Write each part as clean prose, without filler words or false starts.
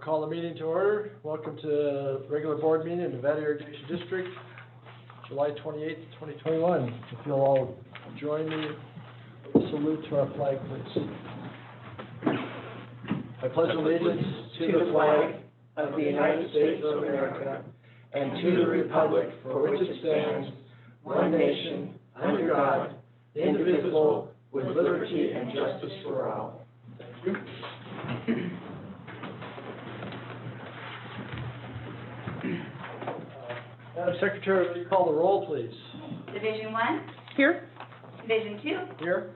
Call the meeting to order. Welcome to the regular board meeting in Nevada Irrigation District, July 28th, 2021. If you'll all join me, salute to our flag, please. I pledge allegiance to the flag of the United States of America and to the republic for which it stands, one nation, under God, indivisible, with liberty and justice for all. Thank you. Madam Secretary, will you call the roll, please? Division 1. Here. Division 2. Here.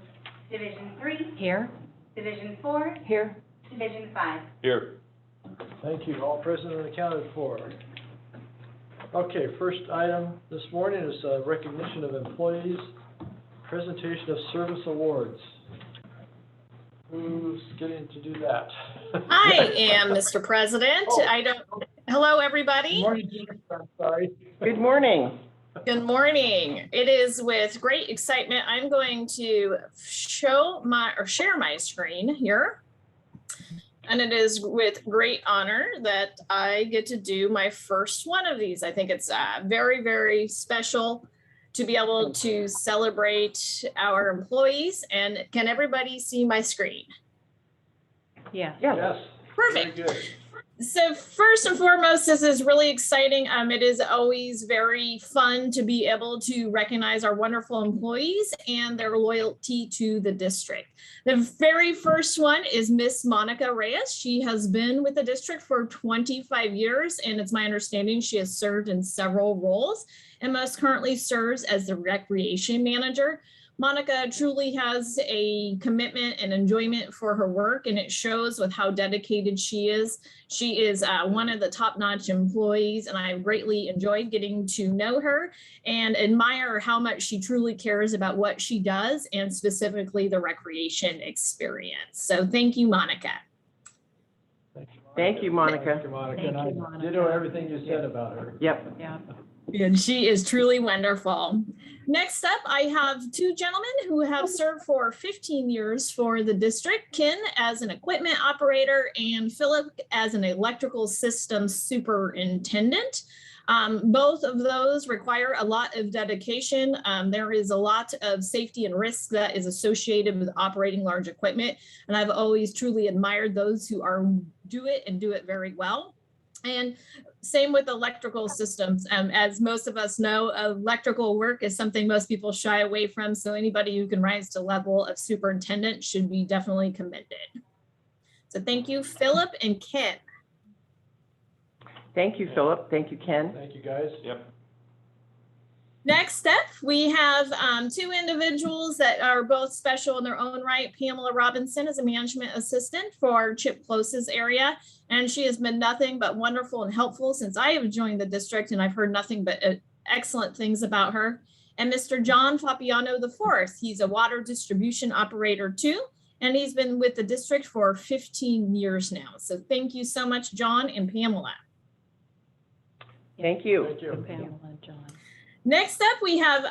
Division 3. Here. Division 4. Here. Division 5. Here. Thank you. All present and accounted for. Okay, first item this morning is recognition of employees, presentation of service awards. Who's getting to do that? I am, Mr. President. Oh. Hello, everybody. Good morning, Jennifer. I'm sorry. Good morning. Good morning. It is with great excitement. I'm going to share my screen here. And it is with great honor that I get to do my first one of these. I think it's very, very special to be able to celebrate our employees. And can everybody see my screen? Yeah. Yes. Perfect. Very good. So first and foremost, this is really exciting. It is always very fun to be able to recognize our wonderful employees and their loyalty to the district. The very first one is Miss Monica Reyes. She has been with the district for 25 years, and it's my understanding she has served in several roles and most currently serves as the recreation manager. Monica truly has a commitment and enjoyment for her work, and it shows with how dedicated she is. She is one of the top-notch employees, and I've greatly enjoyed getting to know her and admire how much she truly cares about what she does, and specifically the recreation experience. So thank you, Monica. Thank you, Monica. Thank you, Monica. Thank And you, I Monica. ditto everything you said about her. Yep. Yeah. And she is truly wonderful. Next up, I have two gentlemen who have served for 15 years for the district, Ken as an equipment operator and Philip as an electrical systems superintendent. Both of those require a lot of dedication. There is a lot of safety and risk that is associated with operating large equipment. And I've always truly admired those who do it very well. And same with electrical systems. As most of us know, electrical work is something most people shy away from. So anybody who can rise to level of superintendent should be definitely commended. So thank you, Philip and Ken. Thank you, Philip. Thank you, Ken. Thank you, guys. Yep. Next up, we have two individuals that are both special in their own right. Pamela Robinson is a management assistant for Chip Close's area, and she has been nothing but wonderful and helpful since I have joined the district, and I've heard nothing but excellent things about her. And Mr. John Fabiano IV, he's a water distribution operator too, and he's been with the district for 15 years now. So thank you so much, John and Pamela. Thank you. Thank you. Pamela, John. Next up, we have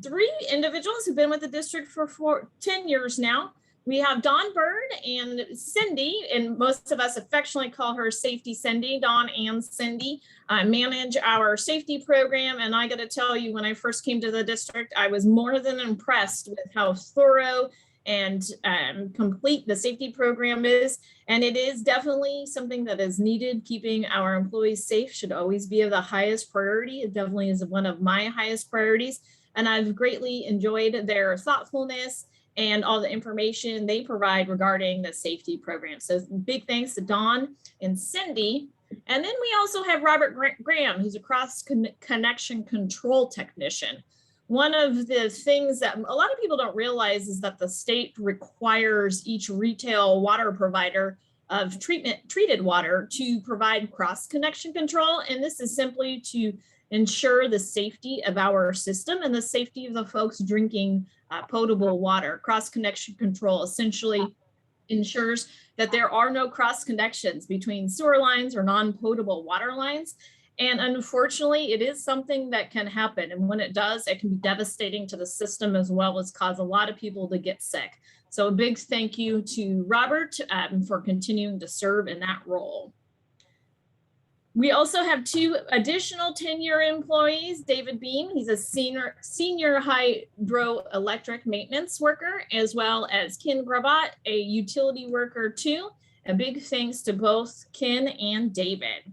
three individuals who've been with the district for 10 years now. We have Dawn Bird and Cindy, and most of us affectionately call her Safety Cindy. Dawn and Cindy manage our safety program. And I got to tell you, when I first came to the district, I was more than impressed with how thorough and complete the safety program is. And it is definitely something that is needed. Keeping our employees safe should always be of the highest priority. It definitely is one of my highest priorities. And I've greatly enjoyed their thoughtfulness and all the information they provide regarding the safety program. So big thanks to Dawn and Cindy. And then we also have Robert Graham, who's a cross-connection control technician. One of the things that a lot of people don't realize is that the state requires each retail water provider of treated water to provide cross-connection control. And this is simply to ensure the safety of our system and the safety of the folks drinking potable water. Cross-connection control essentially ensures that there are no cross connections between sewer lines or non-potable water lines. And unfortunately, it is something that can happen. And when it does, it can be devastating to the system as well as cause a lot of people to get sick. So a big thank you to Robert for continuing to serve in that role. We also have 2 additional 10-year employees. David Beam, he's a senior hydroelectric maintenance worker, as well as Ken Grabat, a utility worker too. A big thanks to both Ken and David.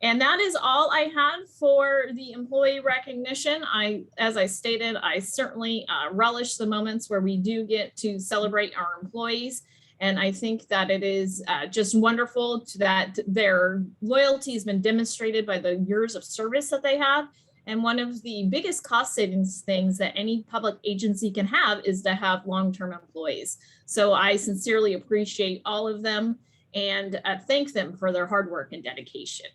And that is all I had for the employee recognition. As I stated, I certainly relish the moments where we do get to celebrate our employees. And I think that it is just wonderful that their loyalty has been demonstrated by the years of service that they have. And one of the biggest cost savings things that any public agency can have is to have long-term employees. So I sincerely appreciate all of them and thank them for their hard work and dedication.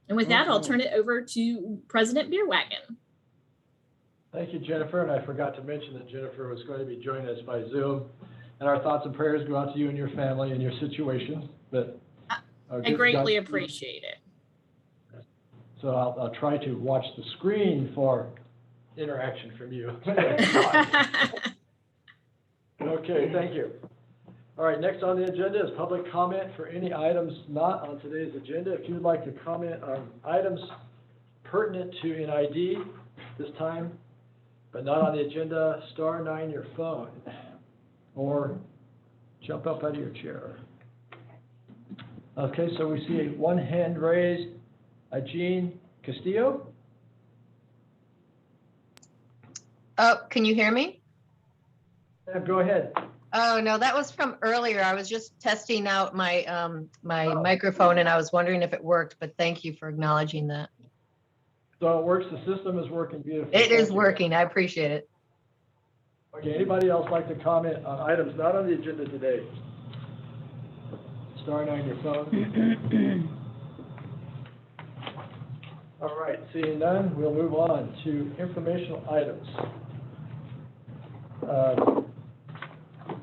And with that, I'll turn it over to President Beerwagon. Thank you, Jennifer. And I forgot to mention that Jennifer was going to be joining us by Zoom. And our thoughts and prayers go out to you and your family and your situation. But I greatly appreciate it. So I'll try to watch the screen for interaction from you. Okay, thank you. All right, next on the agenda is public comment for any items not on today's agenda. If you'd like to comment on items pertinent to NID this time, but not on the agenda, *9 your phone or jump up out of your chair. Okay, so we see one hand raised. Jean Castillo? Oh, can you hear me? Go ahead. Oh, no, that was from earlier. I was just testing out my microphone and I was wondering if it worked, but thank you for acknowledging that. So it works, the system is working beautifully. It is working, I appreciate it. Okay, anybody else like to comment on items not on the agenda today? *9 your phone. All right, seeing none, we'll move on to informational items.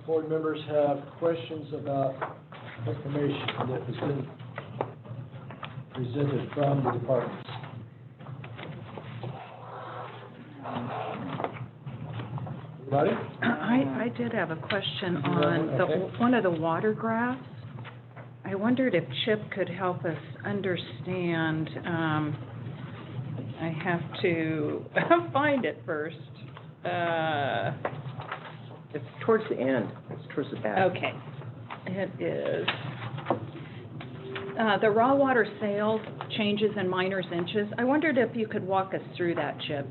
Board members have questions about information that has been presented from the departments. Anybody? I did have a question on one of the water graphs. I wondered if Chip could help us understand. I have to find it first. It's towards the end. It's towards the back. Okay. It is the raw water sales changes in miners inches. I wondered if you could walk us through that, Chip.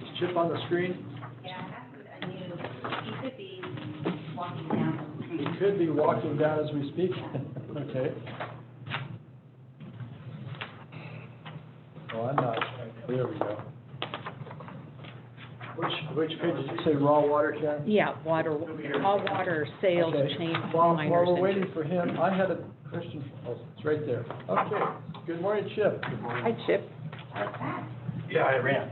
Is Chip on the screen? Yeah, that's a new, he could be walking down the street. He could be walking down as we speak. Okay. Oh, I'm not. There we go. Which page did you say raw water, Karen? Yeah, raw water sales change in While miners we're inches. waiting for him, I had a question. Oh, it's right there. Okay. Good morning, Chip. Good morning. Hi, Chip. What's that? Yeah, I ran.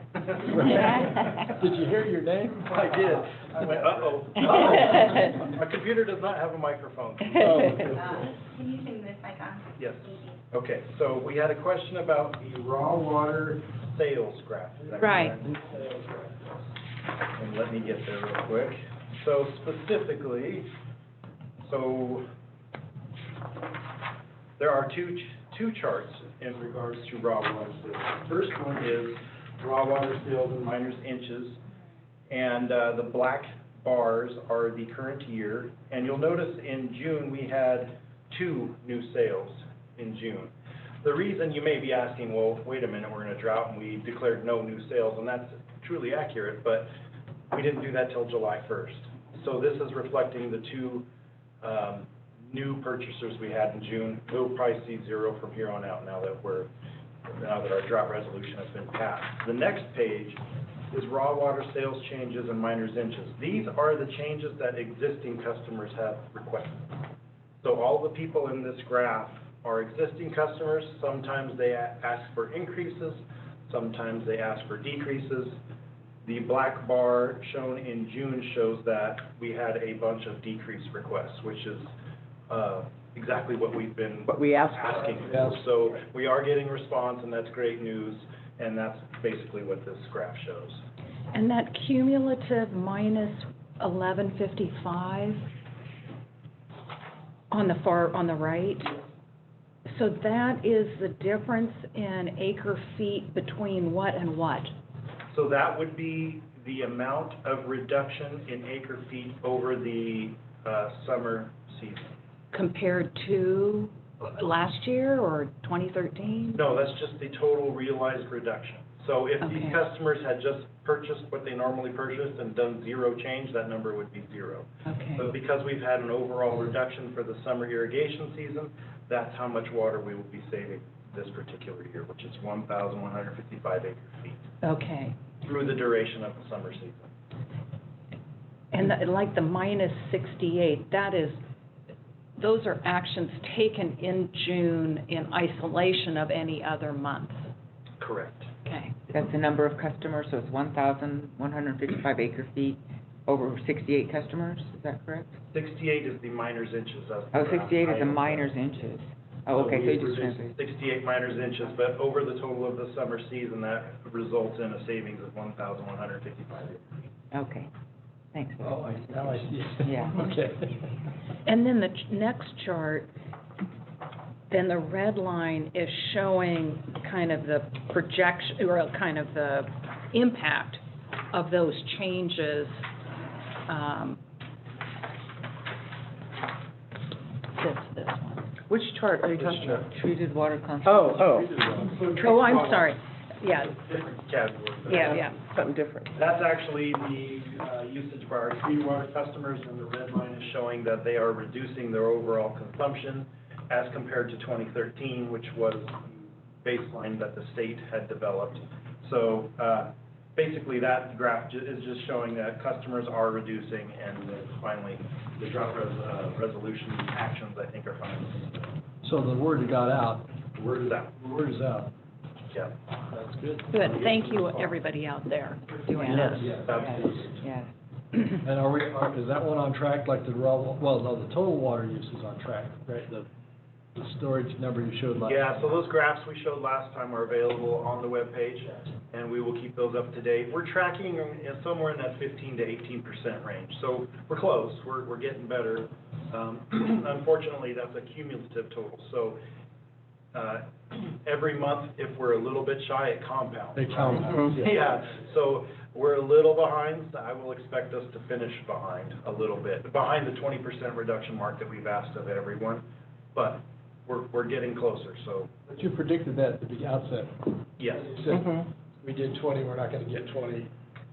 Did you hear your name? I did. I went, uh-oh. My computer does not have a microphone. Oh. Can you turn this mic on? Yes. Okay, so we had a question about the raw water sales graph. Is that Right. correct? And let me get there real quick. So specifically, there are two charts in regards to raw water sales. The first one is raw water sales in miners inches, and the black bars are the current year. And you'll notice in June we had 2 new sales in June. The reason you may be asking, well, wait a minute, we're in a drought and we declared no new sales, and that's truly accurate, but we didn't do that till July 1st. So this is reflecting the 2 new purchasers we had in June. We'll probably see 0 from here on out now that our drought resolution has been passed. The next page is raw water sales changes and miners inches. These are the changes that existing customers have requested. So all the people in this graph are existing customers. Sometimes they ask for increases, sometimes they ask for decreases. The black bar shown in June shows that we had a bunch of decrease requests, which is exactly what we've been asking. Yes. So we are getting response, and that's great news, and that's basically what this graph shows. And that cumulative minus 1155 on the right, So that is the difference in acre feet between what and what? So that would be the amount of reduction in acre feet over the summer season. Compared to last year or 2013? No, that's just the total realized reduction. So if these Okay. customers had just purchased what they normally purchased and done zero change, that number would be zero. Okay, But because we've had an overall reduction for the summer irrigation season, that's how much water we will be saving this particular year, which is 1,155 acre feet okay. through the duration of the summer season. And like the minus 68, those are actions taken in June in isolation of any other month. Correct. Okay, That's the number of customers, so it's 1,155 acre feet over 68 customers, is that correct? 68 is the miner's inches. That's Oh, the 68 is the height. miner's inches. Oh, okay, so we you just produced translated. 68 miner's inches, but over the total of the summer season, that results in a savings of 1,155 acre feet. Okay, thanks. Oh, now I see. Yeah. Okay. and then the next chart, then the red line is showing kind of the projection, or kind of the impact of those changes. This one. Which chart are you Which talking chart? about? Treated water conservation? Oh, I'm sorry, yeah, Different categories. yeah. Something different. That's actually the usage by our treated water customers, and the red line is showing that they are reducing their overall consumption as compared to 2013, which was the baseline that the state had developed. So basically, that graph is just showing that customers are reducing, and that finally, the drought resolution actions, I think, are finally. So the word got out. The word is out. The word is out. Yeah. That's good. Good, thank you, everybody out there for doing Yeah. this. Yes. Absolutely. Yeah. And is that one on track like the well, no, the total water use is on track, right? The storage number you showed last. Yeah, so those graphs we showed last time are available on the webpage, and we will keep those up to date. We're tracking somewhere in that 15 to 18% range, so we're close, we're getting better. Unfortunately, that's a cumulative total, so every month, if we're a little bit shy, it compounds. They count. Yeah, so we're a little behind. I will expect us to finish behind a little bit, behind the 20% reduction mark that we've asked of everyone, but we're getting closer, so, But you predicted that at the outset. yes, You said, we did 20, we're not gonna get 20.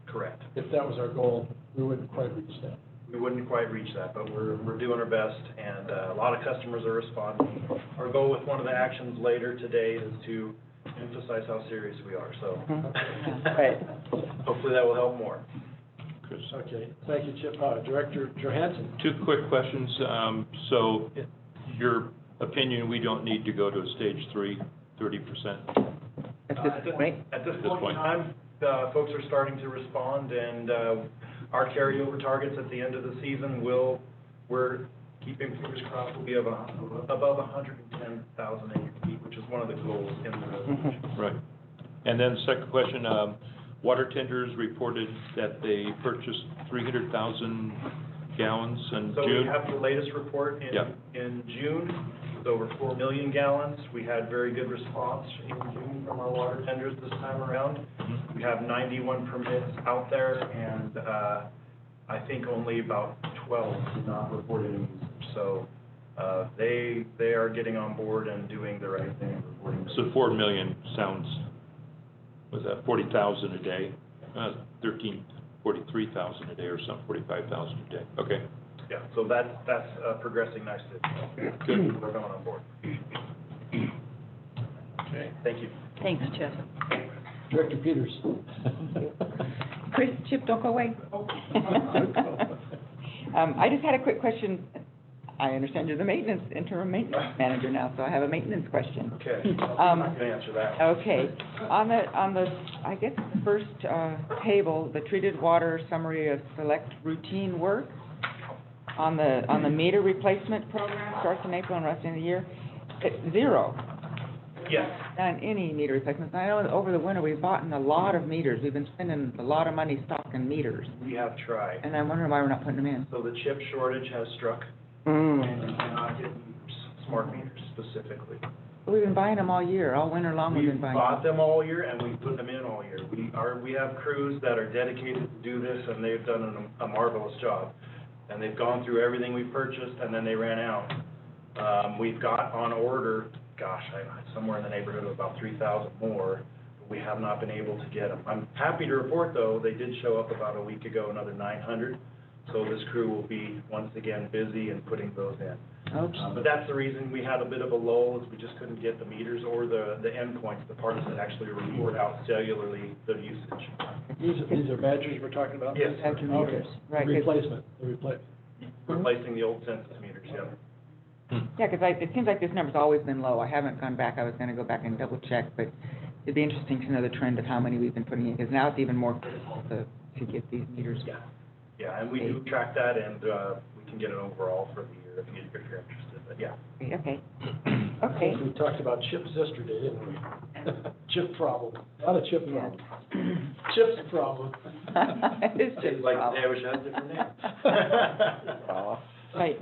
correct. If that was our goal, we wouldn't quite reach that. We wouldn't quite reach that, but we're doing our best, and a lot of customers are responding. Our goal with one of the actions later today is to emphasize how serious we are, so. Right. Hopefully that will help more. Chris. Okay, thank you, Chip. Director Johansson? Two quick questions. So your opinion, we don't need to go to a stage 3, 30%? At this point? At this This point in point. time, folks are starting to respond, and our carryover targets at the end of the season we're keeping fingers crossed, will be above 110,000 acre feet, which is one of the goals in the resolution. Right. And then second question, water tenders reported that they purchased 300,000 gallons in So we June. have the latest report Yeah. in June, with over 4 million gallons. We had very good response in June from our water tenders this time around. We have 91 permits out there, and I think only about 12 did not report any usage. So they are getting on board and doing the right thing and reporting. So 4 million sounds, was that 40,000 a day? 43,000 a day or something, 45,000 a day. Okay, Yeah, so that's progressing nicely. Good, we're going on board. Okay. Thank you. Thanks, Chip. Director Peters? Chris, Chip, don't go away. I just had a quick question. I understand you're the interim maintenance manager now, so I have a maintenance question. Okay, I'm not going to answer that. Okay, on the, I guess, the first table, the treated water summary of select routine work, on the meter replacement program, starts in April and runs in the year, it's 0 Yes. on any meter replacements. I know that over the winter, we've bought in a lot of meters, we've been spending a lot of money stocking meters, We have tried. and I'm wondering why we're not putting them in. So the chip shortage has struck, Mm. and you cannot get meters, smart meters. specifically. We've been buying them all year, all winter long we've We've been buying bought them. them all year and we put them in all year. We have crews that are dedicated to do this and they've done a marvelous job. And they've gone through everything we purchased and then they ran out. We've got on order, somewhere in the neighborhood of about 3,000 more, but we have not been able to get them. I'm happy to report though, they did show up about a week ago, another 900. So this crew will be once again busy and putting those in. Oops. But that's the reason we had a bit of a lull, is we just couldn't get the meters or the endpoints, the parts that actually report out cellularly the usage. These are badgers we're talking about? Yes. Badger Okay. meters, right. The 'Cause- replacement, Replacing the old census meters, yeah. Yeah, because it seems like this number's always been low. I haven't gone back, I was gonna go back and double check, but it'd be interesting to know the trend of how many we've been putting in, because now it's even more critical to get these meters. Yeah. Yeah, and we do track that, and we can get an overall for the year if you're interested, but yeah. Okay, okay. We talked about chips yesterday, didn't we? Chip problem, not a chip problem. Chips problem. It's just Like problem. today, I wish I had a different name. Right,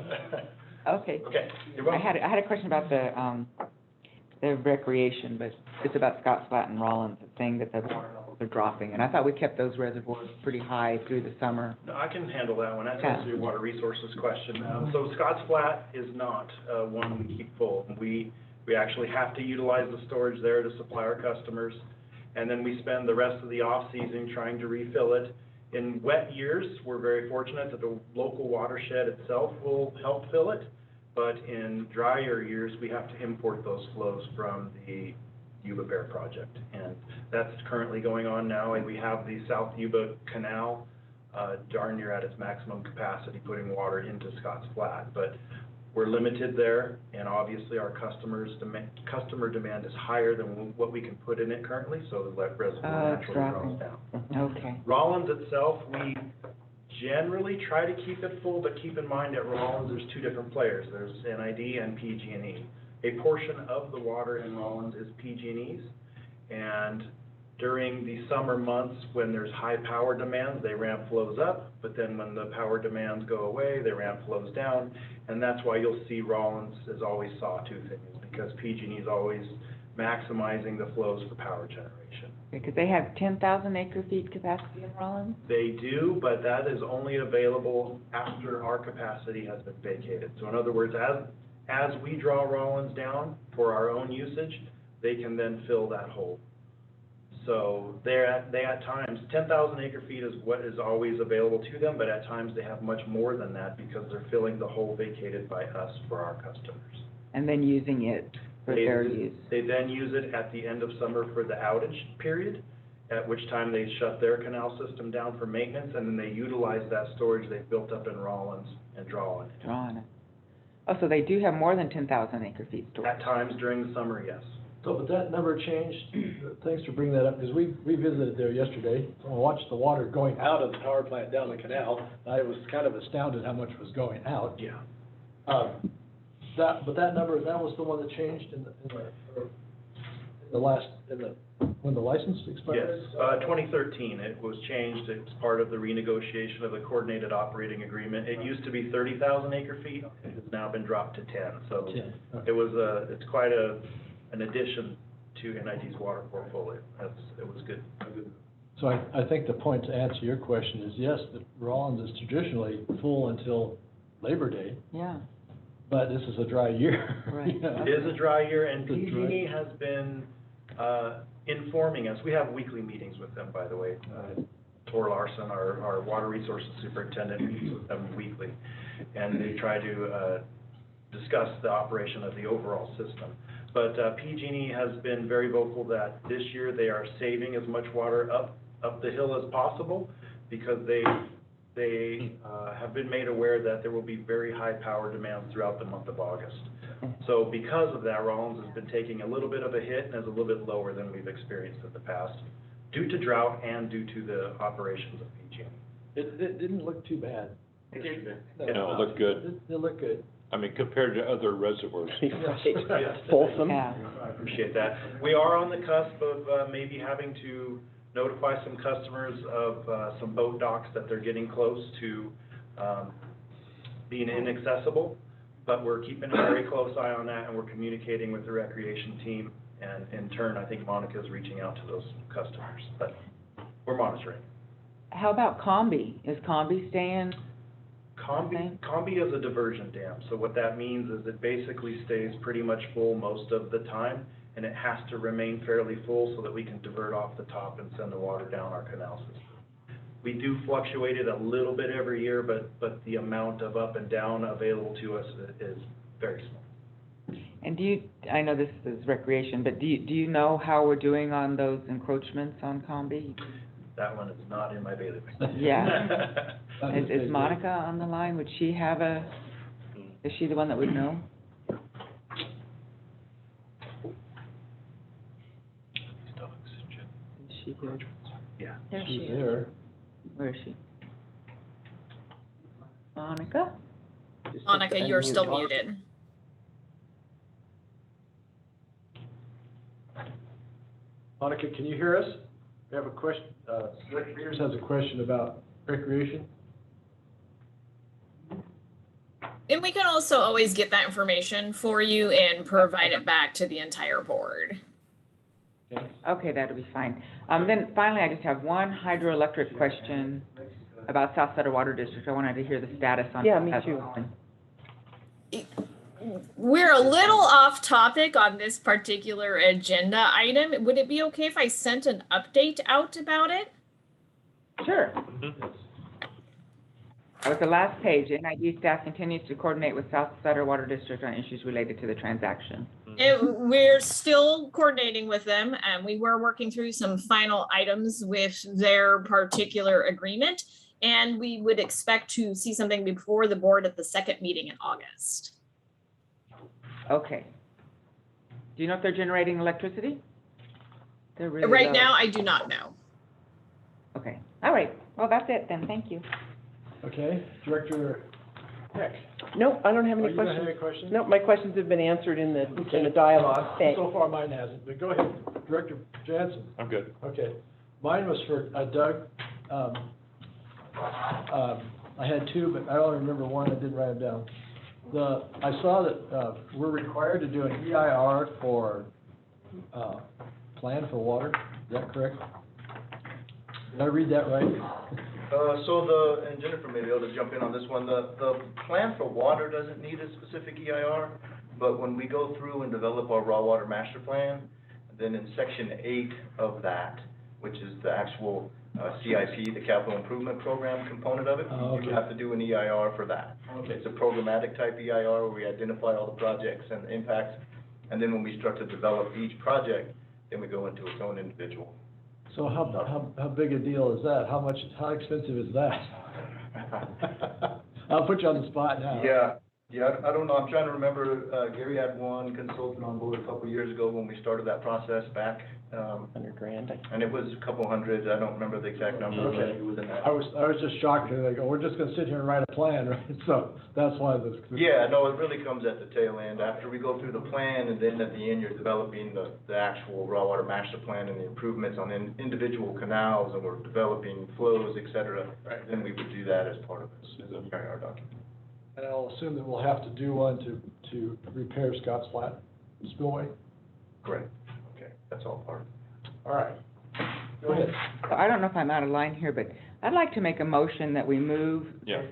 okay. Okay, you're I welcome. had a question about the recreation, but it's about Scotts Flat and Rollins, saying that the water levels are dropping, and I thought we kept those reservoirs pretty high through the summer. No, I can handle that one. That's Yeah. also your water resources question. So Scotts Flat is not one we keep full. We actually have to utilize the storage there to supply our customers, and then we spend the rest of the off-season trying to refill it. In wet years, we're very fortunate that the local watershed itself will help fill it, but in drier years, we have to import those flows from the Yuba Bear project, and that's currently going on now, and we have the South Yuba Canal darn near at its maximum capacity, putting water into Scotts Flat, but we're limited there, and obviously our customer demand is higher than what we can put in it currently, so the reservoir It's naturally dropping. draws down. Okay, Rollins itself, we generally try to keep it full, but keep in mind at Rollins, there's two different players. There's NID and PG&E. A portion of the water in Rollins is PG&E's, and during the summer months when there's high power demands, they ramp flows up, but then when the power demands go away, they ramp flows down, and that's why you'll see Rollins is always sawtoothing, is because PG&E is always maximizing the flows for power generation. because they have 10,000 acre feet capacity in Rollins? They do, but that is only available after our capacity has been vacated. So in other words, as we draw Rollins down for our own usage, they can then fill that hole. So they at times, 10,000 acre feet is what is always available to them, but at times they have much more than that because they're filling the hole vacated by us for our customers. And then using it for their use? They then use it at the end of summer for the outage period, at which time they shut their canal system down for maintenance, and then they utilize that storage they've built up in Rollins and draw on it. Draw on it. Oh, so they do have more than 10,000 acre feet stored? At times during the summer, yes. So, but that number changed, thanks for bringing that up, because we visited there yesterday, and watched the water going out of the power plant down the canal. I was kind of astounded how much was going out. Yeah. But that number, that was the one that changed when the license expired? Yes, 2013, it was changed. It's part of the renegotiation of the coordinated operating agreement. It used to be 30,000 acre feet. It's now been dropped to 10. So 10, okay. it was it's quite an addition to NID's water portfolio. It was good. So I think the point to answer your question is, yes, the Rollins is traditionally full until Labor Day, Yeah, but this is a dry year. Right. You know? It is a dry year, and It's a dry- PG&E has been informing us. We have weekly meetings with them, by the way. Tor Larson, our water resources superintendent, meets with them weekly, and they try to discuss the operation of the overall system. But PG&E has been very vocal that this year they are saving as much water up the hill as possible, because they have been made aware that there will be very high power demands throughout the month of August. So because of that, Rollins has been taking a little bit of a hit and is a little bit lower than we've experienced in the past, due to drought and due to the operations of PG&E. It didn't look too bad. No, it looked good. It looked good. I mean, compared to other reservoirs. Folsom. Yeah. I appreciate that. We are on the cusp of maybe having to notify some customers of some boat docks that they're getting close to being inaccessible. but we're keeping a very close eye on that, and we're communicating with the recreation team. And in turn, I think Monica's reaching out to those customers, but we're monitoring. How about Combi? Is Combi staying? Combi is a diversion dam, so what that means is it basically stays pretty much full most of the time, and it has to remain fairly full so that we can divert off the top and send the water down our canal system. We do fluctuate it a little bit every year, but the amount of up and down available to us is very small. And I know this is recreation, but do you know how we're doing on those encroachments on Combi? That one is not in my bailiwick. Yeah. Is Monica on the line? Would she have is she the one that would know? Is she here? Yeah. There she She's is. there. Where is she? Monica? Monica, you're still muted. Monica, can you hear us? We have a question, Rick Peters has a question about recreation. And we can also always get that information for you and provide it back to the entire board. Okay, that'll be fine. Then finally, I just have one hydroelectric question about South Sutter Water District. I wanted to hear the status on. Yeah, me that too. one. We're a little off topic on this particular agenda item. Would it be okay if I sent an update out about it? Sure. Mhm. With the last page, NID staff continues to coordinate with South Sutter Water District on issues related to the transaction. We're still coordinating with them, and we were working through some final items with their particular agreement, and we would expect to see something before the board at the second meeting in August. Okay. Do you know if they're generating electricity? They're really Right low. now, I do not know. Okay, all right. Well, that's it then. Thank you. Okay, Director Heck. Nope, I don't have Oh, any you don't have questions. any questions? Nope, my questions have been answered in the Okay. dialogue. Thanks. So far, mine hasn't, but go ahead, Director Jansen. I'm good. Okay, mine was for Doug. I had two, but I only remember one, I didn't write them down. I saw that, we're required to do an EIR for, plan for water, is that correct? Did I read that right? And Jennifer may be able to jump in on this one, the plan for water doesn't need a specific EIR, but when we go through and develop our raw water master plan, then in section 8 of that, which is the actual CIP, the capital improvement program component of it, Oh, okay. you have to do an EIR for that. Okay. It's a programmatic type EIR where we identify all the projects and the impacts, and then when we start to develop each project, then we go into its own individual. So how big a deal is that? How expensive is that? I'll put you on the spot now. Yeah, I don't know, I'm trying to remember, Gary had one consultant on board a couple of years ago when we started that process back, $100,000. and it was a couple hundred, I don't remember the exact number, but Okay. it was in that. I was just shocked, and they go, we're just gonna sit here and write a plan, right? So that's why the. Yeah, no, it really comes at the tail end, after we go through the plan, and then at the end, you're developing the actual raw water master plan and the improvements on individual canals, and we're developing flows, et cetera. Right. Then we would do that as part of this, the EIR document. And I'll assume that we'll have to do one to repair Scott's Flat Spillway. Correct. Okay, that's all part of it. All right. Go ahead. So I don't know if I'm out of line here, but I'd like to make a motion that we move Yeah.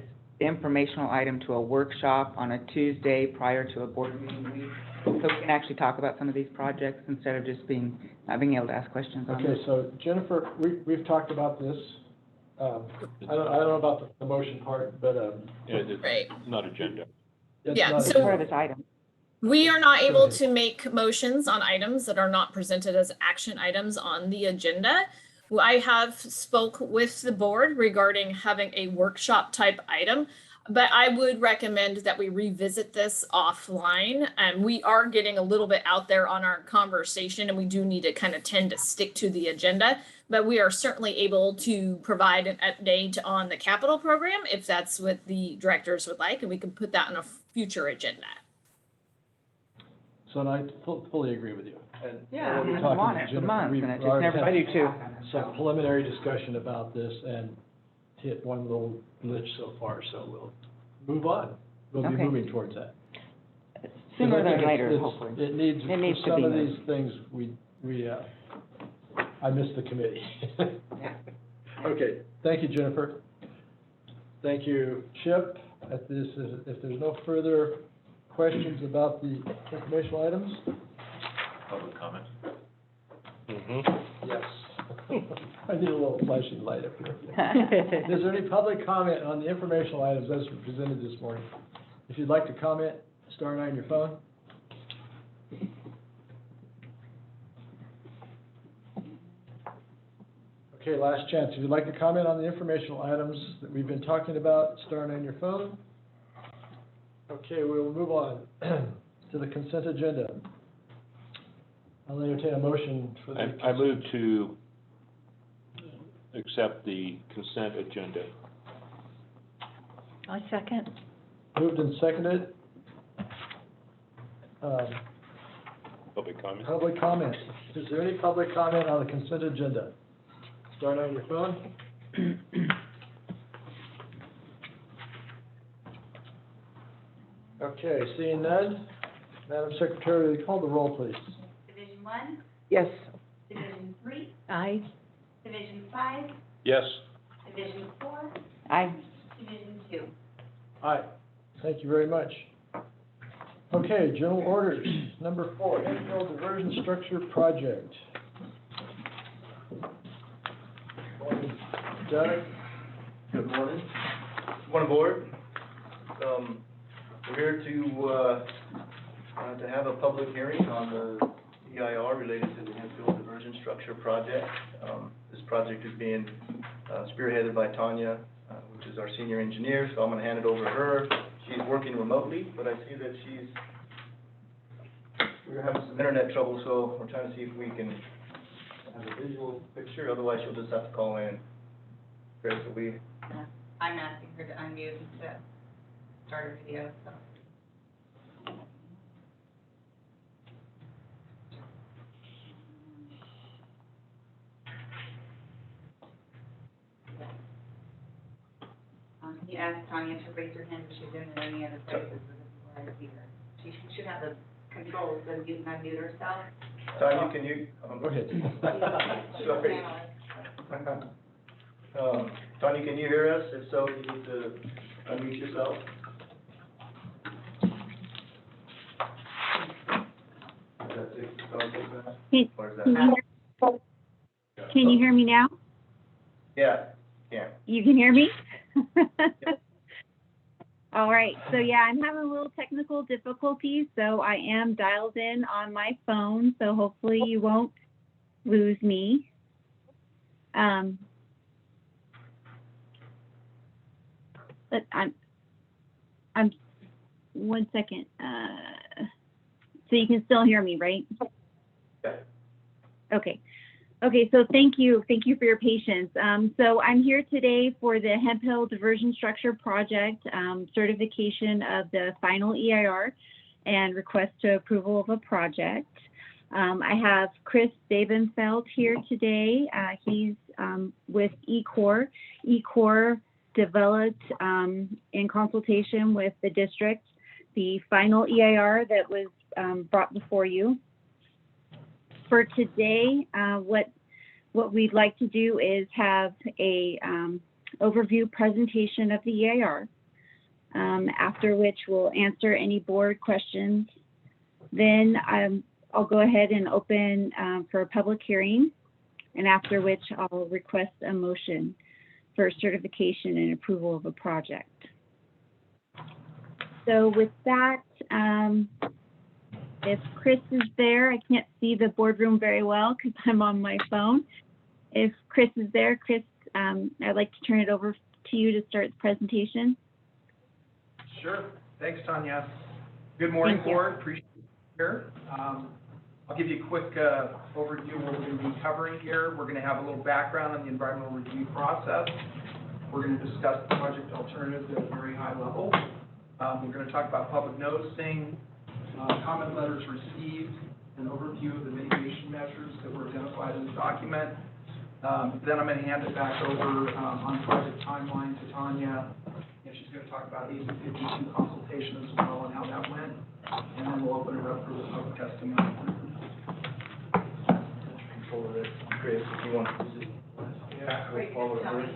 the informational item to a workshop on a Tuesday prior to a board meeting week, so we can actually talk about some of these projects instead of just not being able to ask questions on them. Okay, so Jennifer, we've talked about this. I don't know about the motion part, but, It's Right. not agenda. it's Yeah, not so- Part of this item. We are not able to make motions on items that are not presented as action items on the agenda. I have spoke with the board regarding having a workshop type item, but I would recommend that we revisit this offline. We are getting a little bit out there on our conversation, and we do need to kind of tend to stick to the agenda. But we are certainly able to provide an update on the capital program if that's what the directors would like, and we can put that on a future agenda. So and I fully agree with you. And Yeah, we're I've talking wanted to it for Jennifer. months, We've and it just already never. had I do too. some preliminary discussion about this and hit one little glitch so far, so we'll move on. We'll be Okay. moving towards that. Sooner I think than later, it's- hopefully. It needs, It needs for to some be of moved. these things, I missed the committee. Okay, thank you, Jennifer. Thank you, Chip. If there's no further questions about the informational items? Public comment? Yes. I need a little flashing light up here. Is there any public comment on the informational items as presented this morning? If you'd like to comment, star 9 on your phone. Okay, last chance. If you'd like to comment on the informational items that we've been talking about, star 9 on your phone. Okay, we will move on to the consent agenda. I'll entertain a motion for the. I move to accept the consent agenda. I second. Moved and seconded. Public comment? Public comment. Is there any public comment on the consent agenda? Start on your phone. Okay, seeing none, Madam Secretary, will you call the roll, please? Division 1, Yes. Division 3, Aye. Division 5, Yes. Division 4, Aye. Division 2. Aye. Thank you very much. Okay, general orders. Number 4, Hemphill Diversion Structure Project. Morning, Doug. Good morning. Morning, board. We're here to have a public hearing on the EIR related to the Hemphill Diversion Structure Project. This project is being spearheaded by Tanya, which is our senior engineer, so I'm gonna hand it over to her. She's working remotely, but I see that we're having some internet trouble, so we're trying to see if we can have a visual picture, otherwise she'll just have to call in. Okay, so we, I'm asking her to unmute and to start her video, so. Can you ask Tanya to raise her hand if she's in any other places where I see her? She should have the controls to mute and unmute herself. Tanya, can you? Go ahead. Sorry. Tanya, can you hear us? If so, you need to unmute yourself. Or is that? Can you hear me now? Yeah, yeah. You can hear me? All right, so yeah, I'm having a little technical difficulties, so I am dialed in on my phone, so hopefully you won't lose me. But I'm, one second, so you can still hear me, right? Yeah. Okay, so thank you for your patience. So I'm here today for the Hemphill Diversion Structure Project certification of the final EIR and request to approval of a project. I have Chris Sabenfeld here today. He's with ECOR. ECOR developed in consultation with the district the final EIR that was brought before you. For today, what we'd like to do is have a overview presentation of the EIR, after which we'll answer any board questions. Then I'll go ahead and open for a public hearing, and after which I'll request a motion for certification and approval of a project. So with that, if Chris is there, I can't see the boardroom very well because I'm on my phone. If Chris is there, Chris, I'd like to turn it over to you to start the presentation. Sure. Thanks, Tanya. Good morning, Thank you. board. Appreciate you here. I'll give you a quick overview of what we're going to be covering here. We're going to have a little background on the environmental review process. We're going to discuss the project alternatives at a very high level. We're going to talk about public noticing, comment letters received, an overview of the mitigation measures that were identified in the document. Then I'm going to hand it back over on project timeline to Tanya, and she's going to talk about AB 52 consultation as well and how that went. and then we'll open it up for the public testimony. Control of it, Chris, if you want to use it. Yeah. Wait, Follow it, tell me.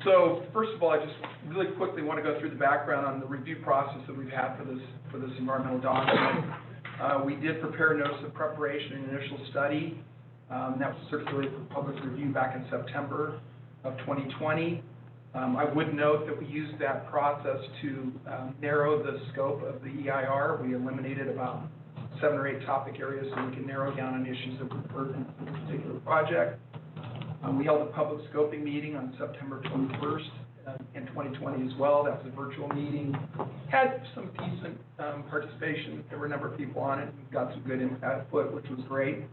So, first of all, I just really quickly want to go through the background on the review process that we've had for this environmental document. We did prepare a notice of preparation and initial study. That was circulated for public review back in September of 2020. I would note that we used that process to narrow the scope of the EIR. We eliminated about 7 or 8 topic areas so we can narrow down on issues that were pertinent to this particular project. We held a public scoping meeting on September 21st in 2020 as well. That was a virtual meeting. Had some decent participation. There were a number of people on it. We got some good input, which was great.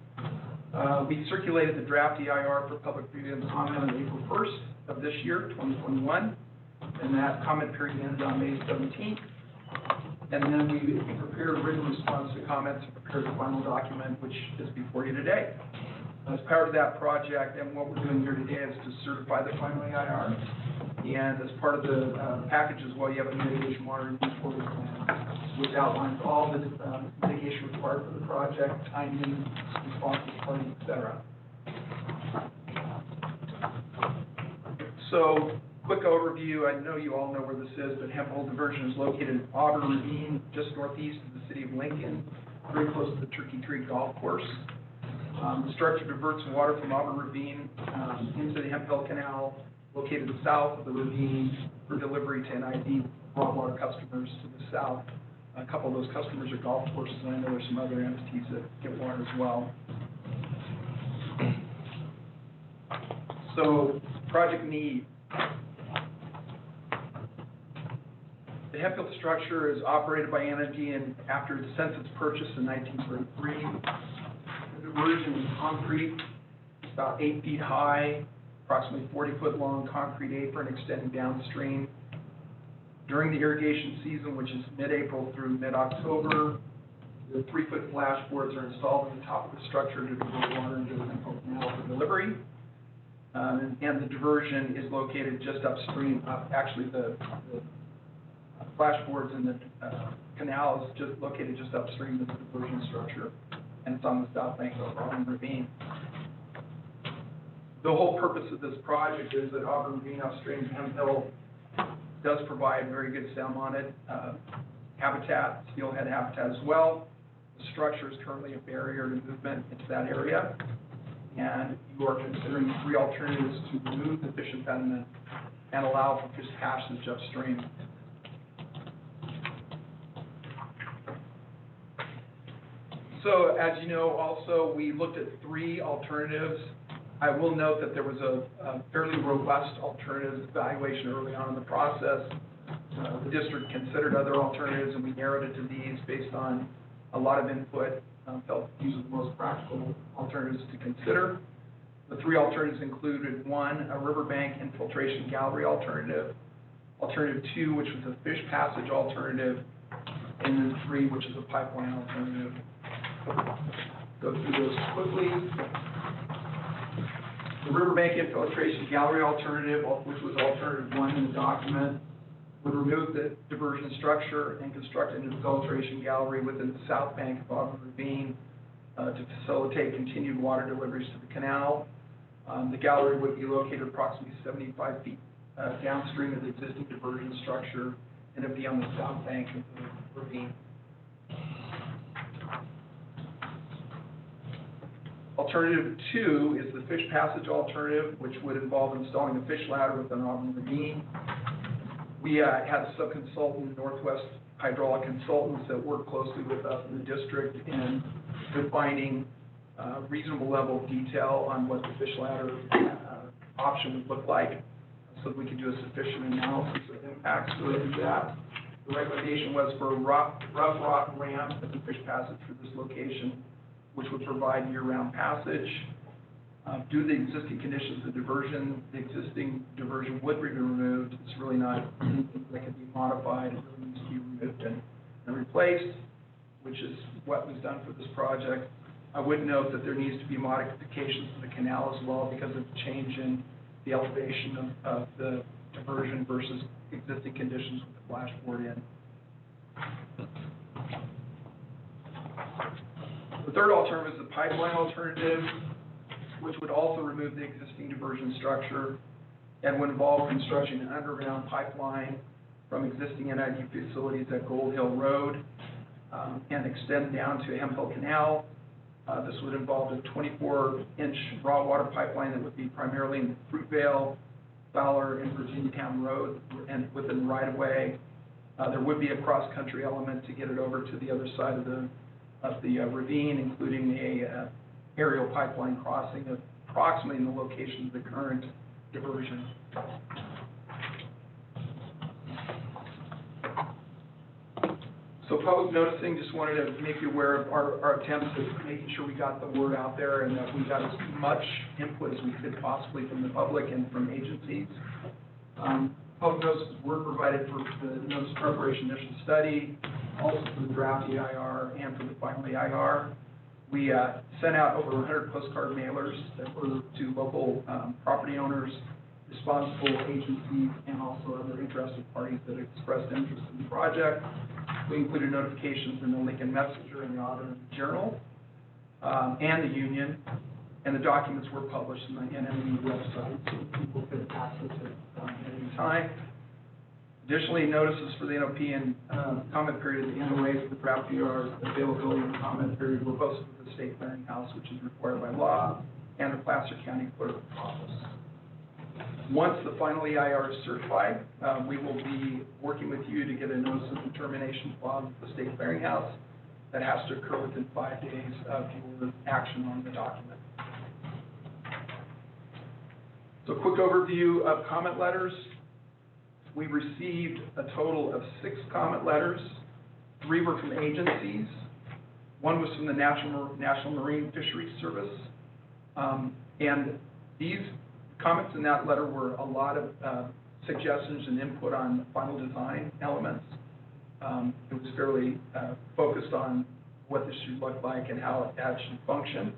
We circulated the draft EIR for public review and comment on April 1st of this year, 2021. And that comment period ended on May 17th. And then we prepared a written response to comments and prepared the final document, which is before you today. As part of that project, and what we're doing here today is to certify the final EIR. And as part of the package as well, you have a mitigation monitoring plan, which outlines all the mitigation required for the project, timing, responsible parties, et cetera. So, quick overview. I know you all know where this is, but Hemphill Diversion is located in Auburn Ravine, just northeast of the city of Lincoln, very close to the Turkey Creek Golf Course. The structure diverts water from Auburn Ravine into the Hemphill Canal, located south of the ravine, for delivery to NID raw water customers to the south. A couple of those customers are golf courses, and I know there's some other entities that get water as well. So, project need. The Hemphill structure is operated by NID and after since its purchase in 1933. The diversion is concrete, it's about 8 feet high, approximately 40-foot long concrete apron extending downstream. During the irrigation season, which is mid-April through mid-October, the 3-foot flashboards are installed at the top of the structure to divert water into the Hemphill Canal for delivery. And the diversion is located just upstream. Actually, the flashboards in the canal is just located just upstream of the diversion structure, and it's on the south bank of Auburn Ravine. The whole purpose of this project is that Auburn Ravine upstream of Hemphill does provide very good salmoniid habitat, steelhead habitat as well. The structure is currently a barrier to movement into that area, and you are considering 3 alternatives to remove the fish impediment and allow for fish passage upstream. So, as you know, also, we looked at 3 alternatives. I will note that there was a fairly robust alternatives evaluation early on in the process. The district considered other alternatives, and we narrowed it to these based on a lot of input, felt these were the most practical alternatives to consider. The 3 alternatives included 1, a riverbank infiltration gallery alternative, alternative 2, which was a fish passage alternative, and then 3, which is a pipeline alternative. Go through those quickly. The riverbank infiltration gallery alternative, which was alternative 1 in the document, would remove the diversion structure and construct an infiltration gallery within the south bank of Auburn Ravine to facilitate continued water deliveries to the canal. The gallery would be located approximately 75 feet downstream of the existing diversion structure, and it would be on the south bank of the ravine. Alternative 2 is the fish passage alternative, which would involve installing a fish ladder within Auburn Ravine. We had a sub-consultant, Northwest Hydraulic Consultants, that worked closely with us in the district in defining a reasonable level of detail on what the fish ladder option would look like, so that we could do a sufficient analysis of impacts related to that. The recommendation was for a rough rock ramp at the fish passage for this location, which would provide year-round passage. Due to the existing conditions of diversion, the existing diversion would be removed. It's really not anything that can be modified. It really needs to be removed and replaced, which is what was done for this project. I would note that there needs to be modifications to the canal as well because of the change in the elevation of the diversion versus existing conditions with the flashboard in. The third alternative is the pipeline alternative, which would also remove the existing diversion structure and would involve construction an underground pipeline from existing NID facilities at Gold Hill Road and extend down to Hemphill Canal. This would involve a 24-inch raw water pipeline that would be primarily in Fruitvale, Fowler, and Virginiatown Road and within the right-of-way. There would be a cross-country element to get it over to the other side of the ravine, including a aerial pipeline crossing approximately in the location of the current diversion. So public noticing, just wanted to make you aware of our attempts at making sure we got the word out there and that we got as much input as we could possibly from the public and from agencies. Public notices were provided for the notice preparation initial study, also for the draft EIR and for the final EIR. We sent out over 100 postcard mailers that were to local property owners, responsible agencies, and also other interested parties that expressed interest in the project. We included notifications in the Lincoln Messenger and the Auburn Journal and the Union, and the documents were published on the NID website, so people could access it at any time. Additionally, notices for the NOP and comment period, the NOA for the draft ER's availability and comment period were posted with the State Clearinghouse, which is required by law, and the Placer County Clerk's Office. Once the final EIR is certified, we will be working with you to get a notice of determination filed with the State Clearinghouse. That has to occur within 5 days of your action on the document. So a quick overview of comment letters. We received a total of 6 comment letters. 3 were from agencies. 1 was from the National Marine Fisheries Service. And these comments in that letter were a lot of suggestions and input on final design elements. It was fairly focused on what this should look like and how it should function.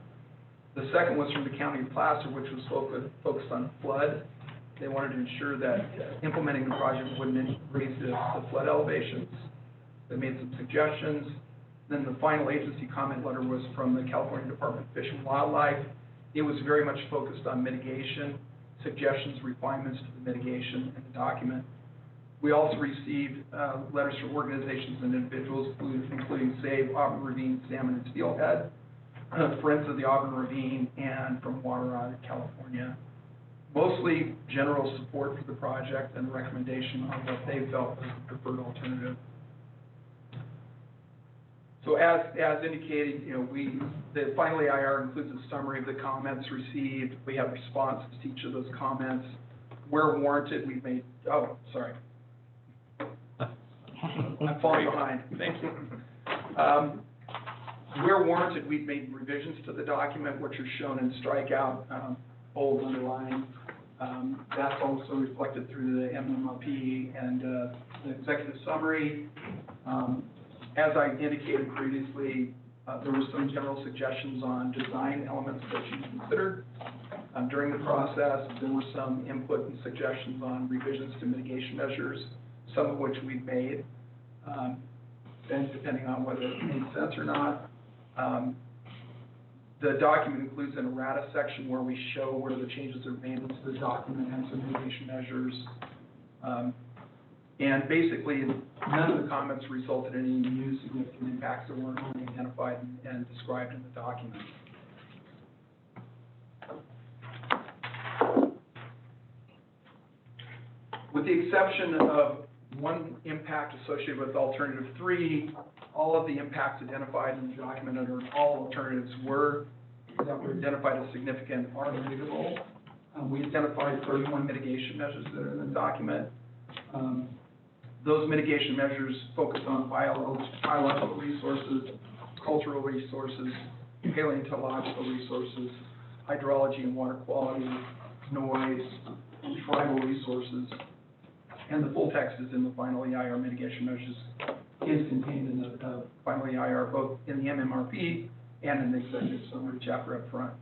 The second was from the County of Placer, which was focused on flood. They wanted to ensure that implementing the project wouldn't raise the flood elevations. They made some suggestions. Then the final agency comment letter was from the California Department of Fish and Wildlife. It was very much focused on mitigation, suggestions, refinements to the mitigation in the document. We also received letters from organizations and individuals, including Save Auburn Ravine Salmon and Steelhead, Friends of the Auburn Ravine, and from Water Audit California. Mostly general support for the project and recommendation on what they felt was the preferred alternative. So as indicated, the final EIR includes a summary of the comments received. We have responses to each of those comments. Where warranted, we've made, I'm falling behind. Thank you. Where warranted, we've made revisions to the document, which are shown in strikeout, bold, underlined. That's also reflected through the MMRP and the executive summary. As I indicated previously, there were some general suggestions on design elements that you considered during the process. There were some input and suggestions on revisions to mitigation measures, some of which we've made, and depending on whether it made sense or not. The document includes an errata section where we show where the changes are made into the document and some mitigation measures. And basically, none of the comments resulted in any new significant impacts that weren't already identified and described in the document. With the exception of one impact associated with alternative 3, all of the impacts identified in the document under all alternatives that were identified as significant are mitigable. We identified 31 mitigation measures that are in the document. Those mitigation measures focus on biological resources, cultural resources, paleontological resources, hydrology and water quality, noise, and tribal resources. And the full text is in the final EIR mitigation measures, is contained in the final EIR, both in the MMRP and in the executive summary chapter up front.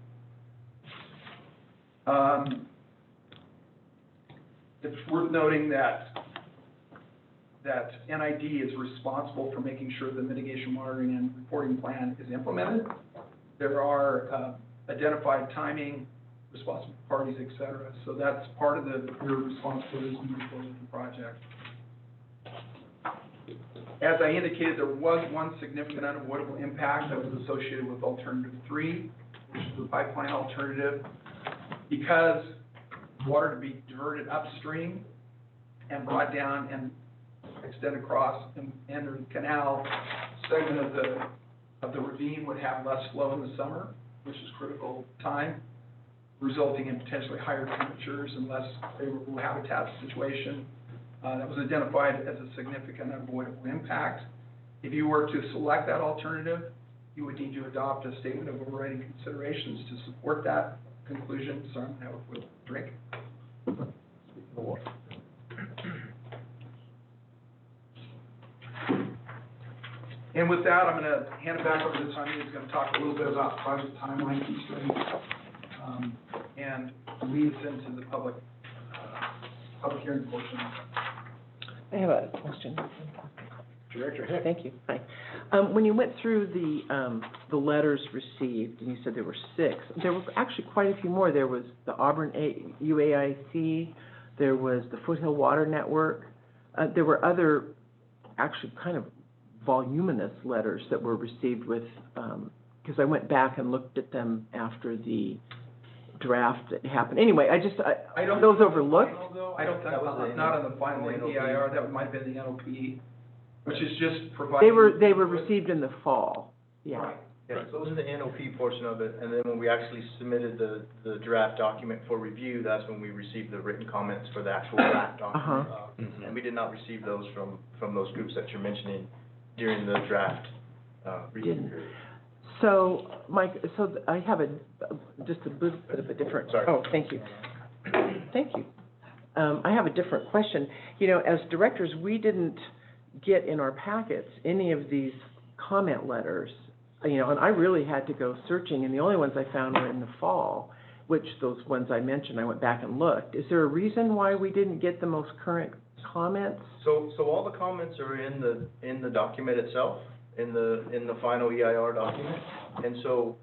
It's worth noting that that NID is responsible for making sure the mitigation monitoring and reporting plan is implemented. There are identified timing, responsible parties, et cetera. So that's part of your responsibilities moving forward with the project. As I indicated, there was one significant unavoidable impact that was associated with alternative 3, which is the pipeline alternative. Because water to be diverted upstream and brought down and extend across and enter the canal segment of the ravine would have less flow in the summer, which is critical time, resulting in potentially higher temperatures and less favorable habitat situation. That was identified as a significant unavoidable impact. If you were to select that alternative, you would need to adopt a statement of overriding considerations to support that conclusion. So I'm going to have a quick drink. And with that, I'm going to hand it back over to Tanya, who's going to talk a little bit about project timeline constraints and lead us into the public hearing portion. I have a question. Director Hick. Thank you. Hi. When you went through the letters received, and you said there were 6, there were actually quite a few more. There was the Auburn UAIC, there was the Foothill Water Network. There were other actually kind of voluminous letters that were received with, because I went back and looked at them after the draft that happened. Anyway, I don't, those overlooked? I don't think, That was the not on the final EIR, that might have been the NOP, which is just providing. They were received in the fall, yeah. Right. Yeah, so those are the NOP portion of it, and then when we actually submitted the draft document for review, that's when we received the written comments for the actual draft document. And we did not receive those from those groups that you're mentioning during the draft review period. So, Mike, I have just a little bit of a different. Sorry. Oh, thank you. Thank you. I have a different question. You know, as directors, we didn't get in our packets any of these comment letters, you know, and I really had to go searching, and the only ones I found were in the fall, which those ones I mentioned, I went back and looked. Is there a reason why we didn't get the most current comments? So all the comments are in the document itself, in the final EIR document, and so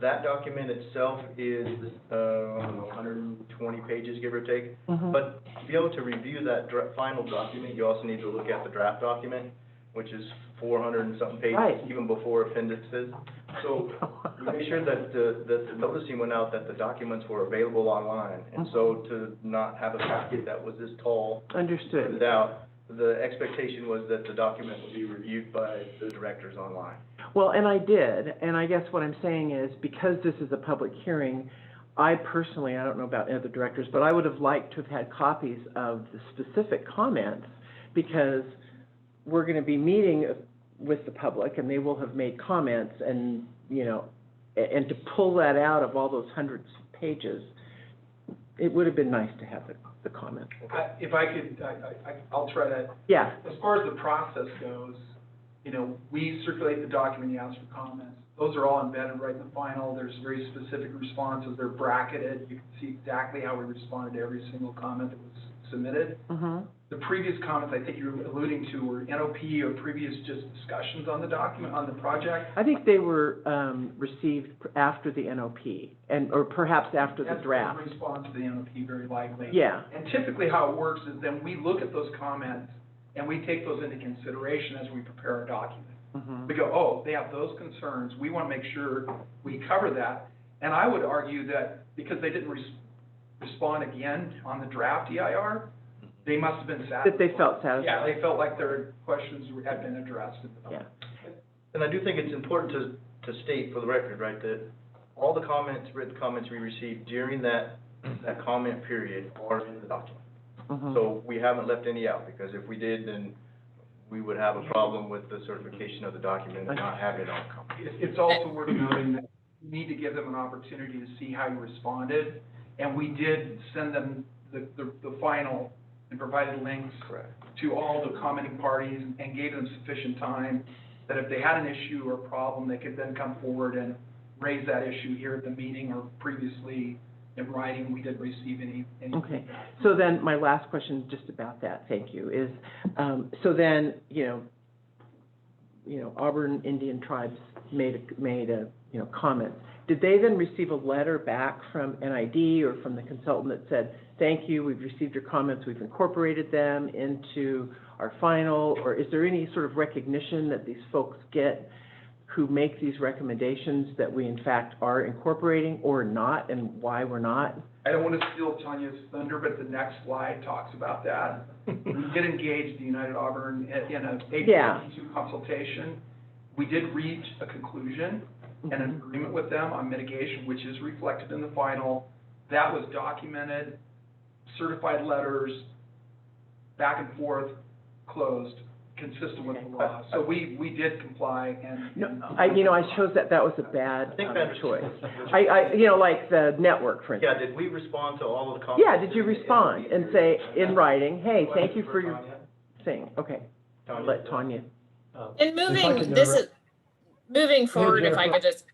that document itself is, I don't know, 120 pages, give or take. But to be able to review that final document, you also need to look at the draft document, which is 400 and something pages, Right. even before appendices. So we made sure that the noticing went out that the documents were available online, and so to not have a packet that was this tall, Understood. without, the expectation was that the document would be reviewed by the directors online. Well, and I did, and I guess what I'm saying is, because this is a public hearing, I personally, I don't know about other directors, but I would have liked to have had copies of the specific comments, because we're going to be meeting with the public, and they will have made comments, and, you know, and to pull that out of all those hundreds of pages, it would have been nice to have the comments. If I could, I'll try to. Yeah. As far as the process goes, you know, we circulate the document, you ask for comments. Those are all embedded right in the final. There's very specific responses. They're bracketed. You can see exactly how we responded to every single comment that was submitted. The previous comments I think you're alluding to were NOP or previous just discussions on the document, on the project. I think they were received after the NOP, or perhaps after the draft. That's a response to the NOP very likely. Yeah. And typically how it works is then we look at those comments and we take those into consideration as we prepare our document. We go, oh, they have those concerns. We want to make sure we cover that. And I would argue that because they didn't respond again on the draft EIR, they must have been satisfied. That they felt satisfied. Yeah, they felt like their questions had been addressed. Yeah. And I do think it's important to state for the record, right, that all the comments, written comments we received during that comment period are in the document. So we haven't left any out, because if we did, then we would have a problem with the certification of the document and not have it on copy. It's also worth noting that you need to give them an opportunity to see how you responded. And we did send them the final and provided links to all the commenting parties and gave them sufficient time that if they had an issue or problem, they could then come forward and raise that issue here at the meeting or previously in writing, we didn't receive any Okay, feedback. so then my last question just about that, thank you, is, so then, Auburn Indian tribes made a, comment. Did they then receive a letter back from NID or from the consultant that said, thank you, we've received your comments, we've incorporated them into our final, or is there any sort of recognition that these folks get who make these recommendations that we in fact are incorporating or not, and why we're not? I don't want to steal Tanya's thunder, but the next slide talks about that. We did engage the United Auburn in a AP52 consultation. We did reach a conclusion and an agreement with them on mitigation, which is reflected in the final. That was documented, certified letters, back and forth, closed, consistent with the law. So we did comply and. No, I chose that was a bad I think that choice. Like the network, for instance. Yeah, did we respond to all of the comments? Yeah, did you respond and say in writing, hey, thank you for your thing? Okay, I'll let Tanya. And moving forward, if I could just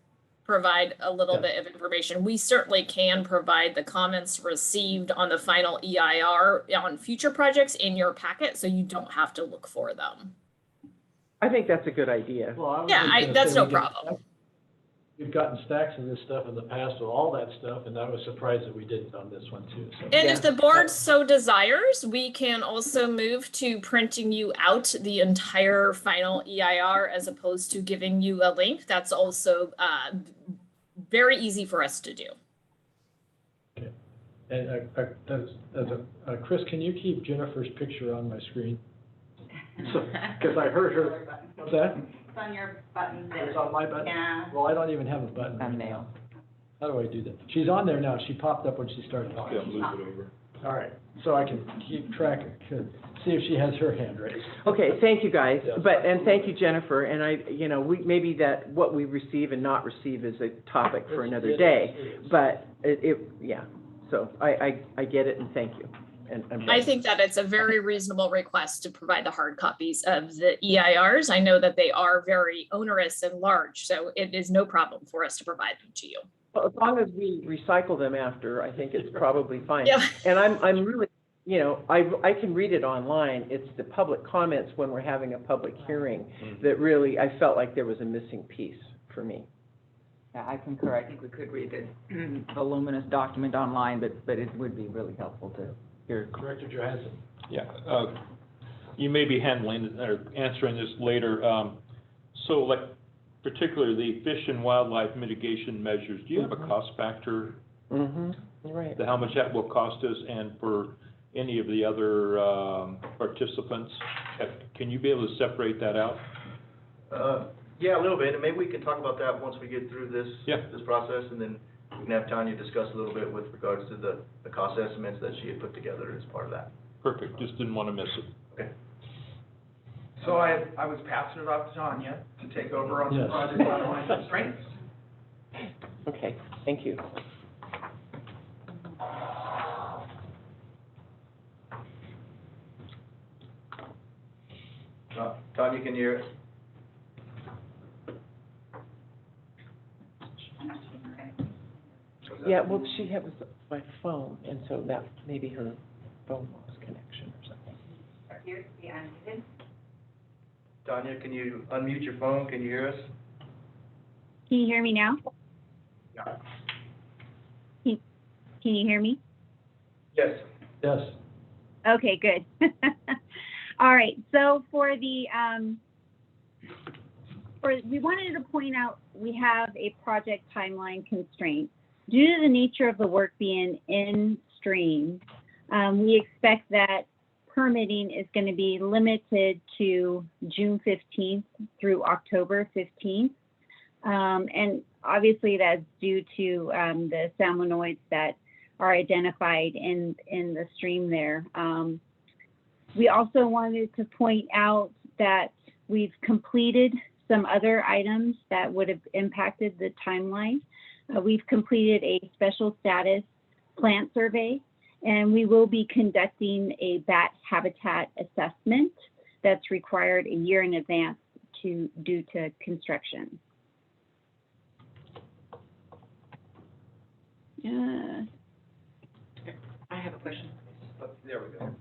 provide a little bit of information, we certainly can provide the comments received on the final EIR on future projects in your packet, so you don't have to look for them. I think that's a good idea. Well, That's no problem. We've gotten stacks of this stuff in the past with all that stuff, and I was surprised that we didn't on this one too. So. And if the board so desires, we can also move to printing you out the entire final EIR as opposed to giving you a link. That's also very easy for us to do. Okay. And Chris, can you keep Jennifer's picture on my screen? Because I heard her. What's that? It's on your button there. It's on my button? Yeah. Well, I don't even have a button right now. How do I do that? She's on there now. She popped up when she started talking. Yeah, move it over. All right, so I can keep track, see if she has her hand raised. Okay, thank you guys, Yeah. and thank you, Jennifer, and maybe that what we receive and not receive is a topic for another day, but so I get it and thank you. I think that it's a very reasonable request to provide the hard copies of the EIRs. I know that they are very onerous and large, so it is no problem for us to provide them to you. Well, as long as we recycle them after, I think it's probably fine. Yeah. And I'm really, I can read it online. It's the public comments when we're having a public hearing that really, I felt like there was a missing piece for me. Yeah, I concur. I think we could read the voluminous document online, but it would be really helpful to hear. Director Johansson. Yeah, you may be handling or answering this later. So like particularly the fish and wildlife mitigation measures, do you have a cost factor? Right. How much that will cost us, and for any of the other participants? Can you be able to separate that out? Yeah, a little bit, and maybe we can talk about that once we get through this process, and then we can have Tanya discuss a little bit with regards to the cost estimates that she had put together as part of that. Perfect, just didn't want to miss it. Okay. So I was passing it off to Tanya to take over on the project out of my constraints. Okay, thank you. Tanya, can you hear us? Yeah, well, she had my phone, and so that maybe her phone lost connection or something. Here's the unmuted. Tanya, can you unmute your phone? Can you hear us? Can you hear me now? Yeah. Can you hear me? Yes. Yes. Okay, good. All right, so we wanted to point out we have a project timeline constraint. Due to the nature of the work being in stream, we expect that permitting is going to be limited to June 15th through October 15th. And obviously that's due to the salmonoids that are identified in the stream there. We also wanted to point out that we've completed some other items that would have impacted the timeline. We've completed a special status plant survey, and we will be conducting a bat habitat assessment that's required a year in advance due to construction. have a question. There we go.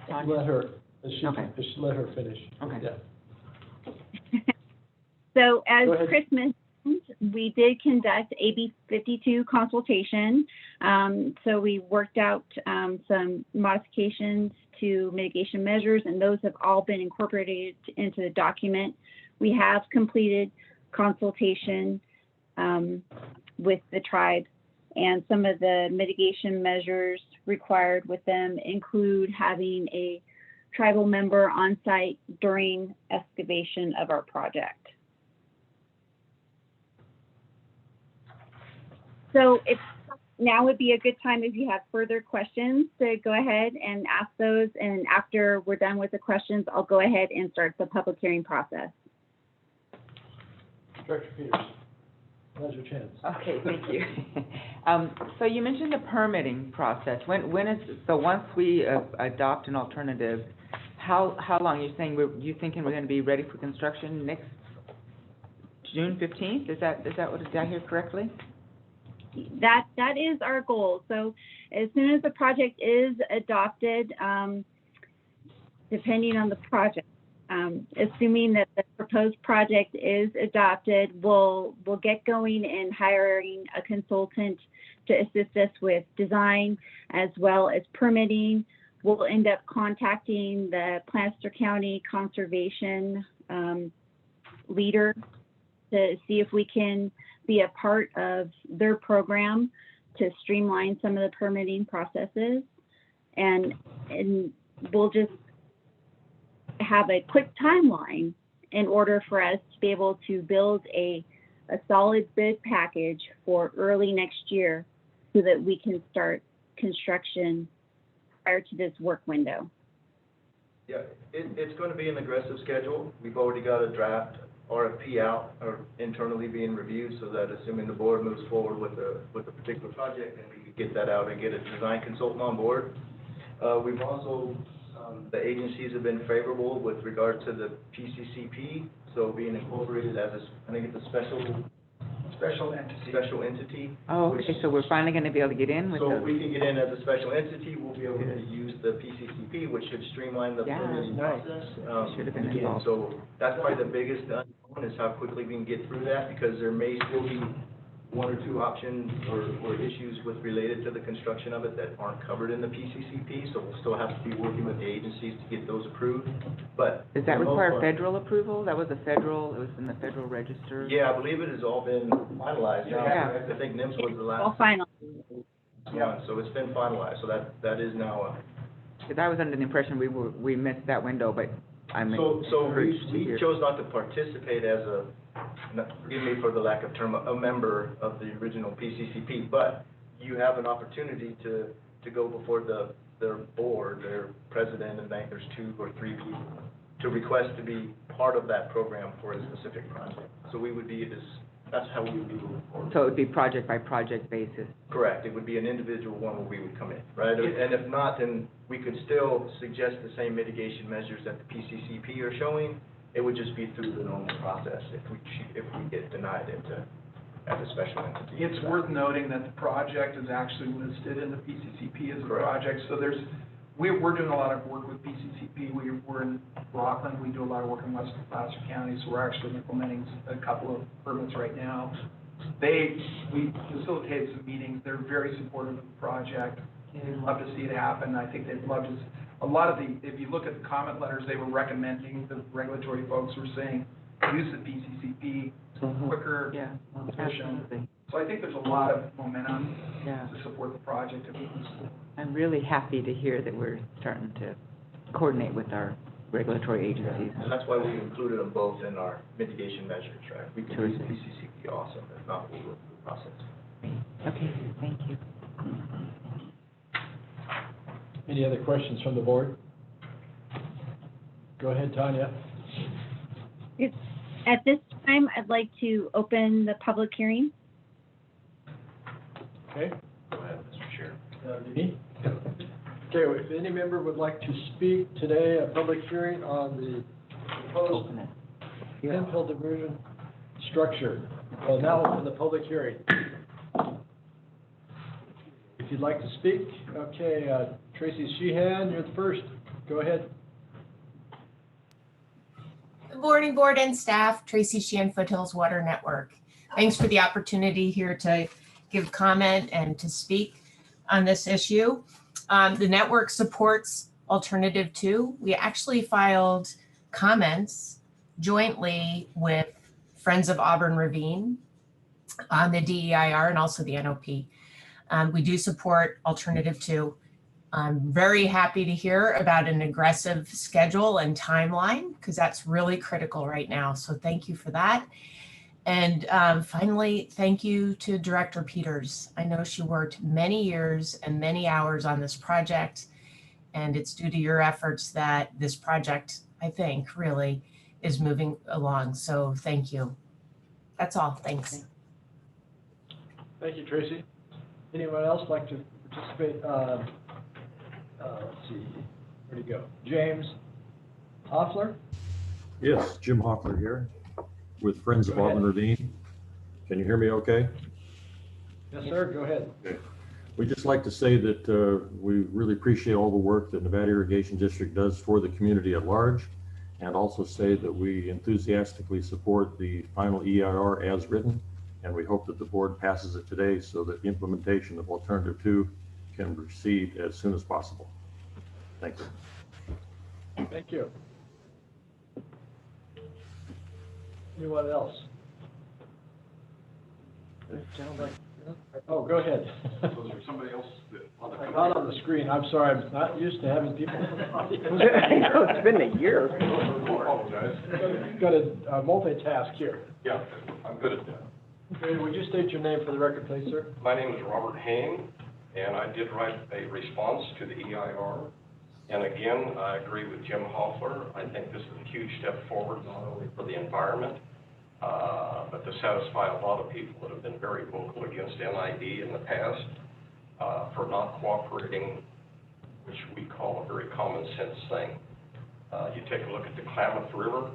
Let her, Okay. let her finish. Okay. Yeah. So as Go ahead. Chris mentioned, we did conduct AB 52 consultation. So we worked out some modifications to mitigation measures, and those have all been incorporated into the document. We have completed consultation with the tribe, and some of the mitigation measures required with them include having a tribal member on site during excavation of our project. So if now would be a good time if you have further questions to go ahead and ask those. And after we're done with the questions, I'll go ahead and start the public hearing process. Director Peters, now's your chance. Okay, thank you. So you mentioned the permitting process. When is, so once we adopt an alternative, how long are you saying, you thinking we're going to be ready for construction next June 15th? Is that what, did I hear correctly? That is our goal. So as soon as the project is adopted, depending on the project, assuming that the proposed project is adopted, we'll get going in hiring a consultant to assist us with design as well as permitting. We'll end up contacting the Placer County Conservation leader to see if we can be a part of their program to streamline some of the permitting processes. And we'll just have a quick timeline in order for us to be able to build a solid bid package for early next year so that we can start construction prior to this work window. Yeah, it's going to be an aggressive schedule. We've already got a draft RFP out or internally being reviewed so that assuming the board moves forward with a particular project, then we could get that out and get a design consultant on board. We've also, the agencies have been favorable with regard to the PCCP, so being incorporated as I think it's a special entity. Oh, okay, so we're finally going to be able to get in with So the... if we can get in as a special entity, we'll be able to use the PCCP, which should streamline the Yeah, permitting nice. process. Should have been Again, involved. so that's probably the biggest unknown is how quickly we can get through that, because there may still be one or two options or issues related to the construction of it that aren't covered in the PCCP, so we'll still have to be working with the agencies to get those approved, but. Does that for the most require part- federal approval? It was in the Federal Register? Yeah, I believe it has all been finalized. now. Yeah. I think NIMS was the All last final. one, so it's been finalized, so that is now Because I was under the impression we missed that window, but I'm So encouraged to we hear. chose not to participate as forgive me for the lack of term, a member of the original PCCP, but you have an opportunity to go before their board, their president, and I think there's 2 or 3 people, to request to be part of that program for a specific project. So we would be that's how we would be moving forward. So it would be project by project basis? Correct, it would be an individual one where we would come in, right? And if not, then we could still suggest the same mitigation measures that the PCCP are showing. It would just be through the normal process if we get denied it as a special entity. It's worth noting that the project is actually listed in the PCCP as a Correct. project, so we're doing a lot of work with PCCP. We're in Rockland, we do a lot of work in western Placer County, so we're actually implementing a couple of permits right now. We facilitated some meetings, they're very supportive of the project, they'd love to see it happen. I think they'd love to, if you look at the comment letters, they were recommending, the regulatory folks were saying, use the PCCP, quicker, Yeah, efficient. absolutely. So I think there's a lot of momentum Yeah. to support the project if it moves forward. I'm really happy to hear that we're starting to coordinate with our regulatory agencies. And that's why we included them both in our mitigation measures, right? We can use PCCP also, if not, we'll go through the process. Okay, thank you. Any other questions from the board? Go ahead, Tanya. At this time, I'd like to open the public hearing. Okay. Go ahead, Mr. Chair. Me? Okay, if any member would like to speak today, a public hearing on the proposed Open it. Hemphill diversion structure. I'll now open the public hearing. If you'd like to speak. Okay, Tracy Sheehan, you're the first. Go ahead. Good morning, board and staff. Tracy Sheehan, Foothills Water Network. Thanks for the opportunity here to give comment and to speak on this issue. The network supports Alternative 2. We actually filed comments jointly with Friends of Auburn Ravine on the DEIR and also the NOP. We do support Alternative 2. I'm very happy to hear about an aggressive schedule and timeline because that's really critical right now. So thank you for that. And finally, thank you to Director Peters. I know she worked many years and many hours on this project, and it's due to your efforts that this project, I think, really is moving along. So thank you. That's all. Thanks. Thank you, Tracy. Anyone else like to participate? Let's see, where'd he go? James Hoffler? Yes, Jim Hoffler here with Friends of Auburn Ravine. Can you hear me okay? Yes, sir, go ahead. Okay. We'd just like to say that we really appreciate all the work that Nevada Irrigation District does for the community at large, and also say that we enthusiastically support the final EIR as written, and we hope that the board passes it today so that the implementation of Alternative 2 can proceed as soon as possible. Thank you. Thank you. Anyone else? Oh, go ahead. Was there somebody else that? Not on the screen. I'm sorry. I'm not used to having people. I know, it's been a year. I apologize. Got to multitask here. Yeah, I'm good at that. Okay, would you state your name for the record, please, sir? My name is Robert Hain, and I did write a response to the EIR. And again, I agree with Jim Hoffler. I think this is a huge step forward, not only for the environment, but to satisfy a lot of people that have been very vocal against NID in the past for not cooperating, which we call a very common sense thing. You take a look at the Klamath River,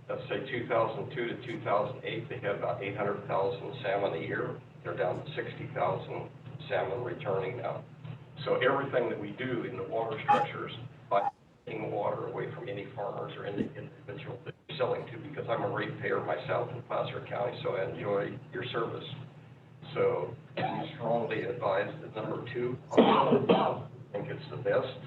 let's say 2002 to 2008, they had about 800,000 salmon a year. They're down to 60,000 salmon returning now. So everything that we do in the water structures, by taking water away from any farmers or any individual that you're selling to, because I'm a ratepayer myself in Placer County, so I enjoy your service. So we strongly advise that number 2, I think it's the best.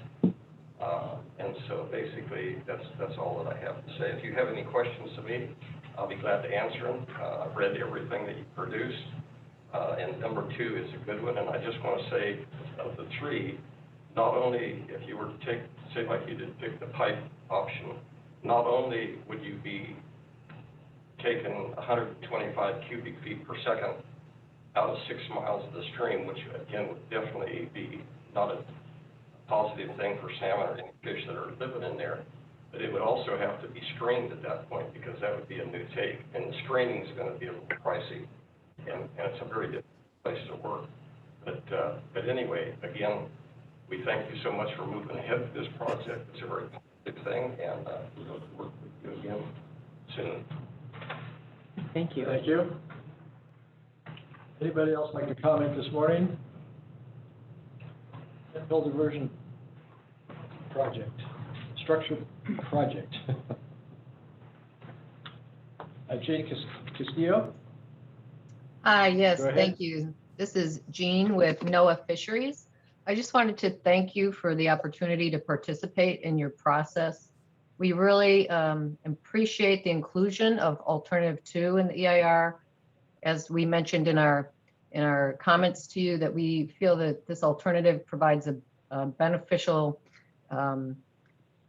And so basically, that's all that I have to say. If you have any questions to me, I'll be glad to answer them. I've read everything that you produced. And number 2 is a good one. And I just want to say, of the 3, not only if you were to take, say like you did pick the pipe option, not only would you be taking 125 cubic feet per second out of 6 miles of the stream, which again would definitely be not a positive thing for salmon or any fish that are living in there, but it would also have to be screened at that point because that would be a new take, and the screening is going to be a little pricey, and it's a very difficult place to work. But anyway, again, we thank you so much for moving ahead with this project. It's a very positive thing, and we hope to work with you again soon. Thank you. Thank you. Anybody else like to comment this morning? Hemphill Diversion Project, structure project. Jane Castillo? Hi, yes, Go ahead. thank you. This is Jean with NOAA Fisheries. I just wanted to thank you for the opportunity to participate in your process. We really appreciate the inclusion of Alternative 2 in the EIR. As we mentioned in our comments to you, that we feel that this alternative provides a beneficial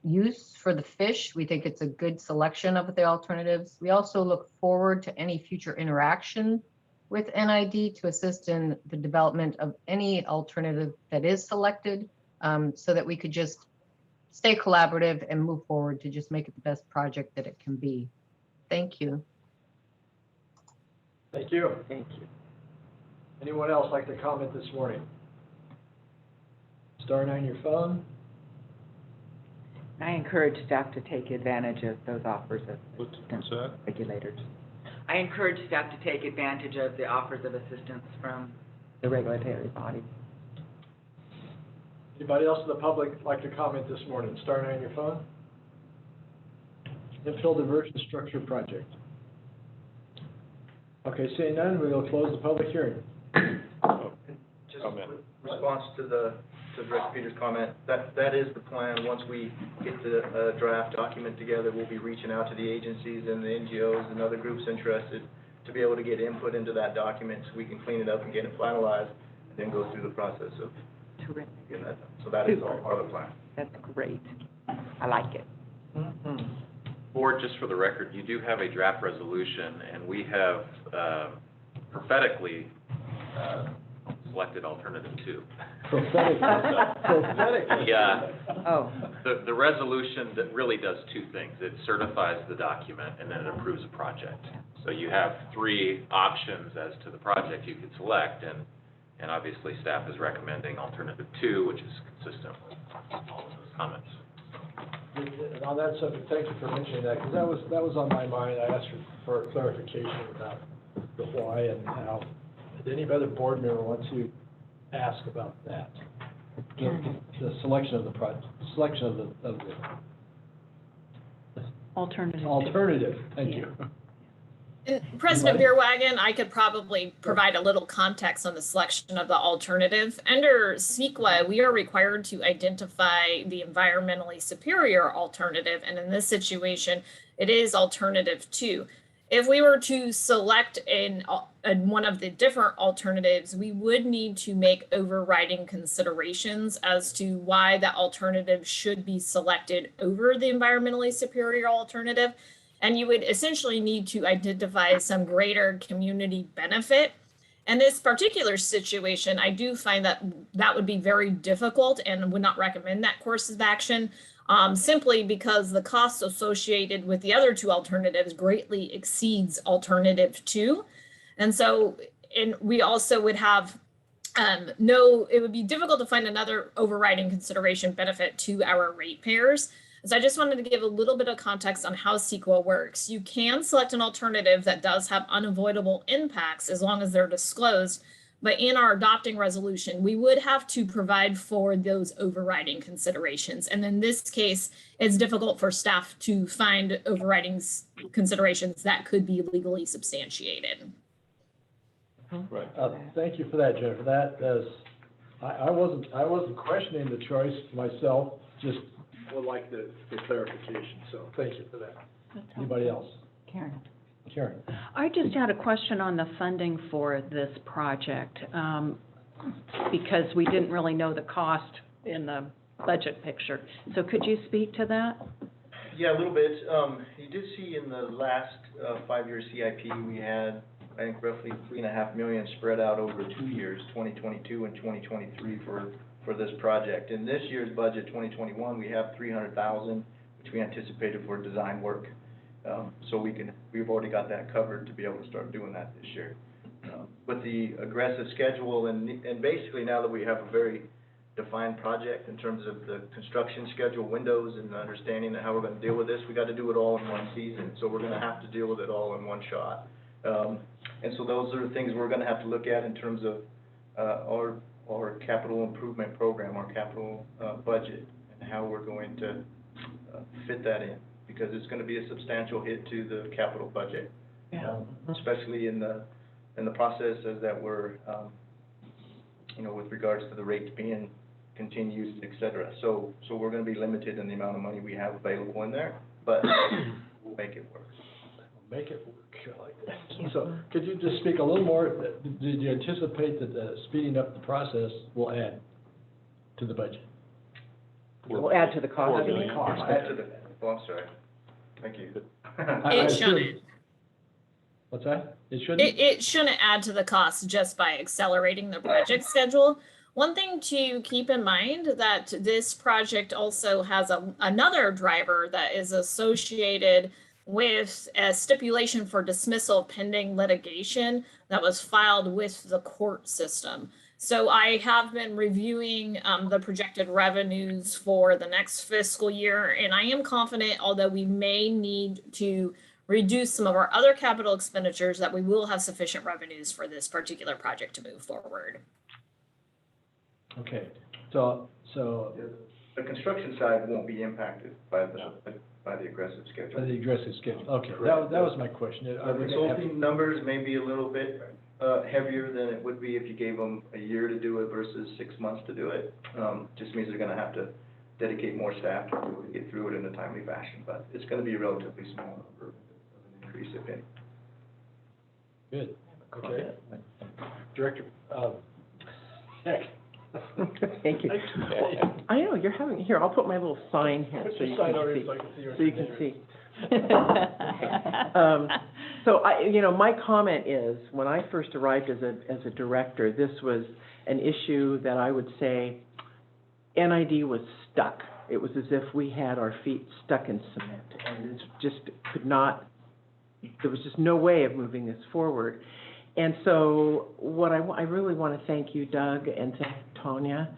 use for the fish. We think it's a good selection of the alternatives. We also look forward to any future interaction with NID to assist in the development of any alternative that is selected, so that we could just stay collaborative and move forward to just make it the best project that it can be. Thank you. Thank you. Thank you. Anyone else like to comment this morning? Star 9 your phone. I encourage staff to take advantage of those offers of What's assistance that? regulators. I encourage staff to take advantage of the offers of assistance from the regulatory body. Anybody else in the public like to comment this morning? Starting on your phone? Hemphill Diversion Structure Project. Okay, seeing none, we will close the public hearing. Just Comment. with response to Director Peters' comment, that is the plan. Once we get the draft document together, we'll be reaching out to the agencies and the NGOs and other groups interested to be able to get input into that document so we can clean it up and get it finalized, and then go through the process of Terrific. getting that done. So that is all part of the plan. That's great. I like it. Board, just for the record, you do have a draft resolution, and we have prophetically selected alternative 2. Prophetic. Prophetic. Oh, The resolution that really does 2 things. It certifies the document, and then it approves a project. So you have 3 options as to the project you could select, and obviously staff is recommending alternative 2, which is consistent with all of those comments. And on that subject, thank you for mentioning that, because that was on my mind. I asked for clarification about the why and how. Did any other board member want to ask about that? The selection of the project, selection of the Alternative. alternative, thank you. And President Beerwagon, I could probably provide a little context on the selection of the alternative. Under CEQA, we are required to identify the environmentally superior alternative, and in this situation, it is alternative 2. If we were to select in one of the different alternatives, we would need to make overriding considerations as to why that alternative should be selected over the environmentally superior alternative. And you would essentially need to identify some greater community benefit. In this particular situation, I do find that that would be very difficult and would not recommend that course of action, simply because the cost associated with the other 2 alternatives greatly exceeds alternative 2. And so, we also would have it would be difficult to find another overriding consideration benefit to our ratepayers. So I just wanted to give a little bit of context on how CEQA works. You can select an alternative that does have unavoidable impacts as long as they're disclosed. But in our adopting resolution, we would have to provide for those overriding considerations. And in this case, it's difficult for staff to find overriding considerations that could be legally substantiated. Right. Thank you for that, Jennifer. That is, I wasn't questioning the choice myself, just would like the clarification. So thank you for that. Anybody else? Karen. Karen. I just had a question on the funding for this project, because we didn't really know the cost in the budget picture. So could you speak to that? Yeah, a little bit. You did see in the last 5-year CIP, we had, I think, roughly $3.5 million spread out over 2 years, 2022 and 2023 for this project. In this year's budget, 2021, we have $300,000, which we anticipated for design work. So we've already got that covered to be able to start doing that this year. With the aggressive schedule and basically now that we have a very defined project in terms of the construction schedule windows and understanding of how we're going to deal with this, we got to do it all in one season. So we're going to have to deal with it all in one shot. And so those are the things we're going to have to look at in terms of our capital improvement program, our capital budget, and how we're going to fit that in, because it's going to be a substantial hit to the capital budget, especially in the processes that we're, with regards to the rates being continued, et cetera. So we're going to be limited in the amount of money we have available in there, but we'll make it work. Make it work. I like that. So could you just speak a little more? Did you anticipate that speeding up the process will add to the budget? We'll add to the cost. $4 million. Oh, I'm sorry. Thank you. It shouldn't. What's that? It shouldn't? It shouldn't add to the cost just by accelerating the project schedule. One thing to keep in mind that this project also has another driver that is associated with a stipulation for dismissal pending litigation that was filed with the court system. So I have been reviewing the projected revenues for the next fiscal year, and I am confident, although we may need to reduce some of our other capital expenditures, that we will have sufficient revenues for this particular project to move forward. Okay, so, The construction side won't be impacted by the aggressive schedule. the aggressive schedule, okay, that was my question. The Are we gonna have- consulting numbers may be a little bit heavier than it would be if you gave them a year to do it versus 6 months to do it. Just means they're gonna have to dedicate more staff to be able to get through it in a timely fashion, but it's gonna be a relatively small number of an increase, if any. Good, okay. Director, Heck. Thank you. I know, you're having, here, I'll put my little sign here Put so your you sign can over here see. so I can see your So you can name. see. So my comment is, when I first arrived as a director, this was an issue that I would say NID was stuck. It was as if we had our feet stuck in cement, and it just could not, there was just no way of moving this forward. And so what I really want to thank you, Doug, and thank Tanya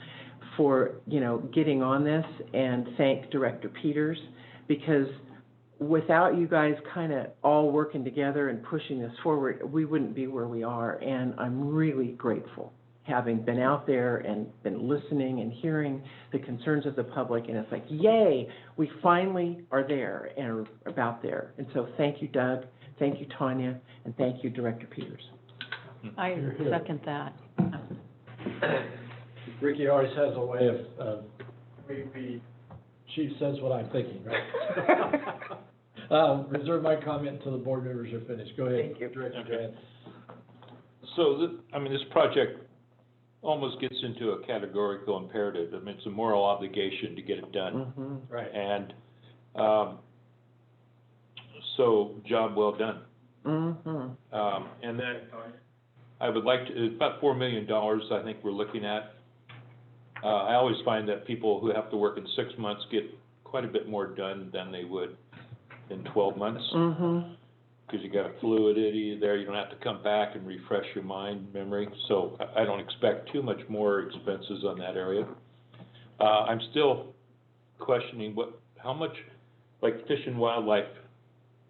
for, getting on this, and thank Director Peters, because without you guys kind of all working together and pushing this forward, we wouldn't be where we are. And I'm really grateful, having been out there and been listening and hearing the concerns of the public. And it's like, yay, we finally are there and are about there. And so thank you, Doug, thank you, Tanya, and thank you, Director Peters. I second that. Ricky always has a way of, she says what I'm thinking, right? Reserve my comment until the board members are finished. Go ahead. Thank you. Director Grant. So, this project almost gets into a categorical imperative. I mean, it's a moral obligation to get it done. Mm-hmm. Right. And, so, job well done. Mm-hmm. And then I would like to, about $4 million, I think we're looking at. I always find that people who have to work in 6 months get quite a bit more done than they would in 12 months. Mm-hmm. Because you got a fluidity there, you don't have to come back and refresh your memory. So I don't expect too much more expenses on that area. I'm still questioning how much, like fish and wildlife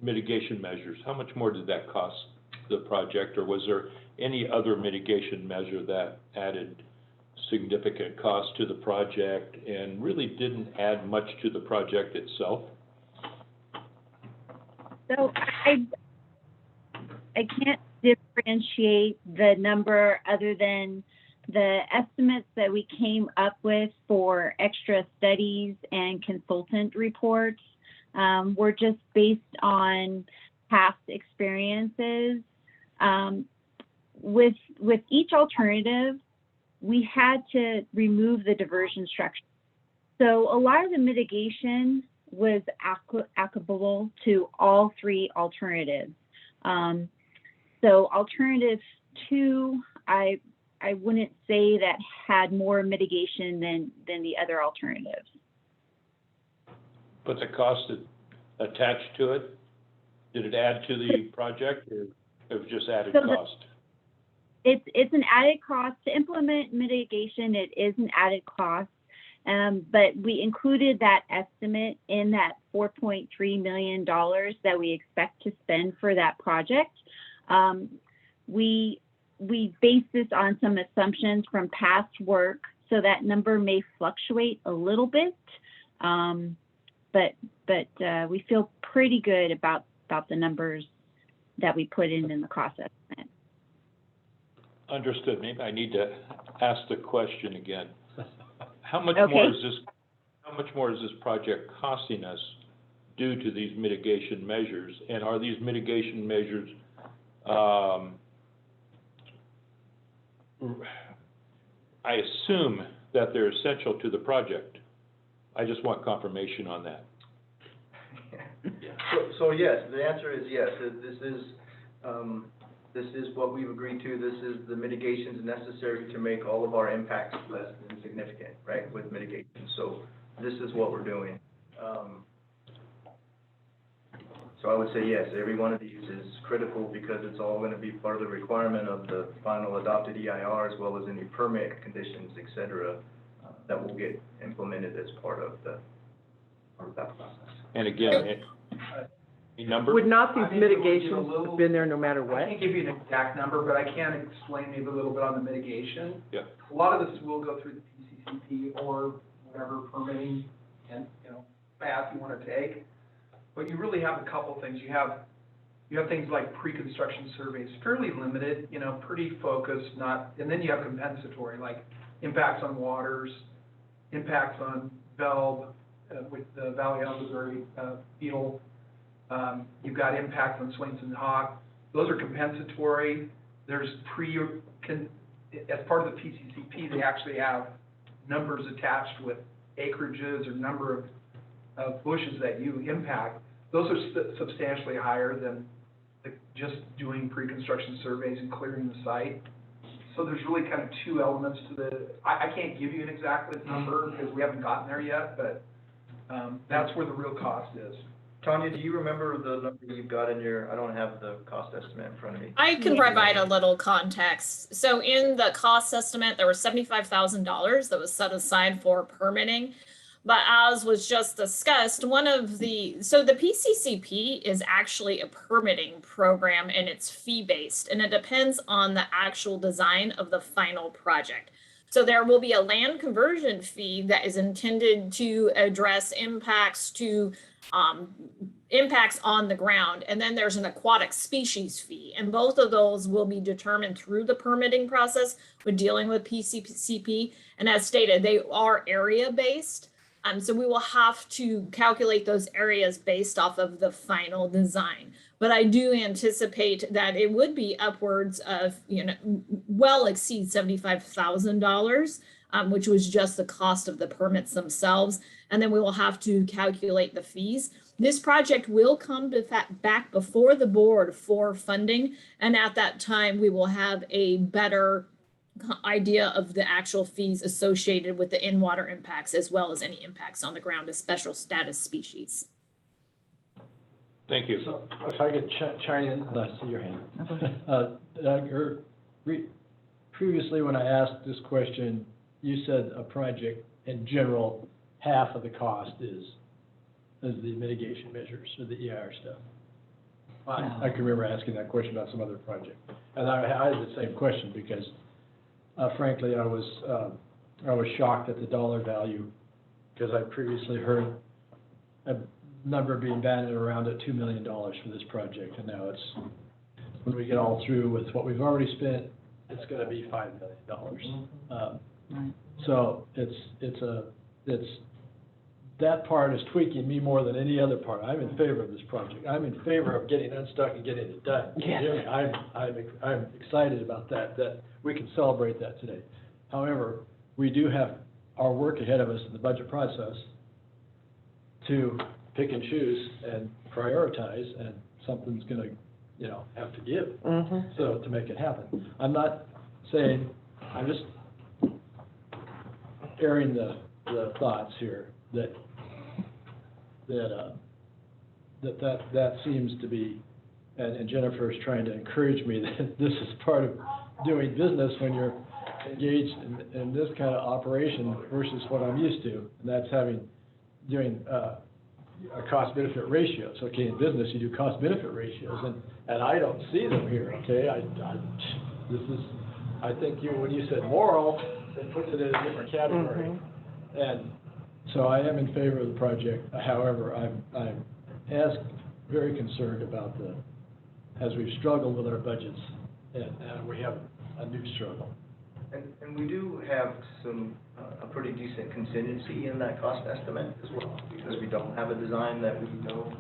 mitigation measures, how much more did that cost the project, or was there any other mitigation measure that added significant cost to the project and really didn't add much to the project itself? So I can't differentiate the number other than the estimates that we came up with for extra studies and consultant reports were just based on past experiences. With each alternative, we had to remove the diversion structure. So a lot of the mitigation was applicable to all three alternatives. So alternative 2, I wouldn't say that had more mitigation than the other alternatives. But the cost attached to it, did it add to the project, or it was just added cost? It's an added cost. To implement mitigation, it is an added cost. But we included that estimate in that $4.3 million that we expect to spend for that project. We base this on some assumptions from past work, so that number may fluctuate a little bit. But we feel pretty good about the numbers that we put in the cost estimate. Understood. Maybe I need to ask the question again. How much Okay. more is this project costing us due to these mitigation measures? And are these mitigation measures, I assume that they're essential to the project. I just want confirmation on that. So yes, the answer is yes. This is what we've agreed to. This is the mitigations necessary to make all of our impacts less than significant, right, with mitigation. So this is what we're doing. So I would say yes, every one of these is critical because it's all going to be part of the requirement of the final adopted EIR, as well as any permit conditions, et cetera, that will get implemented as part of that process. And again, Any number? Would not these I think it would be a mitigations little- have been there no matter I what? can't give you an exact number, but I can explain maybe a little bit on the mitigation. Yeah. A lot of this will go through the PCCP or whatever permitting and, path you want to take. But you really have a couple things. You have things like pre-construction surveys, fairly limited, pretty focused, and then you have compensatory, like impacts on waters, impacts on VELB, with the Valley of Missouri, beetle. You've got impacts on Swainson hawk. Those are compensatory. There's as part of the PCCP, they actually have numbers attached with acreages or number of bushes that you impact. Those are substantially higher than just doing pre-construction surveys and clearing the site. So there's really kind of two elements to I can't give you an exact number because we haven't gotten there yet, but that's where the real cost is. Tanya, do you remember the number you've got in your, I don't have the cost estimate in front of me. I can provide a little context. So in the cost estimate, there was $75,000 that was set aside for permitting. But as was just discussed, so the PCCP is actually a permitting program and it's fee-based, and it depends on the actual design of the final project. So there will be a land conversion fee that is intended to address impacts on the ground. And then there's an aquatic species fee. And both of those will be determined through the permitting process with dealing with PCCP. And as stated, they are area-based. So we will have to calculate those areas based off of the final design. But I do anticipate that it would be upwards of, well exceed $75,000, which was just the cost of the permits themselves. And then we will have to calculate the fees. This project will come back before the board for funding. And at that time, we will have a better idea of the actual fees associated with the in-water impacts, as well as any impacts on the ground as special status species. Thank you. So if I could chime in, I see your hand. Previously, when I asked this question, you said a project in general, half of the cost is the mitigation measures or the EIR stuff. I can remember asking that question about some other project. And I had the same question because frankly, I was shocked at the dollar value because I previously heard a number being bandied around at $2 million for this project, and now when we get all through with what we've already spent, it's going to be $5 million. So that part is tweaking me more than any other part. I'm in favor of this project. I'm in favor of getting unstuck and getting it done. Yes. I'm excited about that we can celebrate that today. However, we do have our work ahead of us in the budget process to pick and choose and prioritize, and something's going to, have to give. So to make it happen. I'm not saying, I'm just airing the thoughts here that seems to be, and Jennifer is trying to encourage me that this is part of doing business when you're engaged in this kind of operation versus what I'm used to, and that's doing a cost-benefit ratios. Okay, in business you do cost-benefit ratios, and I don't see them here. Okay, I think when you said moral, it puts it in a different category, and so I am in favor of the project. However, I'm very concerned about as we've struggled with our budgets, and we have a new struggle. And we do have a pretty decent contingency in that cost estimate as well, because we don't have a design that we know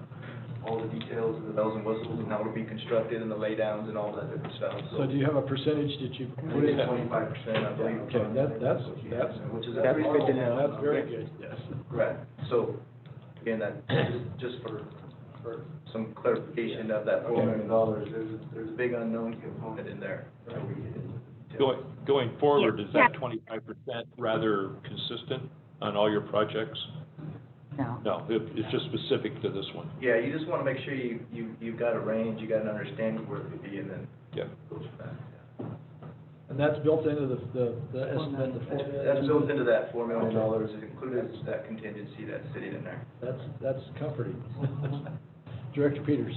all the details of the bells and whistles and how it'll be constructed and the laydowns and all that different stuff. So do you have a percentage that you put in? 25%, I believe. Okay, that's Which is that's good to know. That's very good, yes. Right, so, again, that, just for some clarification of that $4 million, there's a big unknown component in there. Going forward, is that 25% rather consistent on all your projects? No, it's just specific to this one. Yeah, you just want to make sure you've got a range, you got an understanding where it could be, and then go from that. And that's built into the estimate, the $4 million? That's built into that $4 million, it includes that contingency that's sitting in there. That's comforting. Director Peters.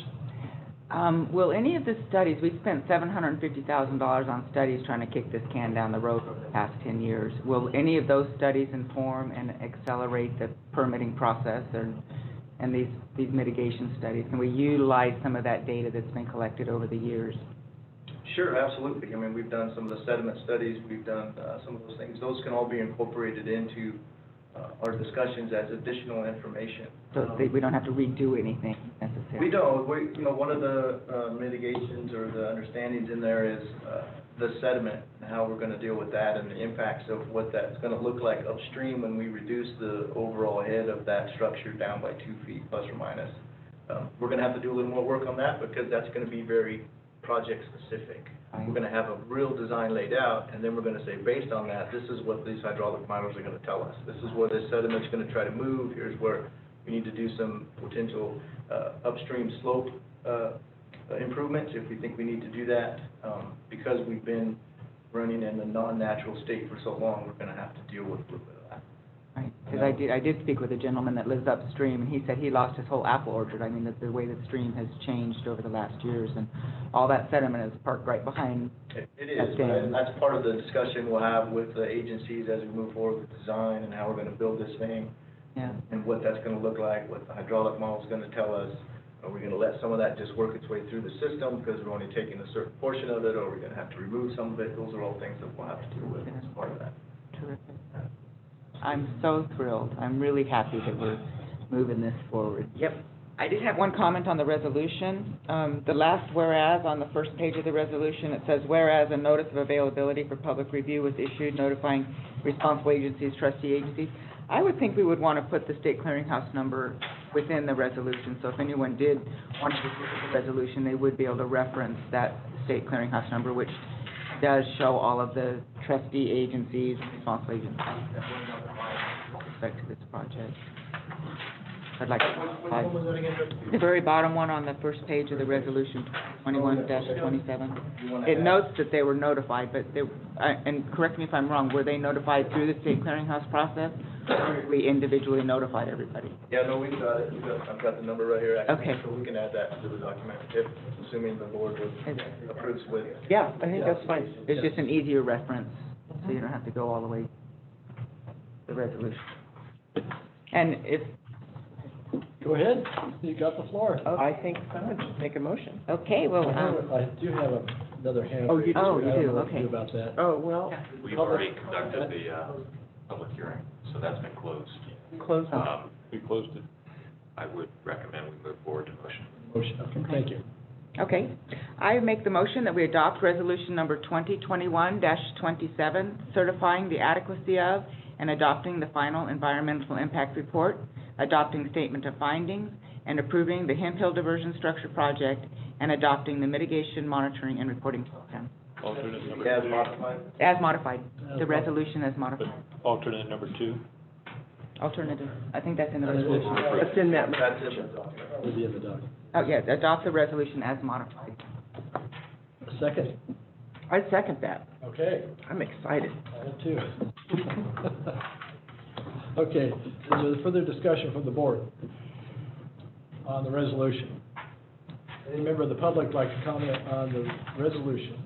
Will any of the studies, we spent $750,000 on studies trying to kick this can down the road over the past 10 years. Will any of those studies inform and accelerate the permitting process and these mitigation studies? Can we utilize some of that data that's been collected over the years? Sure, absolutely. I mean, we've done some of the sediment studies, we've done some of those things. Those can all be incorporated into our discussions as additional information. So we don't have to redo anything necessarily? We don't. One of the mitigations or the understandings in there is the sediment and how we're going to deal with that and the impacts of what that's going to look like upstream when we reduce the overall head of that structure down by 2 feet plus or minus. We're going to have to do a little more work on that because that's going to be very project specific. We're going to have a real design laid out, and then we're going to say, based on that, this is what these hydraulic miners are going to tell us. This is where this sediment's going to try to move. Here's where we need to do some potential upstream slope improvements if we think we need to do that. Because we've been running in a non-natural state for so long, we're going to have to deal with a little bit of that. Right, because I did speak with a gentleman that lives upstream, and he said he lost his whole apple orchard. I mean, the way that stream has changed over the last years, and all that sediment is parked right behind. It is, and that's part of the discussion we'll have with the agencies as we move forward with design and how we're going to build this thing. Yeah. And what that's going to look like, what the hydraulic model is going to tell us. Are we going to let some of that just work its way through the system because we're only taking a certain portion of it, or are we going to have to remove some of it? Those are all things that we'll have to deal with as part of that. Terrific. I'm so thrilled. I'm really happy that we're moving this forward. Yep. I did have one comment on the resolution. The last whereas on the first page of the resolution, it says, whereas a notice of availability for public review was issued notifying responsible agencies, trustee agencies. I would think we would want to put the state clearinghouse number within the resolution. So if anyone did want to look at the resolution, they would be able to reference that state clearinghouse number, which does show all of the trustee agencies and responsible agencies that were notified with respect to this project. I'd like to, the very bottom one on the first page of the resolution, 21-27. It notes that they were notified, but they, and correct me if I'm wrong, were they notified through the state clearinghouse process? Or did we individually notified everybody? Yeah, no, we've got it. I've got the number right here, actually. Okay. So we can add that to the document, assuming the board approves with. Yeah, I think that's fine. It's just an easier reference, so you don't have to go all the way to the resolution. And if, Go ahead, you got the floor. I think I would make a motion. okay, well, I do have another hand. Oh, you do? Oh, you I don't do, know what to okay. do about that. Oh, well, We've already conducted the public hearing, so that's been closed. close We closed it. I would recommend we move forward to motion. Motion, okay, thank you. okay. I make the motion that we adopt resolution number 2021-27, certifying the adequacy of and adopting the final environmental impact report, adopting statement of findings, and approving the Hemphill Diversion Structure Project, and adopting the mitigation monitoring and reporting program. Alternate number As two. modified? As modified, the resolution as modified. Alternate number two. Alternative, I think that's in the resolution. It's in that. That's in the document. It'll be in the document. Oh, yeah, adopt the resolution as modified. A second, I second that. okay, I'm excited. I am too. Okay, is there further discussion from the board on the resolution? Any member of the public like to comment on the resolutions?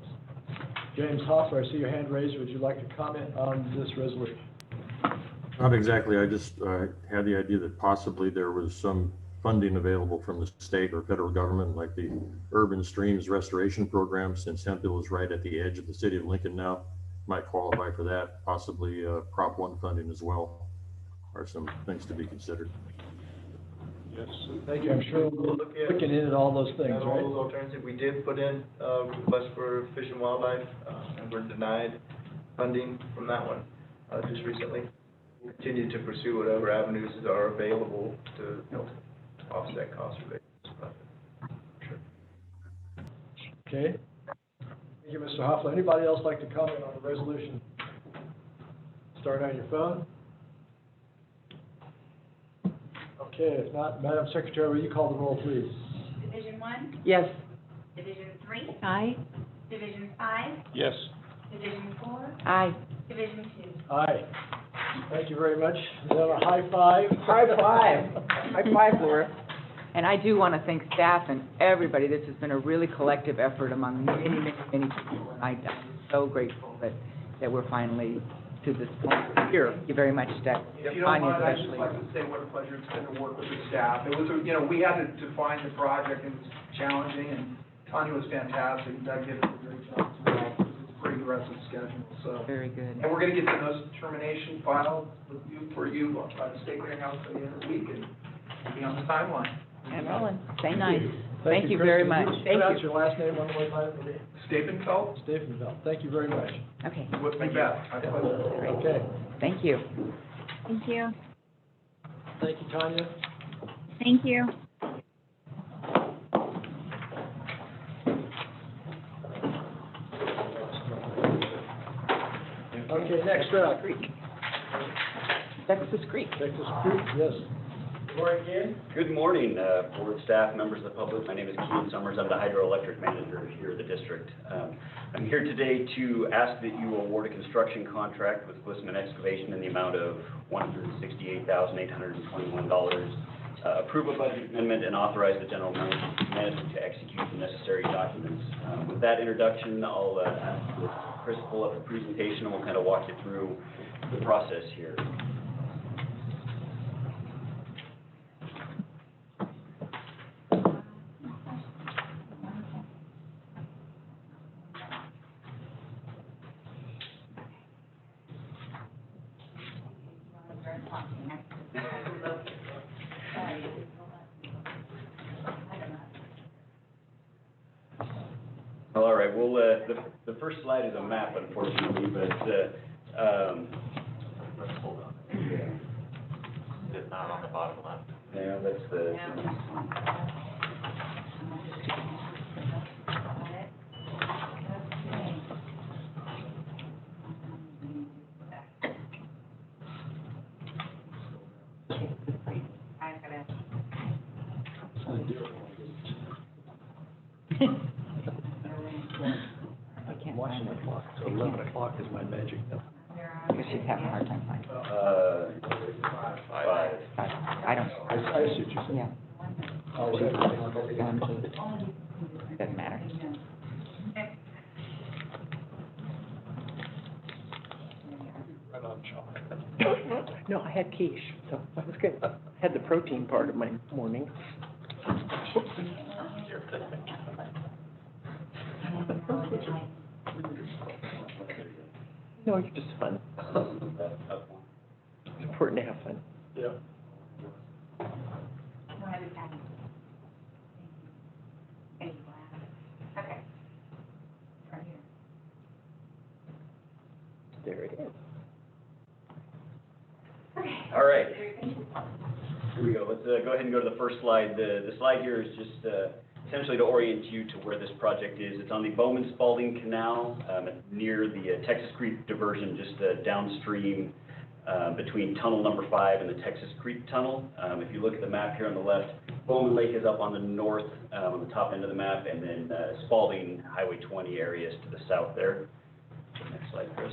James Hoffler, I see your hand raised. Would you like to comment on this resolution? Not exactly. I just had the idea that possibly there was some funding available from the state or federal government, like the Urban Streams Restoration Program, since Hemphill is right at the edge of the city of Lincoln now, might qualify for that. Possibly Prop 1 funding as well are some things to be considered. Yes. Thank you. I'm sure we'll look looking in at all those things, And all right? those alternatives, we did put in request for Fish and Wildlife, and we're denied funding from that one just recently. We'll continue to pursue whatever avenues are available to help offset costs related to this project. Sure. Okay. Thank you, Mr. Hoffler. Anybody else like to comment on the resolution? Start on your phone. Okay, if not, Madam Secretary, will you call the roll, please? Division 1, Yes. Division 3, Aye. Division 5, Yes. Division 4, Aye. Division 2. Aye. Thank you very much. Is that a high five? High five. High five, Laura. And I do want to thank staff and everybody. This has been a really collective effort among many, many, many people. And I'm so grateful that we're finally to this point here. Thank you very much, Staff. If you don't Tanya mind, I'd just especially. like to say what a pleasure it's been to work with the staff. It was, we had to define the project, and it was challenging, and Tanya was fantastic, and Doug did a great job as well. It's a pretty aggressive schedule, so. Very good. And we're gonna get the notice of termination filed with you, for you, by the state clearinghouse by the end of the week, and we'll be on the timeline. And Roland, thank Nice. you. Thank you very much. Thank Pronounce you. your last name one more time for me. Stapenfeld? Stephenville. Thank you very much. Okay, You bet. My pleasure. Okay. thank you. Thank you. Thank you, Tanya. Thank you. Okay, next up. Texas Creek. Texas Creek, yes. Lauren King? Good morning, board staff, members of the public. My name is Keith Summers. I'm the hydroelectric manager here at the district. I'm here today to ask that you award a construction contract with Glisman Excavation in the amount of $168,821. Approve a budget amendment and authorize the general manager to execute the necessary documents. With that introduction, I'll ask Chris to pull up the presentation and we'll kind of walk you through the process here. All right, well, the first slide is a map, unfortunately, but, Hold on. It's not on the bottom left. yeah, that's the. I'm gonna, I can't Watching find the it. clock, so 11 o'clock is my magic number. I guess she's having a hard time finding it. Five. I don't, I see what you're saying. yeah. Oh, She's okay. gone to, doesn't matter. Right on, Sean. No, I had quiche, so I was good. I had the protein part of my morning. No, you're just fun. It's important to have fun. Yeah. no, I just have it. Thank you. Okay. Right here. There it is. All right. Here we go. Let's go ahead and go to the first slide. The slide here is just essentially to orient you to where this project is. It's on the Bowman-Spalding Canal near the Texas Creek Diversion, just downstream between tunnel number 5 and the Texas Creek Tunnel. If you look at the map here on the left, Bowman Lake is up on the north, on the top end of the map, and then Spalding, Highway 20 areas to the south there. Next slide, Chris.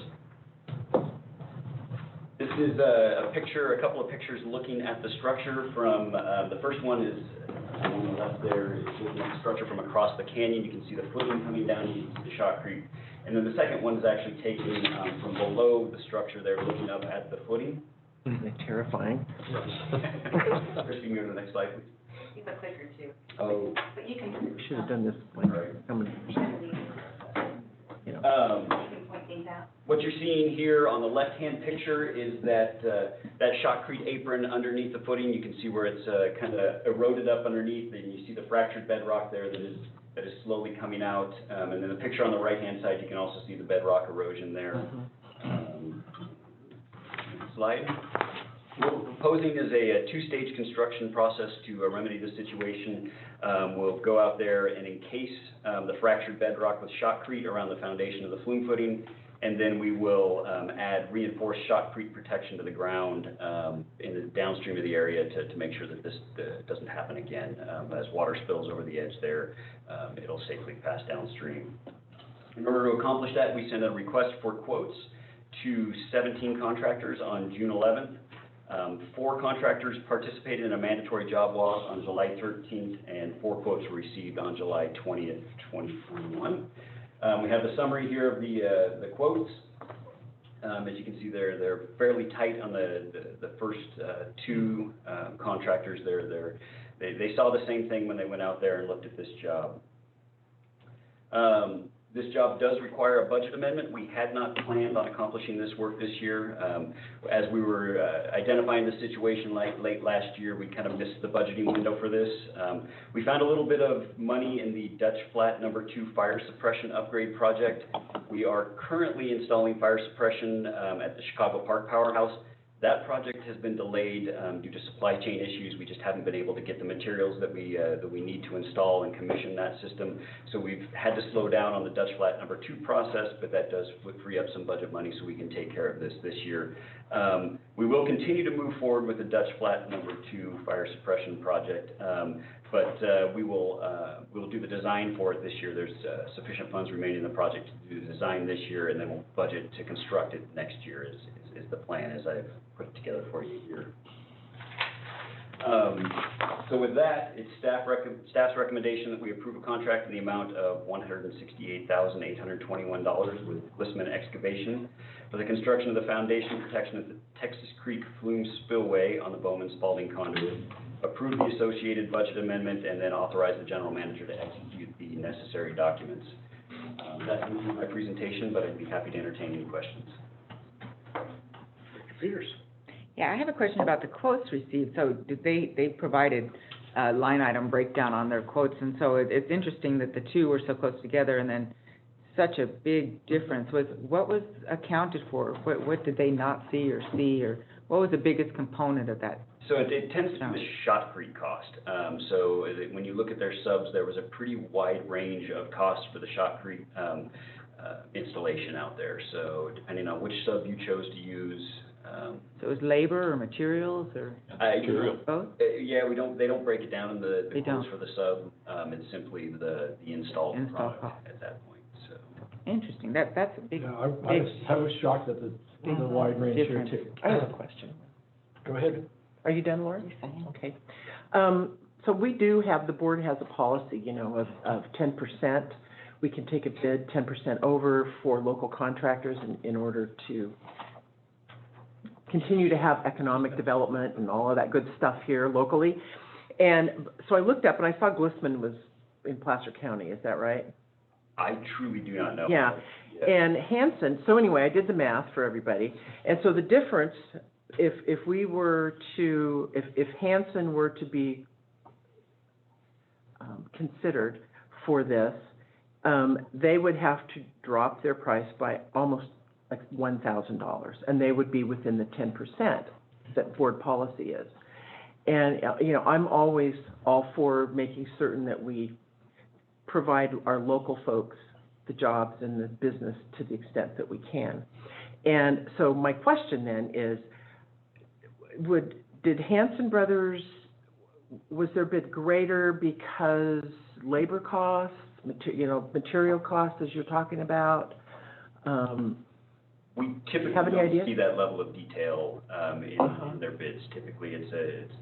This is a couple of pictures looking at the structure from, the first one is on the left there, is looking at the structure from across the canyon. You can see the flume coming down, you can see the shot creek. And then the second one is actually taken from below the structure there, looking up at the footing. Isn't it terrifying? Chris, you can go to the next slide, please. You have a clicker too, Oh, but you can, Should have done this when Right. coming, you can leave, you know. you can point things out. What you're seeing here on the left-hand picture is that, that shotcrete apron underneath the footing. You can see where it's kind of eroded up underneath, and you see the fractured bedrock there that is slowly coming out. And then the picture on the right-hand side, you can also see the bedrock erosion there. Slide. What we're proposing is a two-stage construction process to remedy this situation. We'll go out there and encase the fractured bedrock with shotcrete around the foundation of the flume footing, and then we will add reinforced shotcrete protection to the ground in the downstream of the area to make sure that this doesn't happen again. As water spills over the edge there, it'll safely pass downstream. In order to accomplish that, we sent a request for quotes to 17 contractors on June 11th. 4 contractors participated in a mandatory job walk on July 13th, and 4 quotes were received on July 20th, 2021. We have the summary here of the quotes. As you can see, they're fairly tight on the first 2 contractors. They saw the same thing when they went out there and looked at this job. This job does require a budget amendment. We had not planned on accomplishing this work this year. As we were identifying the situation late last year, we kind of missed the budgeting window for this. We found a little bit of money in the Dutch Flat No. 2 fire suppression upgrade project. We are currently installing fire suppression at the Chicago Park Powerhouse. That project has been delayed due to supply chain issues. We just haven't been able to get the materials that we need to install and commission that system. So we've had to slow down on the Dutch Flat No. 2 process, but that does free up some budget money so we can take care of this year. We will continue to move forward with the Dutch Flat No. 2 fire suppression project, but we'll do the design for it this year. There's sufficient funds remaining in the project to do the design this year, and then we'll budget to construct it next year is the plan, as I've put together for you here. So with that, it's staff's recommendation that we approve a contract in the amount of $168,821 with Glissman Excavation for the construction of the foundation protection of the Texas Creek Flume Spillway on the Bowman-Spalding conduit, approve the associated budget amendment, and then authorize the general manager to execute the necessary documents. That concludes my presentation, but I'd be happy to entertain any questions. Peters. Yeah, I have a question about the quotes received. So did they provided a line item breakdown on their quotes, and so it's interesting that the 2 were so close together and then such a big difference. What was accounted for? What did they not see, or what was the biggest component of that? So it tends to be the shotcrete cost. So when you look at their subs, there was a pretty wide range of costs for the shotcrete installation out there. So depending on which sub you chose to use. So it was labor or materials or both? Yeah, they don't break it down in the quotes for the sub. It's simply the installed product cost at that point. So interesting. That's a big. Yeah, I was shocked at the wide range here too. I have a question. Go ahead. Are you done, Laura? Okay. So we do have, the board has a policy, of 10%. We can take a bid 10% over for local contractors in order to continue to have economic development and all of that good stuff here locally. And so I looked up and I saw Glissman was in Placer County, is that right? I truly do not know. Yeah, and Hanson, so anyway, I did the math for everybody. And so the difference, if we were to, if Hanson were to be considered for this, they would have to drop their price by almost like $1,000, and they would be within the 10% that board policy is. And, I'm always all for making certain that we provide our local folks the jobs and the business to the extent that we can. And so my question then is, did Hanson Brothers, was their bid greater because labor costs, material costs, as you're talking about? We typically don't see that level of detail in their bids. Typically, it's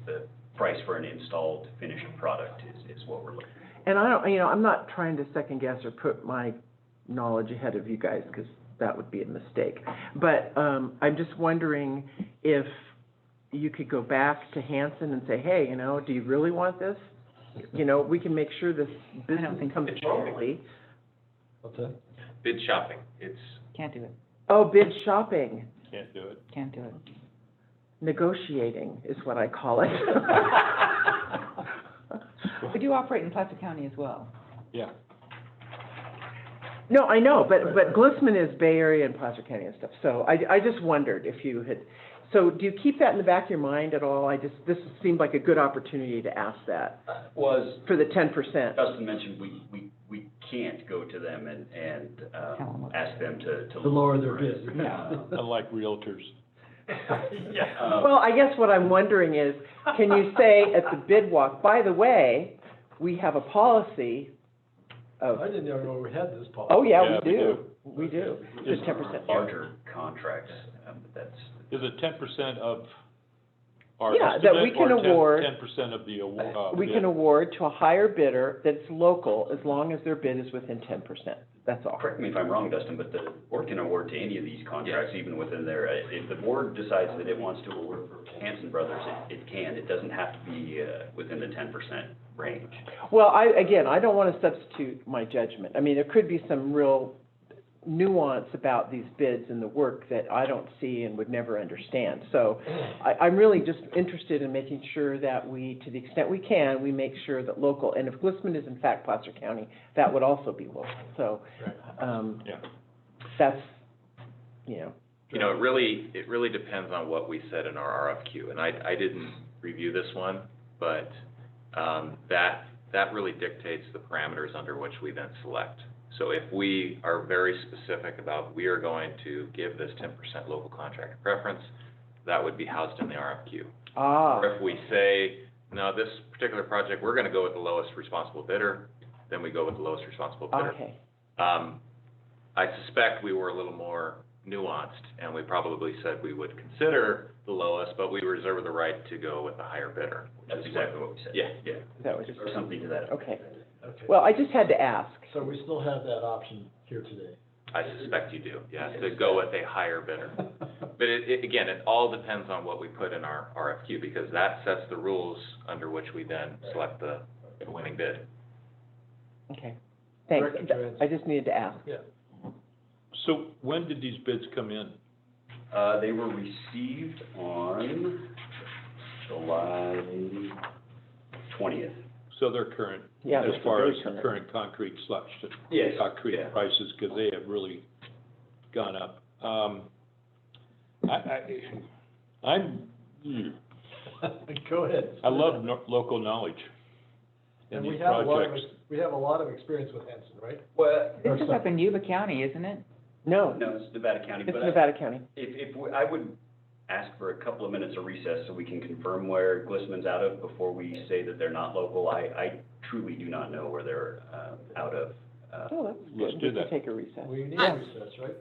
the price for an installed finished product is what we're looking at. And I don't, I'm not trying to second guess or put my knowledge ahead of you guys, because that would be a mistake. But I'm just wondering if you could go back to Hanson and say, hey, do you really want this? We can make sure this business comes locally. What's that? Bid shopping, Can't do it. Oh, bid shopping. Can't do it. Can't do it. Negotiating is what I call it. We do operate in Placer County as well. Yeah. No, I know, but Glissman is Bay Area and Placer County and stuff. So I just wondered if you had, so do you keep that in the back of your mind at all? This seemed like a good opportunity to ask that. Was for the 10%. Justin mentioned we can't go to them and ask them to lower their bid. Unlike realtors. Well, I guess what I'm wondering is, can you say at the bid walk, by the way, we have a policy of. I didn't even know we had this policy. Oh, yeah, we do. We do. Just 10% larger contracts, but that's. Is it 10% of our Yeah, that we estimate can award- 10% of the award? We can award to a higher bidder that's local, as long as their bid is within 10%. That's all. Correct me if I'm wrong, Dustin, but the board can award to any of these contracts, even within there. If the board decides that it wants to award for Hanson Brothers, it can. It doesn't have to be, within the 10% range. Well, I don't want to substitute my judgment. I mean, there could be some real nuance about these bids and the work that I don't see and would never understand. So I'm really just interested in making sure that we, to the extent we can, we make sure that local, and if Glisman is in fact Placer County, that would also be local. So, Yeah. that's, you know. You know, it really depends on what we said in our RFQ, and I didn't review this one, but, that really dictates the parameters under which we then select. So if we are very specific about we are going to give this 10% local contractor preference, that would be housed in the RFQ. Or if we say, no, this particular project, we're gonna go with the lowest responsible bidder, then we go with the lowest responsible bidder. Okay. I suspect we were a little more nuanced, and we probably said we would consider the lowest, but we reserve the right to go with the higher bidder. That's exactly what we said. Yeah. Yeah. That was, Or something to that. okay. Okay. Well, I just had to ask. So we still have that option here today. I suspect you do, yeah, to go with a higher bidder. But again, it all depends on what we put in our RFQ, because that sets the rules under which we then select the winning bid. Okay. Thanks. Director Johansson. I just needed to ask. Yeah. So when did these bids come in? They were received on July 20th. So they're current, Yeah, as they're far very as current. current concrete slash Yes, concrete yeah. prices, because they have really gone up. Go ahead. I love local knowledge in And these we have a lot of, projects. we have a lot of experience with Henson, right? Well, This is up in Yuba County, isn't it? No, no, it's Nevada County, it's but Nevada County. I would ask for a couple of minutes of recess so we can confirm where Glisman's out of before we say that they're not local. I truly do not know where they're, out of. Oh, that's Let's good. do We can that. take a recess. We need a recess, right?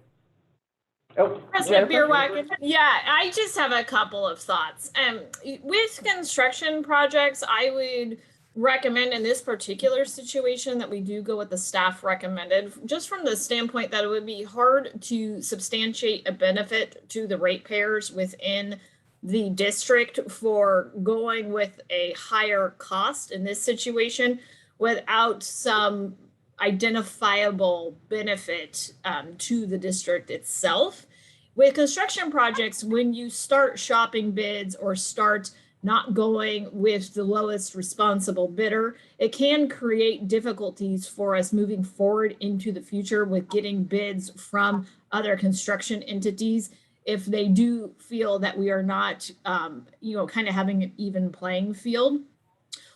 Oh, President Jennifer? Beerwagen, yeah, I just have a couple of thoughts. With construction projects, I would recommend in this particular situation that we do go with the staff recommended, just from the standpoint that it would be hard to substantiate a benefit to the ratepayers within the district for going with a higher cost in this situation without some identifiable benefit to the district itself. With construction projects, when you start shopping bids or start not going with the lowest responsible bidder, it can create difficulties for us moving forward into the future with getting bids from other construction entities if they do feel that we are not, kind of having an even playing field.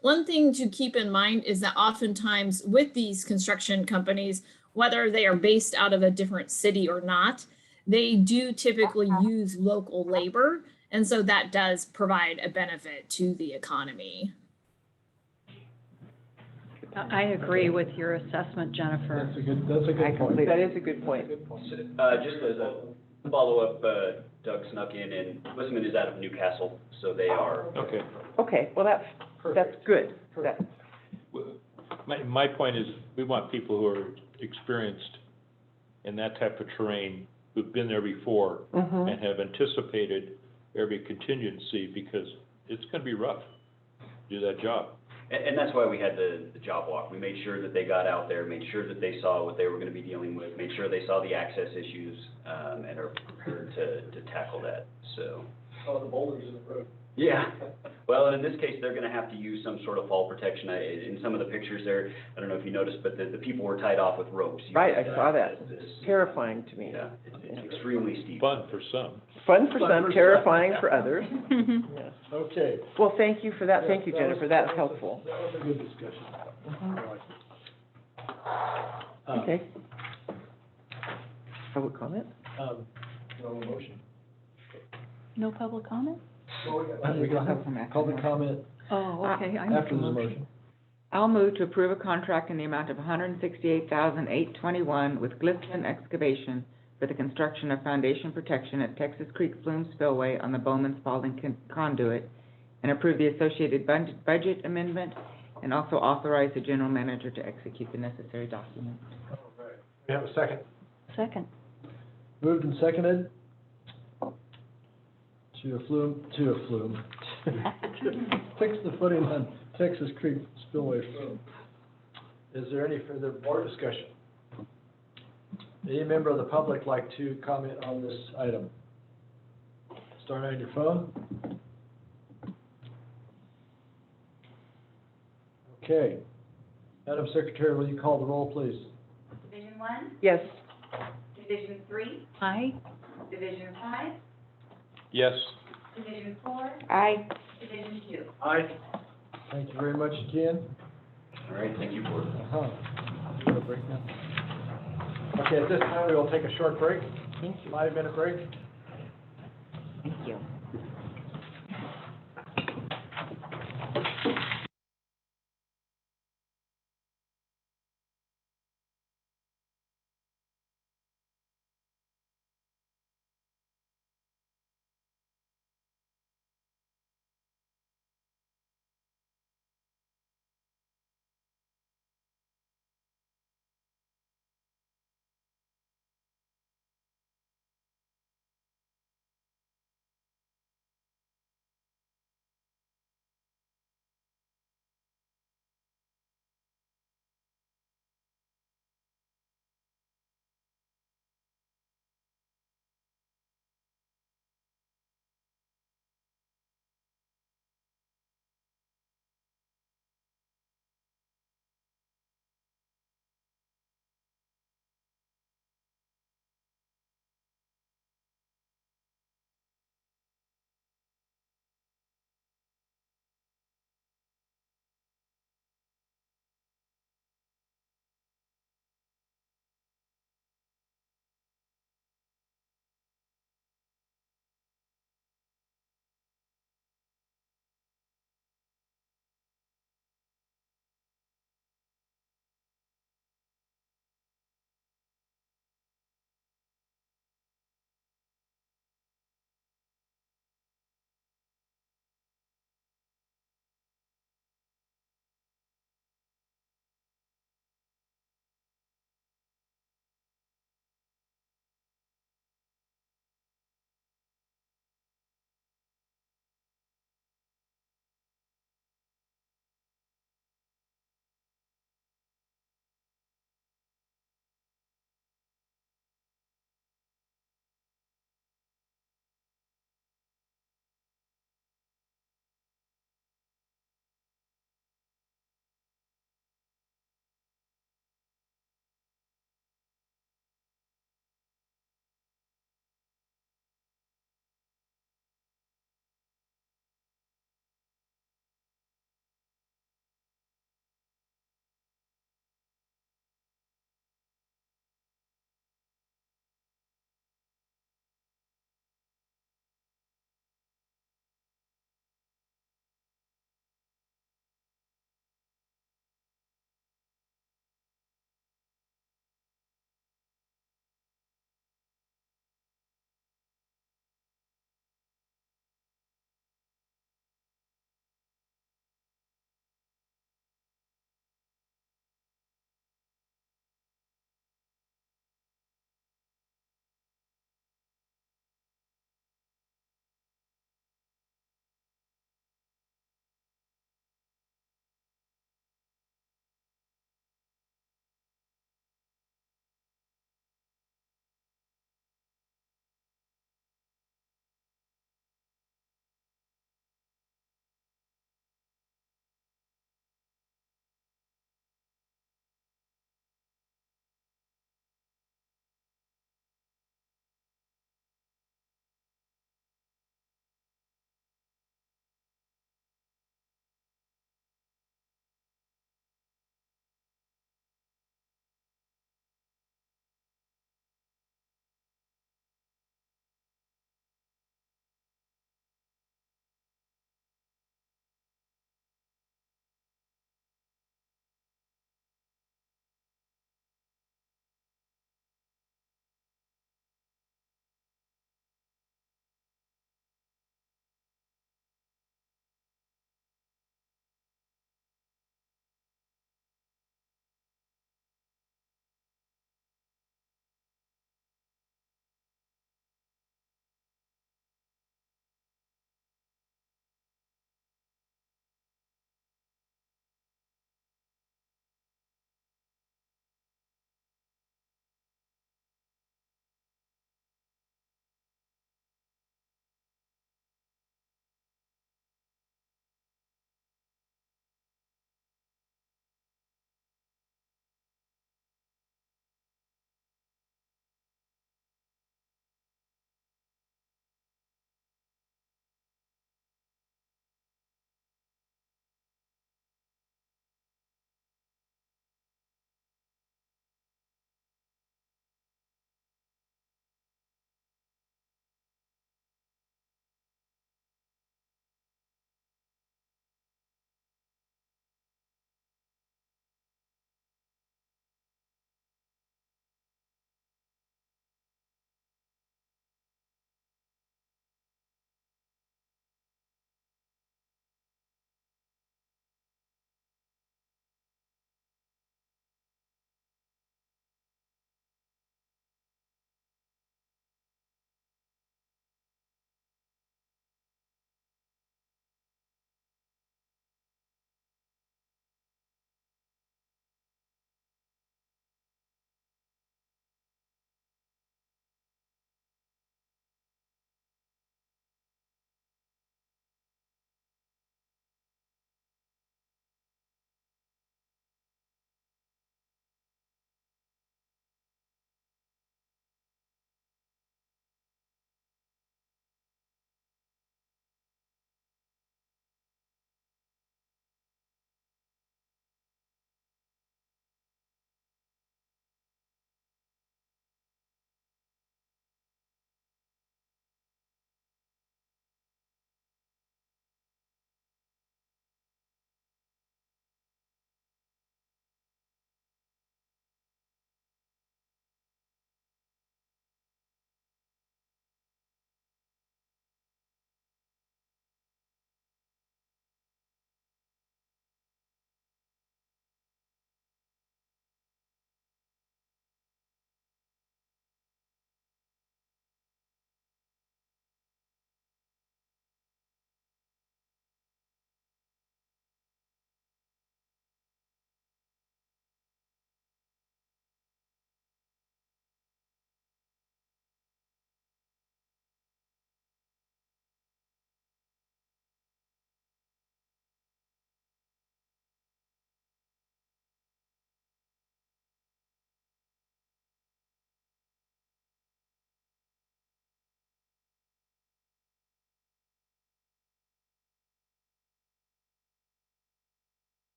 One thing to keep in mind is that oftentimes with these construction companies, whether they are based out of a different city or not, they do typically use local labor. And so that does provide a benefit to the economy. I agree with your assessment, Jennifer. That's a good point. That is a good point. Good point. Just as a follow-up, Doug snuck in, and Glisman is out of Newcastle, so they are. Okay. Okay, well, that's good. Perfect. My point is, we want people who are experienced in that type of terrain, who've been there before, Mm-hmm. and have anticipated every contingency, because it's gonna be rough to do that job. And that's why we had the job walk. We made sure that they got out there, made sure that they saw what they were gonna be dealing with, made sure they saw the access issues, and are prepared to tackle that, so. Oh, the boulders in the road. Yeah, well, and in this case, they're gonna have to use some sort of fall protection. In some of the pictures there, I don't know if you noticed, but the people were tied off with ropes. Right, I saw that. This- Terrifying to me. Yeah, it's extremely steep. Fun for some. Fun for some, terrifying for others. Yes. Okay. Well, thank you for that. Thank you, Yeah, that Jennifer. was- That's that was a- helpful. That was a good discussion. I like it. Okay. Public comment? No motion. No public comment? Well, we got public comment Oh, okay. I after the motion. I'll move to approve a contract in the amount of $168,821 with Glisman Excavation for the construction of foundation protection at Texas Creek Flume Spillway on the Bowman Spalding conduit and approve the associated budget amendment, and also authorize the general manager to execute the necessary documents. All right. We have a second. Second. Moved and seconded to a flume. Fix the footing on Texas Creek Spillway Flume. Is there any further board discussion? Any member of the public like to comment on this item? Start on your phone. Okay. Madam Secretary, will you call the roll, please? Division 1, Yes. Division 3, Aye. Division 5, Yes. Division 4, Aye. Division 2. Aye. Thank you very much again. All right, thank you, Board. You want a break now? Okay, at this time, we will take a short break, Thank you. 5-minute break. Thank you.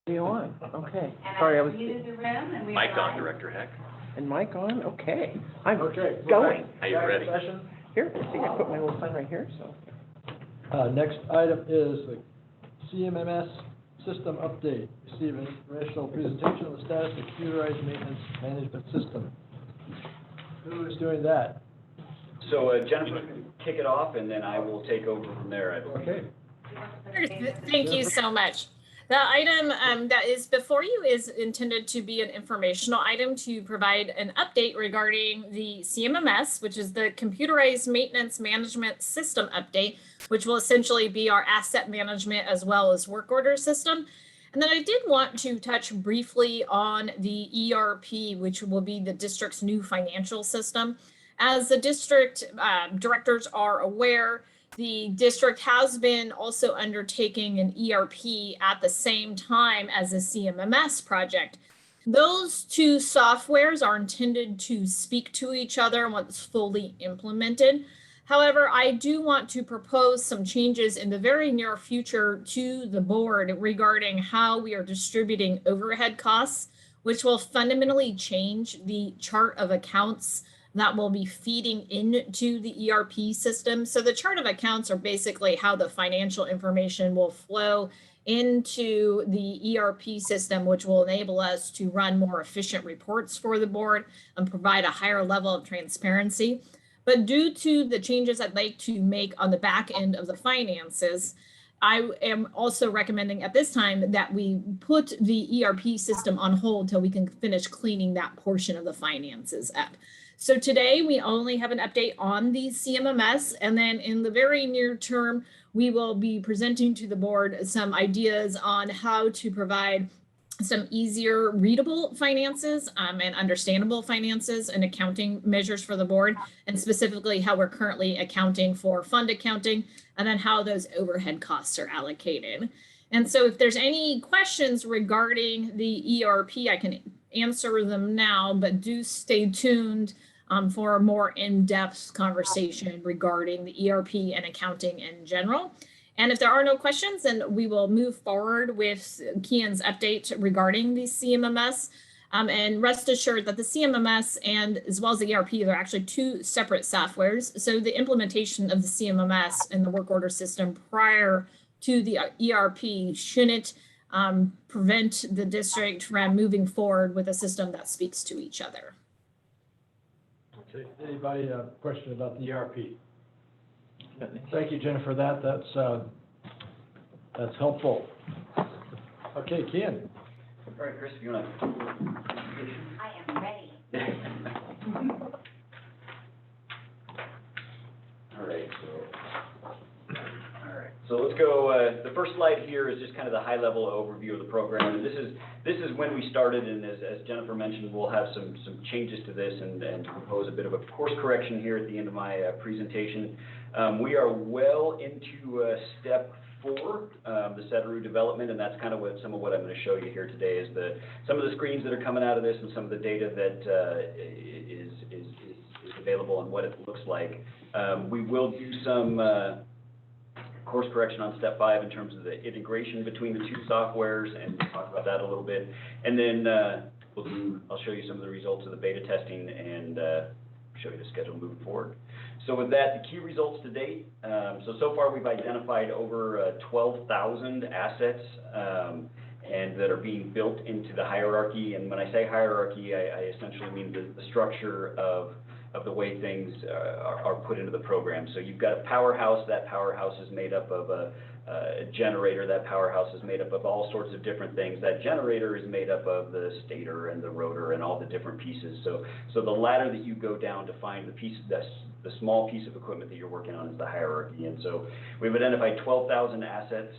Are you on? Okay. And Sorry, I I was, muted the room and we. Mic are on, live. Director Heck. and mic on? Okay. I'm Okay. we're going. back- Are you back in ready? session. Here, see, I put my little sign right here, so. Next item is the CMMS system update. Receive an informational presentation on the status of computerized maintenance management system. Who is doing that? So Jennifer can kick it off, and then I will take over from there, I believe. Okay. Thank you so much. The item that is before you is intended to be an informational item to provide an update regarding the CMMS, which is the Computerized Maintenance Management System update, which will essentially be our asset management as well as work order system. And then I did want to touch briefly on the ERP, which will be the district's new financial system. As the district directors are aware, the district has been also undertaking an ERP at the same time as a CMMS project. Those two softwares are intended to speak to each other once fully implemented. However, I do want to propose some changes in the very near future to the board regarding how we are distributing overhead costs, which will fundamentally change the chart of accounts that will be feeding into the ERP system. So the chart of accounts are basically how the financial information will flow into the ERP system, which will enable us to run more efficient reports for the board and provide a higher level of transparency. But due to the changes I'd like to make on the back end of the finances, I am also recommending at this time that we put the ERP system on hold till we can finish cleaning that portion of the finances up. So today we only have an update on the CMMS, and then in the very near term, we will be presenting to the board some ideas on how to provide some easier readable finances and understandable finances and accounting measures for the board, and specifically how we're currently accounting for fund accounting, and then how those overhead costs are allocated. And so if there's any questions regarding the ERP, I can answer them now, but do stay tuned for a more in-depth conversation regarding the ERP and accounting in general. And if there are no questions, then we will move forward with Kian's update regarding the CMMS. And rest assured that the CMMS and as well as the ERP, they're actually two separate softwares. So the implementation of the CMMS and the work order system prior to the ERP shouldn't prevent the district from moving forward with a system that speaks to each other. Okay, anybody have a question about the ERP? Thank you, Jennifer, that's helpful. Okay, Kian. All right, Chris, if you want to. I am ready. All right, so let's go, the first slide here is just kind of the high-level overview of the program. And this is when we started, and as Jennifer mentioned, we'll have some changes to this and propose a bit of a course correction here at the end of my presentation. We are well into step 4, the SETRU development, and that's kind of some of what I'm going to show you here today is some of the screens that are coming out of this and some of the data that is available and what it looks like. We will do some course correction on step 5 in terms of the integration between the two softwares, and we'll talk about that a little bit. And then I'll show you some of the results of the beta testing and show you the schedule moving forward. So with that, the key results to date. So far we've identified over 12,000 assets and that are being built into the hierarchy. And when I say hierarchy, I essentially mean the structure of the way things are put into the program. So you've got a powerhouse. That powerhouse is made up of a generator. That powerhouse is made up of all sorts of different things. That generator is made up of the stator and the rotor and all the different pieces. So the ladder that you go down to find the piece, the small piece of equipment that you're working on is the hierarchy. And so we've identified 12,000 assets.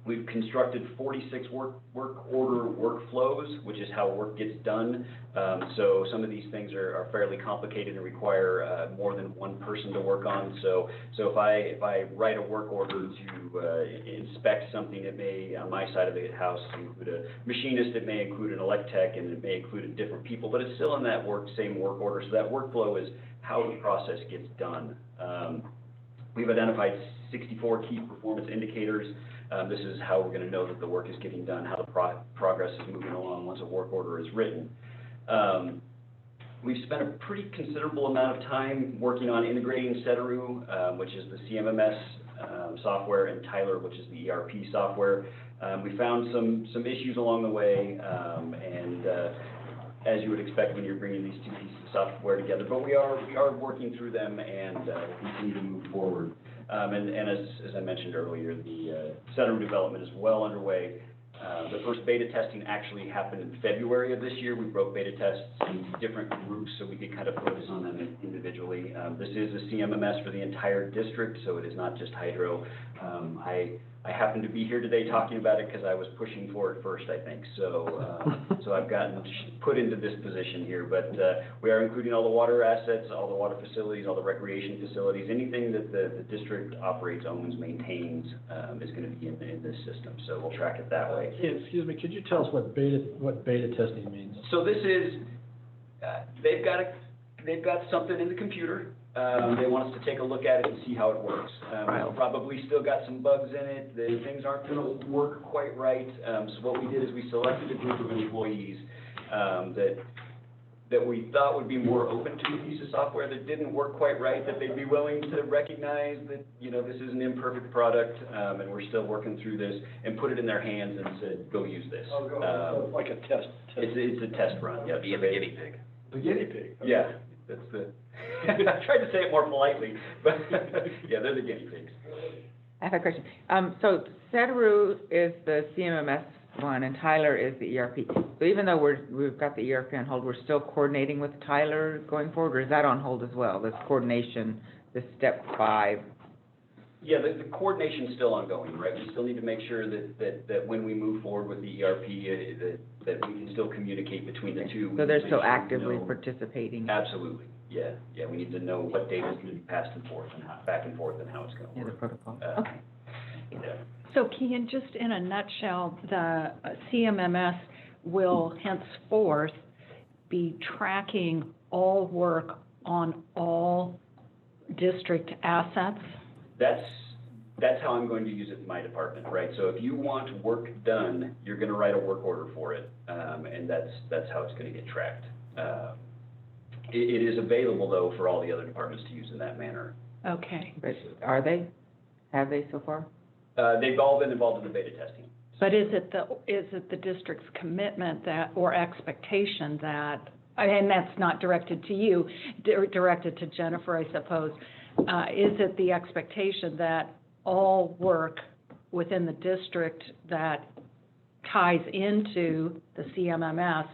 We've constructed 46 work order workflows, which is how work gets done. So some of these things are fairly complicated and require more than one person to work on. So if I write a work order to inspect something, it may, on my side of the house, include a machinist, it may include an elect-tech, and it may include different people, but it's still in that same work order. So that workflow is how the process gets done. We've identified 64 key performance indicators. This is how we're gonna know that the work is getting done, how the progress is moving along once a work order is written. We've spent a pretty considerable amount of time working on integrating Cederu, which is the CMMS software, and Tyler, which is the ERP software. We found some issues along the way, and as you would expect when you're bringing these two pieces of software together, but we are working through them and we'll continue to move forward. And as I mentioned earlier, the Cederu development is well underway. The first beta testing actually happened in February of this year. We broke beta tests into different groups so we could kind of focus on them individually. This is a CMMS for the entire district, so it is not just hydro. I happen to be here today talking about it because I was pushing for it first, I think. So I've gotten put into this position here, but we are including all the water assets, all the water facilities, all the recreation facilities, anything that the district operates, owns, maintains, is going to be in this system. So we'll track it that way. Excuse me, could you tell us what beta testing means? So this is, they've got something in the computer. They want us to take a look at it and see how it works. It's probably still got some bugs in it. Things aren't going to work quite right. So what we did is we selected a group of employees that we thought would be more open to a piece of software that didn't work quite right, that they'd be willing to recognize that, you know, this is an imperfect product, and we're still working through this, and put it in their hands and said, go use this. Like a test. It's a test run, yeah. Be the guinea pig. The guinea pig. Yeah, that's the, I tried to say it more politely, but yeah, they're the guinea pigs. I have a question. So Cederu is the CMMS one, and Tyler is the ERP. So even though we've got the ERP on hold, we're still coordinating with Tyler going forward, or is that on hold as well? This coordination, this step 5. Yeah, the coordination's still ongoing, right? We still need to make sure that when we move forward with the ERP, that we can still communicate between the two. So they're still actively participating? Absolutely, yeah. Yeah, we need to know what data is going to be passed and forth and back and forth and how it's going to Yeah, work. the protocol. Okay. Yeah. So Kian, just in a nutshell, the CMMS will henceforth be tracking all work on all district assets? That's how I'm going to use it in my department, right? So if you want work done, you're going to write a work order for it, and that's how it's going to get tracked. It is available, though, for all the other departments to use in that manner. Okay. But are they? Have they so far? They've all been involved in the beta testing. But is it the district's commitment that, or expectation that, and that's not directed to you, directed to Jennifer, I suppose, is it the expectation that all work within the district that ties into the CMMS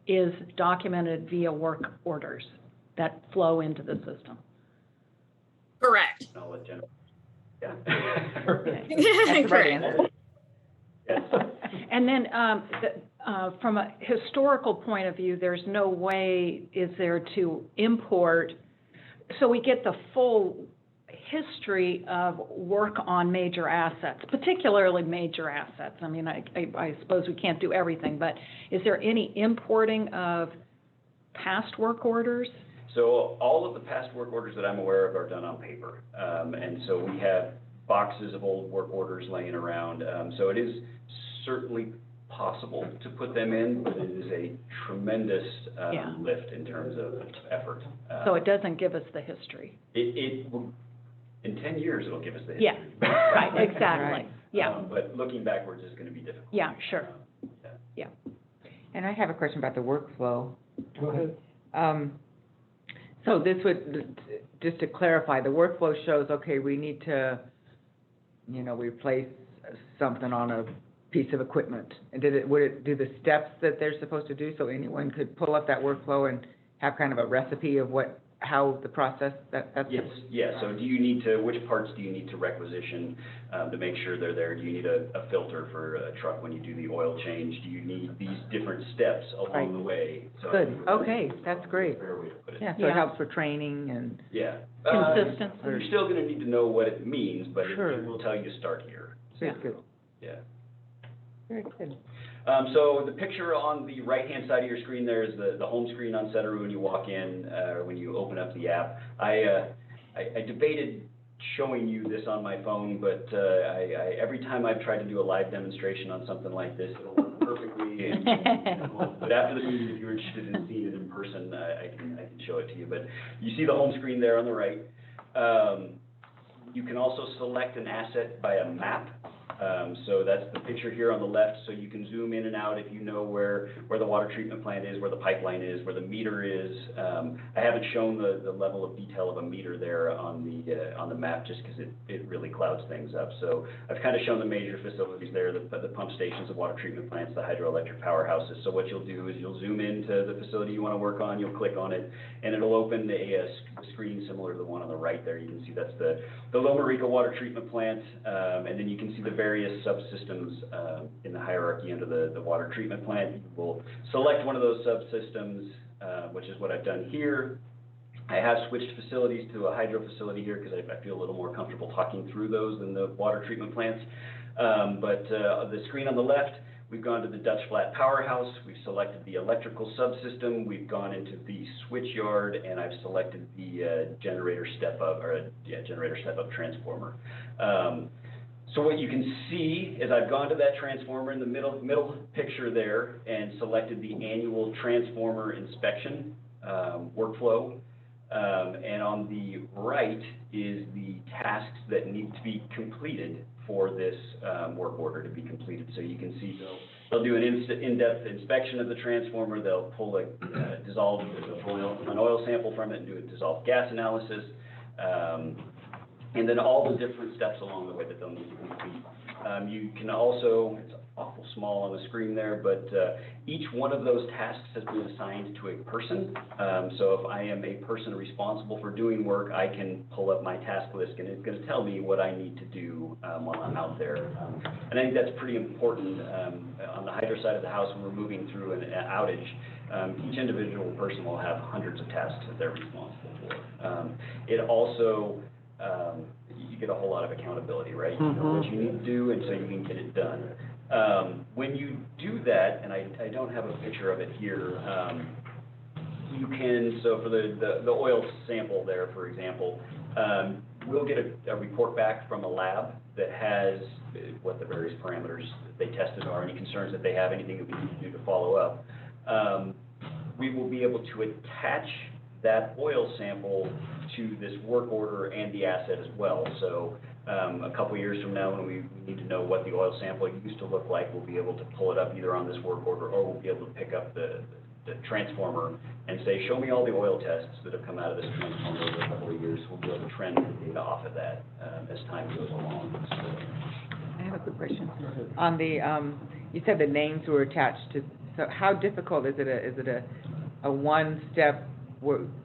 is documented via work orders that flow into the system? Correct. I'll let Jennifer. Yeah. Correct. Yes. And then, from a historical point of view, there's no way, is there, to import, so we get the full history of work on major assets, particularly major assets. I mean, I suppose we can't do everything, but is there any importing of past work orders? So all of the past work orders that I'm aware of are done on paper. And so we have boxes of old work orders laying around. So it is certainly possible to put them in, but it is a tremendous lift in terms of effort. So it doesn't give us the history? It will, in 10 years, it'll give us the Yeah, history. right, exactly, Right. yeah. But looking backwards is going to be difficult. Yeah, sure. Yeah. And I have a question about the workflow. Go ahead. So this would, just to clarify, the workflow shows, okay, we need to, replace something on a piece of equipment. And would it do the steps that they're supposed to do, so anyone could pull up that workflow and have kind of a recipe of how the process, that's? Yes, yeah, so which parts do you need to requisition to make sure they're there? Do you need a filter for a truck when you do the oil change? Do you need these different steps along the way? So Good, okay, that's great. Fair way to put it. Yeah, so it helps for training and, Yeah. Consistency. You're still gonna need to know what it means, but Sure. it will tell you to start here. very good, Yeah. very good. So the picture on the right-hand side of your screen there is the home screen on Cederu when you walk in, or when you open up the app. I debated showing you this on my phone, but every time I've tried to do a live demonstration on something like this, it'll work perfectly. But after the meeting, if you're interested in seeing it in person, I can show it to you. But you see the home screen there on the right. You can also select an asset by a map. So that's the picture here on the left, so you can zoom in and out if you know where the water treatment plant is, where the pipeline is, where the meter is. I haven't shown the level of detail of a meter there on the map just because it really clouds things up. So I've kind of shown the major facilities there, the pump stations, the water treatment plants, the hydroelectric powerhouses. So what you'll do is you'll zoom into the facility you want to work on, you'll click on it, and it'll open a screen similar to the one on the right there. You can see that's the Loma Rica water treatment plant, and then you can see the various subsystems in the hierarchy under the water treatment plant. You will select one of those subsystems, which is what I've done here. I have switched facilities to a hydro facility here because I feel a little more comfortable talking through those than the water treatment plants. But the screen on the left, we've gone to the Dutch Flat powerhouse. We've selected the electrical subsystem. We've gone into the switch yard, and I've selected the generator step-up transformer. So what you can see is I've gone to that transformer in the middle picture there and selected the annual transformer inspection workflow. And on the right is the tasks that need to be completed for this work order to be completed. So you can see they'll do an in-depth inspection of the transformer. They'll pull an oil sample from it and do a dissolved gas analysis. And then all the different steps along the way that they'll need to complete. You can also, it's awful small on the screen there, but each one of those tasks has been assigned to a person. So if I am a person responsible for doing work, I can pull up my task list and it's going to tell me what I need to do while I'm out there. And I think that's pretty important. On the hydro side of the house, when we're moving through an outage, each individual person will have hundreds of tasks that they're responsible for. It also, you get a whole lot of accountability, right? You know what you need to do, and so you can get it done. When you do that, and I don't have a picture of it here, you can, so for the oil sample there, for example, we'll get a report back from a lab that has what the various parameters that they tested are, any concerns that they have, anything that we need to do to follow up. We will be able to attach that oil sample to this work order and the asset as well. So a couple years from now, when we need to know what the oil sample used to look like, we'll be able to pull it up either on this work order, or we'll be able to pick up the transformer and say, show me all the oil tests that have come out of this transformer over a couple of years. We'll be able to trend the data off of that as time goes along. So, I have a quick question. On the, you said the names were attached to, so how difficult is it a one-step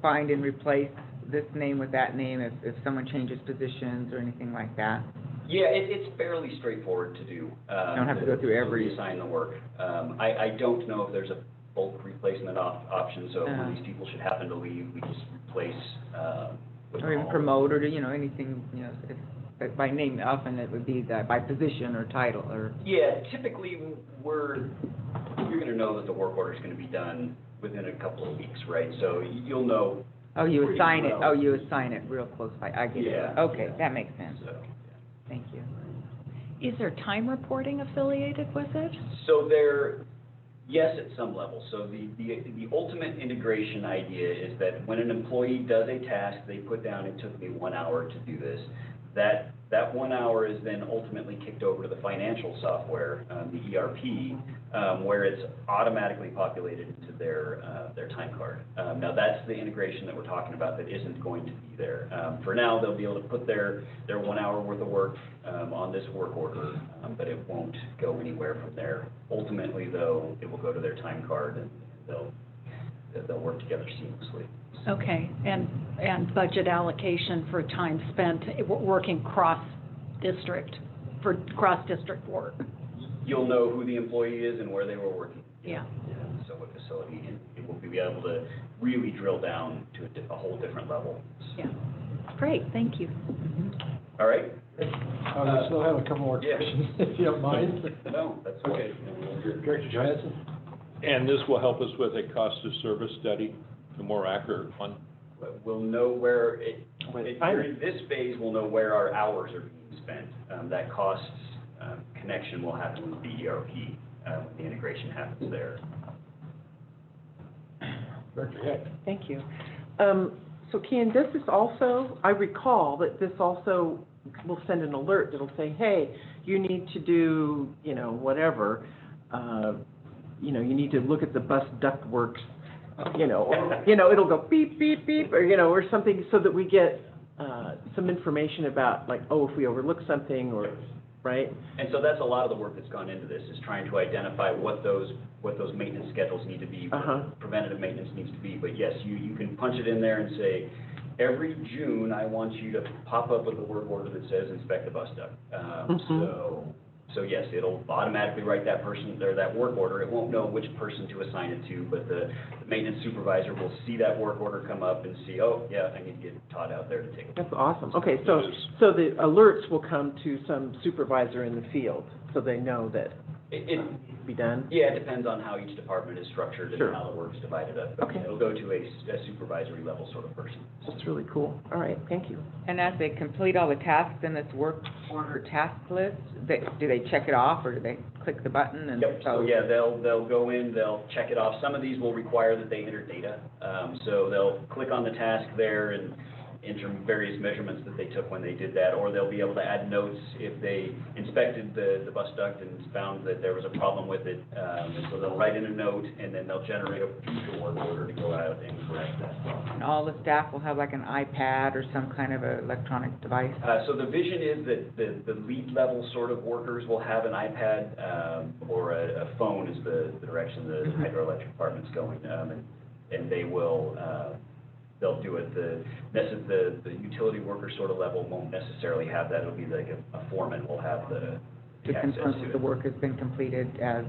find and replace this name with that name if someone changes positions or anything like that? Yeah, it's fairly straightforward to do. You don't have to go through every... Reassign the work. I don't know if there's a bulk replacement option, so when these people should happen to leave, we just replace or even promote, or, you know, anything, you know, if by name, often it would be that by position or title, or... Yeah, typically, you're gonna know that the work order is gonna be done within a couple of weeks, right? So you'll know. Oh, you assign it, you assign it real close by, I get it. Yeah. Okay, that makes sense. So, Thank you. Is there time reporting affiliated with it? So yes, at some level. So the ultimate integration idea is that when an employee does a task, they put down, it took me 1 hour to do this. That 1 hour is then ultimately kicked over to the financial software, the ERP, where it's automatically populated into their time card. Now that's the integration that we're talking about that isn't going to be there. For now, they'll be able to put their 1 hour worth of work on this work order, but it won't go anywhere from there. Ultimately, though, it will go to their time card and they'll work together seamlessly. Okay, and budget allocation for time spent working cross-district, for cross-district work? You'll know who the employee is and where they were working. Yeah. So what facility, and it will be able to really drill down to a whole different level. Yeah. Great, thank you. All right? We still have a couple more questions, if you don't mind. No, that's okay. Director Johansson? And this will help us with a cost of service study, the more accurate one. We'll know where During this phase, we'll know where our hours are being spent. That costs connection will happen with the ERP when the integration happens there. Director Heck. Thank you. So Ken, does this also, I recall that this also will send an alert that'll say, hey, you need to do, whatever, you need to look at the bus ductwork, or, it'll go beep, beep, beep, or, or something, so that we get some information about, like, oh, if we overlook something, or, right? And so that's a lot of the work that's gone into this, is trying to identify what those maintenance schedules need to be, what preventative maintenance needs to be. But yes, you can punch it in there and say, every June, I want you to pop up with a work order that says inspect the bus duct. So yes, it'll automatically write that person, or that work order. It won't know which person to assign it to, but the maintenance supervisor will see that work order come up and see, oh, yeah, I need to get Todd out there to take a look. That's awesome. Okay, so the alerts will come to some supervisor in the field, so they know that it needs to be done? Yeah, it depends on how each department is structured and how the work's divided up. But Okay. It'll go to a supervisory level sort of person. That's really cool. All right, thank you. And as they complete all the tasks in this work order task list, do they check it off, or do they click the button and? Yep, so yeah, they'll go in, they'll check it off. Some of these will require that they enter data. So they'll click on the task there and enter various measurements that they took when they did that, or they'll be able to add notes if they inspected the bus duct and found that there was a problem with it. And so they'll write in a note, and then they'll generate a future work order to go out and correct that problem. And all the staff will have like an iPad or some kind of a electronic device? So the vision is that the lead level sort of workers will have an iPad or a phone is the direction the hydroelectric department's going, and they will they'll do it. The utility worker sort of level won't necessarily have that. It'll be like a foreman will have the access confirm to that it. the work has been completed as,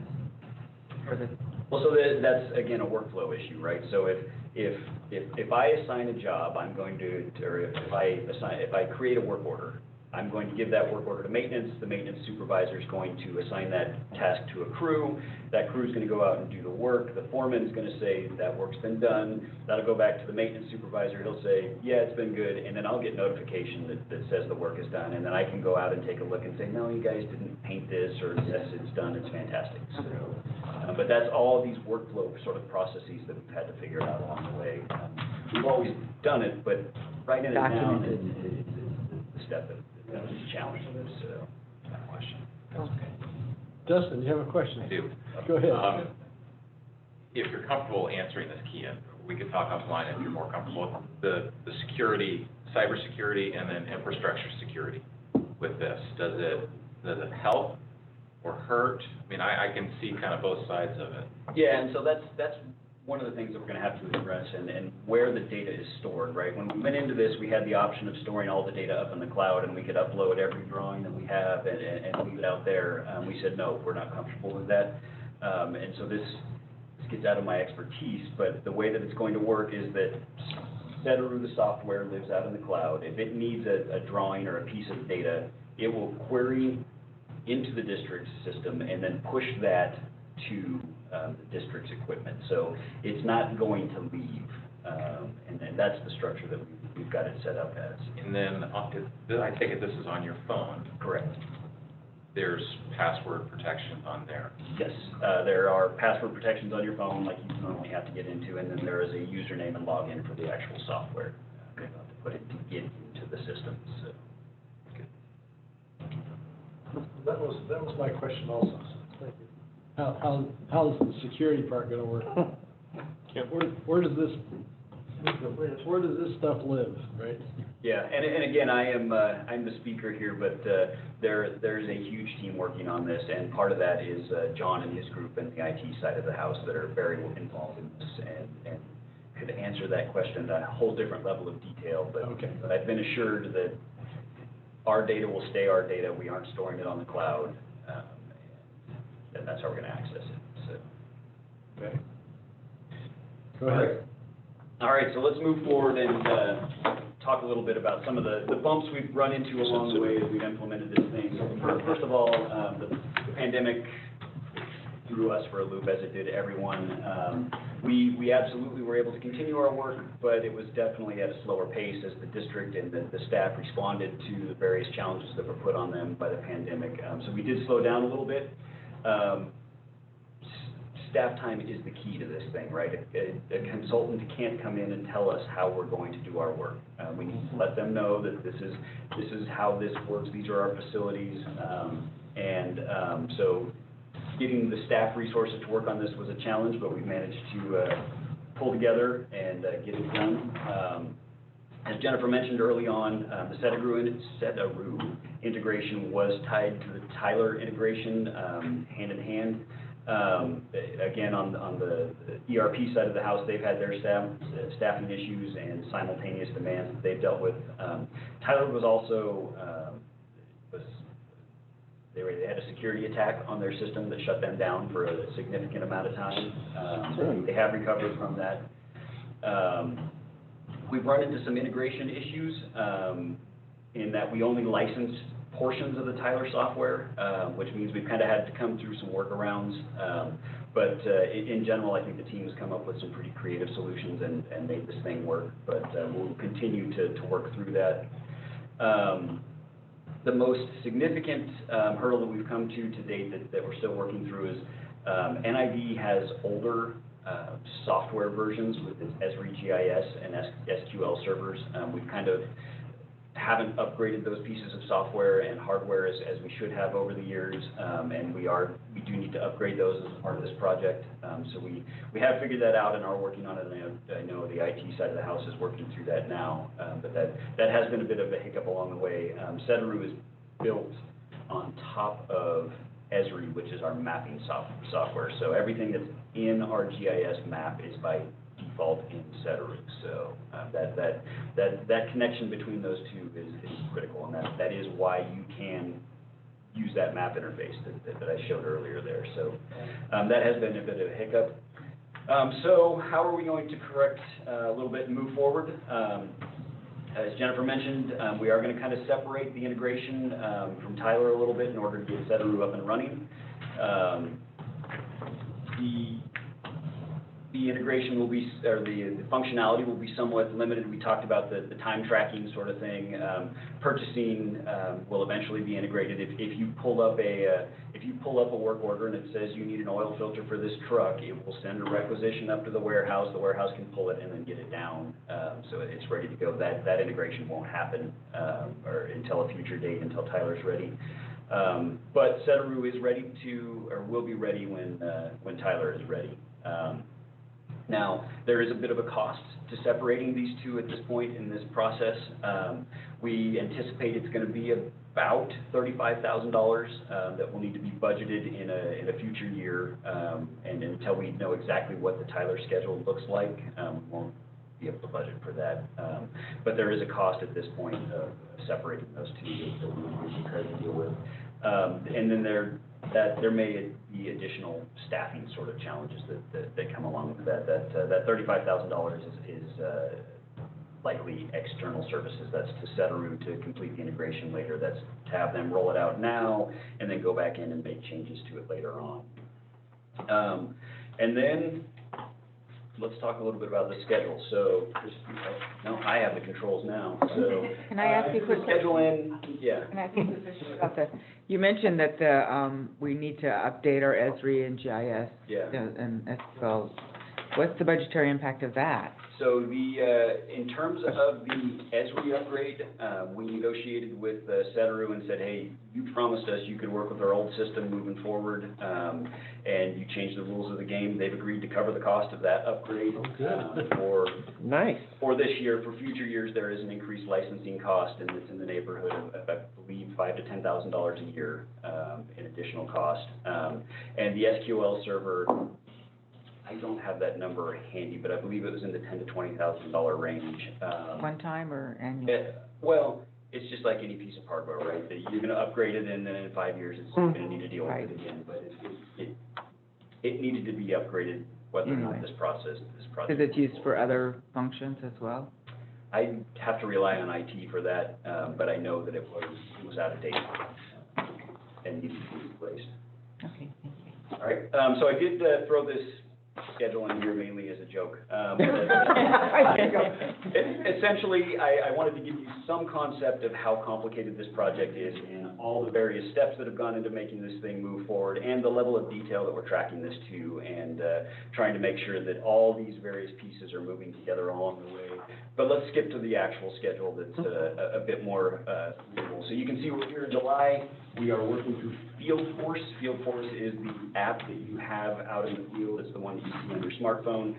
for the, Well, so that's again a workflow issue, right? So if I assign a job, I'm going to, or if I create a work order, I'm going to give that work order to maintenance. The maintenance supervisor is going to assign that task to a crew. That crew is going to go out and do the work. The foreman is going to say that work's been done. That'll go back to the maintenance supervisor. He'll say, yeah, it's been good. And then I'll get notification that says the work is done. And then I can go out and take a look and say, no, you guys didn't paint this, or yes, it's done. It's fantastic. So, but that's all of these workflow sort of processes that we've had to figure out along the way. We've always done it, but writing it down is the step that was a challenge. So, that question. Dustin, you have a question? I do. Go ahead. If you're comfortable answering this, Kian, we can talk offline if you're more comfortable. The security, cybersecurity, and then infrastructure security with this, does it help or hurt? I mean, I can see kind of both sides of it. Yeah, and so that's one of the things that we're going to have to address, and where the data is stored, right? When we went into this, we had the option of storing all the data up in the cloud, and we could upload every drawing that we have and leave it out there. We said, no, we're not comfortable with that. And so this gets out of my expertise, but the way that it's going to work is that Seteru, the software, lives out in the cloud. If it needs a drawing or a piece of data, it will query into the district's system and then push that to the district's equipment. So it's not going to leave, and that's the structure that we've got it set up as. And then, I take it this is on your phone? Correct. There's password protection on there? Yes, there are password protections on your phone like you normally have to get into, and then there is a username and login for the actual software. You have to put it to get into the system, so. That was my question also. Thank you. How's the security part gonna work? Where does this stuff live, right? Yeah, and again, I'm the speaker here, but there's a huge team working on this, and part of that is John and his group and the IT side of the house that are very involved in this and could answer that question at a whole different level of detail. But, okay. But I've been assured that our data will stay our data. We aren't storing it on the cloud, and that's how we're going to access it. So. Okay. Go ahead. All right, so let's move forward and talk a little bit about some of the bumps we've run into along the way as we've implemented this thing. First of all, the pandemic threw us for a loop as it did everyone. We absolutely were able to continue our work, but it was definitely at a slower pace as the district and the staff responded to the various challenges that were put on them by the pandemic. So we did slow down a little bit. Staff time is the key to this thing, right? A consultant can't come in and tell us how we're going to do our work. We need to let them know that this is how this works, these are our facilities. So getting the staff resources to work on this was a challenge, but we've managed to pull together and get it done. As Jennifer mentioned early on, the Setaroo integration was tied to the Tyler integration, hand in hand. Again, on the ERP side of the house, they've had their staffing issues and simultaneous demands that they've dealt with. Tyler was also, they had a security attack on their system that shut them down for a significant amount of time. They have recovered from that. We've run into some integration issues in that we only license portions of the Tyler software, which means we've kind of had to come through some workarounds. But in general, I think the team has come up with some pretty creative solutions and made this thing work. But we'll continue to work through that. The most significant hurdle that we've come to date that we're still working through is NID has older software versions with its Esri GIS and SQL servers. We've kind of haven't upgraded those pieces of software and hardware as we should have over the years, and we do need to upgrade those as part of this project. So we have figured that out and are working on it, and I know the IT side of the house is working through that now, but that has been a bit of a hiccup along the way. Setaroo is built on top of Esri, which is our mapping software. So everything that's in our GIS map is by default in Setaroo. So that connection between those two is critical, and that is why you can use that map interface that I showed earlier there. So that has been a bit of a hiccup. So how are we going to correct a little bit and move forward? As Jennifer mentioned, we are going to kind of separate the integration from Tyler a little bit in order to get Setaroo up and running. The integration will be, or the functionality will be somewhat limited. We talked about the time tracking sort of thing. Purchasing will eventually be integrated. If you pull up a work order and it says you need an oil filter for this truck, it will send a requisition up to the warehouse. The warehouse can pull it and then get it down, so it's ready to go. That integration won't happen or until a future date, until Tyler's ready. But Setaroo is ready to, or will be ready when Tyler is ready. Now, there is a bit of a cost to separating these two at this point in this process. We anticipate it's going to be about $35,000 that will need to be budgeted in a future year, and until we know exactly what the Tyler schedule looks like, we won't be able to budget for that. But there is a cost at this point of separating those two that we will be prepared to deal with. And then there may be additional staffing sort of challenges that come along with that. That $35,000 is likely external services. That's to Setaroo to complete the integration later. That's to have them roll it out now and then go back in and make changes to it later on. And then let's talk a little bit about the schedule. So, I have the controls now, so. Can I ask you a quick schedule in, yeah. Can I ask you a quick question about you mentioned that we need to update our Esri and GIS. Yeah. And SQL. What's the budgetary impact of that? So in terms of the Esri upgrade, we negotiated with Setaroo and said, hey, you promised us you could work with our old system moving forward, and you changed the rules of the game. They've agreed to cover the cost of that upgrade. For this year. For future years, there is an increased licensing cost, and it's in the neighborhood of, I believe, $5,000 to $10,000 a year in additional cost. And the SQL server, I don't have that number handy, but I believe it was in the $10,000 to $20,000 range. One time or annual? Well, it's just like any piece of hardware, right? That you're going to upgrade it, and then in 5 years, it's going to need to deal with it again. But it needed to be upgraded, whether or not this project. Is it used for other functions as well? I have to rely on IT for that, but I know that it was out of date and needed to be replaced. Okay, thank you. All right, so I did throw this schedule in here mainly as a joke. Essentially, I wanted to give you some concept of how complicated this project is and all the various steps that have gone into making this thing move forward and the level of detail that we're tracking this to and trying to make sure that all these various pieces are moving together along the way. But let's skip to the actual schedule that's a bit more visible. So you can see we're here in July. We are working through Fieldforce. Fieldforce is the app that you have out in the field. It's the one that you see on your smartphone.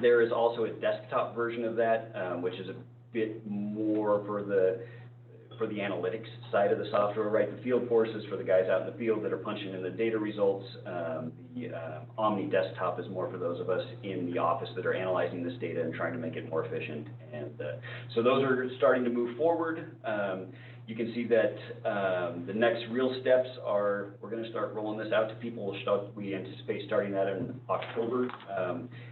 There is also a desktop version of that, which is a bit more for the analytics side of the software, right? The Fieldforce is for the guys out in the field that are punching in the data results. The Omni desktop is more for those of us in the office that are analyzing this data and trying to make it more efficient. And so those are starting to move forward. You can see that the next real steps are, we're going to start rolling this out to people. We anticipate starting that in October.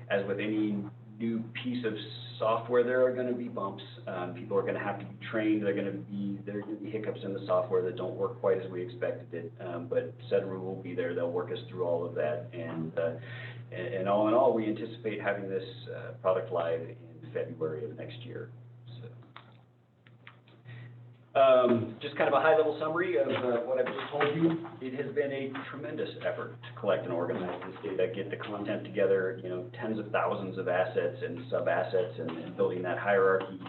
As with any new piece of software, there are going to be bumps. People are going to have to be trained. There are going to be hiccups in the software that don't work quite as we expected it. But Cedru will be there. They'll work us through all of that. And all in all, we anticipate having this product live in February of next year. Just kind of a high-level summary of what I've just told you. It has been a tremendous effort to collect and organize this data, get the content together, tens of thousands of assets and sub-assets and building that hierarchy.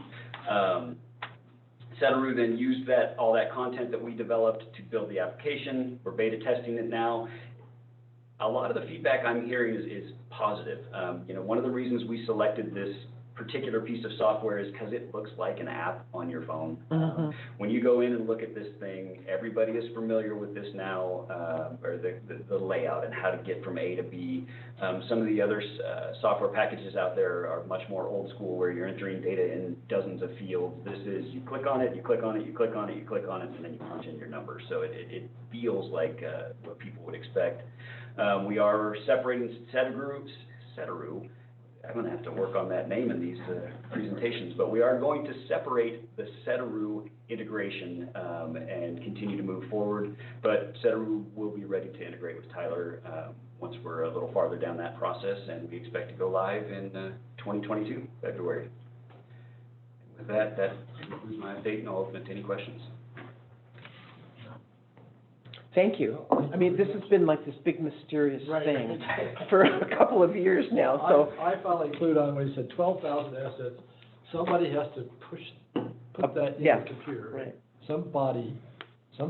Cedru then used all that content that we developed to build the application. We're beta testing it now. A lot of the feedback I'm hearing is positive. One of the reasons we selected this particular piece of software is because it looks like an app on your phone. When you go in and look at this thing, everybody is familiar with this now, or the layout and how to get from A to B. Some of the other software packages out there are much more old school, where you're entering data in dozens of fields. This is, you click on it, you click on it, you click on it, you click on it, and then you punch in your number. So it feels like what people would expect. We are separating Cedru. I'm going to have to work on that name in these presentations, but we are going to separate the Cedru integration and continue to move forward. But Cedru will be ready to integrate with Tyler once we're a little farther down that process, and we expect to go live in 2022, February. And with that concludes my update, and I'll open it to any questions. Thank you. I mean, this has been like this big mysterious thing for a couple of years now, so. I finally clued on when he said 12,000 assets. Somebody has to put that in the computer. Right. Some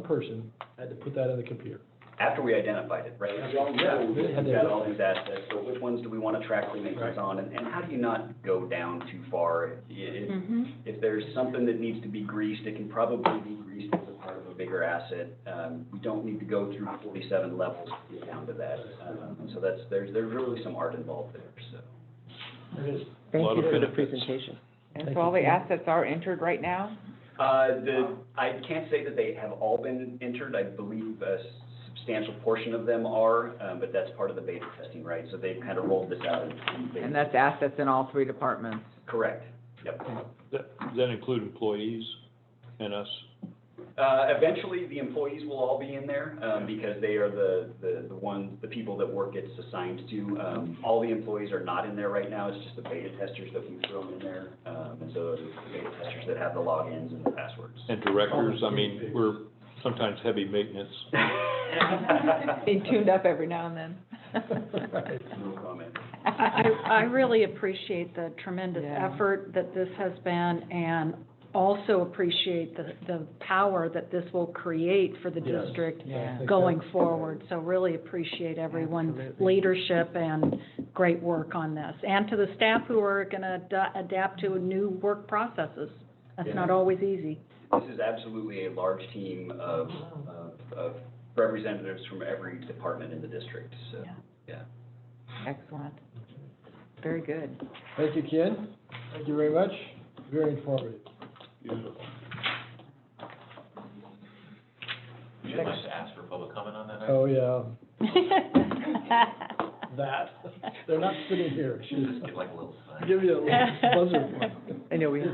person had to put that in the computer. After we identified it, right? We've got all these assets, so which ones do we want to track the maintenance on, and how do you not go down too far? If there's something that needs to be greased, it can probably be greased as a part of a bigger asset. We don't need to go through 47 levels to get down to that. So there's really some art involved there, so. There is. Thank you for the presentation. And so all the assets are entered right now? I can't say that they have all been entered. I believe a substantial portion of them are, but that's part of the beta testing, right? So they've kind of rolled this out. And that's assets in all three departments? Correct. Yep. Does that include employees and us? Eventually, the employees will all be in there, because they are the people that work gets assigned to. All the employees are not in there right now. It's just the beta testers that we've thrown in there. And so the beta testers that have the logins and the passwords. And directors, I mean, we're sometimes heavy maintenance. Being tuned up every now and then. No comment. I really appreciate the tremendous effort that this has been, and also appreciate the power that this will create for the district going forward. So really appreciate everyone's leadership and great work on this. And to the staff who are going to adapt to new work processes. That's not always easy. This is absolutely a large team of representatives from every department in the district, so, yeah. Excellent. Very good. Thank you, Ken. Thank you very much. Very informative. Beautiful. Would you like to ask for public comment on that? Oh, yeah. They're not sitting here. Just get like a little sign. Give you a little buzzer. I know we have.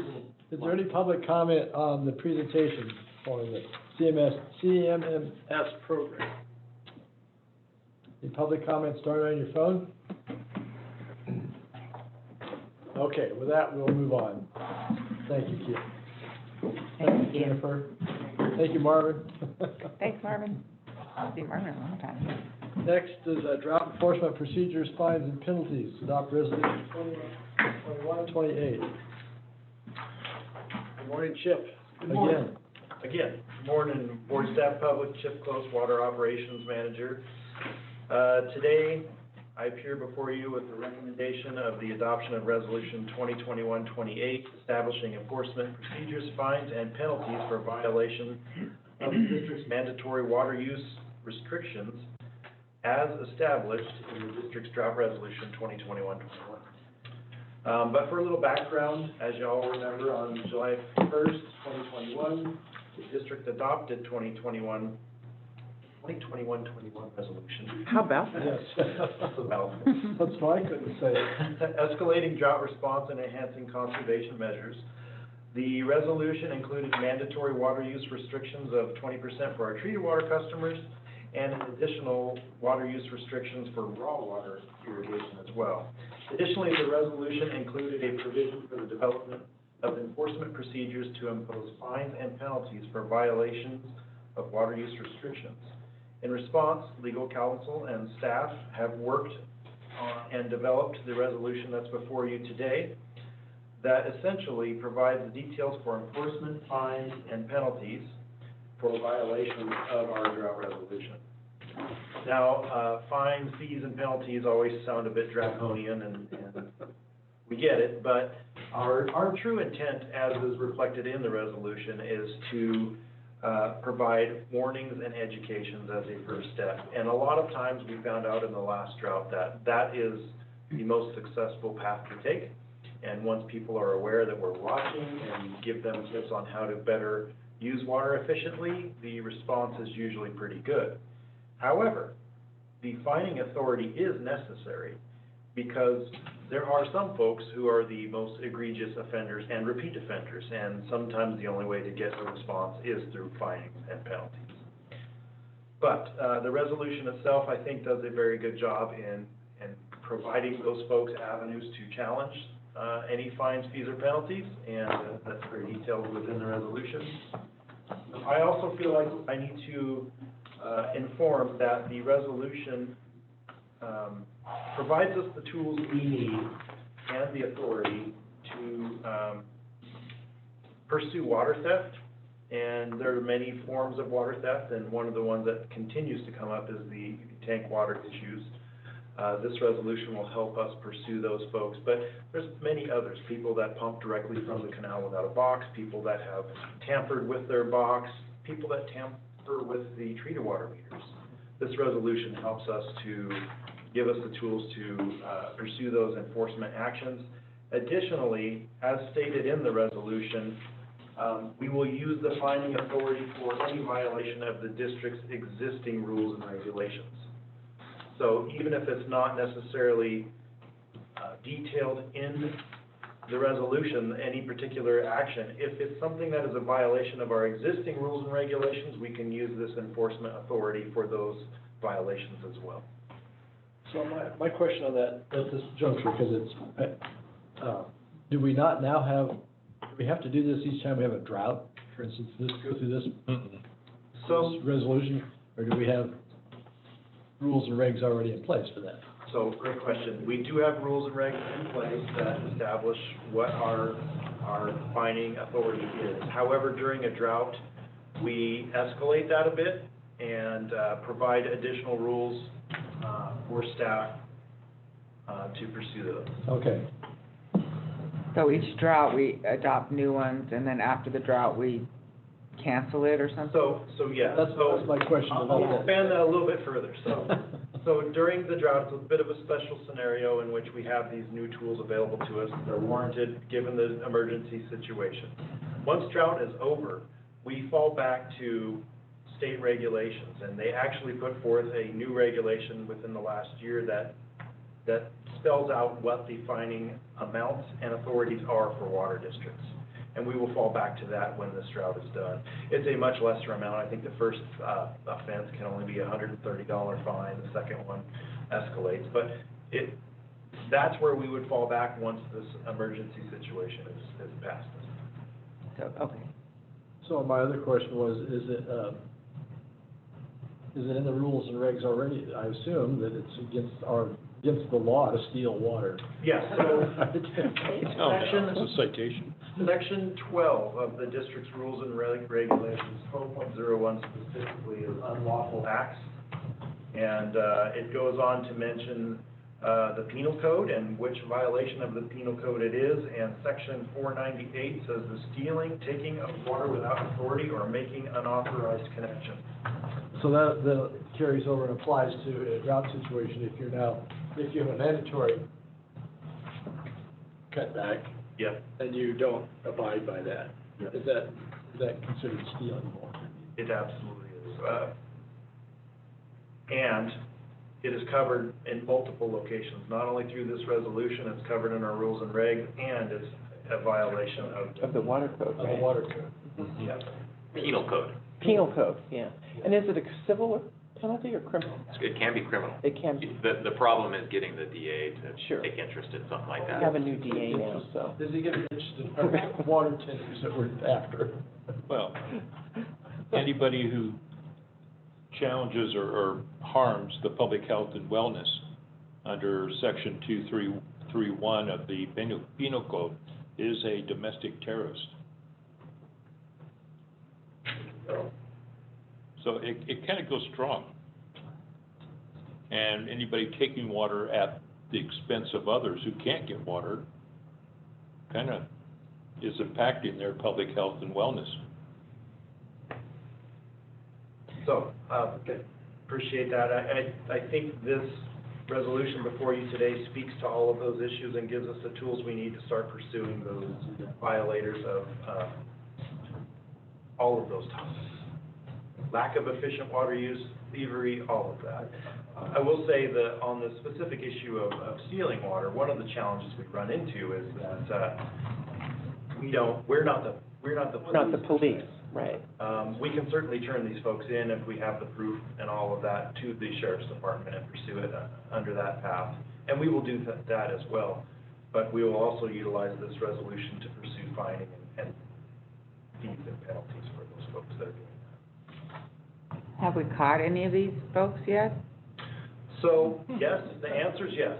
Is there any public comment on the presentation for the CMMS program? Any public comments started on your phone? Okay, with that, we'll move on. Thank you, Kim. Thank you, Jennifer. Thank you, Marvin. Thanks, Marvin. I've seen Marvin in a long time. Next is drought enforcement procedures, fines, and penalties. Adopt resolution 2128. Good morning, Chip. Good morning. Again, good morning, board staff, public, Chip Close, Water Operations Manager. Today, I appear before you with the recommendation of the adoption of Resolution 2021-28, establishing enforcement procedures, fines, and penalties for violation of the district's mandatory water use restrictions as established in the district's drought resolution 2021-21. But for a little background, as you all remember, on July 1st, 2021, the district adopted 2021-21 resolution. How about that? Yes. That's why I couldn't say it. Escalating drought response and enhancing conservation measures. The resolution included mandatory water use restrictions of 20% for our treated water customers and an additional water use restrictions for raw water irrigation as well. Additionally, the resolution included a provision for the development of enforcement procedures to impose fines and penalties for violations of water use restrictions. In response, legal counsel and staff have worked on and developed the resolution that's before you today that essentially provides the details for enforcement, fines, and penalties for violations of our drought resolution. Now, fines, fees, and penalties always sound a bit draconian, and we get it, but our true intent, as is reflected in the resolution, is to provide warnings and educations as a first step. And a lot of times we found out in the last drought that that is the most successful path to take. And once people are aware that we're watching and give them tips on how to better use water efficiently, the response is usually pretty good. However, the fining authority is necessary because there are some folks who are the most egregious offenders and repeat offenders, and sometimes the only way to get a response is through fines and penalties. But the resolution itself, I think, does a very good job in providing those folks avenues to challenge any fines, fees, or penalties, and that's very detailed within the resolution. I also feel like I need to inform that the resolution provides us the tools we need and the authority to pursue water theft. And there are many forms of water theft, and one of the ones that continues to come up is the tank water issues. This resolution will help us pursue those folks, but there's many others, people that pump directly from the canal without a box, people that have tampered with their box, people that tamper with the treated water meters. This resolution helps us to give us the tools to pursue those enforcement actions. Additionally, as stated in the resolution, we will use the fining authority for any violation of the district's existing rules and regulations. So even if it's not necessarily detailed in the resolution, any particular action, if it's something that is a violation of our existing rules and regulations, we can use this enforcement authority for those violations as well. So my question on that, at this juncture, because it's, do we not now have, do we have to do this each time we have a drought? For instance, go through this resolution, or do we have rules and regs already in place for that? So, great question. We do have rules and regs in place that establish what our fining authority is. However, during a drought, we escalate that a bit and provide additional rules for staff to pursue those. Okay. So each drought, we adopt new ones, and then after the drought, we cancel it or something? So yeah. That's my question about I'll that. expand that a little bit further. So during the drought, it's a bit of a special scenario in which we have these new tools available to us. They're warranted given the emergency situation. Once drought is over, we fall back to state regulations, and they actually put forth a new regulation within the last year that spells out what the fining amounts and authorities are for water districts. And we will fall back to that when this drought is done. It's a much lesser amount. I think the first offense can only be be a $130 fine, the second one escalates. But that's where we would fall back once this emergency situation is passed. So, okay. So my other question was, is it in the rules and regs already? I assume that it's against the law to steal water. Yes, so Oh, it's a citation. Section 12 of the district's rules and regulations, 12.01 specifically, is unlawful acts. And it goes on to mention the penal code and which violation of the penal code it is. And section 498 says the stealing, taking of water without authority, or making unauthorized connection. So that carries over and applies to a drought situation if you have a mandatory cutback. Yeah. And you don't abide by that. Yeah. Is that considered stealing water? It absolutely is. And it is covered in multiple locations, not only through this resolution, it's covered in our rules and regs, and it's a violation Of the water code, Of the right? water code. Yeah. Penal code. Penal code, yeah. And is it a civil penalty or criminal? It can be criminal. It can be. The problem is getting the DA to Sure. take interest in something like We that. have a new DA now, so. Does he get interested in water tenders that we're after? Well, anybody who challenges or harms the public health and wellness under section 2331 of the penal code is a domestic terrorist. So it kind of goes strong. And anybody taking water at the expense of others who can't get water kind of is impacting their public health and wellness. So, appreciate that. I think this resolution before you today speaks to all of those issues and gives us the tools we need to start pursuing those violators of all of those topics. Lack of efficient water use, thievery, all of that. I will say that on the specific issue of stealing water, one of the challenges we run into is that we're not the police. Right. We can certainly turn these folks in if we have the proof and all of that to the sheriff's department and pursue it under that path. And we will do that as well. But we will also utilize this resolution to pursue fining and fees and penalties for those folks that are doing that. Have we caught any of these folks yet? So, yes, the answer is yes.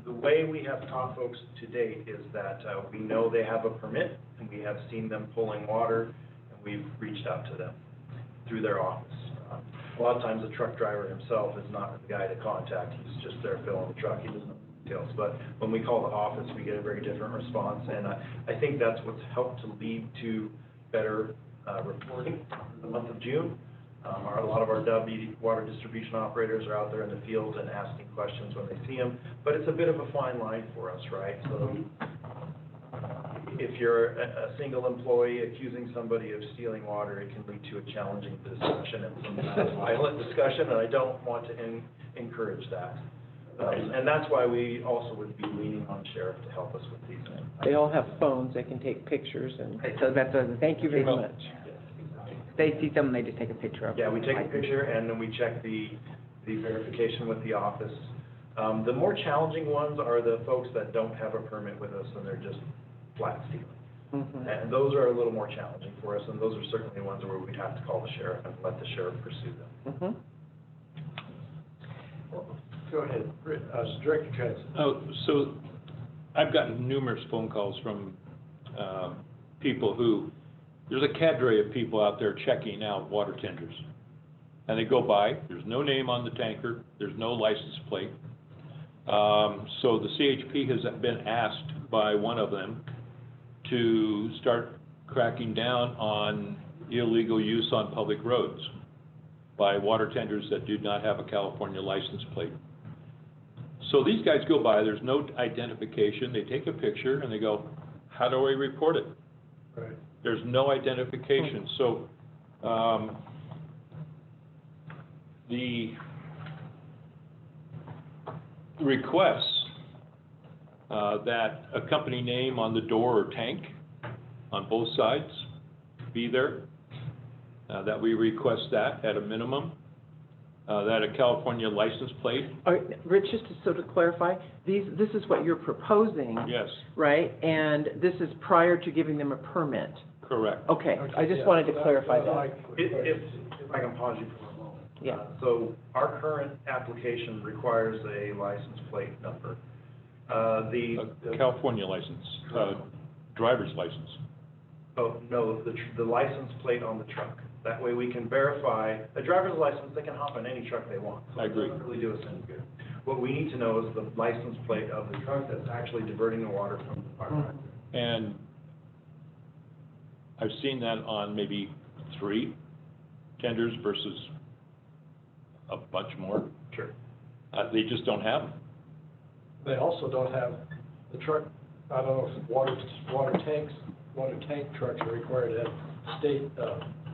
The way we have caught folks to date is that we know they have a permit, and we have seen them pulling water, and we've reached out to them through their office. A lot of times the truck driver himself is not the guy to contact, he's just there filling the truck, he doesn't know the details. But when we call the office, we get a very different response, and I think that's what's helped to lead to better reporting in the month of June. A lot of our water distribution operators are out there in the field and asking questions when they see them, but it's a bit of a fine line for us, right? So if you're a single employee accusing somebody of stealing water, it can lead to a challenging discussion and sometimes violent discussion, and I don't want to encourage that. And that's why we also would be leaning on the sheriff to help us with these things. They all have phones, they can take pictures, and so that's thank you very much. They see someone, they just take a picture of it. Yeah, we take a picture and then we check the verification with the office. The more challenging ones are the folks that don't have a permit with us and they're just flat stealing. Mm-hmm. And those are a little more challenging for us, and those are certainly ones where we'd have to call the sheriff and let the sheriff pursue them. Mm-hmm. Go ahead, Director Trent. Oh, so I've gotten numerous phone calls from people who, there's a cadre of people out there checking out water tenders. And they go by, there's no name on the tanker, there's no license plate. So the CHP has been asked by one of them to start cracking down on illegal use on public roads by water tenders that do not have a California license plate. So these guys go by, there's no identification, they take a picture and they go, how do I report it? Right. There's no identification. So the requests that a company name on the door or tank on both sides be there that we request that at a minimum, that a California license plate, All right, Rich, just to sort of clarify, this is what you're proposing, yes, right? And this is prior to giving them a permit? correct. Okay, I just wanted to clarify that. If I can pause you for a moment. Yeah. So our current application requires a license plate number. The California license, driver's license. Oh, no, the license plate on the truck. That way we can verify, a driver's license, they can hop on any truck they want. So I agree. It doesn't really do us any good. What we need to know is the license plate of the truck that's actually diverting the water from the fire hydrant. And I've seen that on maybe 3 tenders versus a bunch more. Sure. They just don't have them. They also don't have the truck, I don't know if water tank trucks are required to have state,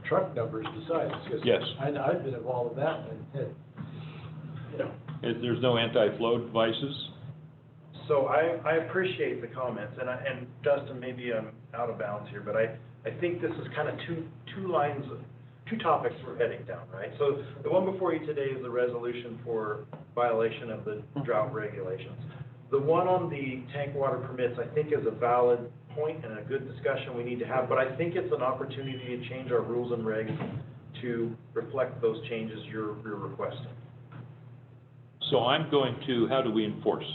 truck numbers besides. 'Cause Yes. I've been involved in that, and, you know. There's no anti-flow devices. So I appreciate the comments, and Dustin, maybe I'm out of bounds here, but I think this is kind of two topics we're heading down, right? So the one before you today is the resolution for violation of the drought regulations. The one on the tank water permits, I think, is a valid point and a good discussion we need to have, but I think it's an opportunity to change our rules and regs to reflect those changes you're requesting. So I'm going to, how do we enforce?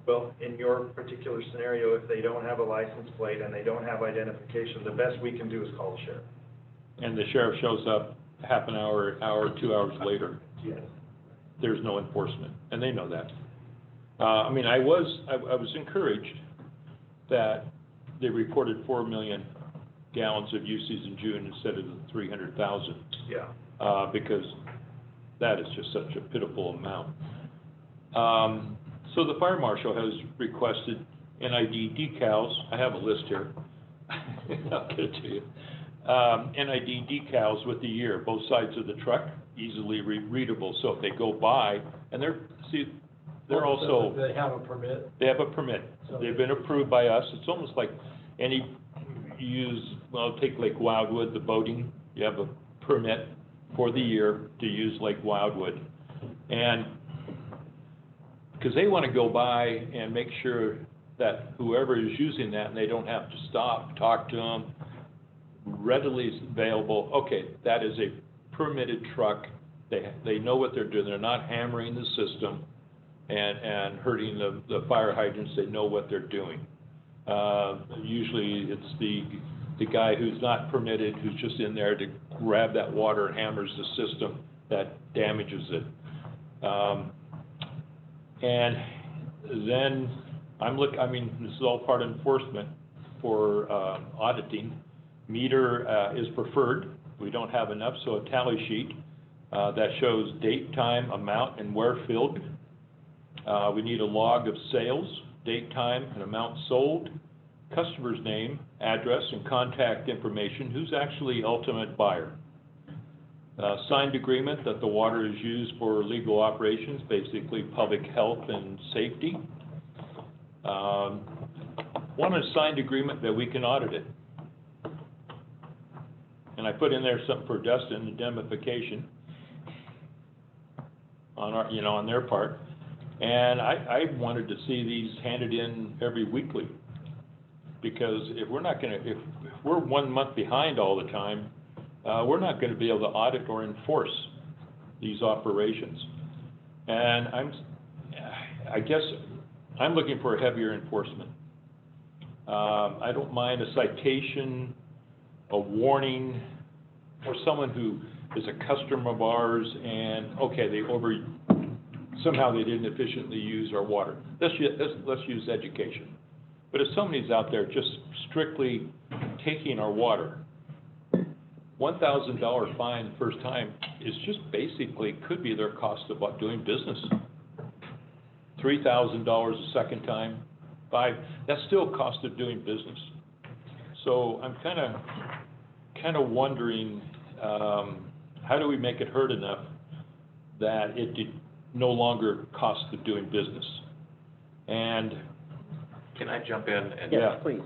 Well, in your particular scenario, if they don't have a license plate and they don't have identification, the best we can do is call the sheriff. And the sheriff shows up half an hour, 2 hours later. Yes. There's no enforcement, and they know that. I mean, I was encouraged that they reported 4 million gallons of usage in June instead of the 300,000. Yeah. Because that is just such a pitiful amount. So the fire marshal has requested NID decals. I have a list here. I'll get it to you. NID decals with the year, both sides of the truck, easily readable. So if they go by, and they're also. They have a permit. They have a permit. They've been approved by us. It's almost like take Lake Wildwood, the boating. You have a permit for the year to use Lake Wildwood. And because they want to go by and make sure that whoever is using that, and they don't have to stop, talk to them, readily available. Okay, that is a permitted truck. They know what they're doing. They're not hammering the system and hurting the fire hydrants. They know what they're doing. Usually it's the guy who's not permitted, who's just in there to grab that water and hammers the system that damages it. And then this is all part of enforcement for auditing. Meter is preferred. We don't have enough, so a tally sheet that shows date, time, amount, and where filled. We need a log of sales, date, time, and amount sold, customer's name, address, and contact information, who's actually ultimate buyer. Signed agreement that the water is used for legal operations, basically public health and safety. Want a signed agreement that we can audit it. And I put in there something for Dustin, indemnification on their part. And I wanted to see these handed in every weekly, because if we're 1 month behind all the time, we're not going to be able to audit or enforce these operations. And I guess I'm looking for a heavier enforcement. I don't mind a citation, a warning, or someone who is a customer of ours and, okay, somehow they didn't efficiently use our water. Let's use education. But if somebody's out there just strictly taking our water, $1,000 fine the first time is just basically could be their cost of doing business. $3,000 a second time, that's still cost of doing business. So I'm kind of wondering, how do we make it hurt enough that it no longer cost of doing business? And Can I jump in? And Yes, please.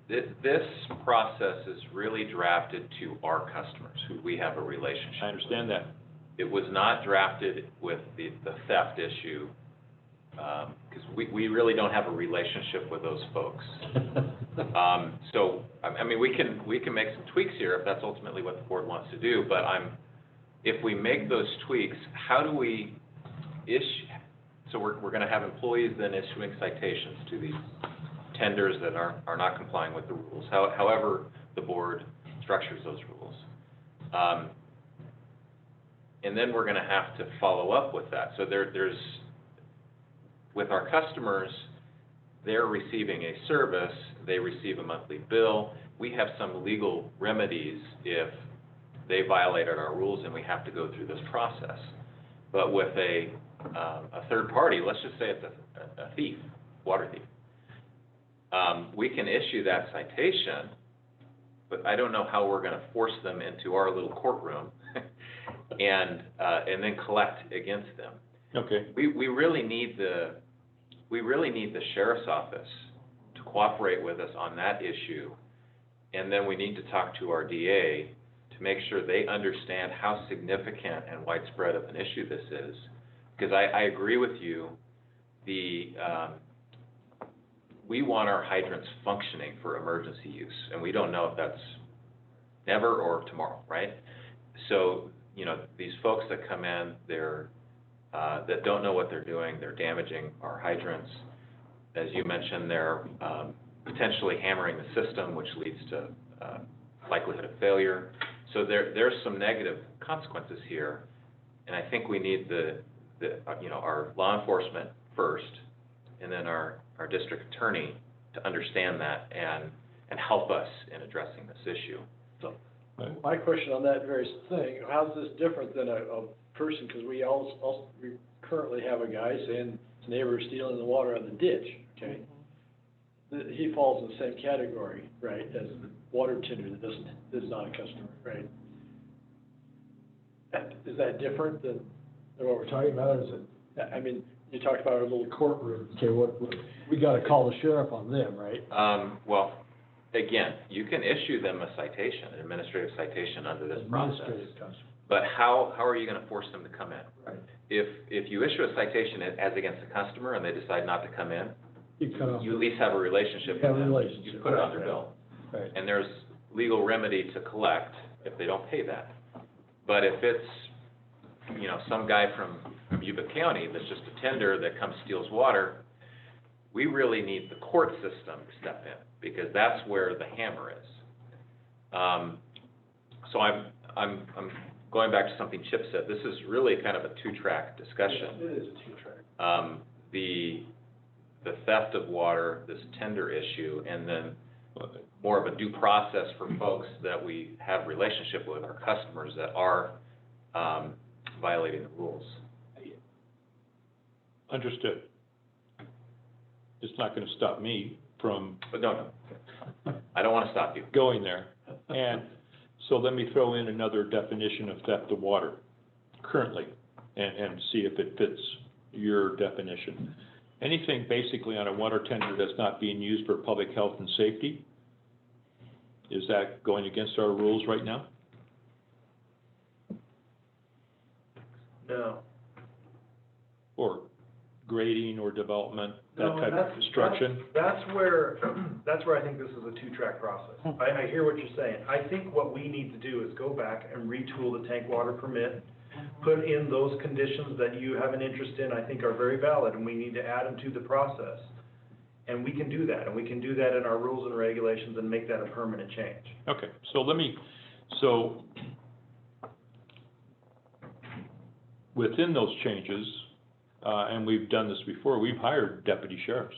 This process is really drafted to our customers, who we have a relationship. I understand that. It was not drafted with the theft issue, because we really don't have a relationship with those folks. So, I mean, we can make some tweaks here if that's ultimately what the board wants to do, but if we make those tweaks, how do we issue? So we're gonna have employees then issuing citations to these tenders that are not complying with the rules, however the board structures those rules. And then we're gonna have to follow up with that. So there's, with our customers, they're receiving a service, they receive a monthly bill. We have some legal remedies if they violated our rules and we have to go through this process. But with a third party, let's just say it's a thief, water thief, we can issue that citation, but I don't know how we're gonna force them into our little courtroom and then collect against them. Okay. We really need the sheriff's office to cooperate with us on that issue, and then we need to talk to our DA to make sure they understand how significant and widespread of an issue this is. Because I agree with you, we want our hydrants functioning for emergency use, and we don't know if that's never or tomorrow, right? So, you know, these folks that come in, that don't know what they're doing, they're damaging our hydrants. As you mentioned, they're potentially hammering the system, which leads to likelihood of failure. So there's some negative consequences here, and I think we need our law enforcement first, and then our district attorney to understand that and help us in addressing this issue. So, my question on that very thing, how's this different than a person, because we currently have a guy saying his neighbor is stealing the water out of the ditch, okay? He falls in the same category, right, as the water tender that is not a customer, right? Is that different than what we're talking about? Is it, I mean, you talked about our little courtroom, okay, we gotta call the sheriff on them, right? Well, again, you can issue them a citation, an administrative citation under this process. But how are you gonna force them to come in? Right. If you issue a citation as against a customer and they decide not to come in, You cut off. you at least have a relationship with them. You put it on their bill. Right. And there's legal remedy to collect if they don't pay that. But if it's, you know, some guy from Yuba County that's just a tender that comes steals water, we really need the court system to step in, because that's where the hammer is. So I'm going back to something Chip said. This is really kind of a two-track discussion. It is a two-track. The theft of water, this tender issue, and then more of a due process for folks that we have relationship with, our customers that are violating the rules. Understood. It's not gonna stop me from But no, I don't want to stop you. going there. And so let me throw in another definition of theft of water currently, and see if it fits your definition. Anything basically on a water tender that's not being used for public health and safety, is that going against our rules right now? No. Or grading or development, that No, type of construction? That's where I think this is a two-track process. I hear what you're saying. I think what we need to do is go back and retool the tank water permit, put in those conditions that you have an interest in, I think are very valid, and we need to add them to the process. And we can do that, and we can do that in our rules and regulations and make that a permanent change. Okay, so within those changes, and we've done this before, we've hired deputy sheriffs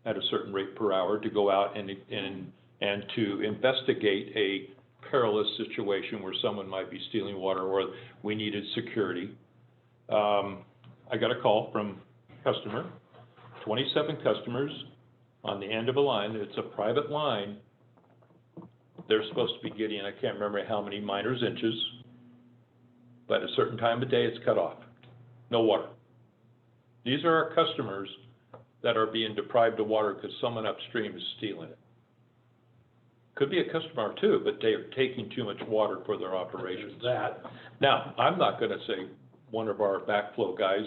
at a certain rate per hour to go out and to investigate a perilous situation where someone might be stealing water or we needed security. I got a call from a customer, 27 customers on the end of a line. It's a private line. They're supposed to be getting, I can't remember how many miners inches, but at a certain time of day, it's cut off. No water. These are our customers that are being deprived of water because someone upstream is stealing it. Could be a customer too, but they are taking too much water for their operations. That. Now, I'm not gonna say one of our backflow guys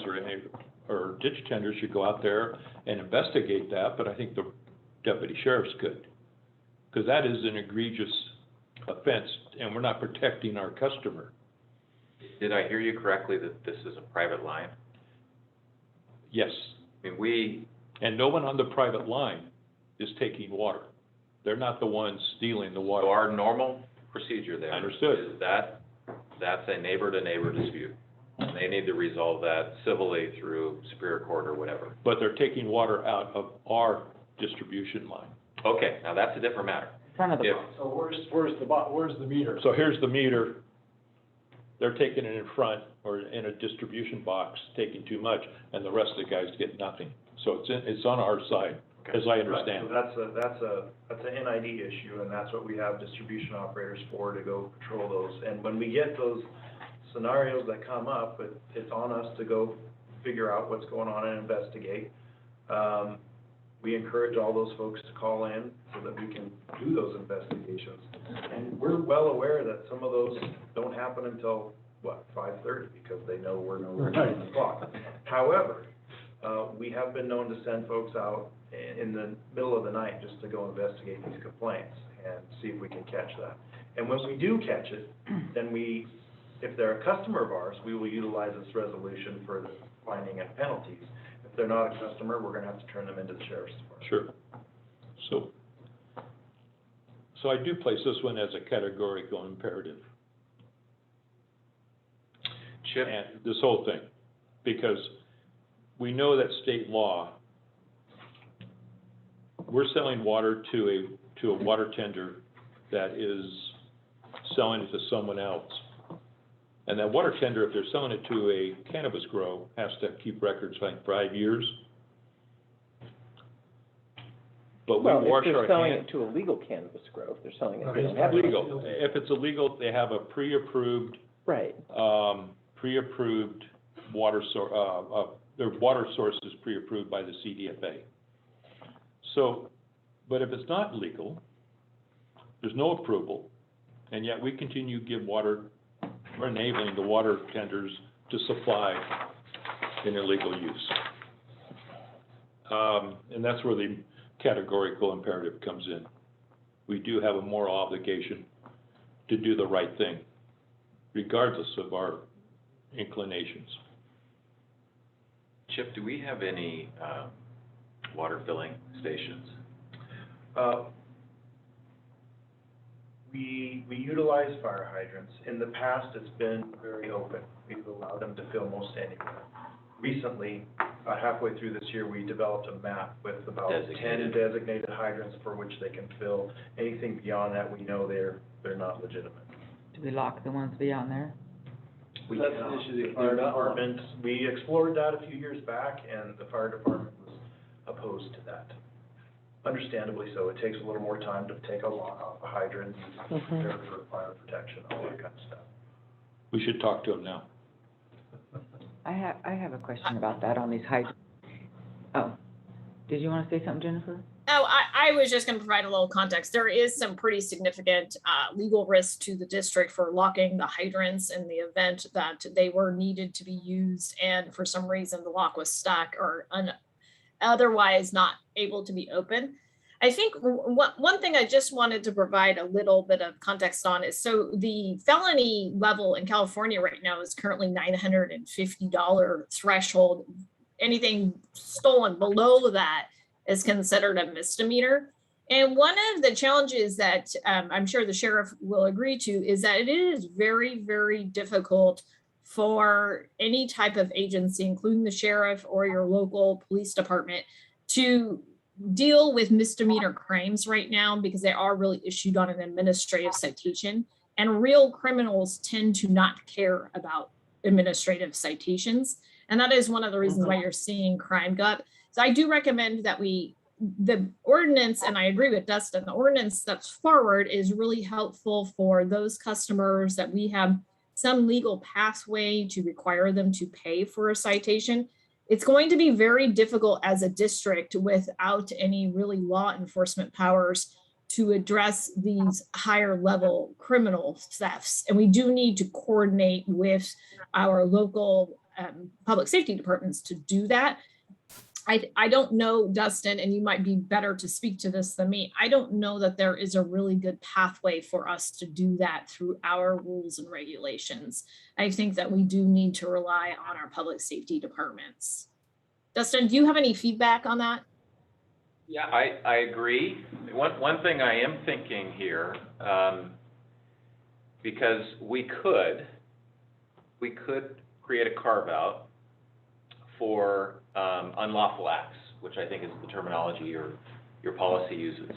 or ditch tenders should go out there and investigate that, but I think the deputy sheriffs could. Because that is an egregious offense, and we're not protecting our customer. Did I hear you correctly that this is a private line? Yes, I mean, and no one on the private line is taking water. They're not the ones stealing the water. so our normal procedure there Understood. is that's a neighbor-to-neighbor dispute. And they need to resolve that civilly through Superior Court or whatever. But they're taking water out of our distribution line. Okay, now that's a different matter. Front of the If, box. So where's the meter? So here's the meter. They're taking it in front or in a distribution box, taking too much, and the rest of the guys get nothing. So it's on our side, as I understand. So that's an NID issue, and that's what we have distribution operators for, to go patrol those. And when we get those scenarios that come up, it's on us to go figure out what's going on and investigate. We encourage all those folks to call in so that we can do those investigations. And we're well aware that some of those don't happen until, 5:30, because they know we're nowhere near the clock. However, we have been known to send folks out in the middle of the night just to go investigate these complaints and see if we can catch that. And when we do catch it, then if they're a customer of ours, we will utilize this resolution for the finding and penalties. If they're not a customer, we're gonna have to turn them into the sheriff's department. Sure. So I do place this one as a categorical imperative. Chip, And this whole thing, because we know that state law, we're selling water to a water tender that is selling it to someone else. And that water tender, if they're selling it to a cannabis grow, has to keep records like 5 years. But we Well, wash if our they're selling hands. it to a legal cannabis grow, if they're selling it, they Okay. don't have. Legal, if it's illegal, they have a pre-approved Right. pre-approved water their water source is pre-approved by the CDFA. So, but if it's not legal, there's no approval, and yet we continue to give water, we're enabling the water tenders to supply in illegal use. And that's where the categorical imperative comes in. We do have a moral obligation to do the right thing, regardless of our inclinations. Chip, do we have any water filling stations? We utilize fire hydrants. In the past, it's been very open. We've allowed them to fill most anywhere. Recently, halfway through this year, we developed a map with about 10 Designated. designated hydrants for which they can fill. Anything beyond that, we know they're not legitimate. Do we lock the ones beyond there? That's an issue the fire department, we explored that a few years back, and the fire department was opposed to that. Understandably so, it takes a little more time to take a lock off a hydrant, prepare for fire protection, all that kind of stuff. We should talk to them now. I have a question about that on these hydrants. Oh, did you want to say something, Jennifer? Oh, I was just going to provide a little context. There is some pretty significant legal risk to the district for locking the hydrants in the event that they were needed to be used and for some reason the lock was stuck or otherwise not able to be open. I think one thing I just wanted to provide a little bit of context on is, so the felony level in California right now is currently $950 threshold. Anything stolen below that is considered a misdemeanor. And one of the challenges that I'm sure the sheriff will agree to is that it is very, very difficult for any type of agency, including the sheriff or your local police department, to deal with misdemeanor crimes right now because they are really issued on an administrative citation. And real criminals tend to not care about administrative citations. And that is one of the reasons why you're seeing crime go up. So I do recommend that the ordinance, and I agree with Dustin, the ordinance that's forward is really helpful for those customers that we have some legal pathway to require them to pay for a citation. It's going to be very difficult as a district without any really law enforcement powers to address these higher level criminal thefts. And we do need to coordinate with our local public safety departments to do that. I don't know, Dustin, and you might be better to speak to this than me. I don't know that there is a really good pathway for us to do that through our rules and regulations. I think that we do need to rely on our public safety departments. Dustin, do you have any feedback on that? Yeah, I agree. One thing I am thinking here, because we could create a carve-out for unlawful acts, which I think is the terminology your policy uses.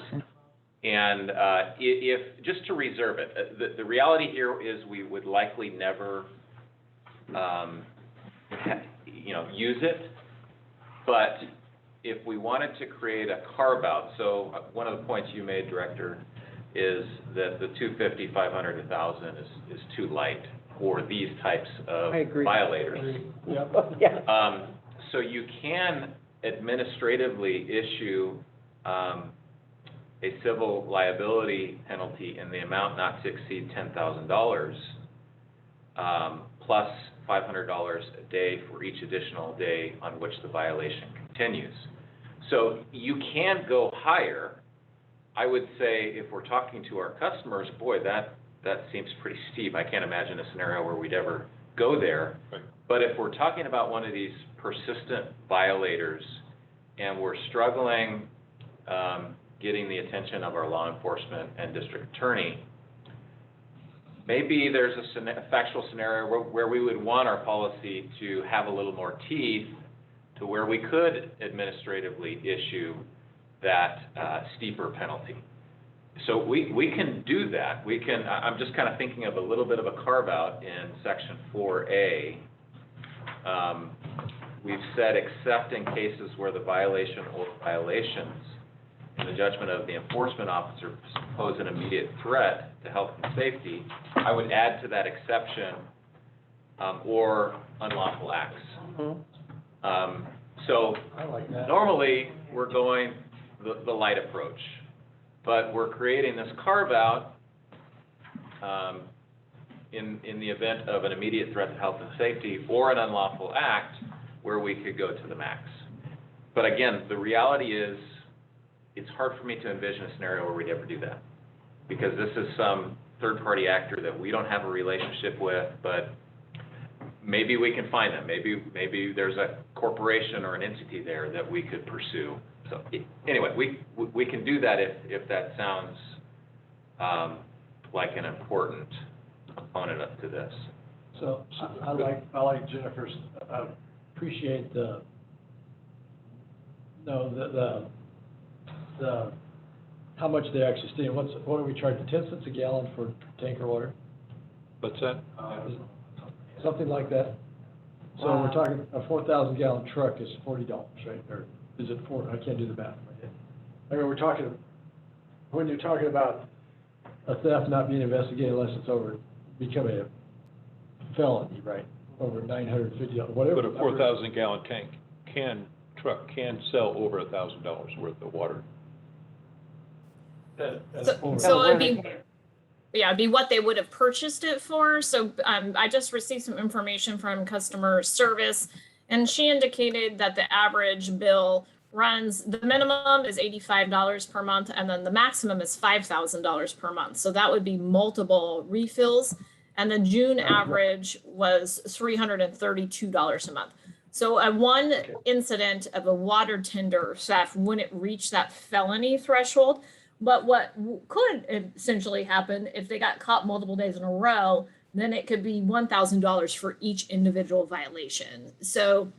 And if just to reserve it, the reality here is we would likely never, use it. But if we wanted to create a carve-out, so one of the points you made, Director, is that the 250, 500, 1,000 is too light for these types of violators. Yeah. So you can administratively issue a civil liability penalty in the amount not to exceed $10,000, plus $500 a day for each additional day on which the violation continues. So you can go higher. I would say if we're talking to our customers, boy, that seems pretty steep. I can't imagine a scenario where we'd ever go there. Right. But if we're talking about one of these persistent violators and we're struggling getting the attention of our law enforcement and district attorney, maybe there's a factual scenario where we would want our policy to have a little more teeth to where we could administratively issue that steeper penalty. So we can do that. I'm just kind of thinking of a little bit of a carve out in section 4A. We've said except in cases where the violation or violations in the judgment of the enforcement officer pose an immediate threat to health and safety, I would add to that exception or unlawful acts. So I like that. normally we're going the light approach, but we're creating this carve out in the event of an immediate threat to health and safety or an unlawful act where we could go to the max. But again, the reality is it's hard for me to envision a scenario where we'd ever do that, because this is some third-party actor that we don't have a relationship with, but maybe we can find them. Maybe there's a corporation or an entity there that we could pursue. So anyway, we can do that if that sounds like an important component up to this. So I like Jennifer's, appreciate the how much they actually stay. What do we charge, 10 cents a gallon for tanker water? What's that? Something like that. So we're talking, a 4,000 gallon truck is $40, right? Or is it I can't do the math in my head. I mean, when you're talking about a theft not being investigated unless it's becoming a felony, right? Over $950, whatever. But a 4,000 gallon truck can sell over $1,000 worth of water. So it'd be what they would have purchased it for. So I just received some information from customer service, and she indicated that the average bill runs, the minimum is $85 per month, and then the maximum is $5,000 per month. So that would be multiple refills. And the June average was $332 a month. So one incident of a water tender theft wouldn't reach that felony threshold. But what could essentially happen if they got caught multiple days in a row, then it could be $1,000 for each individual violation. So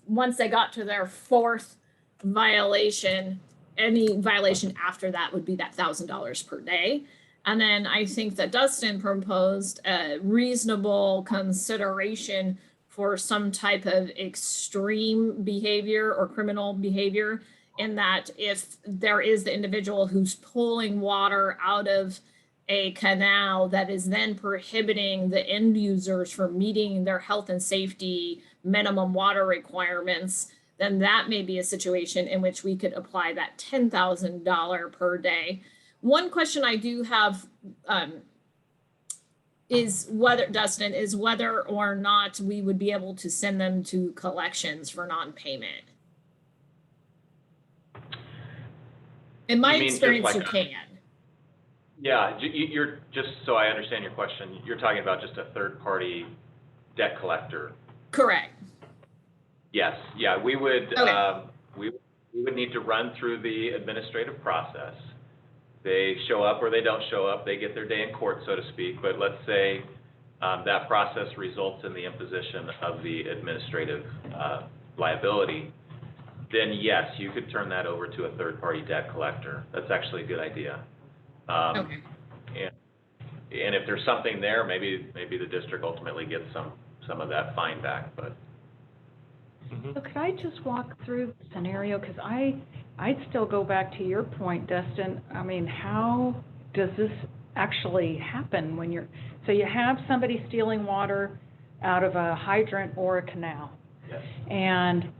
once they got to their fourth violation, any violation after that would be that $1,000 per day. And then I think that Dustin proposed a reasonable consideration for some type of extreme behavior or criminal behavior, in that if there is the individual who's pulling water out of a canal that is then prohibiting the end users from meeting their health and safety minimum water requirements, then that may be a situation in which we could apply that $10,000 per day. One question I do have is whether, Dustin, is whether or not we would be able to send them to collections for non-payment. In my You mean just experience, like you a- can. Yeah, you're, just so I understand your question, you're talking about just a third-party debt collector. Correct. Yes, yeah, we would, Okay. we would need to run through the administrative process. They show up or they don't show up, they get their day in court, so to speak, but let's say that process results in the imposition of the administrative liability, then yes, you could turn that over to a third-party debt collector. That's actually a good idea. Okay. And if there's something there, maybe the district ultimately gets some of that fine back, but. So could I just walk through the scenario, because I'd still go back to your point, Dustin. I mean, how does this actually happen when you're, so you have somebody stealing water out of a hydrant or a canal. Yes. And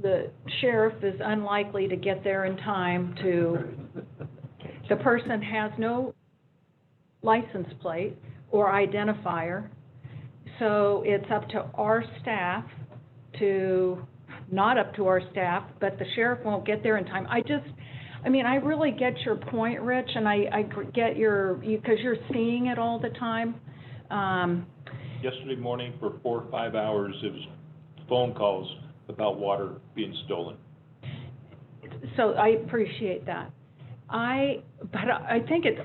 the sheriff is unlikely to get there in time to, the person has no license plate or identifier. So it's up to our staff to, not up to our staff, but the sheriff won't get there in time. I really get your point, Rich, and I get because you're seeing it all the time. Yesterday morning for 4 or 5 hours, it was phone calls about water being stolen. So I appreciate that. But I think it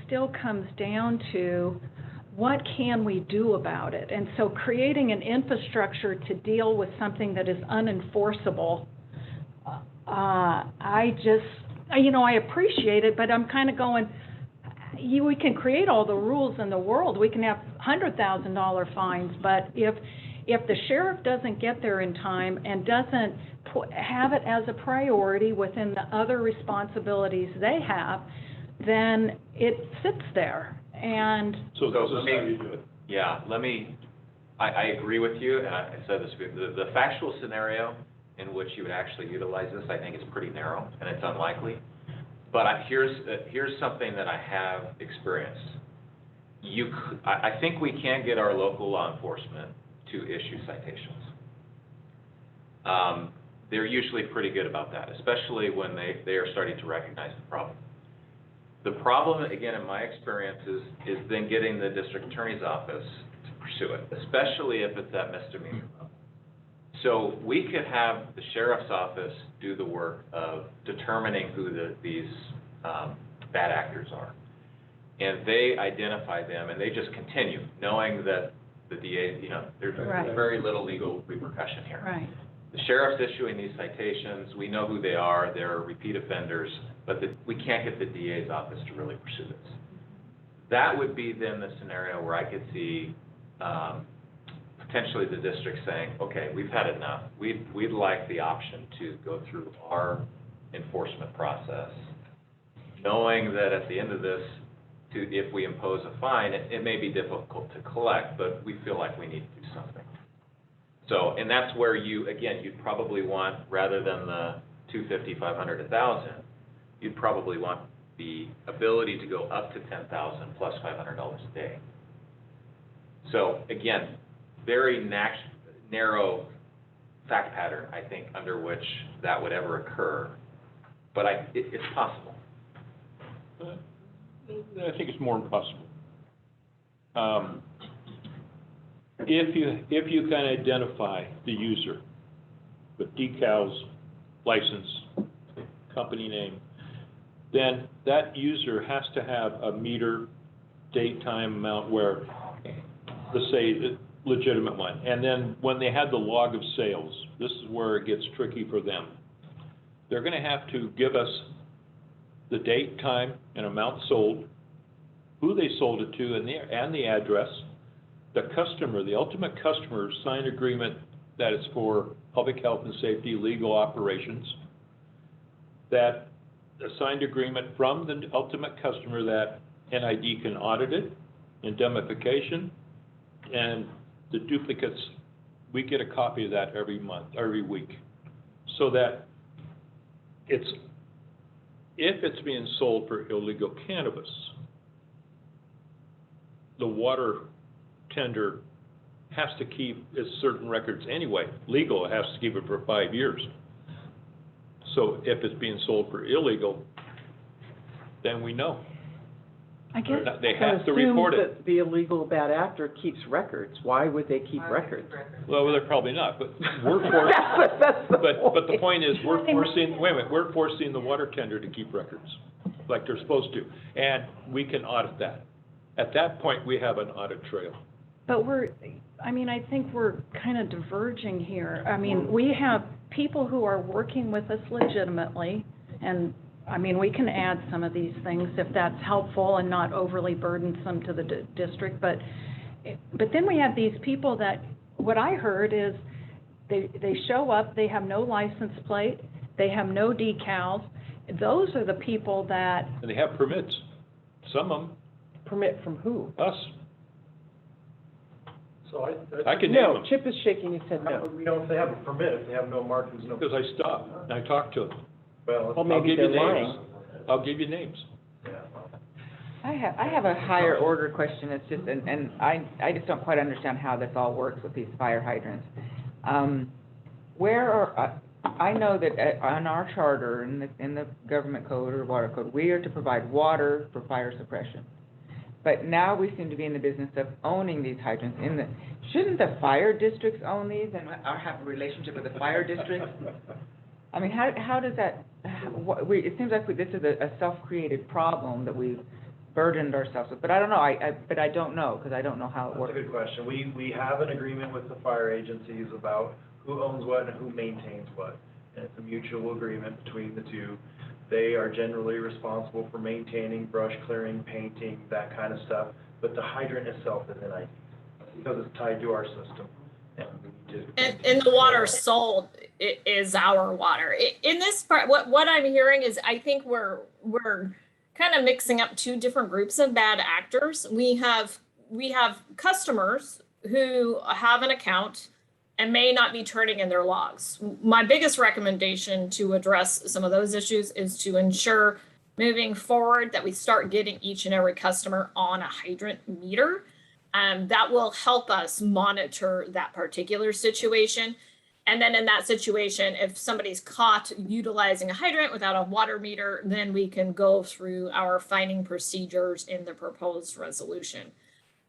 still comes down to, what can we do about it? And so creating an infrastructure to deal with something that is unenforceable, I appreciate it, but I'm kind of going, we can create all the rules in the world. We can have $100,000 fines, but if the sheriff doesn't get there in time and doesn't have it as a priority within the other responsibilities they have, then it sits there. And So this is how you do it. Yeah, I agree with you, and I said this, the factual scenario in which you would actually utilize this, I think is pretty narrow, and it's unlikely. But here's something that I have experienced. I think we can get our local law enforcement to issue citations. They're usually pretty good about that, especially when they are starting to recognize the problem. The problem, again, in my experience, is then getting the district attorney's office to pursue it, especially if it's at misdemeanor level. So we could have the sheriff's office do the work of determining who these bad actors are. And they identify them, and they just continue, knowing that the DA, there's very little legal repercussion here. right. The sheriff's issuing these citations, we know who they are, they're repeat offenders, but we can't get the DA's office to really pursue this. That would be then the scenario where I could see potentially the district saying, okay, we've had enough. We'd like the option to go through our enforcement process, knowing that at the end of this, if we impose a fine, it may be difficult to collect, but we feel like we need to do something. So, and that's where you'd probably want, rather than the $250, $500, $1,000, you'd probably want the ability to go up to $10,000 plus $500 a day. So again, very narrow fact pattern, I think, under which that would ever occur, but it's possible. I think it's more than possible. If you can identify the user with decals, license, company name, then that user has to have a meter, date, time, amount where, let's say, a legitimate one. And then when they have the log of sales, this is where it gets tricky for them. They're going to have to give us the date, time, and amount sold, who they sold it to, and the address. The customer, the ultimate customer, signed agreement that it's for public health and safety, legal operations. That a signed agreement from the ultimate customer that NID can audit it, indemnification, and the duplicates. We get a copy of that every month, every week, so that it's if it's being sold for illegal cannabis, the water tender has to keep its certain records anyway. Legal, it has to keep it for 5 years. So if it's being sold for illegal, then we know. I guess They have to report it. that the illegal bad actor keeps records. Why would they keep records? Well, they're probably not, but we're forced, That's the but the point is, we're forcing, wait a minute, we're forcing the water tender to keep records, like they're supposed to, and we can audit that. At that point, we have an audit trail. But I think we're kind of diverging here. I mean, we have people who are working with us legitimately, and, we can add some of these things if that's helpful and not overly burdensome to the district, but then we have these people that, what I heard is, they show up, they have no license plate, they have no decals. Those are the people that. And they have permits, some of them, Permit from who? us. So I can name No, them, Chip is shaking his head How no. would we know if they have a permit, if they have no markings, no? because I stopped and I talked to them. Well, I'll maybe give you they're lying. names. I'll give you names. I have a higher order question. It's just, and I just don't quite understand how this all works with these fire hydrants. I know that on our charter, in the government code or water code, we are to provide water for fire suppression. But now we seem to be in the business of owning these hydrants. Shouldn't the fire districts own these and have a relationship with the fire districts? How does that, it seems like this is a self-created problem that we've burdened ourselves with, but I don't know, but I don't know, because I don't know how it That's works. a good question. We have an agreement with the fire agencies about who owns what and who maintains what. And it's a mutual agreement between the two. They are generally responsible for maintaining, brush clearing, painting, that kind of stuff, but the hydrant itself is NID, because it's tied to our system. And we need to. And the water sold is our water. In this part, what I'm hearing is, I think we're kind of mixing up two different groups of bad actors. We have customers who have an account and may not be turning in their logs. My biggest recommendation to address some of those issues is to ensure moving forward that we start getting each and every customer on a hydrant meter. That will help us monitor that particular situation. And then in that situation, if somebody's caught utilizing a hydrant without a water meter, then we can go through our fining procedures in the proposed resolution.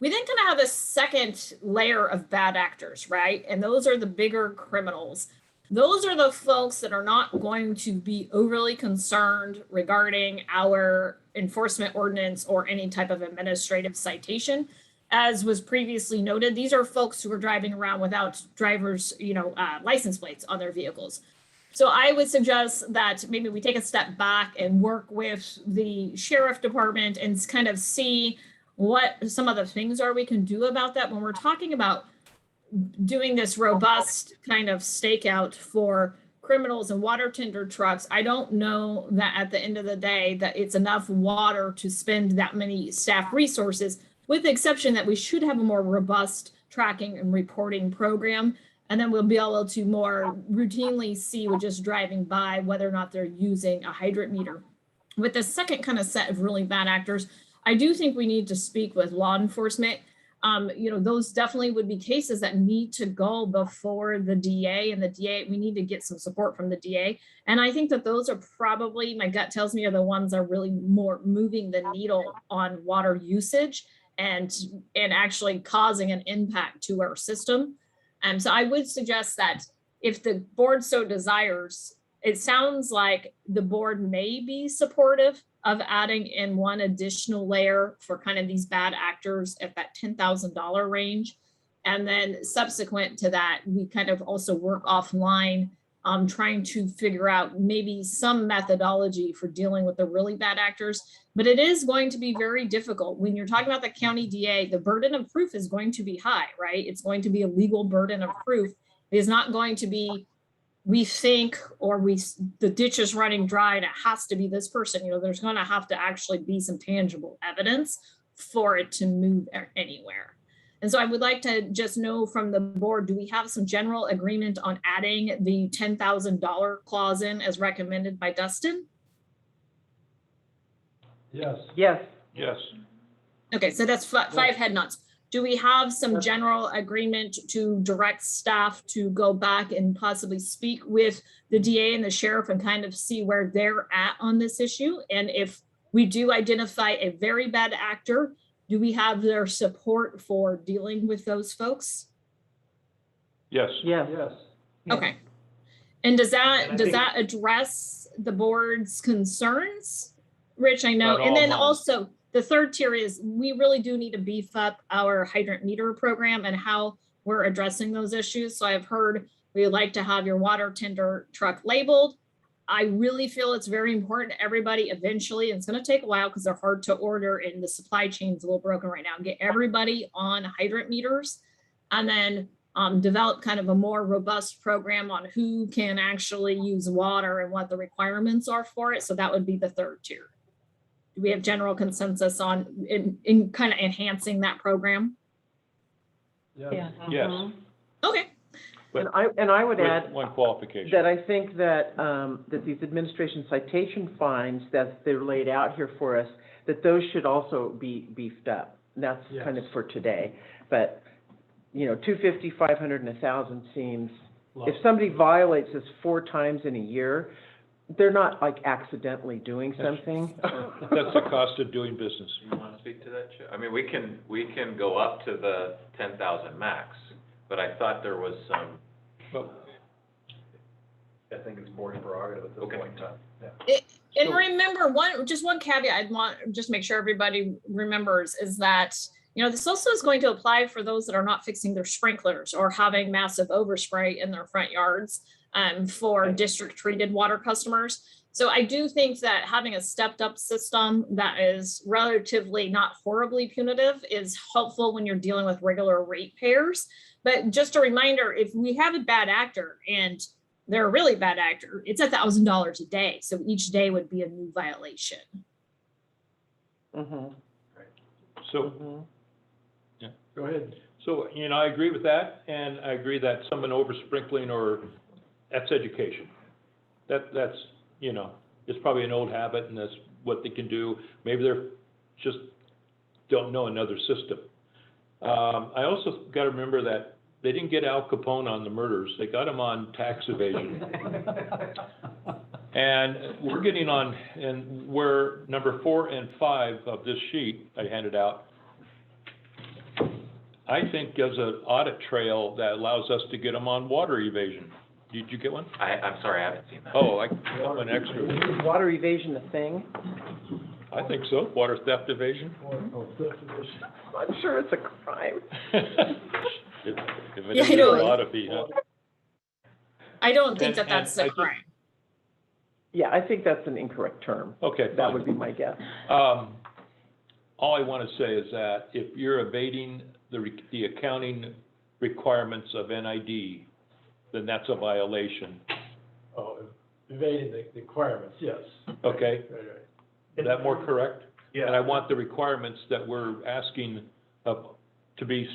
We then kind of have a second layer of bad actors, right? And those are the bigger criminals. Those are the folks that are not going to be overly concerned regarding our enforcement ordinance or any type of administrative citation. As was previously noted, these are folks who are driving around without driver's, license plates on their vehicles. So I would suggest that maybe we take a step back and work with the sheriff department and kind of see what some of the things are we can do about that when we're talking about doing this robust kind of stakeout for criminals and water tender trucks. I don't know that at the end of the day that it's enough water to spend that many staff resources, with the exception that we should have a more robust tracking and reporting program. And then we'll be able to more routinely see with just driving by whether or not they're using a hydrant meter. With the second kind of set of really bad actors, I do think we need to speak with law enforcement. Those definitely would be cases that need to go before the DA, and the DA, we need to get some support from the DA. And I think that those are probably, my gut tells me, are the ones that are really more moving the needle on water usage and actually causing an impact to our system. And so I would suggest that if the board so desires, it sounds like the board may be supportive of adding in one additional layer for kind of these bad actors at that $10,000 range. And then subsequent to that, we kind of also work offline trying to figure out maybe some methodology for dealing with the really bad actors. But it is going to be very difficult. When you're talking about the county DA, the burden of proof is going to be high, right? It's going to be a legal burden of proof. It is not going to be, we think, or the ditch is running dry and it has to be this person. There's going to have to actually be some tangible evidence for it to move anywhere. And so I would like to just know from the board, do we have some general agreement on adding the $10,000 clause in as recommended by Dustin? Yes. Yes. Yes. Okay, so that's five head nods. Do we have some general agreement to direct staff to go back and possibly speak with the DA and the sheriff and kind of see where they're at on this issue? And if we do identify a very bad actor, do we have their support for dealing with those folks? Yes. Yes. Yes. Okay. And does And I think- that address the board's concerns? Rich, I know. Not And all then mine. also the third tier is we really do need to beef up our hydrant meter program and how we're addressing those issues. So I've heard we like to have your water tender truck labeled. I really feel it's very important. Everybody eventually, and it's going to take a while because they're hard to order and the supply chain's a little broken right now. Get everybody on hydrant meters and then develop kind of a more robust program on who can actually use water and what the requirements are for it. So that would be the third tier. Do we have general consensus on in kind of enhancing that program? Yes. Yes. Okay. But And I would with add one qualification. that I think that, that these administration citation fines that they're laid out here for us, that those should also be beefed up. That's kind of Yes. for today. But, you know, 250, 500, and 1,000 seems, Low. if somebody violates this 4 times in a year, they're not like accidentally doing something. That's the cost of doing business. You want to speak to that, Chip? I mean, we can go up to the 10,000 max, but I thought there was some, Well, I think it's board prerogative at this Okay. point in time. And So- remember, one caveat I'd want, just make sure everybody remembers is that, you know, this also is going to apply for those that are not fixing their sprinklers or having massive overspray in their front yards for district treated water customers. So I do think that having a stepped up system that is relatively not horribly punitive is helpful when you're dealing with regular ratepayers. But just a reminder, if we have a bad actor and they're a really bad actor, it's $1,000 a day. So each day would be a new violation. Mm-hmm. So, Go ahead. so, you know, I agree with that, and I agree that someone over sprinkling or, that's education. That's, you know, it's probably an old habit and that's what they can do. Maybe they're just don't know another system. I also got to remember that they didn't get Al Capone on the murders. They got him on tax evasion. And we're getting on, and we're number 4 and 5 of this sheet I handed out. I think there's an audit trail that allows us to get them on water evasion. Did you get one? I'm sorry, I haven't seen that. Oh, I got one extra. Is water evasion a thing? I think so. Water theft evasion. I'm sure it's a crime. If it Yeah, I is, a know. lot of feet, huh? I don't think And- that that's and I a just- crime. Yeah, I think that's an incorrect term. Okay, That fine. would be my guess. All I want to say is that if you're evading the accounting requirements of NID, then that's a violation, Oh, evading the requirements, yes. okay? Right. Is that more correct? Yeah. And I want the requirements that we're asking of to be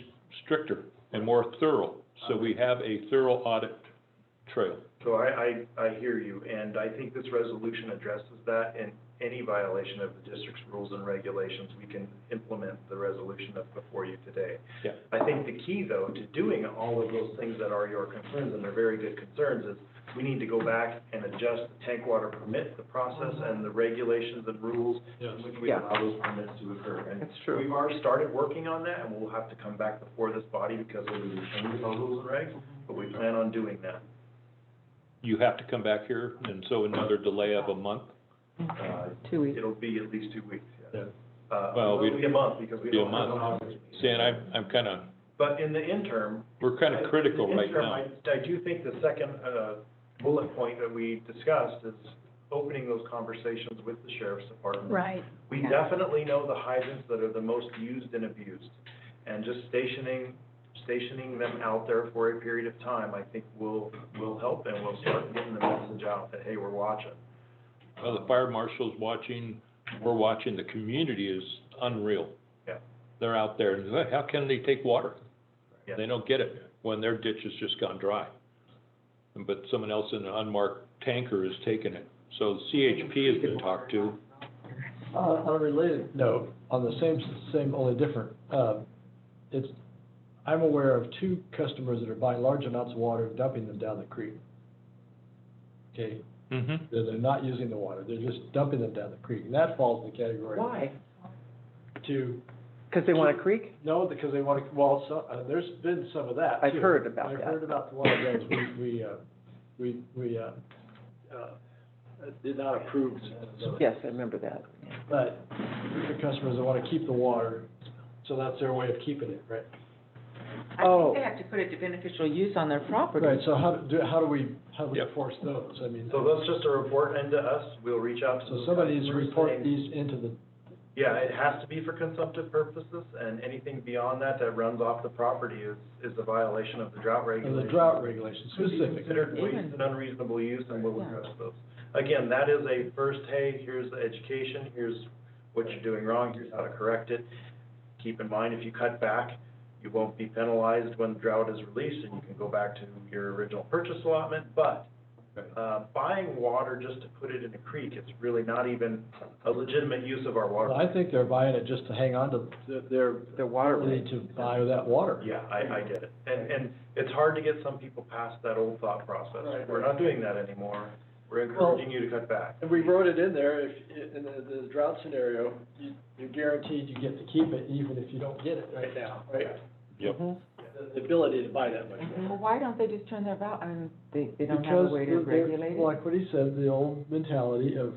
stricter and more thorough, so we have a thorough audit trail. So I hear you, and I think this resolution addresses that, and any violation of the district's rules and regulations, we can implement the resolution that's before you today. Yeah. I think the key, though, to doing all of those things that are your concerns, and they're very good concerns, is we need to go back and adjust the tank water permit, the process, and the regulations and rules Yes. in which we Yeah. allow those permits to occur. And That's true. we've already started working on that, and we'll have to come back before this body because of the change in our rules and regs, but we plan on doing that. You have to come back here, and so another delay of a month? 2 weeks. It'll be at least 2 weeks, Yeah. yes. Well, It'll be a month because we be a don't have an month. August meeting. See, and I'm kind of, But in the interim. we're kind of critical in the right interim, now. I do think the second, bullet point that we discussed is opening those conversations with the sheriff's department. Right. We definitely know the hydrants that are the most used and abused, and just stationing them out there for a period of time, I think will help, and we'll start getting the message out that, hey, we're watching. Well, the fire marshal's watching, we're watching, the community is unreal. Yeah. They're out there, and how can they take water? Yeah. They don't get it when their ditch has just gone dry. But someone else in an unmarked tanker is taking it. So CHP has been talked to, On a related note, on the same, only different, I'm aware of 2 customers that are buying large amounts of water and dumping them down the creek. Okay, Mm-hmm. they're not using the water, they're just dumping them down the creek, and that falls in the category. Why? To, Because they want a creek? no, because they want to, well, so, there's been some of that I've too. heard about that. I've heard about the water guys, we did not approve. Yes, I remember that. But the customers that want to keep the water, so that's their way of keeping it, right? I Oh. think they have to put it to beneficial use on their property. Right, so how do we Yep. enforce those? I mean, So those just a report into us, we'll reach out to so those somebody needs to customers report saying- these into the, Yeah, it has to be for consumptive purposes, and anything beyond that that runs off the property is a violation of the drought of regulations. the drought regulations Could be specific. considered waste Even- and unreasonable use, and we'll Yeah. address those. Again, that is a first, hey, here's the education, here's what you're doing wrong, here's how to correct it. Keep in mind, if you cut back, you won't be penalized when the drought is released, and you can go back to your original purchase allotment, but buying water just to put it in a creek, it's really not even a legitimate use of our water. Well, I think they're buying it just to hang on to their water ability to buy that water. Yeah, I get it. And it's hard to get some people past that old thought process. Right. We're not doing that anymore. We're encouraging you to cut back. And we wrote it in there, in the drought scenario, you're guaranteed you get to keep it even if you don't get it right now, right? Yep. The ability to buy that much. Well, why don't they just turn their I mean, they don't have a way to Because they're- regulate it? like what he said, the old mentality of,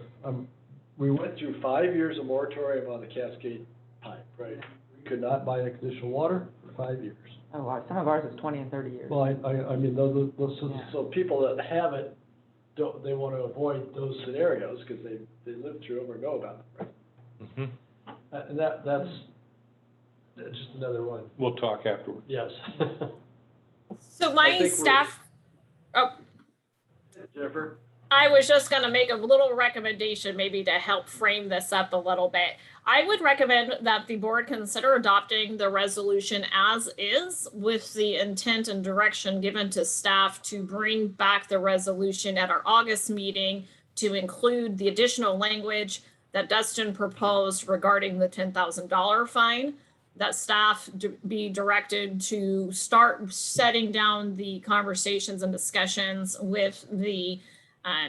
we went through 5 years of moratorium on the Cascade pipe, right? We could not buy additional water for 5 years. Oh, wow, some of ours is 20 and 30 years. Well, I mean, those, Yeah. so people that have it, they want to avoid those scenarios because they lived through them or know about them, right? Mm-hmm. And that's just another one. We'll talk afterwards. Yes. So I my think we're- staff, oh, Jennifer? I was just gonna make a little recommendation maybe to help frame this up a little bit. I would recommend that the board consider adopting the resolution as is with the intent and direction given to staff to bring back the resolution at our August meeting to include the additional language that Dustin proposed regarding the $10,000 fine, that staff be directed to start setting down the conversations and discussions with the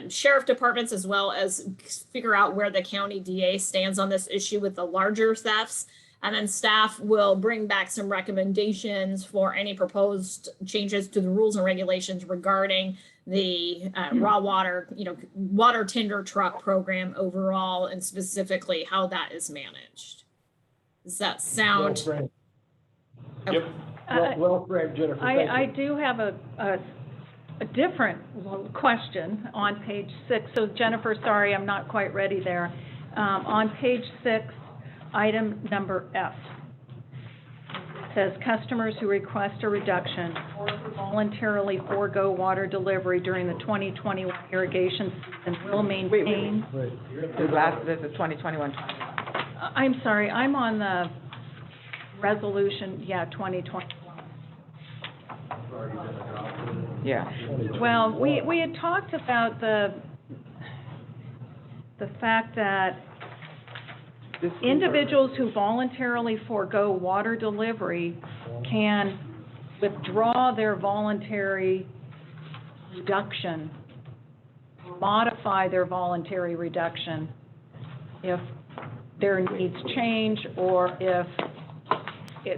sheriff departments, as well as figure out where the county DA stands on this issue with the larger thefts. And then staff will bring back some recommendations for any proposed changes to the rules and regulations regarding the raw water, water tender truck program overall, and specifically how that is managed. Does that sound? Well framed. Yep. Well framed, Jennifer. I Thank you. do have a different question on page 6. So Jennifer, sorry, I'm not quite ready there. On page 6, item number F, it says customers who request a reduction or who voluntarily forego water delivery during the 2021 irrigation season will maintain. Right. The last, this is 2021. I'm sorry, I'm on the resolution, 2021. Yeah. Well, we had talked about the fact that individuals who voluntarily forego water delivery can withdraw their voluntary reduction, modify their voluntary reduction if their needs change or if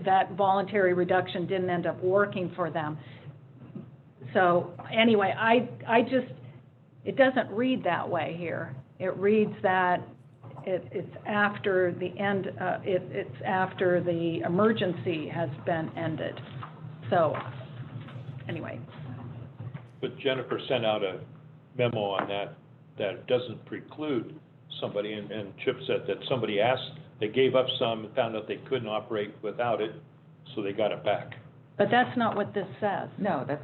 that voluntary reduction didn't end up working for them. So anyway, I just, it doesn't read that way here. It reads that it's after the end, it's after the emergency has been ended. So, anyway. But Jennifer sent out a memo on that doesn't preclude somebody, and Chip said that somebody asked, they gave up some and found out they couldn't operate without it, so they got it back. But that's not what this says. No, I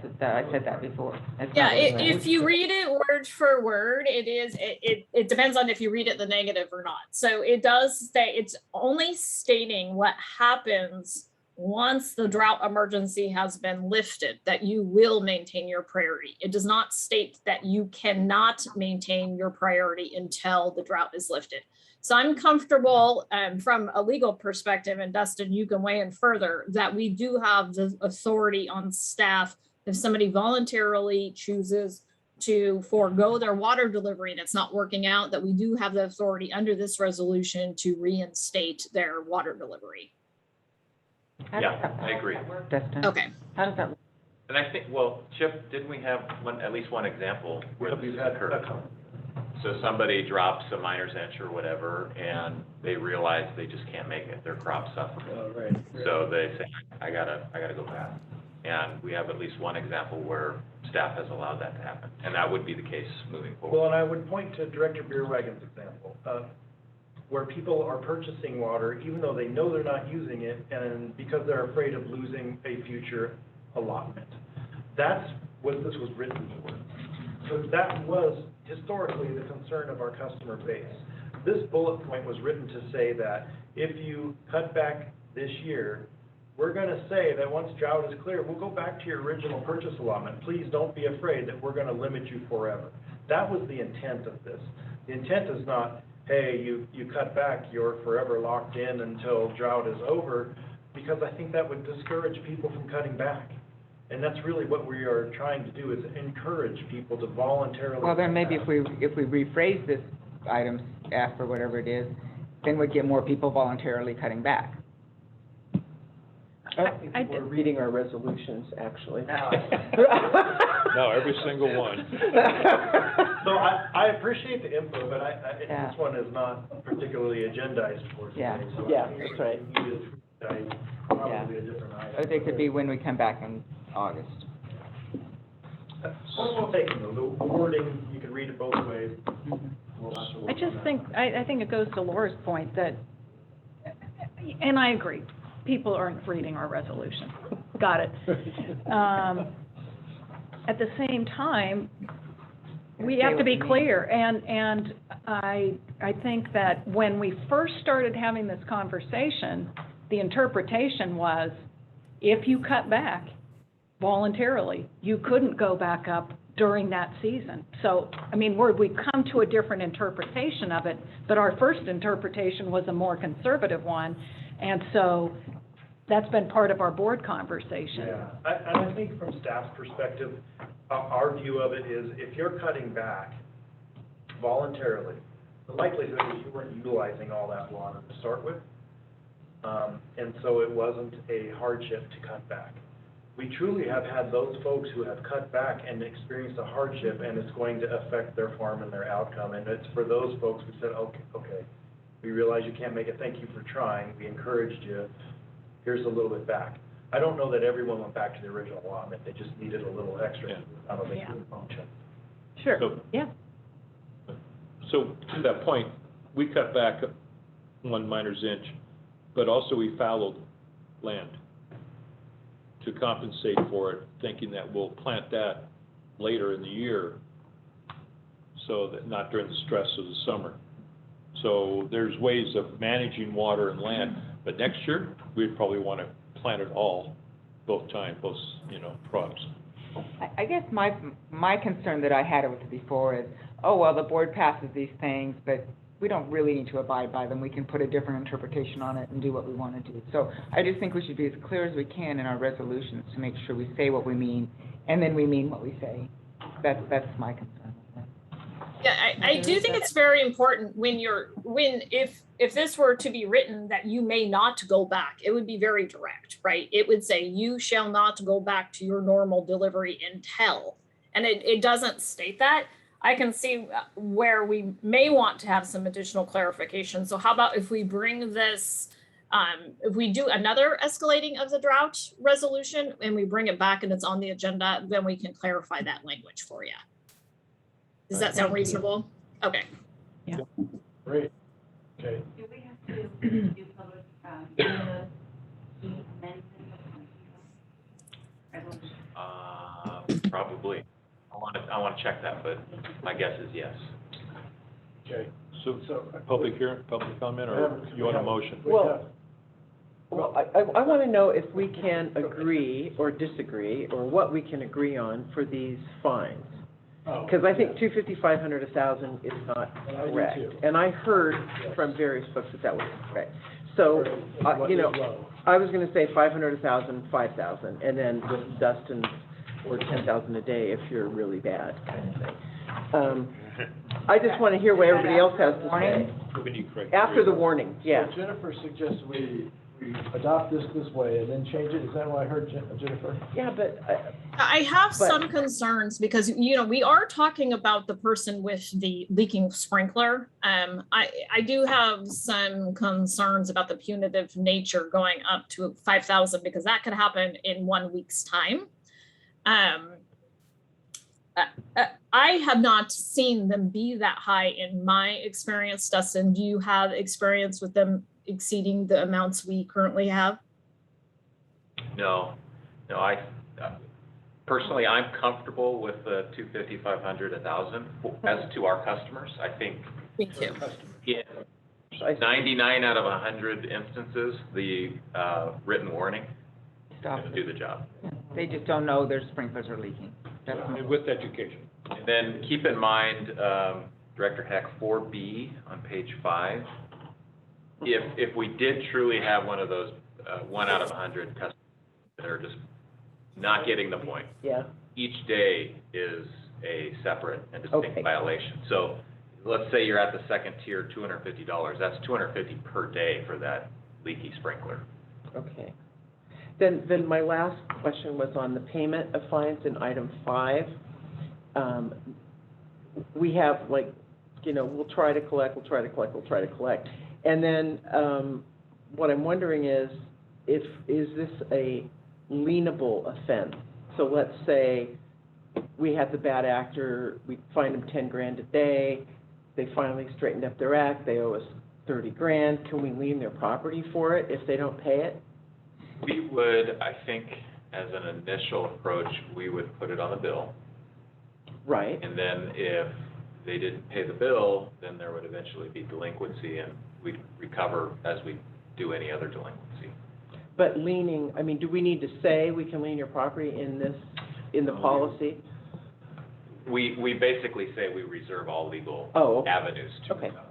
said that before. That's Yeah, not what it if you read it word for word, it depends on if you read it the negative or not. So it does say, it's only stating what happens once the drought emergency has been lifted, that you will maintain your priority. It does not state that you cannot maintain your priority until the drought is lifted. So I'm comfortable from a legal perspective, and Dustin, you can weigh in further, that we do have the authority on staff if somebody voluntarily chooses to forego their water delivery and it's not working out, that we do have the authority under this resolution to reinstate their water delivery. Yeah, I agree. Dustin? Okay. How does that work? And I think, well, Chip, didn't we have at least one example where this We've has had occurred? So somebody drops a miner's inch or whatever, and they realize they just can't make it, their crop suffers. Right. So they say, I gotta go back. And we have at least one example where staff has allowed that to happen, and that would be the case moving forward. Well, and I would point to Director Beerwagon's example, where people are purchasing water even though they know they're not using it, and because they're afraid of losing a future allotment. That's what this was written for. So that was historically the concern of our customer base. This bullet point was written to say that if you cut back this year, we're gonna say that once drought is clear, we'll go back to your original purchase allotment. Please don't be afraid that we're gonna limit you forever. That was the intent of this. The intent is not, hey, you cut back, you're forever locked in until drought is over, because I think that would discourage people from cutting back. And that's really what we are trying to do, is encourage people to voluntarily. Well, then maybe cut if we rephrase this item, F or whatever it is, then we'd get more people voluntarily cutting back. I think people are reading our resolutions, actually. No, every single one. So I appreciate the input, but Yeah. this one is not particularly agendized for today. Yeah. So Yeah, I think that's right. we need to expedite probably a different Or item. they could be when we come back in August. We'll take them, the wording, you can read it both ways. I just think, I think it goes to Laura's point that, and I agree, people aren't reading our resolution. Got it. At the same time, we have to be clear, and I think that when we first started having this conversation, the interpretation was, if you cut back voluntarily, you couldn't go back up during that season. So, I mean, we've come to a different interpretation of it, but our first interpretation was a more conservative one, and so that's been part of our board conversation. Yeah, and I think from staff's perspective, our view of it is, if you're cutting back voluntarily, the likelihood is you weren't utilizing all that water to start with. And so it wasn't a hardship to cut back. We truly have had those folks who have cut back and experienced a hardship, and it's going to affect their farm and their outcome. And it's for those folks we said, okay, we realize you can't make it, thank you for trying, we encouraged you, here's a little bit back. I don't know that everyone went back to the original allotment, they just needed a little extra. Yeah. I don't think Yeah. it would function. Sure, So- yeah. So to that point, we cut back 1 miner's inch, but also we fallowed land to compensate for it, thinking that we'll plant that later in the year, so that not during the stress of the summer. So there's ways of managing water and land, but next year, we'd probably want to plant it all, both crops. I guess my concern that I had with it before is, oh, well, the board passes these things, but we don't really need to abide by them. We can put a different interpretation on it and do what we want to do. So I just think we should be as clear as we can in our resolutions to make sure we say what we mean, and then we mean what we say. That's my concern. Yeah, I do think it's very important if this were to be written that you may not go back, it would be very direct, right? It would say you shall not go back to your normal delivery until, and it doesn't state that. I can see where we may want to have some additional clarification. So how about if we bring this, if we do another escalating of the drought resolution and we bring it back and it's on the agenda, then we can clarify that language for you. Does that sound reasonable? Okay. Great, okay. Do we have to do public, amendment? Probably. I want to check that, but my guess is yes. Okay, So public hearing, public comment, We or have- you want a motion? Well, I want to know if we can agree or disagree, or what we can agree on for these fines. Oh, Because I think yes. 250, 500, 1,000 is not I do correct. too. And I heard Yes. from various folks that that was correct. So, What you is know, low? I was gonna say 500, 1,000, 5,000, and then with Dustin, or 10,000 a day if you're really bad, kind of thing. I just wanna hear what everybody else has to say. When you correct. After the warning, yeah. So Jennifer suggests we adopt this way and then change it. Is that what I heard, Jennifer? Yeah, but, I have But- some concerns because, you know, we are talking about the person with the leaking sprinkler. I do have some concerns about the punitive nature going up to 5,000 because that could happen in 1 week's time. I have not seen them be that high in my experience. Dustin, do you have experience with them exceeding the amounts we currently have? No, personally, I'm comfortable with the 250, 500, 1,000 as to our customers. I think Me too. in 99 out of 100 instances, the written warning is Stop going to do the job. They just don't know their sprinklers are leaking. And with education. And then keep in mind, Director Heck, 4B on page 5, if we did truly have one of those 1 out of 100 customers that are just not getting the point, yeah, each day is a separate and distinct Okay. violation. So let's say you're at the second tier, $250, that's $250 per day for that leaky sprinkler. okay. Then my last question was on the payment of fines in item 5. We have, like, you know, we'll try to collect. And then, what I'm wondering is this a lienable offense? So let's say we had the bad actor, we fine them 10 grand a day, they finally straightened up their act, they owe us 30 grand, can we lien their property for it if they don't pay it? We would, I think, as an initial approach, we would put it on the bill. Right, And then if they didn't pay the bill, then there would eventually be delinquency, and we'd recover as we do any other delinquency. but liening, I mean, do we need to say we can lien your property in the policy? We basically say we reserve all legal Oh, okay. avenues to Okay. recover.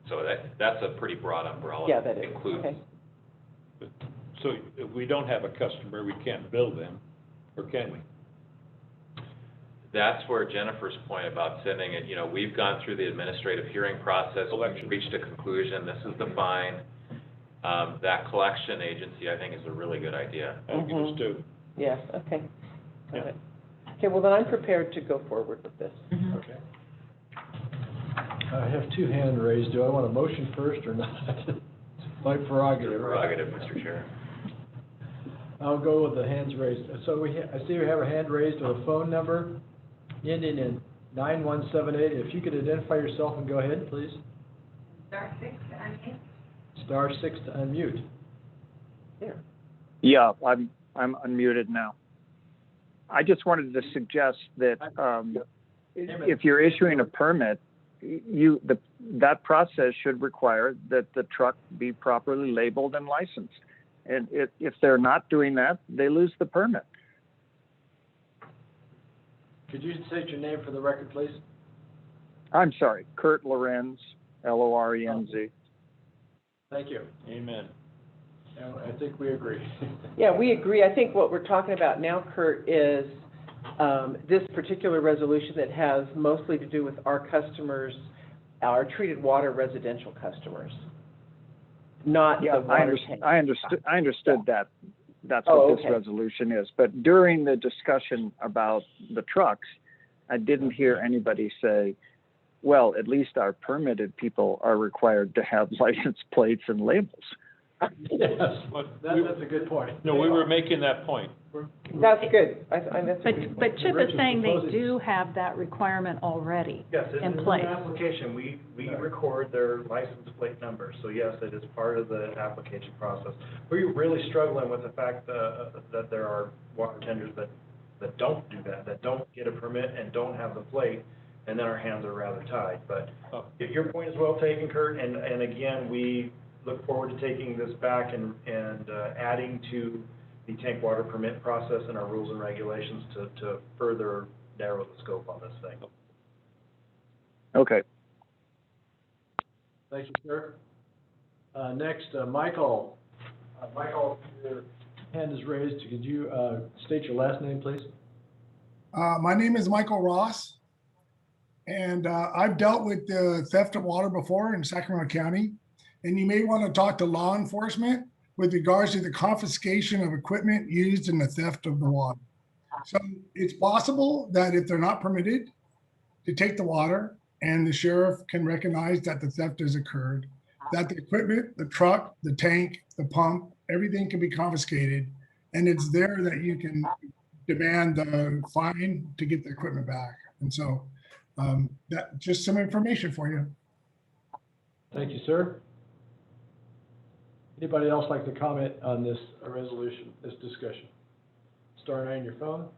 So that's a pretty broad umbrella. Yeah, that is, Includes okay. So if we don't have a customer, we can't bill them, or can we? That's where Jennifer's point about sending it, you know, we've gone through the administrative hearing process, we've reached a conclusion, this is the fine. That collection agency, I think, is a really good idea. I think it is too. Yes, okay, Yeah. got it. Okay, well, then I'm prepared to go forward with this. Okay. I have 2 hands raised. Do I want a motion first or not? My prerogative. Your prerogative, Mr. Chair. I'll go with the hands raised. So I see we have a hand raised with a phone number ending in 9178. If you could identify yourself and go ahead, please. Star 6 to unmute. Star 6 to unmute. There. Yeah, I'm unmuted now. I just wanted to suggest that if you're issuing a permit, that process should require that the truck be properly labeled and licensed. And if they're not doing that, they lose the permit. Could you state your name for the record, please? I'm sorry, Kurt Lorenz, Lorenz. Thank you. Amen. And I think we agree. Yeah, we agree. I think what we're talking about now, Kurt, is this particular resolution that has mostly to do with our customers, our treated water residential customers, not the water tank. I understood that. That's Oh, what this okay. resolution is. But during the discussion about the trucks, I didn't hear anybody say, well, at least our permitted people are required to have license plates and labels. Yes, But that's a good point. No, we were making that point. That's good. That's a good But point. Chip is Rich is saying they proposing- do have that requirement already. Yes, it's In in place. the application, we record their license plate number, so yes, it is part of the application process. We're really struggling with the fact that there are water tenders that don't do that don't get a permit and don't have the plate, and then our hands are rather tied. But your point is well taken, Kurt, and again, we look forward to taking this back and adding to the tank water permit process and our rules and regulations to further narrow the scope on this thing. Okay. Thank you, sir. Next, Michael. Michael, your hand is raised. Could you state your last name, please? My name is Michael Ross, and I've dealt with the theft of water before in Sacramento County. And you may want to talk to law enforcement with regards to the confiscation of equipment used in the theft of the water. So it's possible that if they're not permitted to take the water and the sheriff can recognize that the theft has occurred, that the equipment, the truck, the tank, the pump, everything can be confiscated. And it's there that you can demand the fine to get the equipment back. And so that just some information for you. Thank you, sir. Anybody else like to comment on this resolution, this discussion? Star 9 your phone.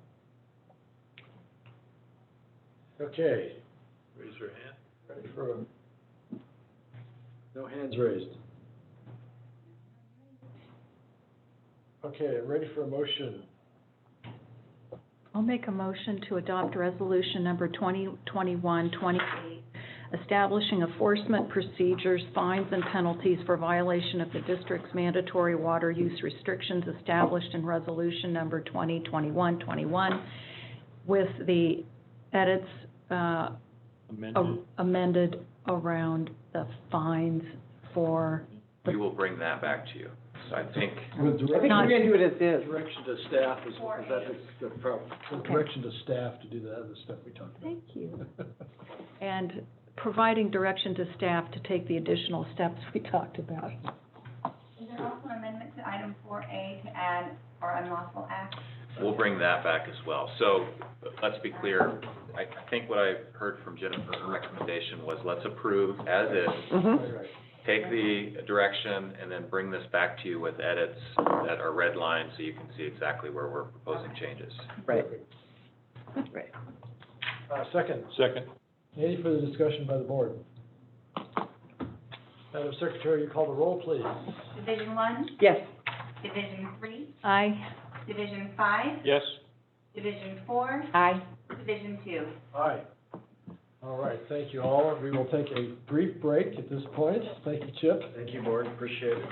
Okay. Raise your hand. Ready for no hands raised. Okay, I'm ready for a motion. I'll make a motion to adopt resolution number 2021-28, establishing enforcement procedures, fines, and penalties for violation of the district's mandatory water use restrictions established in resolution number 2021-21, with the edits amended around the fines for We will bring that back to you. So I think, With I think direction, we're gonna do it as is. direction to staff is that the problem? With direction to staff to do the other stuff we talked about. Thank you. And providing direction to staff to take the additional steps we talked about. Is there also an amendment to item 4A to add our unlawful act? we'll bring that back as well. So let's be clear. I think what I heard from Jennifer, her recommendation was let's approve as is. Mhm. Right. Take the direction and then bring this back to you with edits that are redlined so you can see exactly where we're proposing changes. Right. Right. Second. Second. Any further discussion by the board? Madam Secretary, you call the roll, please. Division 1, Yes. Division 3, Aye. Division 5, Yes. Division 4, Aye. Division 2. Aye. All right, thank you all. We will take a brief break at this point. Thank you, Chip. Thank you, board, appreciate it.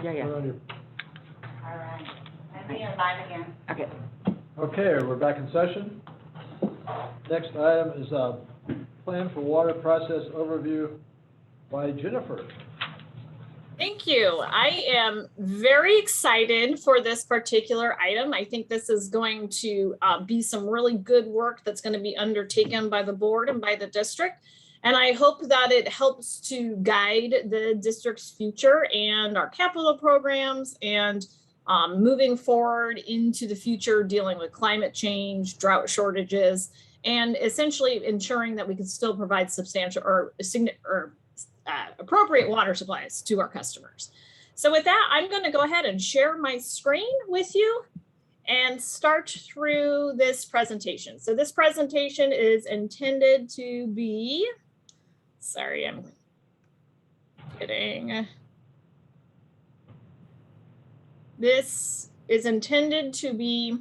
Yeah. Turn on your- All right. I think you're live again. Okay. Okay, we're back in session. Next item is plan for water process overview by Jennifer. Thank you. I am very excited for this particular item. I think this is going to be some really good work that's going to be undertaken by the board and by the district. And I hope that it helps to guide the district's future and our capital programs and moving forward into the future, dealing with climate change, drought shortages, and essentially ensuring that we can still provide substantial or appropriate water supplies to our customers. So with that, I'm going to go ahead and share my screen with you and start through this presentation. So this presentation is intended to be, sorry, I'm kidding. This is intended to be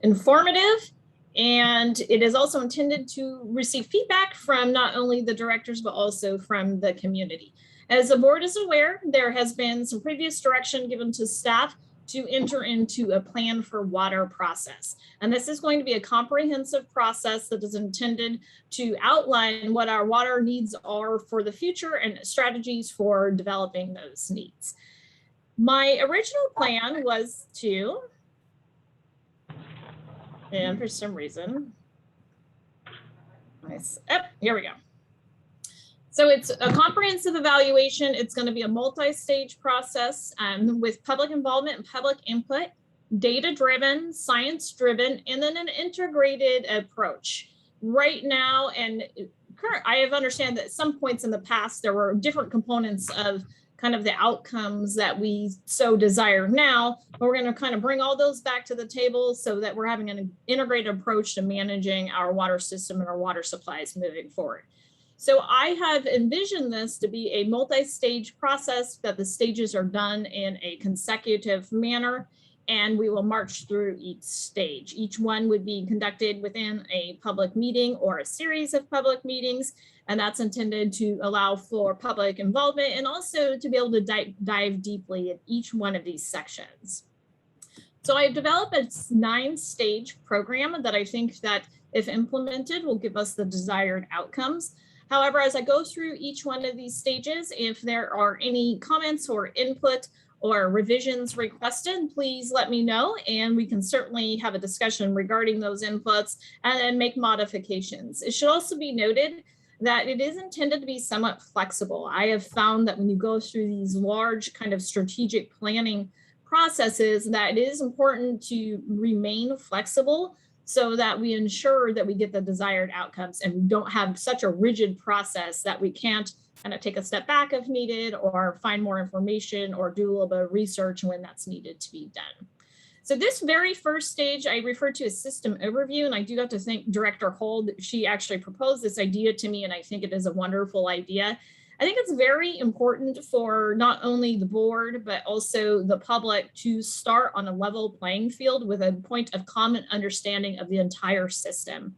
informative, and it is also intended to receive feedback from not only the directors, but also from the community. As the board is aware, there has been some previous direction given to staff to enter into a plan for water process. And this is going to be a comprehensive process that is intended to outline what our water needs are for the future and strategies for developing those needs. My original plan was to, and for some reason, here we go. So it's a comprehensive evaluation. It's going to be a multi-stage process with public involvement and public input, data-driven, science-driven, and then an integrated approach. Right now, and I have understand that at some points in the past, there were different components of kind of the outcomes that we so desire now, but we're going to kind of bring all those back to the table so that we're having an integrated approach to managing our water system and our water supplies moving forward. So I have envisioned this to be a multi-stage process, that the stages are done in a consecutive manner, and we will march through each stage. Each one would be conducted within a public meeting or a series of public meetings, and that's intended to allow for public involvement and also to be able to dive deeply in each one of these sections. So I've developed a 9-stage program that I think that if implemented will give us the desired outcomes. However, as I go through each one of these stages, if there are any comments or input or revisions requested, please let me know, and we can certainly have a discussion regarding those inputs and then make modifications. It should also be noted that it is intended to be somewhat flexible. I have found that when you go through these large kind of strategic planning processes, that it is important to remain flexible so that we ensure that we get the desired outcomes and don't have such a rigid process that we can't kind of take a step back if needed or find more information or do a little bit of research when that's needed to be done. So this very first stage I refer to as system overview, and I do have to thank Director Hold. She actually proposed this idea to me, and I think it is a wonderful idea. I think it's very important for not only the board, but also the public to start on a level playing field with a point of common understanding of the entire system.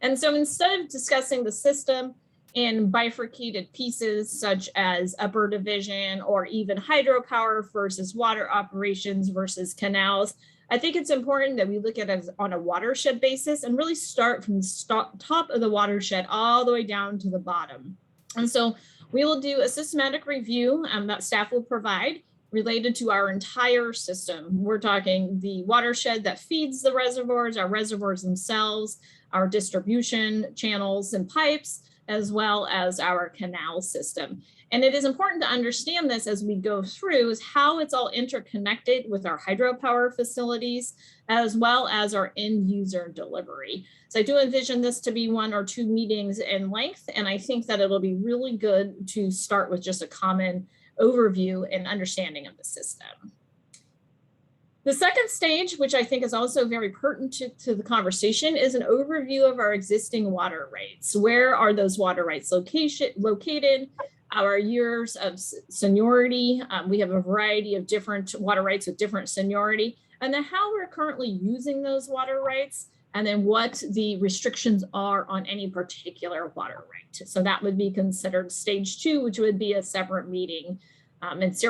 And so instead of discussing the system in bifurcated pieces such as upper division or even hydropower versus water operations versus canals, I think it's important that we look at it on a watershed basis and really start from the top of the watershed all the way down to the bottom. And so we will do a systematic review that staff will provide related to our entire system. We're talking the watershed that feeds the reservoirs, our reservoirs themselves, our distribution channels and pipes, as well as our canal system. And it is important to understand this as we go through is how it's all interconnected with our hydropower facilities, as well as our end user delivery. So I do envision this to be 1 or 2 meetings in length, and I think that it'll be really good to start with just a common overview and understanding of the system. The second stage, which I think is also very pertinent to the conversation, is an overview of our existing water rights. Where are those water rights located? Our years of seniority. We have a variety of different water rights with different seniority, and then how we're currently using those water rights, and then what the restrictions are on any particular water right. So that would be considered stage 2, which would be a separate meeting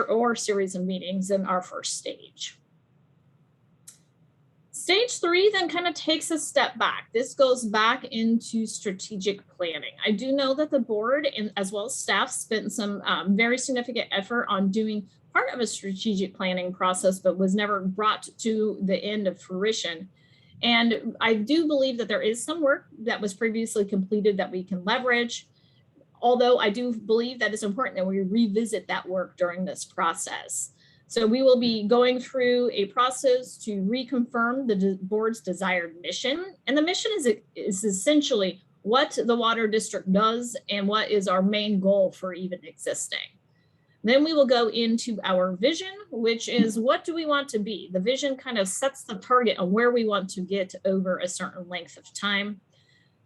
or series of meetings in our first stage. Stage 3 then kind of takes a step back. This goes back into strategic planning. I do know that the board and as well as staff spent some very significant effort on doing part of a strategic planning process, but was never brought to the end of fruition. And I do believe that there is some work that was previously completed that we can leverage. Although I do believe that it's important that we revisit that work during this process. So we will be going through a process to reconfirm the board's desired mission. And the mission is essentially what the water district does and what is our main goal for even existing. Then we will go into our vision, which is what do we want to be? The vision kind of sets the target on where we want to get over a certain length of time.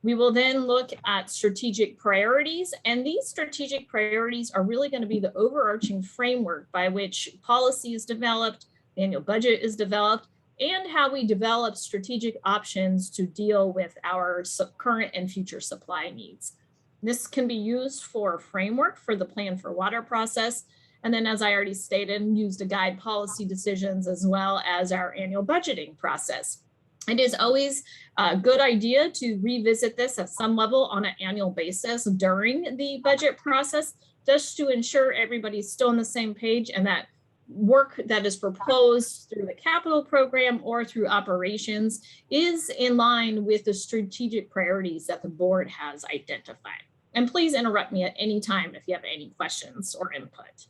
We will then look at strategic priorities, and these strategic priorities are really going to be the overarching framework by which policy is developed, the annual budget is developed, and how we develop strategic options to deal with our current and future supply needs. This can be used for a framework for the plan for water process, and then as I already stated, used to guide policy decisions as well as our annual budgeting process. It is always a good idea to revisit this at some level on an annual basis during the budget process, just to ensure everybody's still on the same page and that work that is proposed through the capital program or through operations is in line with the strategic priorities that the board has identified. And please interrupt me at any time if you have any questions or input.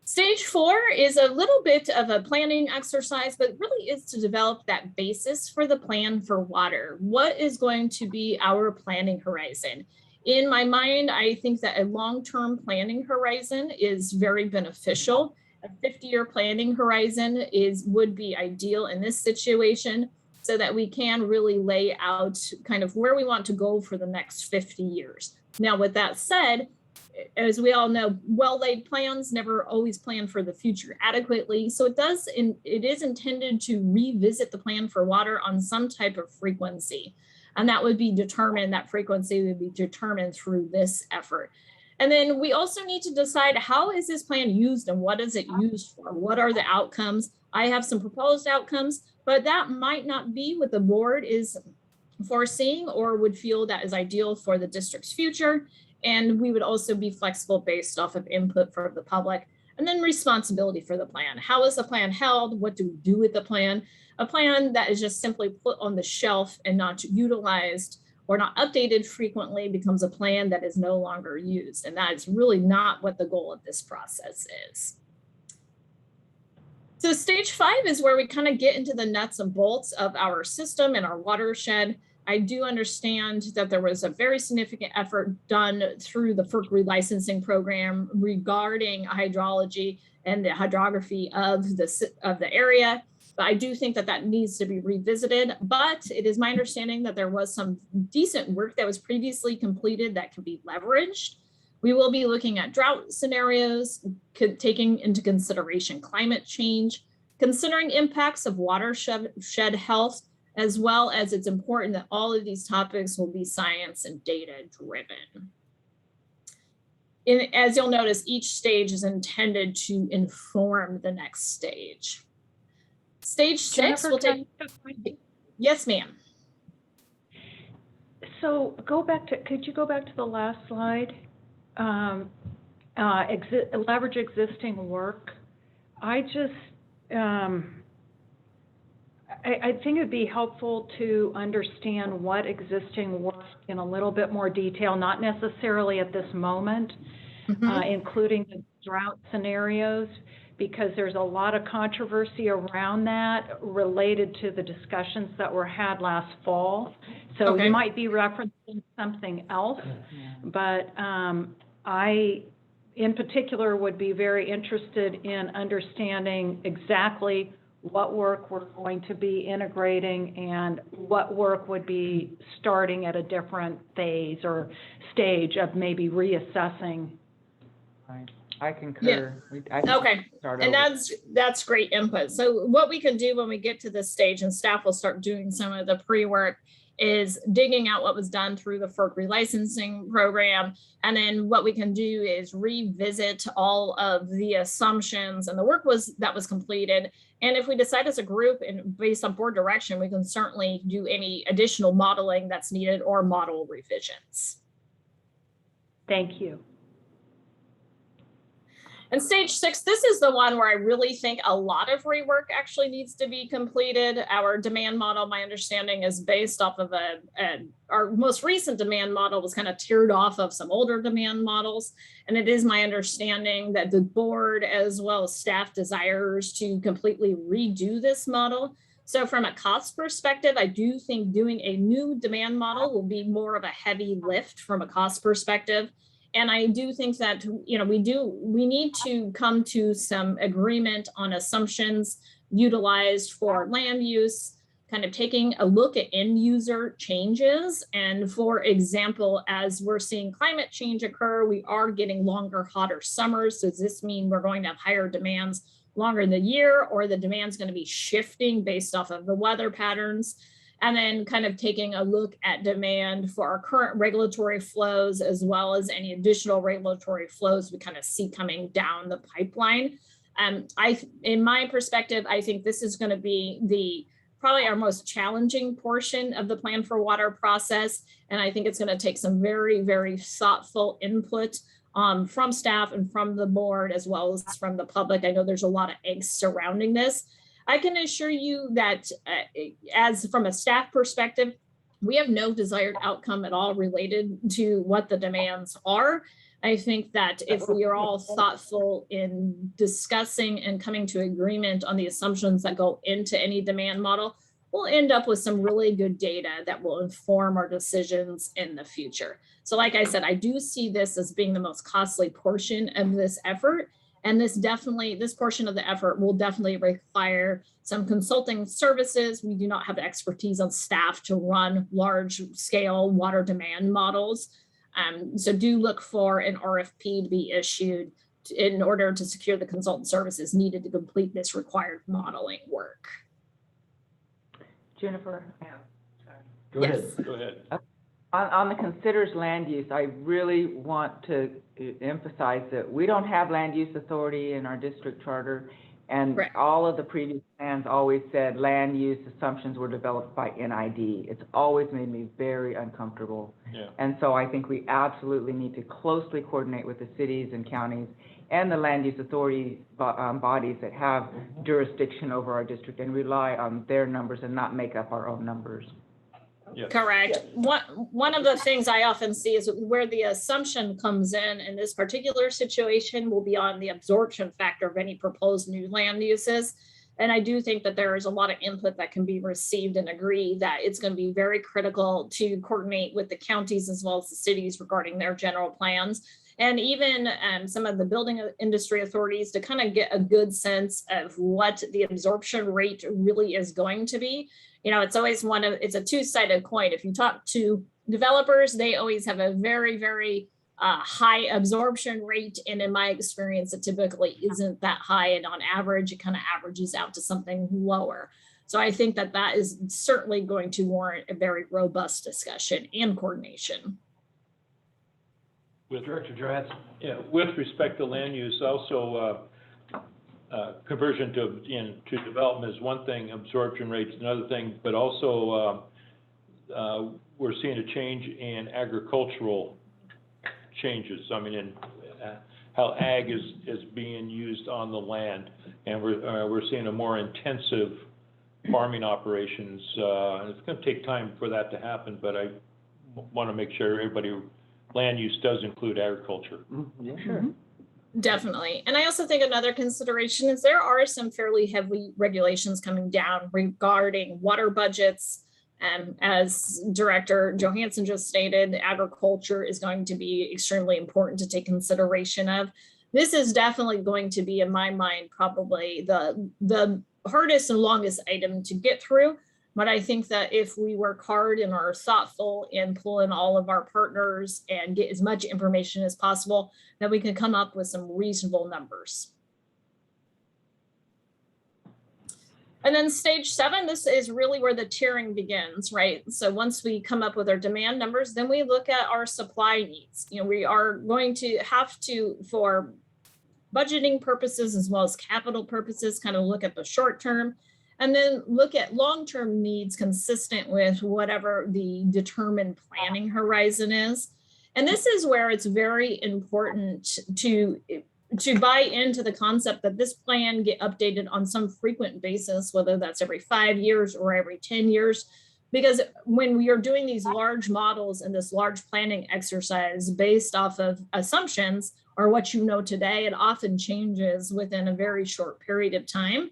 Stage 4 is a little bit of a planning exercise, but really is to develop that basis for the plan for water. What is going to be our planning horizon? In my mind, I think that a long-term planning horizon is very beneficial. A 50-year planning horizon would be ideal in this situation so that we can really lay out kind of where we want to go for the next 50 years. Now, with that said, as we all know, well-laid plans never always plan for the future adequately. So it is intended to revisit the plan for water on some type of frequency. And that would be determined, that frequency would be determined through this effort. And then we also need to decide how is this plan used and what is it used for? What are the outcomes? I have some proposed outcomes, but that might not be what the board is foreseeing or would feel that is ideal for the district's future. And we would also be flexible based off of input from the public. And then responsibility for the plan. How is the plan held? What do we do with the plan? A plan that is just simply put on the shelf and not utilized or not updated frequently becomes a plan that is no longer used. And that is really not what the goal of this process is. So stage 5 is where we kind of get into the nuts and bolts of our system and our watershed. I do understand that there was a very significant effort done through the FERC relicensing program regarding hydrology and the hydrography of the area. But I do think that that needs to be revisited, but it is my understanding that there was some decent work that was previously completed that can be leveraged. We will be looking at drought scenarios, taking into consideration climate change, considering impacts of watershed health, as well as it's important that all of these topics will be science and data driven. As you'll notice, each stage is intended to inform the next stage. Stage 6 will take, yes, ma'am. So could you go back to the last slide? Leverage existing work. I think it'd be helpful to understand what existing work in a little bit more detail, not necessarily at this moment, including the drought scenarios, because there's a lot of controversy around that related to the discussions that were had last fall. So you might be referencing something else, but I, in particular, would be very interested in understanding exactly what work we're going to be integrating and what work would be starting at a different phase or stage of maybe reassessing. I concur. I think Okay, we should start and over. that's great input. So what we can do when we get to this stage, and staff will start doing some of the pre-work, is digging out what was done through the FERC relicensing program. And then what we can do is revisit all of the assumptions and the work that was completed. And if we decide as a group and based on board direction, we can certainly do any additional modeling that's needed or model revisions. Thank you. And stage 6, this is the one where I really think a lot of rework actually needs to be completed. Our demand model, my understanding, is based off of our most recent demand model was kind of tiered off of some older demand models. And it is my understanding that the board as well as staff desires to completely redo this model. So from a cost perspective, I do think doing a new demand model will be more of a heavy lift from a cost perspective. And I do think that, you know, we need to come to some agreement on assumptions utilized for land use, kind of taking a look at end user changes. And for example, as we're seeing climate change occur, we are getting longer, hotter summers. So does this mean we're going to have higher demands longer in the year, or the demand's going to be shifting based off of the weather patterns? And then kind of taking a look at demand for our current regulatory flows, as well as any additional regulatory flows we kind of see coming down the pipeline. In my perspective, I think this is going to be probably our most challenging portion of the plan for water process. And I think it's going to take some very, very thoughtful input from staff and from the board, as well as from the public. I know there's a lot of angst surrounding this. I can assure you that as from a staff perspective, we have no desired outcome at all related to what the demands are. I think that if we are all thoughtful in discussing and coming to agreement on the assumptions that go into any demand model, we'll end up with some really good data that will inform our decisions in the future. So like I said, I do see this as being the most costly portion of this effort. And this portion of the effort will definitely require some consulting services. We do not have the expertise on staff to run large scale water demand models. So do look for an RFP to be issued in order to secure the consultant services needed to complete this required modeling work. Jennifer? Go ahead. Go ahead. On the considers land use, I really want to emphasize that we don't have land use authority in our district charter, and Right. all of the previous plans always said land use assumptions were developed by NID. It's always made me very uncomfortable. Yeah. And so I think we absolutely need to closely coordinate with the cities and counties and the land use authority bodies that have jurisdiction over our district, and rely on their numbers and not make up our own numbers. Yes. Correct. One of the things I often see is where the assumption comes in this particular situation will be on the absorption factor of any proposed new land uses. And I do think that there is a lot of input that can be received and agree that it's going to be very critical to coordinate with the counties as well as the cities regarding their general plans. And even some of the building industry authorities to kind of get a good sense of what the absorption rate really is going to be. You know, it's always it's a two-sided coin. If you talk to developers, they always have a very, very high absorption rate. And in my experience, it typically isn't that high. And on average, it kind of averages out to something lower. So I think that that is certainly going to warrant a very robust discussion and coordination. With Director Johansson. Yeah, with respect to land use, also conversion to development is one thing, absorption rates another thing, but also we're seeing a change in agricultural changes. I mean, in how ag is being used on the land, and we're seeing a more intensive farming operations. And it's going to take time for that to happen, but I want to make sure land use does include agriculture. Yeah, sure. Definitely. And I also think another consideration is there are some fairly heavy regulations coming down regarding water budgets. As Director Johansson just stated, agriculture is going to be extremely important to take consideration of. This is definitely going to be, in my mind, probably the hardest and longest item to get through. But I think that if we work hard and are thoughtful and pull in all of our partners and get as much information as possible, that we can come up with some reasonable numbers. And then stage 7, this is really where the tiering begins, right? So once we come up with our demand numbers, then we look at our supply needs. You know, we are going to have to, for budgeting purposes as well as capital purposes, kind of look at the short term, and then look at long-term needs consistent with whatever the determined planning horizon is. And this is where it's very important to buy into the concept that this plan get updated on some frequent basis, whether that's every 5 years or every 10 years, because when we are doing these large models and this large planning exercise based off of assumptions or what you know today, it often changes within a very short period of time.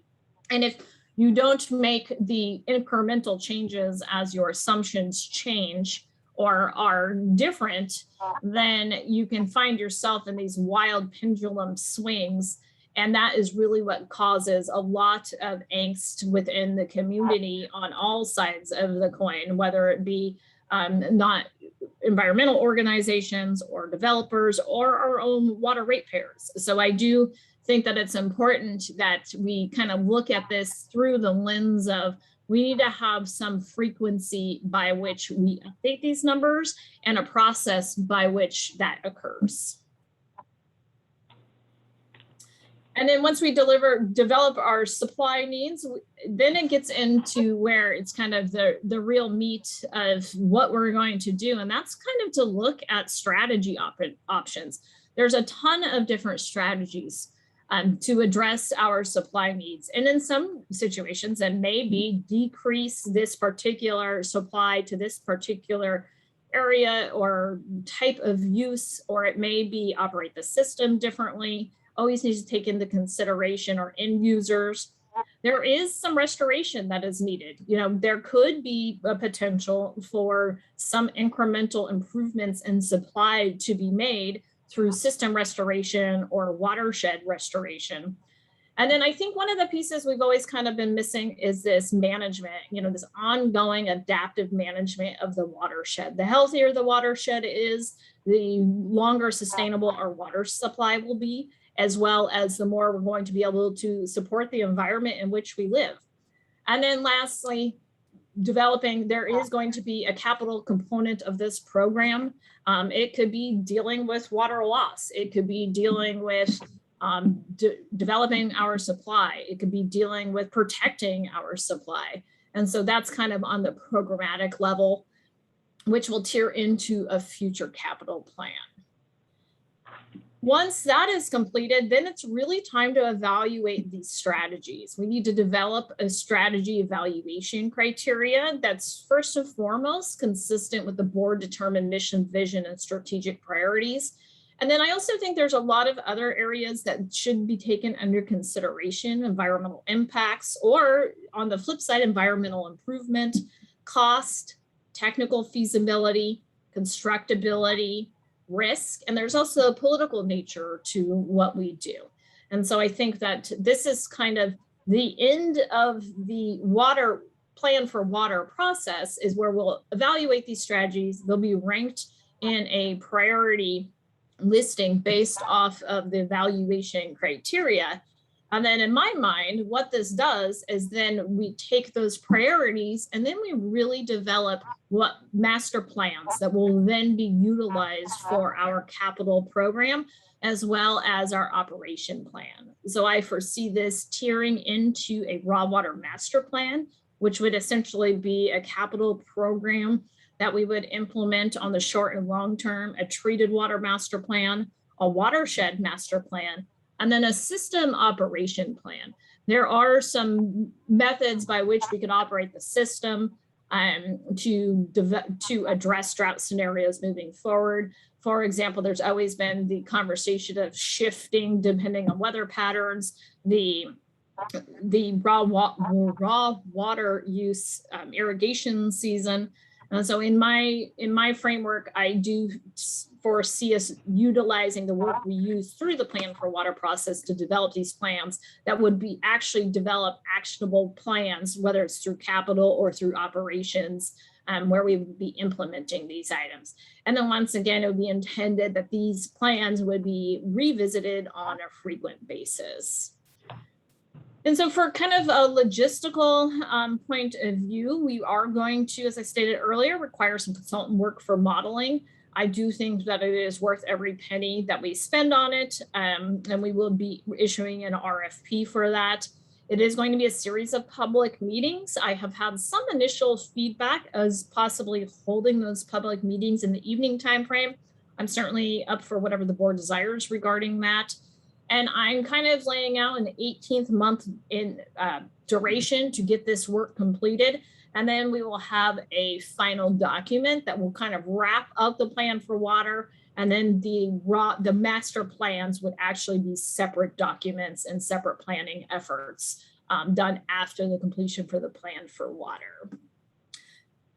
And if you don't make the incremental changes as your assumptions change or are different, then you can find yourself in these wild pendulum swings. And that is really what causes a lot of angst within the community on all sides of the coin, whether it be not environmental organizations or developers or our own water ratepayers. So I do think that it's important that we kind of look at this through the lens of we need to have some frequency by which we update these numbers and a process by which that occurs. And then once we develop our supply needs, then it gets into where it's kind of the real meat of what we're going to do. And that's kind of to look at strategy options. There's a ton of different strategies to address our supply needs. And in some situations, that may be decrease this particular supply to this particular area or type of use, or it may be operate the system differently. Always needs to take into consideration our end users. There is some restoration that is needed. You know, there could be a potential for some incremental improvements in supply to be made through system restoration or watershed restoration. And then I think one of the pieces we've always kind of been missing is this management, you know, this ongoing adaptive management of the watershed. The healthier the watershed is, the longer sustainable our water supply will be, as well as the more we're going to be able to support the environment in which we live. And then lastly, developing, there is going to be a capital component of this program. It could be dealing with water loss. It could be dealing with developing our supply. It could be dealing with protecting our supply. And so that's kind of on the programmatic level, which will tier into a future capital plan. Once that is completed, then it's really time to evaluate these strategies. We need to develop a strategy evaluation criteria that's first and foremost consistent with the board determined mission, vision, and strategic priorities. And then I also think there's a lot of other areas that should be taken under consideration: environmental impacts, or on the flip side, environmental improvement, cost, technical feasibility, constructability, risk, and there's also a political nature to what we do. And so I think that this is kind of the end of the water plan for water process, is where we'll evaluate these strategies. They'll be ranked in a priority listing based off of the evaluation criteria. And then in my mind, what this does is then we take those priorities and then we really develop what master plans that will then be utilized for our capital program, as well as our operation plan. So I foresee this tiering into a raw water master plan, which would essentially be a capital program that we would implement on the short and long term, a treated water master plan, a watershed master plan, and then a system operation plan. There are some methods by which we can operate the system to address drought scenarios moving forward. For example, there's always been the conversation of shifting depending on weather patterns, the raw water use irrigation season. And so in my framework, I do foresee us utilizing the work we use through the plan for water process to develop these plans that would be actually develop actionable plans, whether it's through capital or through operations, where we would be implementing these items. And then once again, it would be intended that these plans would be revisited on a frequent basis. And so for kind of a logistical point of view, we are going to, as I stated earlier, require some consultant work for modeling. I do think that it is worth every penny that we spend on it, and we will be issuing an RFP for that. It is going to be a series of public meetings. I have had some initial feedback as possibly holding those public meetings in the evening timeframe. I'm certainly up for whatever the board desires regarding that. And I'm kind of laying out an 18th month in duration to get this work completed. And then we will have a final document that will kind of wrap up the plan for water. And then the master plans would actually be separate documents and separate planning efforts done after the completion for the plan for water.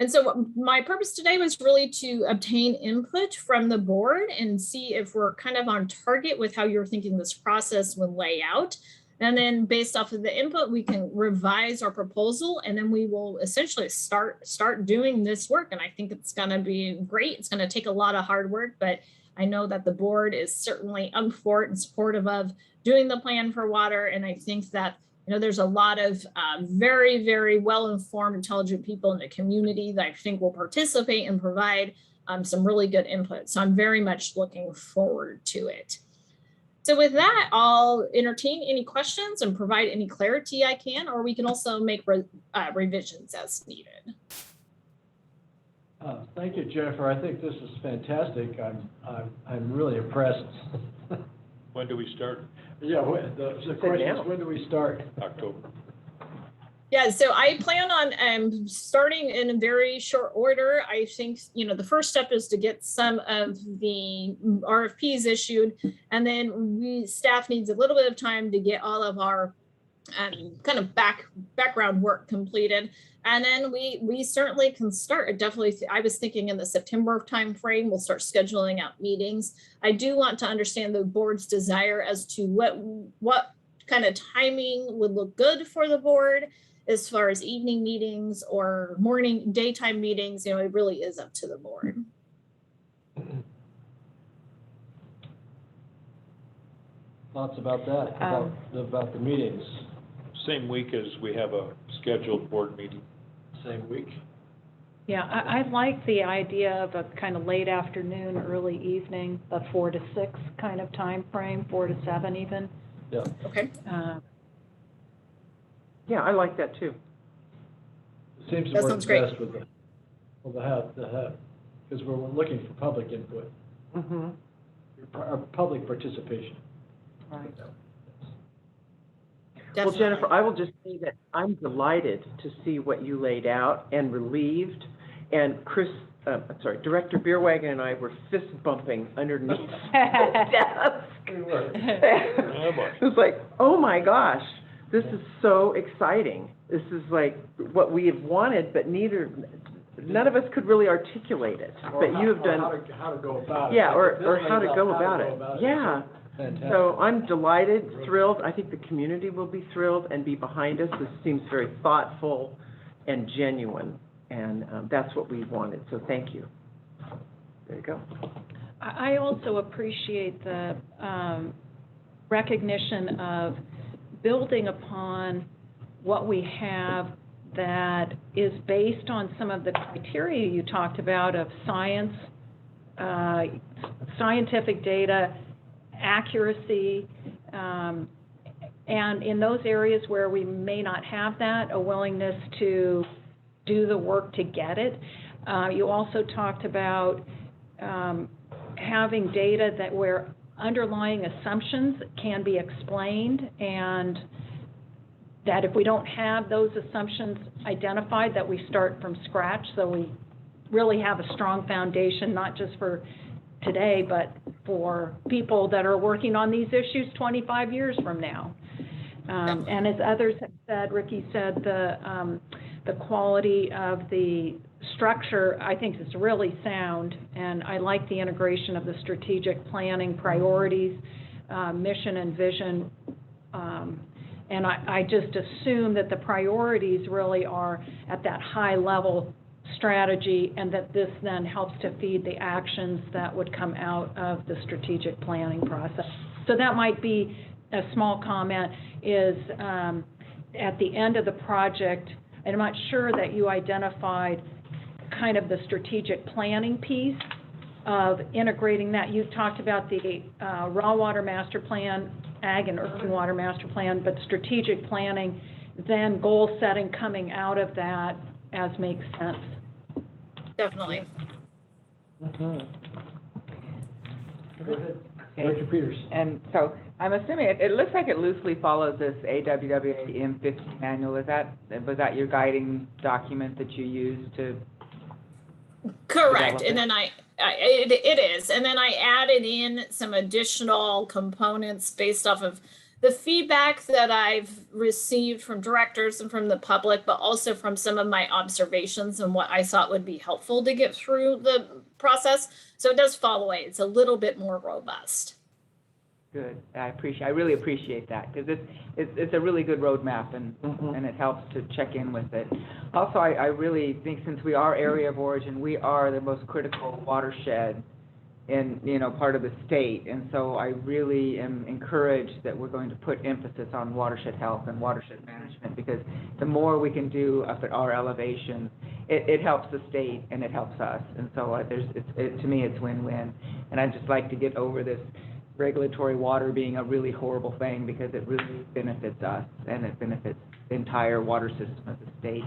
And so my purpose today was really to obtain input from the board and see if we're kind of on target with how you're thinking this process would lay out. And then based off of the input, we can revise our proposal, and then we will essentially start doing this work. And I think it's going to be great. It's going to take a lot of hard work, but I know that the board is certainly up for it and supportive of doing the plan for water. And I think that, you know, there's a lot of very, very well-informed, intelligent people in the community that I think will participate and provide some really good input. So I'm very much looking forward to it. So with that, I'll entertain any questions and provide any clarity I can, or we can also make revisions as needed. Thank you, Jennifer. I think this is fantastic. I'm really impressed. When do we start? Yeah, the question is, when do we start? October. Yeah, so I plan on starting in a very short order. I think, you know, the first step is to get some of the RFPs issued, and then staff needs a little bit of time to get all of our kind of background work completed. And then we certainly can start. Definitely, I was thinking in the September timeframe, we'll start scheduling out meetings. I do want to understand the board's desire as to what kind of timing would look good for the board as far as evening meetings or daytime meetings. You know, it really is up to the board. Thoughts about that, about the meetings? Same week as we have a scheduled board meeting. Same week? Yeah, I like the idea of a kind of late afternoon, early evening, a 4 to 6 kind of time frame, 4 to 7 even. Yeah. Okay. Yeah, I like that too. It seems to That work sounds great. best with because we're looking for public input, public participation. Right. Definitely. Well, Jennifer, I will just say that I'm delighted to see what you laid out and relieved. And Director Beerwagon and I were fist bumping underneath the desk. We were. It was like, oh my gosh, this is so exciting. This is like what we have wanted, but none of us could really articulate it. But you have done how to go about it. Yeah, or how to go about it. Yeah. Fantastic. So I'm delighted, thrilled. I think the community will be thrilled and be behind us. This seems very thoughtful and genuine, and that's what we wanted. So thank you. There you go. I also appreciate the recognition of building upon what we have that is based on some of the criteria you talked about of science, scientific data, accuracy, and in those areas where we may not have that, a willingness to do the work to get it. You also talked about having data that where underlying assumptions can be explained, and that if we don't have those assumptions identified, that we start from scratch, so we really have a strong foundation, not just for today, but for people that are working on these issues 25 years from now. And as others have said, Ricky said, the quality of the structure, I think, is really sound, and I like the integration of the strategic planning priorities, mission and vision. And I just assume that the priorities really are at that high level strategy, and that this then helps to feed the actions that would come out of the strategic planning process. So that might be a small comment, is at the end of the project, and I'm not sure that you identified kind of the strategic planning piece of integrating that. You talked about the raw water master plan, ag and urban water master plan, but strategic planning, then goal setting coming out of that as makes sense. Definitely. Go ahead. Director Peters. And so I'm assuming it looks like it loosely follows this AWWA M50 manual. Was that your guiding document that you used to? Correct. And then it is. And then I added in some additional components based off of the feedback that I've received from directors and from the public, but also from some of my observations and what I thought would be helpful to get through the process. So it does follow it. It's a little bit more robust. Good. I really appreciate that, because it's a really good roadmap, and and it helps to check in with it. Also, I really think, since we are area of origin, we are the most critical watershed in, part of the state, and so I really am encouraged that we're going to put emphasis on watershed health and watershed management, because the more we can do up at our elevation, it helps the state and it helps us, and so to me it's win-win. And I'd just like to get over this regulatory water being a really horrible thing, because it really benefits us and it benefits the entire water system of the state.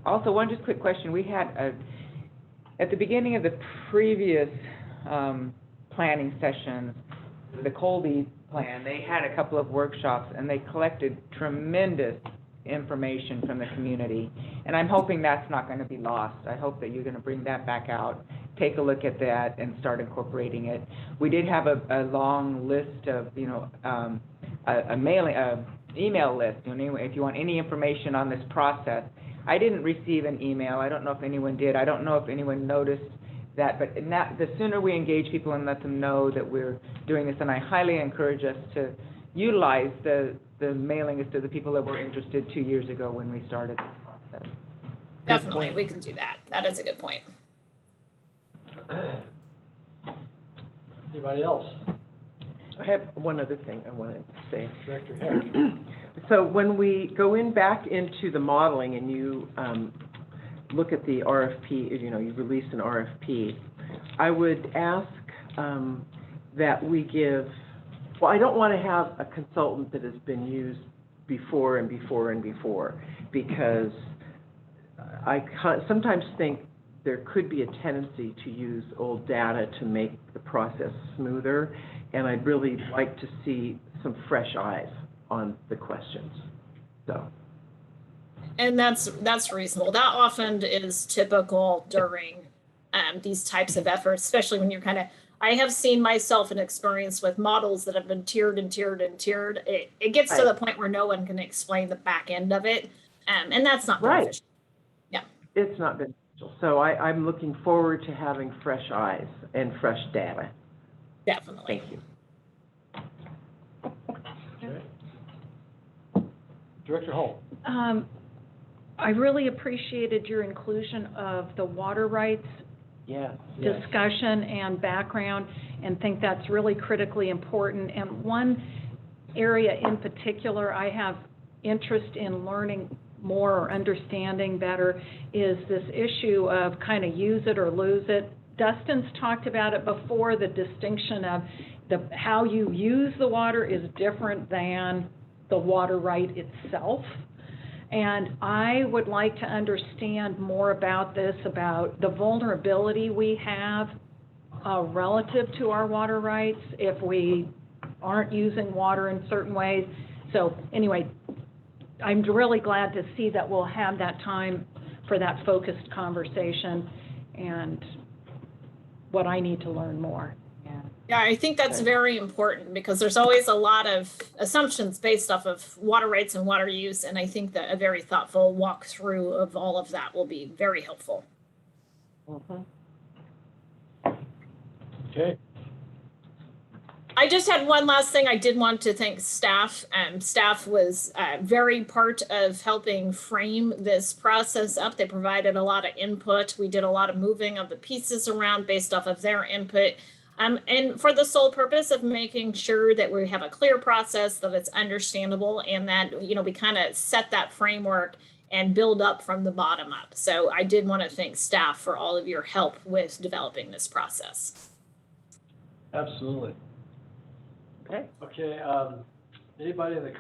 Also, one just quick question. We had at the beginning of the previous planning sessions, the Colby plan, they had a couple of workshops and they collected tremendous information from the community, and I'm hoping that's not going to be lost. I hope that you're going to bring that back out, take a look at that, and start incorporating it. We did have a long list of, email list. If you want any information on this process. I didn't receive an email. I don't know if anyone did. I don't know if anyone noticed that, but the sooner we engage people and let them know that we're doing this, and I highly encourage us to utilize the mailing list to the people that were interested 2 years ago when we started this process. Definitely, we can do that. That is a good point. Anybody else? I have one other thing I wanted to say. Director Heck. So when we go back into the modeling and you look at the RFP, you release an RFP, I would ask that we give, I don't want to have a consultant that has been used before and before and before, because I sometimes think there could be a tendency to use old data to make the process smoother, and I'd really like to see some fresh eyes on the questions. So. And that's reasonable. That often is typical during these types of efforts, especially when you're I have seen myself and experience with models that have been tiered and tiered and tiered. It gets to the point where no one can explain the back end of it, and that's not beneficial. Yeah. It's not beneficial. So I'm looking forward to having fresh eyes and fresh data. Definitely. Thank you. Okay. Director Hall. I really appreciated your inclusion of the water rights discussion and background, and think that's really critically important. And one area in particular I have interest in learning more or understanding better is this issue of use it or lose it. Dustin's talked about it before, the distinction of how you use the water is different than the water right itself. And I would like to understand more about this, about the vulnerability we have relative to our water rights if we aren't using water in certain ways. So anyway, I'm really glad to see that we'll have that time for that focused conversation, and what I need to learn more. Yeah. Yeah, I think that's very important because there's always a lot of assumptions based off of water rights and water use. And I think that a very thoughtful walkthrough of all of that will be very helpful. Okay. I just had one last thing. I did want to thank staff. Staff was very part of helping frame this process up. They provided a lot of input. We did a lot of moving of the pieces around based off of their input. And for the sole purpose of making sure that we have a clear process, that it's understandable, and that, you know, we kind of set that framework and build up from the bottom up. So I did want to thank staff for all of your help with developing this process. Absolutely. Okay. Okay, anybody in the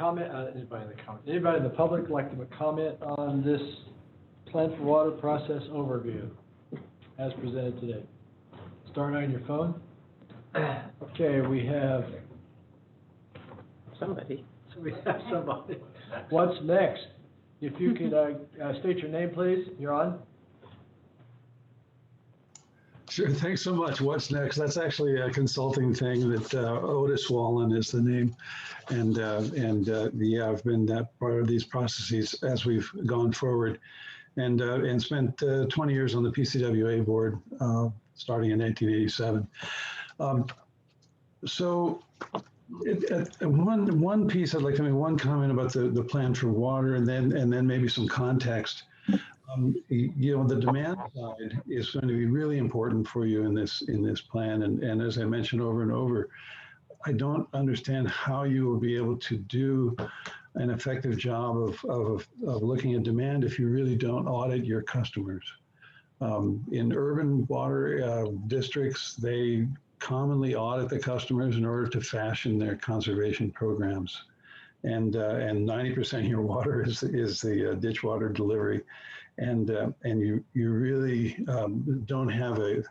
public like to comment on this Plan for Water process overview as presented today? Start on your phone. Okay, we have Somebody. so we have somebody. What's next? If you could state your name, please. You're on. Sure, thanks so much. What's next? That's actually a consulting thing that Otis Wallen is the name. And yeah, I've been that part of these processes as we've gone forward and spent 20 years on the PCWA board, starting in 1987. So one piece I'd like to make one comment about the plan for water and then maybe some context. You know, the demand side is going to be really important for you in this plan. And as I mentioned over and over, I don't understand how you will be able to do an effective job of looking at demand if you really don't audit your customers. In urban water districts, they commonly audit the customers in order to fashion their conservation programs. And 90% of your water is the ditch water delivery. And you really don't have a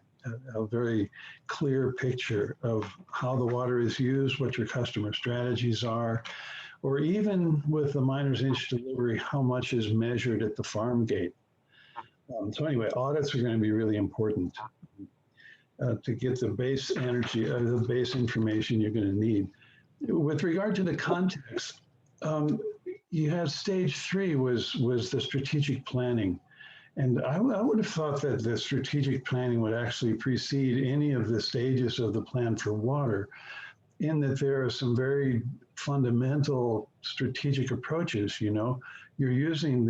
very clear picture of how the water is used, what your customer strategies are, or even with the miner's inch delivery, how much is measured at the farm gate. So anyway, audits are going to be really important to get the base energy, the base information you're going to need. With regard to the context, you had stage 3 was the strategic planning. And I would have thought that the strategic planning would actually precede any of the stages of the plan for water, in that there are some very fundamental strategic approaches. You know, you're using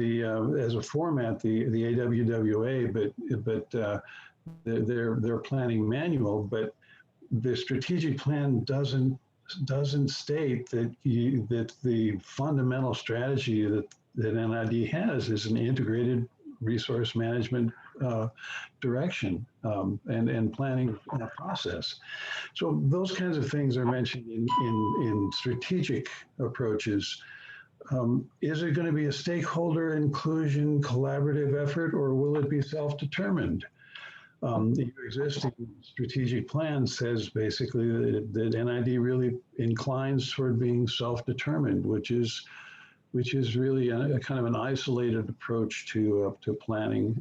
as a format, the AWWA, but their planning manual, but the strategic plan doesn't state that the fundamental strategy that NID has is an integrated resource management direction and planning process. So those kinds of things are mentioned in strategic approaches. Is it going to be a stakeholder inclusion collaborative effort, or will it be self-determined? The existing strategic plan says basically that NID really inclines toward being self-determined, which is really a kind of an isolated approach to planning.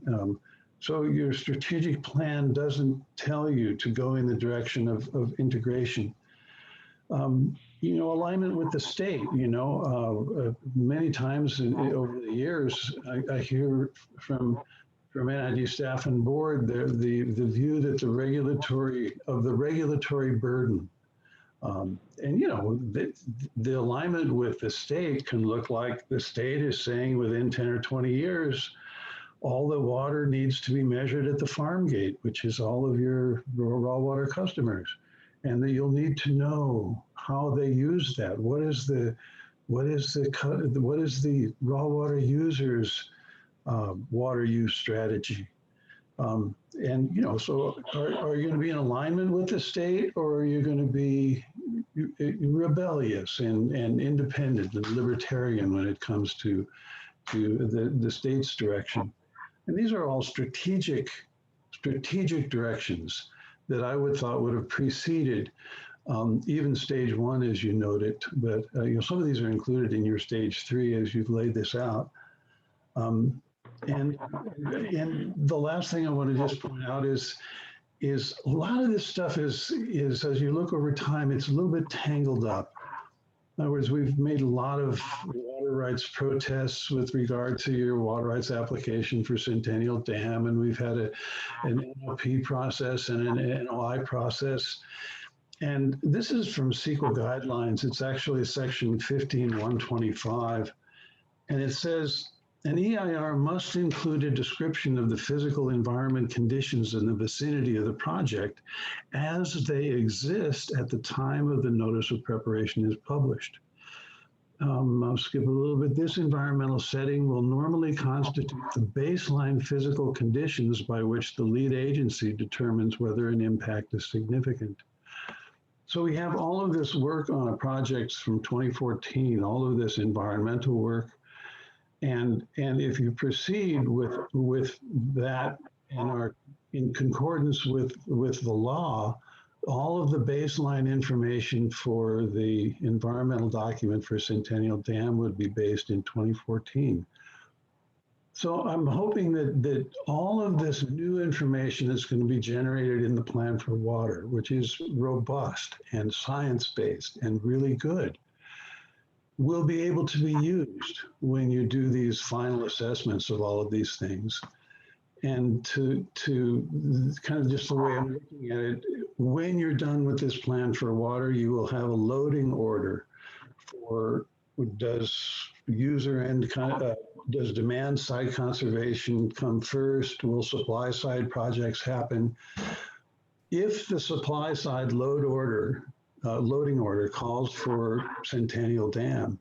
So your strategic plan doesn't tell you to go in the direction of integration. You know, alignment with the state, you know, many times over the years, I hear from NID staff and board the view that the regulatory burden. And, you know, the alignment with the state can look like the state is saying within 10 or 20 years, all the water needs to be measured at the farm gate, which is all of your raw water customers. And that you'll need to know how they use that. What is the raw water users' water use strategy? And, you know, so are you going to be in alignment with the state, or are you going to be rebellious and independent and libertarian when it comes to the state's direction? And these are all strategic directions that I would have preceded even stage 1, as you noted. But you know, some of these are included in your stage 3 as you've laid this out. And the last thing I want to just point out is is a lot of this stuff is as you look over time, it's a little bit tangled up. In other words, we've made a lot of water rights protests with regard to your water rights application for Centennial Dam, and we've had an NLP process and an NOI process. And this is from CEQA guidelines. It's actually section 15125. And it says, an EIR must include a description of the physical environment conditions in the vicinity of the project as they exist at the time of the notice of preparation is published. I'll skip a little bit. This environmental setting will normally constitute the baseline physical conditions by which the lead agency determines whether an impact is significant. So we have all of this work on a project from 2014, all of this environmental work. And if you proceed with that and are in concordance with the law, all of the baseline information for the environmental document for Centennial Dam would be based in 2014. So I'm hoping that all of this new information is going to be generated in the plan for water, which is robust and science-based and really good, will be able to be used when you do these final assessments of all of these things. And to kind of just the way I'm looking at it, when you're done with this plan for water, you will have a loading order for does user end does demand side conservation come first? Will supply side projects happen? If the supply side loading order calls for Centennial Dam,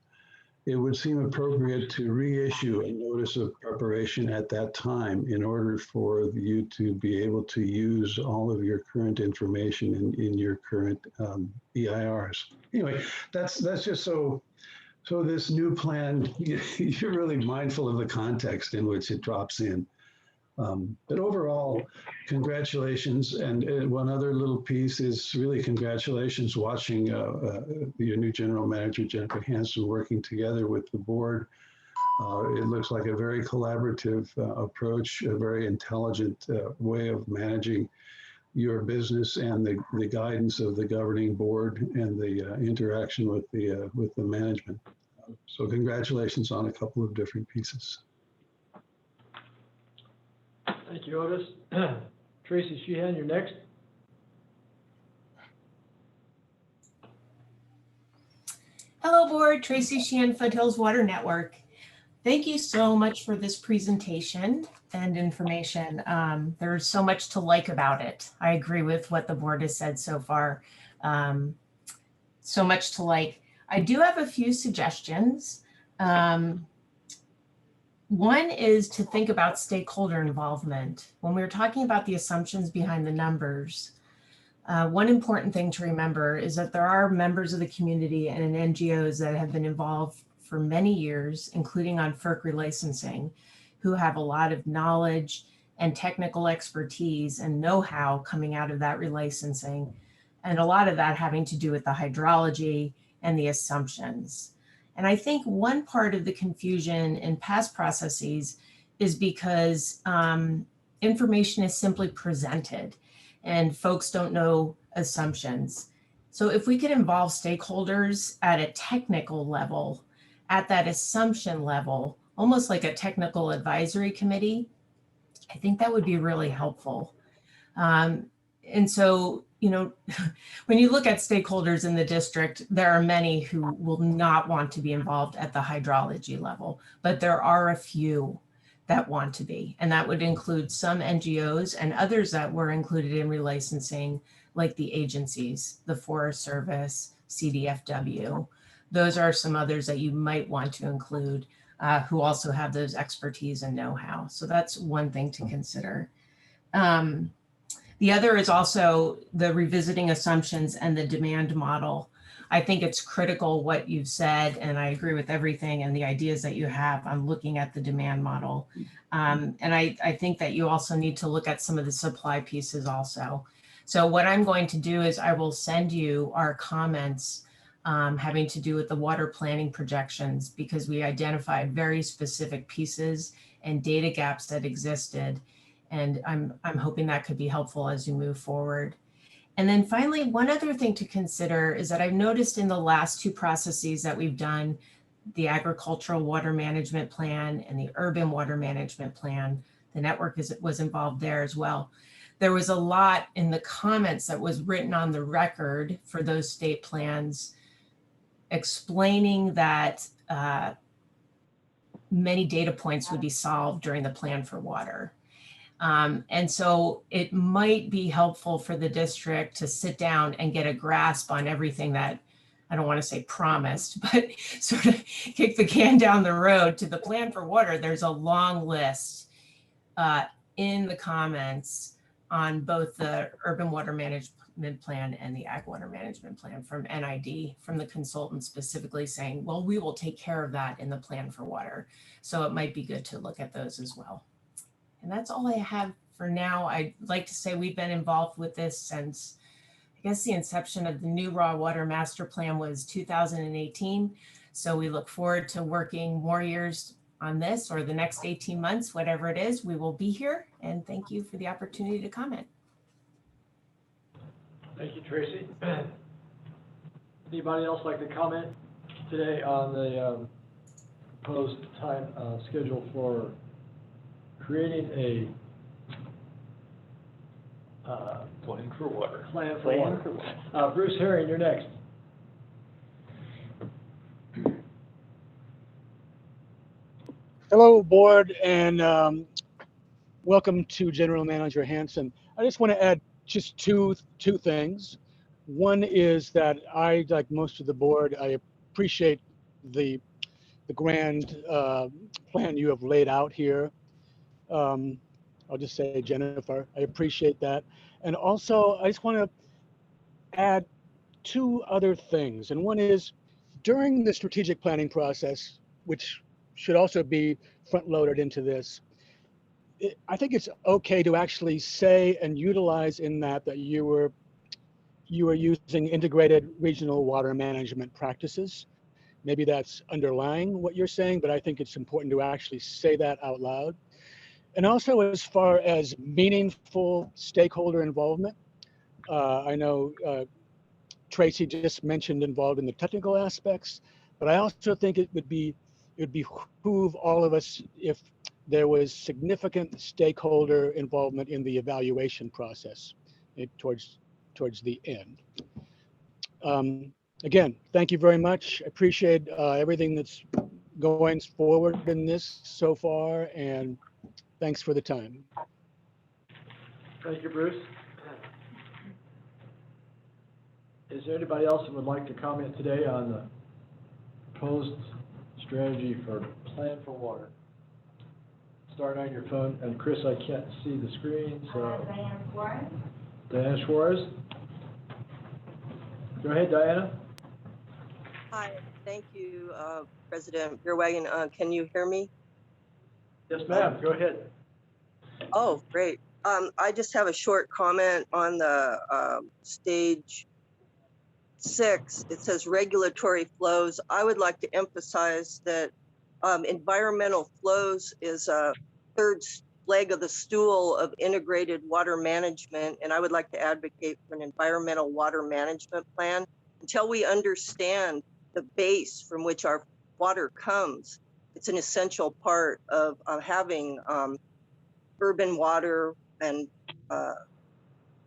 it would seem appropriate to reissue a notice of preparation at that time in order for you to be able to use all of your current information in your current EIRs. Anyway, that's just so this new plan, you're really mindful of the context in which it drops in. But overall, congratulations. And one other little piece is really congratulations watching your new general manager, Jennifer Hansen, working together with the board. It looks like a very collaborative approach, a very intelligent way of managing your business and the guidance of the governing board and the interaction with the management. So congratulations on a couple of different pieces. Thank you, Otis. Tracy Sheehan, you're next. Hello, board. Tracy Sheehan, Foothills Water Network. Thank you so much for this presentation and information. There's so much to like about it. I agree with what the board has said so far. So much to like. I do have a few suggestions. One is to think about stakeholder involvement. When we're talking about the assumptions behind the numbers, one important thing to remember is that there are members of the community and NGOs that have been involved for many years, including on FERC relicensing, who have a lot of knowledge and technical expertise and know-how coming out of that relicensing, and a lot of that having to do with the hydrology and the assumptions. And I think one part of the confusion in past processes is because information is simply presented and folks don't know assumptions. So if we could involve stakeholders at a technical level, at that assumption level, almost like a technical advisory committee, I think that would be really helpful. And so, you know, when you look at stakeholders in the district, there are many who will not want to be involved at the hydrology level, but there are a few that want to be, and that would include some NGOs and others that were included in relicensing, like the agencies, the Forest Service, CDFW. Those are some others that you might want to include who also have those expertise and know-how. So that's one thing to consider. The other is also the revisiting assumptions and the demand model. I think it's critical what you've said, and I agree with everything and the ideas that you have on looking at the demand model. And I think that you also need to look at some of the supply pieces also. So what I'm going to do is I will send you our comments having to do with the water planning projections, because we identified very specific pieces and data gaps that existed. And I'm hoping that could be helpful as you move forward. And then finally, one other thing to consider is that I've noticed in the last two processes that we've done, the agricultural water management plan and the urban water management plan, the network was involved there as well. There was a lot in the comments that was written on the record for those state plans explaining that many data points would be solved during the plan for water. And so it might be helpful for the district to sit down and get a grasp on everything that, I don't want to say promised, but sort of kick the can down the road to the plan for water. There's a long list in the comments on both the urban water management plan and the ag water management plan from NID, from the consultant specifically saying, well, we will take care of that in the plan for water. So it might be good to look at those as well. And that's all I have for now. I'd like to say we've been involved with this since, I guess the inception of the new raw water master plan was 2018. So we look forward to working more years on this, or the next 18 months, whatever it is, we will be here. And thank you for the opportunity to comment. Thank you, Tracy. Anybody else like to comment today on the proposed time schedule for creating a Plan for water. Plan for water. Bruce Herring, you're next. Hello, board, and welcome to General Manager Hanson. I just want to add just two things. One is that I, like most of the board, I appreciate the grand plan you have laid out here. I'll just say, Jennifer, I appreciate that. And also, I just want to add two other things. And one is, during the strategic planning process, which should also be front-loaded into this, I think it's okay to actually say and utilize in that you were using integrated regional water management practices. Maybe that's underlying what you're saying, but I think it's important to actually say that out loud. And also, as far as meaningful stakeholder involvement, I know Tracy just mentioned involved in the technical aspects, but I also think it would behoove all of us if there was significant stakeholder involvement in the evaluation process towards the end. Again, thank you very much. I appreciate everything that's going forward in this so far, and thanks for the time. Thank you, Bruce. Is there anybody else who would like to comment today on the proposed strategy for Plan for Water? Start on your phone, and Chris, I can't see the screen, so. Diana Suarez. Diana Suarez? Go ahead, Diana. Hi, thank you, President Beerwagen. Can you hear me? Yes, ma'am, go ahead. Oh, great. I just have a short comment on the stage 6. It says regulatory flows. I would like to emphasize that environmental flows is a third leg of the stool of integrated water management, and I would like to advocate for an environmental water management plan. Until we understand the base from which our water comes, it's an essential part of having urban water and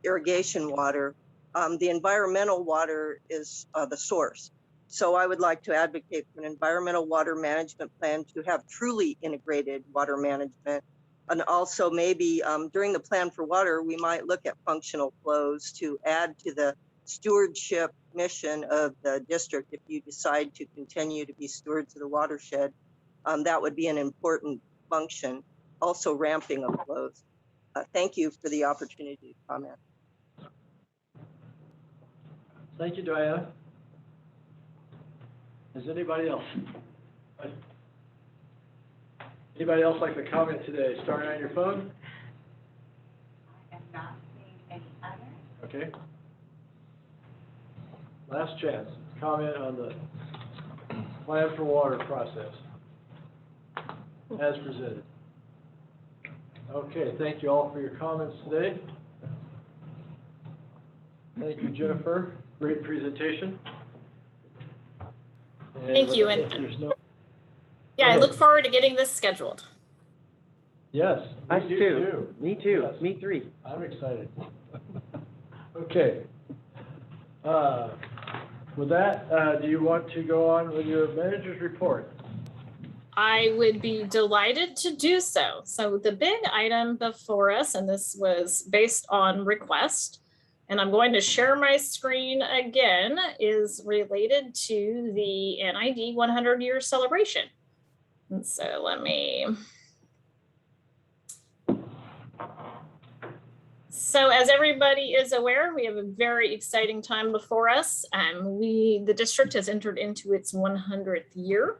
irrigation water. The environmental water is the source. So I would like to advocate for an environmental water management plan to have truly integrated water management. And also maybe during the plan for water, we might look at functional flows to add to the stewardship mission of the district. If you decide to continue to be stewards of the watershed, that would be an important function. Also ramping of flows. Thank you for the opportunity to comment. Thank you, Diana. Is anybody else? Anybody else like to comment today? Starting on your phone? I am not seeing any others. Okay. Last chance. Comment on the Plan for Water process as presented. Okay, thank you all for your comments today. Thank you, Jennifer. Great presentation. Thank you, and if there's no, yeah, I ahead. look forward to getting this scheduled. yes. Us me too. Me too. Yes. Me three. I'm excited. Okay. With that, do you want to go on with your manager's report? I would be delighted to do so. So the big item before us, and this was based on request, and I'm going to share my screen again, is related to the NID 100-year celebration. And so let me. So as everybody is aware, we have a very exciting time before us. The district has entered into its 100th year.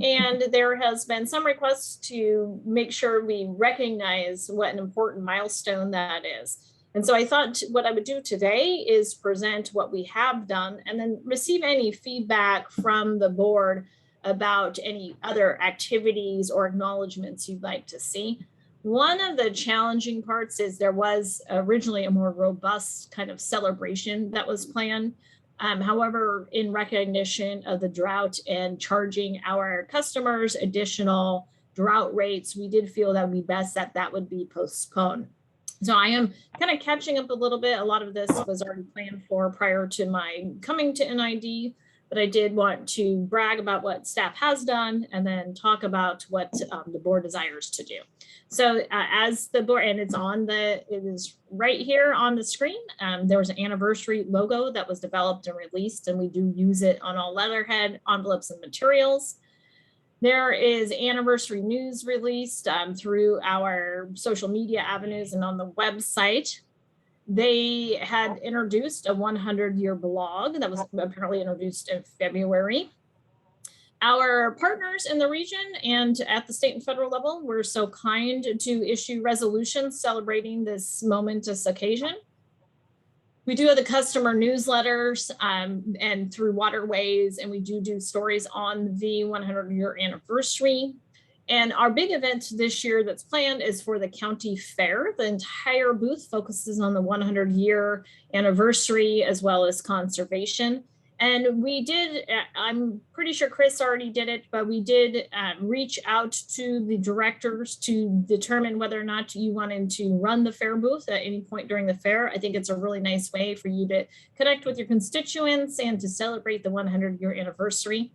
And there has been some requests to make sure we recognize what an important milestone that is. And so I thought what I would do today is present what we have done and then receive any feedback from the board about any other activities or acknowledgements you'd like to see. One of the challenging parts is there was originally a more robust kind of celebration that was planned. However, in recognition of the drought and charging our customers additional drought rates, we did feel that would be best that would be postponed. So I am kind of catching up a little bit. A lot of this was already planned for prior to my coming to NID, but I did want to brag about what staff has done and then talk about what the board desires to do. So as the board, and it is right here on the screen. There was an anniversary logo that was developed and released, and we do use it on all letterhead, envelopes, and materials. There is anniversary news released through our social media avenues and on the website. They had introduced a 100-year blog that was apparently introduced in February. Our partners in the region and at the state and federal level were so kind to issue resolutions celebrating this momentous occasion. We do have the customer newsletters and through Waterways, and we do stories on the 100-year anniversary. And our big event this year that's planned is for the county fair. The entire booth focuses on the 100-year anniversary as well as conservation. And we did, I'm pretty sure Chris already did it, but we did reach out to the directors to determine whether or not you wanted to run the fair booth at any point during the fair. I think it's a really nice way for you to connect with your constituents and to celebrate the 100-year anniversary.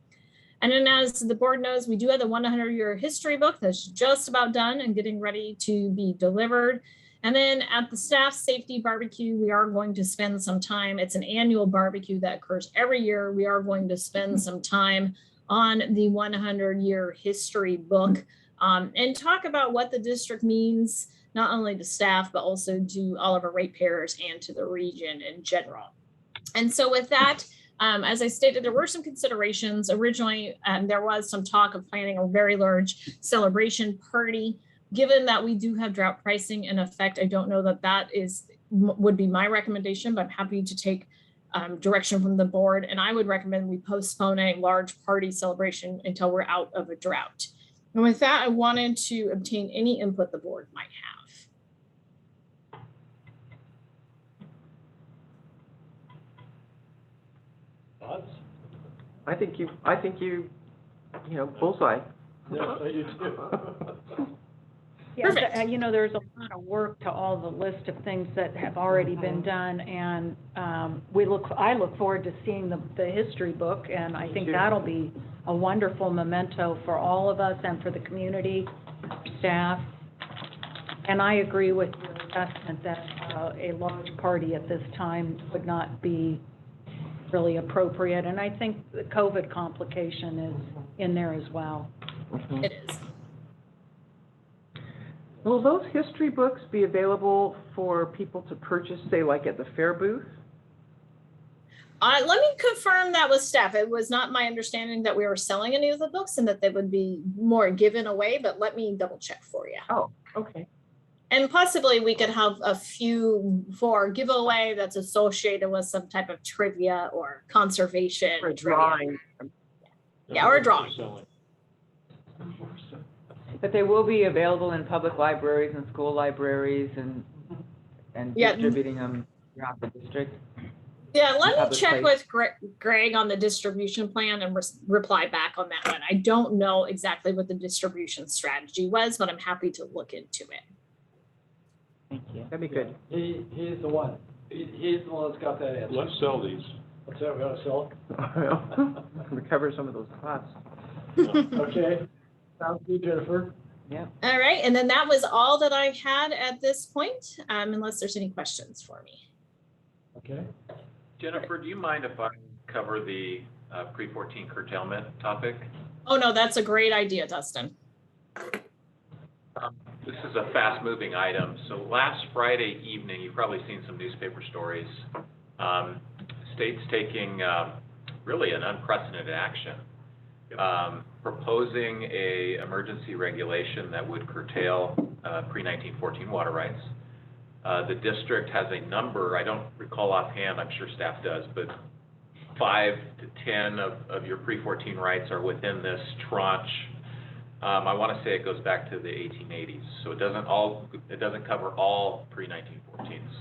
And then as the board knows, we do have the 100-year history book that's just about done and getting ready to be delivered. And then at the staff safety barbecue, we are going to spend some time. It's an annual barbecue that occurs every year. We are going to spend some time on the 100-year history book and talk about what the district means, not only to staff, but also to all of our ratepayers and to the region in general. And so with that, as I stated, there were some considerations. Originally, there was some talk of planning a very large celebration party. Given that we do have drought pricing in effect, I don't know that would be my recommendation, but I'm happy to take direction from the board. And I would recommend we postpone a large party celebration until we're out of a drought. And with that, I wanted to obtain any input the board might have. Thoughts? I think you bullseye. Yes, I do too. Yeah, there's a lot of work to all the list of things that have already been done, and I look forward to seeing the history book, and I think that'll be a wonderful memento for all of us and for the community, staff. And I agree with your assessment that a large party at this time would not be really appropriate, and I think the COVID complication is in there as well. It is. Will those history books be available for people to purchase, say, like at the fair booth? Let me confirm that with staff. It was not my understanding that we were selling any of the books and that they would be more given away, but let me double check for you. Oh, okay. And possibly we could have a few for giveaway that's associated with some type of trivia or conservation. Or a drawing. Yeah, or a drawing. But they will be available in public libraries and school libraries and Yeah. distributing them throughout the district. Yeah, let me Public check place. with Greg on the distribution plan and reply back on that one. I don't know exactly what the distribution strategy was, but I'm happy to look into it. Thank you. That'd be good. He's the one. He's the one that's got that answer. Let's sell these. What's that, we ought to sell Recover some of those costs. it? Okay, sounds good, Jennifer. Yeah. All right, and then that was all that I had at this point, unless there's any questions for me. Okay. Jennifer, do you mind if I cover the pre-14 curtailment topic? Oh, no, that's a great idea, Dustin. This is a fast-moving item. So last Friday evening, you've probably seen some newspaper stories. States taking really an unprecedented action, proposing a emergency regulation that would curtail pre-1914 water rights. The district has a number, I don't recall offhand, I'm sure staff does, but 5 to 10 of your pre-14 rights are within this tranche. I want to say it goes back to the 1880s, so it doesn't cover all pre-1914s.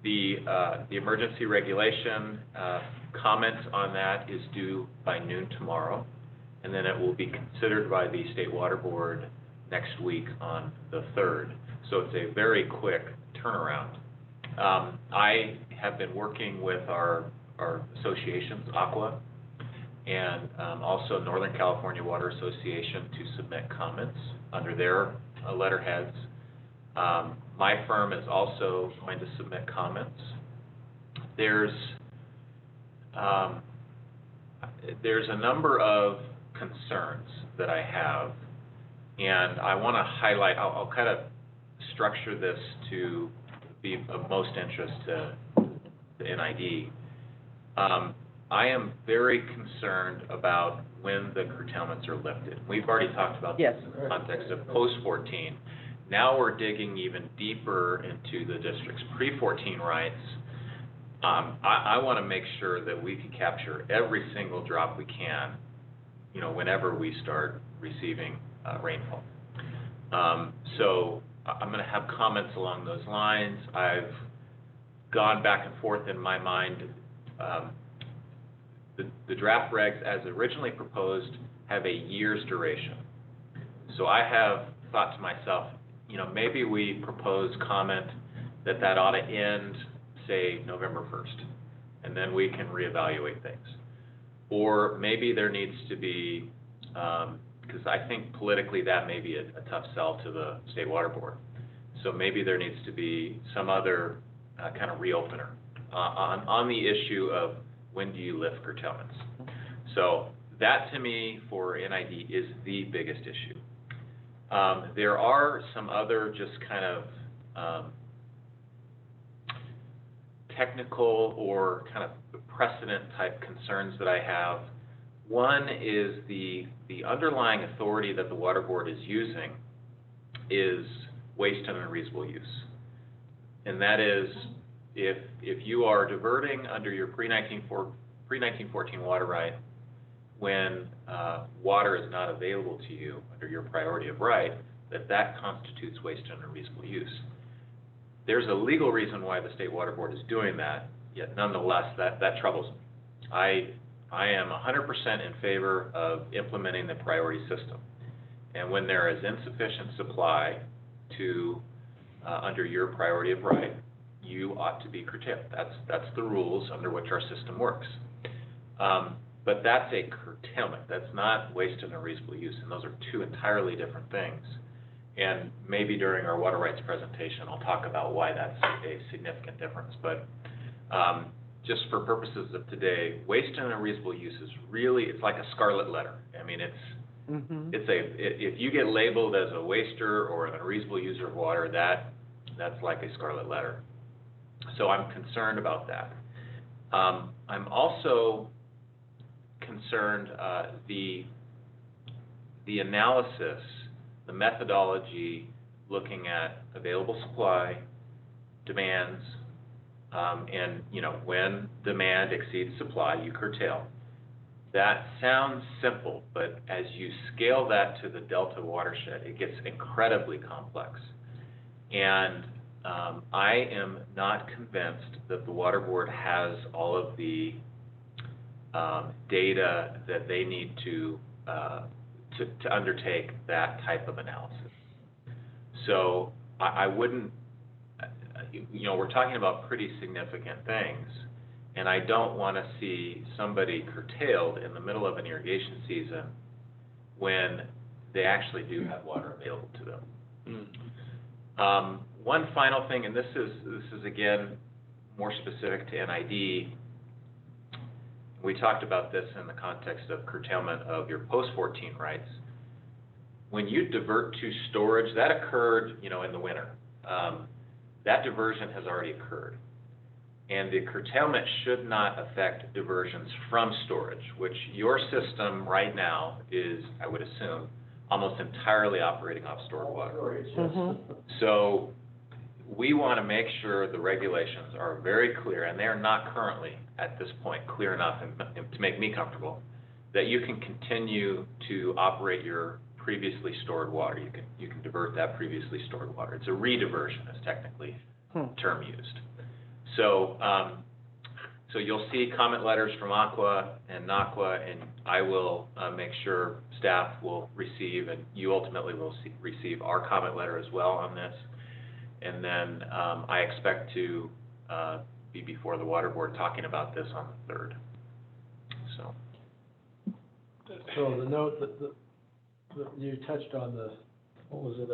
The emergency regulation comments on that is due by noon tomorrow, and then it will be considered by the State Water Board next week on the 3rd. So it's a very quick turnaround. I have been working with our associations, Aqua, and also Northern California Water Association to submit comments under their letterheads. My firm is also going to submit comments. There's a number of concerns that I have, and I want to highlight, I'll kind of structure this to be of most interest to the NID. I am very concerned about when the curtailments are lifted. We've already talked about this in the context of post-14. Now we're digging even deeper into the district's pre-14 rights. I want to make sure that we can capture every single drop we can, whenever we start receiving rainfall. So I'm going to have comments along those lines. I've gone back and forth in my mind. The draft regs as originally proposed have a year's duration. So I have thought to myself, maybe we propose comment that ought to end, say, November 1st, and then we can reevaluate things. Or maybe there needs to be, because I think politically that may be a tough sell to the State Water Board. So maybe there needs to be some other kind of reopener on the issue of when do you lift curtailments. So that to me for NID is the biggest issue. There are some other just kind of technical or kind of precedent type concerns that I have. One is the underlying authority that the Water Board is using is waste and unreasonable use. And that is, if you are diverting under your pre-1914 water right, when water is not available to you under your priority of right, that constitutes waste and unreasonable use. There's a legal reason why the State Water Board is doing that, yet nonetheless, that troubles me. I am 100% in favor of implementing the priority system. And when there is insufficient supply to, under your priority of right, you ought to be curtailed. That's the rules under which our system works. But that's a curtailment. That's not waste and unreasonable use, and those are two entirely different things. And maybe during our water rights presentation, I'll talk about why that's a significant difference. But just for purposes of today, waste and unreasonable use is really, it's like a scarlet letter. I mean, if you get labeled as a waster or an unreasonable user of water, that's like a scarlet letter. So I'm concerned about that. I'm also concerned the analysis, the methodology looking at available supply, demands, and when demand exceeds supply, you curtail. That sounds simple, but as you scale that to the Delta watershed, it gets incredibly complex. And I am not convinced that the Water Board has all of the data that they need to undertake that type of analysis. So I wouldn't, you know, we're talking about pretty significant things, and I don't want to see somebody curtailed in the middle of an irrigation season when they actually do have water available to them. One final thing, and this is again more specific to NID. We talked about this in the context of curtailment of your post-14 rights. When you divert to storage, that occurred, you know, in the winter. That diversion has already occurred. And the curtailment should not affect diversions from storage, which your system right now is, I would assume, almost entirely operating off stored water. So we want to make sure the regulations are very clear, and they are not currently, at this point, clear enough and to make me comfortable, that you can continue to operate your previously stored water. You can divert that previously stored water. It's a rediversion, is technically the term used. So so you'll see comment letters from Aqua and NAQUA, and I will make sure staff will receive, and you ultimately will receive our comment letter as well on this. And then I expect to be before the Water Board talking about this on the 3rd. So the note that you touched on what was it,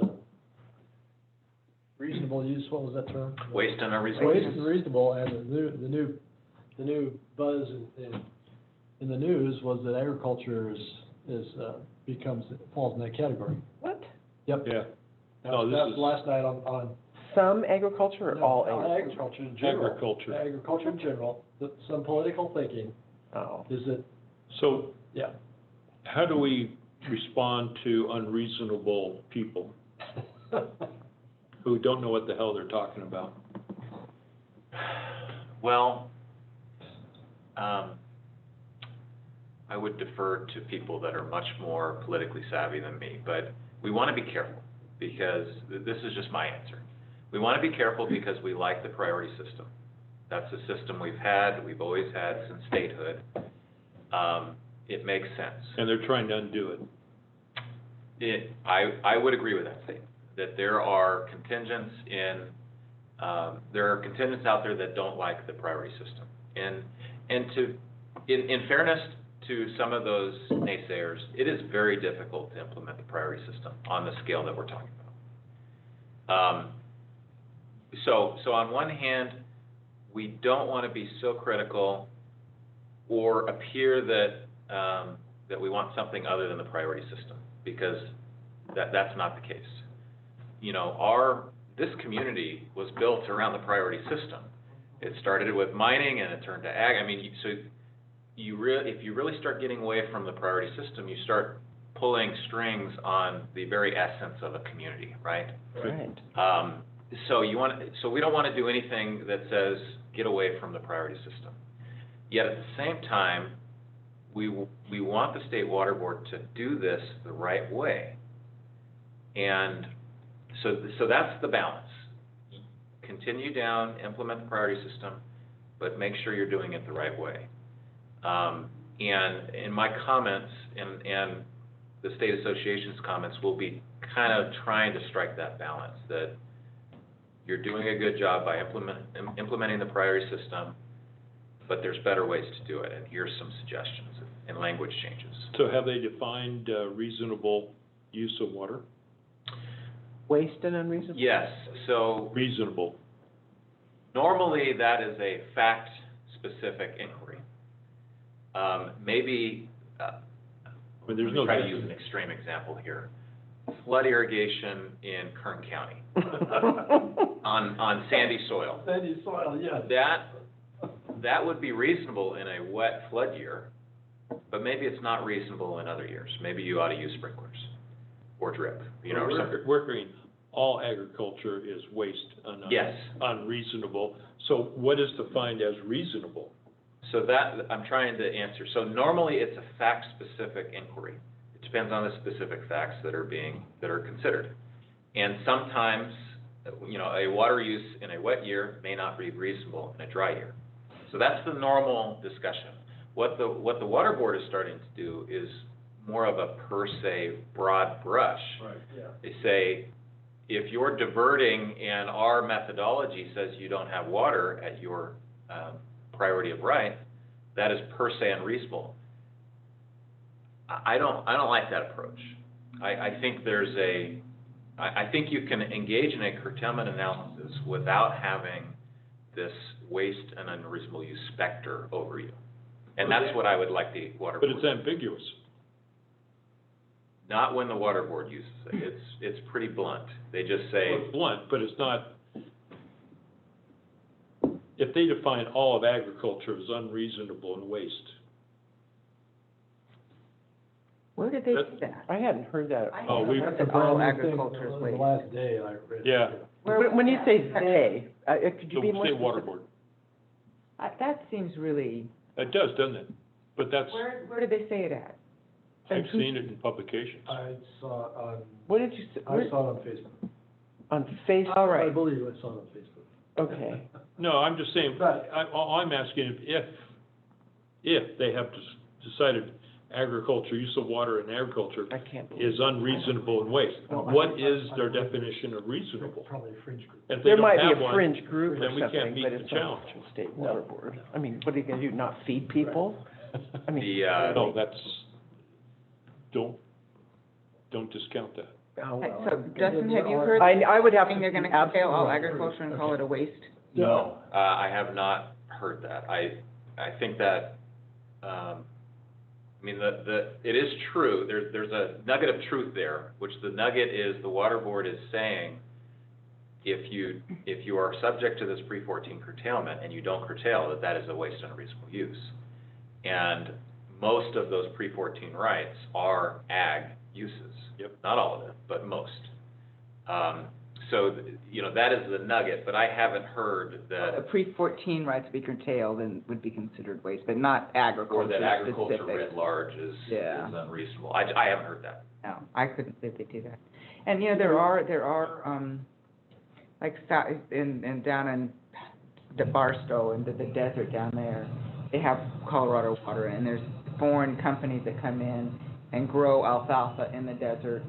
reasonable use, what was that term? Waste and unreasonable Waste use. and reasonable, and the new buzz in the news was that agriculture falls in that category. What? Yep. Yeah. That No, was last night on. Some agriculture or No, all agriculture in general. Agriculture. Agriculture in general, some political thinking Oh. is that, So yeah. how do we respond to unreasonable people who don't know what the hell they're talking about? Well, I would defer to people that are much more politically savvy than me, but we want to be careful, because this is just my answer. We want to be careful because we like the priority system. That's a system we've always had since statehood. It makes sense. And they're trying to undo it. I would agree with that statement, that there are contingents out there that don't like the priority system. And in fairness to some of those naysayers, it is very difficult to implement the priority system on the scale that we're talking about. So on one hand, we don't want to be so critical or appear that we want something other than the priority system, because that's not the case. You know, this community was built around the priority system. It started with mining and it turned to ag. I mean, so if you really start getting away from the priority system, you start pulling strings on the very essence of a community, right? Right. So we don't want to do anything that says get away from the priority system. Yet at the same time, we want the State Water Board to do this the right way. And so that's the balance. Continue down, implement the priority system, but make sure you're doing it the right way. And in my comments and the State Association's comments, we'll be kind of trying to strike that balance, that you're doing a good job by implementing the priority system, but there's better ways to do it, and here's some suggestions and language changes. So have they defined reasonable use of water? Waste and unreasonable? Yes, so Reasonable. normally that is a fact-specific inquiry. Maybe, But there's let me no try to use an extreme example here. Flood irrigation in Kern County on sandy soil. Sandy soil, yes. That would be reasonable in a wet flood year, but maybe it's not reasonable in other years. Maybe you ought to use sprinklers or drip, or something. We're agreeing, all agriculture is waste and Yes. unreasonable. So what is defined as reasonable? So that, I'm trying to answer. So normally it's a fact-specific inquiry. It depends on the specific facts that are considered. And sometimes, you know, a water use in a wet year may not be reasonable in a dry year. So that's the normal discussion. What the water board is starting to do is more of a per se broad brush. Right, yeah. They say, if you're diverting and our methodology says you don't have water at your priority of right, that is per se unreasonable. I don't like that approach. I think I think you can engage in a curtailment analysis without having this waste and unreasonable use specter over you. And that's what I would like the water board. But it's ambiguous. Not when the water board uses it. It's pretty blunt. They just say. Well, it's blunt, but it's not. If they define all of agriculture as unreasonable and waste. Where did they do that? I hadn't heard that. Oh, we. That's all agriculture is The waste. last day I read. Yeah. When you say they, could you So be more say specific? water board. That seems really, It does, doesn't it? But that's, where did they say it at? I've seen it in publications. I saw it on, What did you say? I saw it on Facebook. On Facebook? All I right, believe I saw it on Facebook. Okay. No, I'm just saying, all I'm asking, if they have decided agriculture, use of water in agriculture I can't believe. is unreasonable and waste, what is their definition of reasonable? Probably a fringe group. If they There don't might be have a one, fringe group or then we can't something, meet but the it's not challenge. a state water board. I mean, what are you gonna do, not feed people? I mean, No, that's, don't discount that. oh, well. so Justin, have you heard? I would have to. Think they're gonna be curtail all absolutely- agriculture and call it a waste? No, I have not heard that. I think that, I mean, it is true, there's a nugget of truth there, which the nugget is the water board is saying, if you are subject to this pre-14 curtailment and you don't curtail, that is a waste and unreasonable use. And most of those pre-14 rights are ag uses. Yep. Not all of them, but most. So, you know, that is the nugget, but I haven't heard A that, pre-14 rights to be curtailed and would be considered waste, but not or agriculture that agriculture specific. writ large is Yeah. unreasonable. I haven't heard that. No, I couldn't believe they do that. And, you know, there are, like, in down in the Barstow and the desert down there, they have Colorado water, and there's foreign companies that come in and grow alfalfa in the desert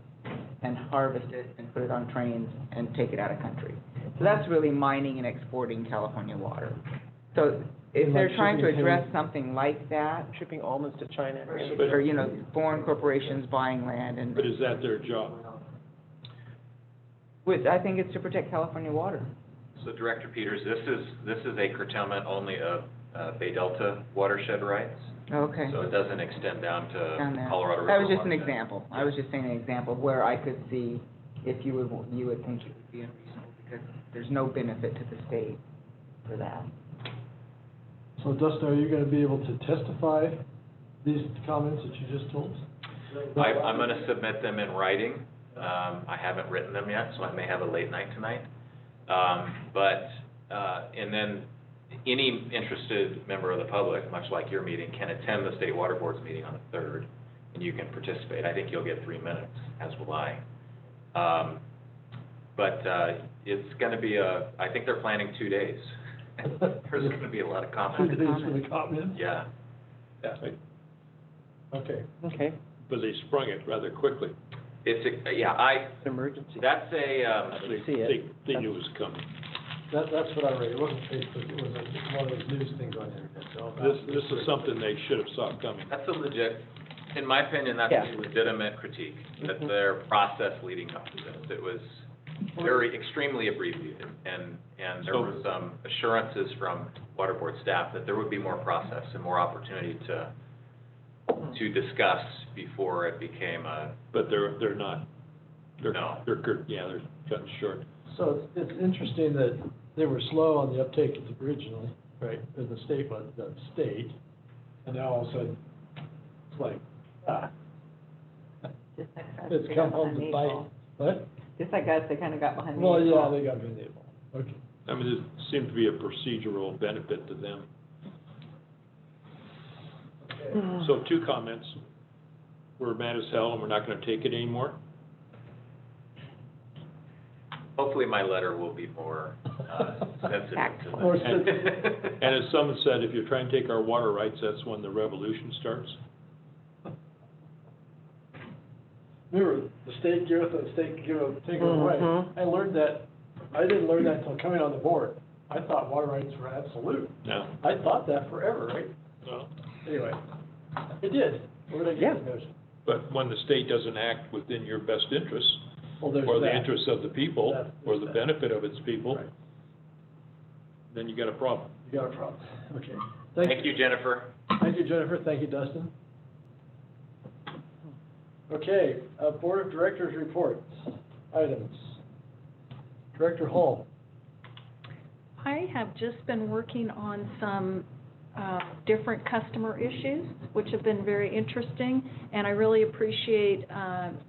and harvest it and put it on trains and take it out of country. So that's really mining and exporting California water. So if they're trying to address something like that, Shipping almonds to China. or, you know, foreign corporations buying land and, But is that their job? I think it's to protect California water. So Director Peters, this is a curtailment only of Bay Delta watershed rights, Okay. so it doesn't extend down Down to there. Colorado River That was just an watershed. example. I was just saying an example of where I could see if you would think it would be unreasonable, because there's no benefit to the state for that. So Dustin, are you gonna be able to testify these comments that you just told us? I'm gonna submit them in writing. I haven't written them yet, so I may have a late night tonight. And then any interested member of the public, much like your meeting, can attend the State Water Board's meeting on the 3rd, and you can participate. I think you'll get 3 minutes, as will I. It's gonna be I think they're planning 2 days. There's gonna be a lot of 2 comments. days for the comments? Yeah. Okay. Okay, But they sprung it rather quickly. emergency. That's They see it. They knew it was coming. That's what I read. It wasn't Facebook, it was one of those news things on the internet. So This is something they should have saw coming. That's a legit, in my opinion, that's Yeah. a legitimate critique, that their process leading up to this. It was very extremely abbreviated, and there So- were some assurances from water board staff that there would be more process and more opportunity to discuss before it became a, But they're not. They're No. They're cutting short. So it's interesting that they were slow on the uptake originally, right, in the state, and now all of a sudden, it's like, it's come home to bite. What? Just like us, they kind of got behind the Well, eight yeah, ball. they got behind the eight ball. Okay. I mean, there seemed to be a procedural benefit to them. So 2 comments. We're mad as hell and we're not gonna take it anymore. Hopefully my letter will be more sensitive to More this. And as someone said, if you try and take our water rights, that's when the revolution starts. Remember, the state giveth, the state giveth, take it away. I learned that, I didn't learn that until coming on the board. I thought water rights were absolute. No. I thought that forever, right? No. Anyway, it did. Where did I get the notion? But when the state doesn't act within your best interests, Well, there's or the that. interests of the people, That- or the that. benefit of its people, Right. then you got a problem. You got a problem. Okay. Thank you, Jennifer. Thank you, Jennifer. Thank you, Dustin. Okay, Board of Directors reports, items. Director Hall. I have just been working on some different customer issues, which have been very interesting, and I really appreciate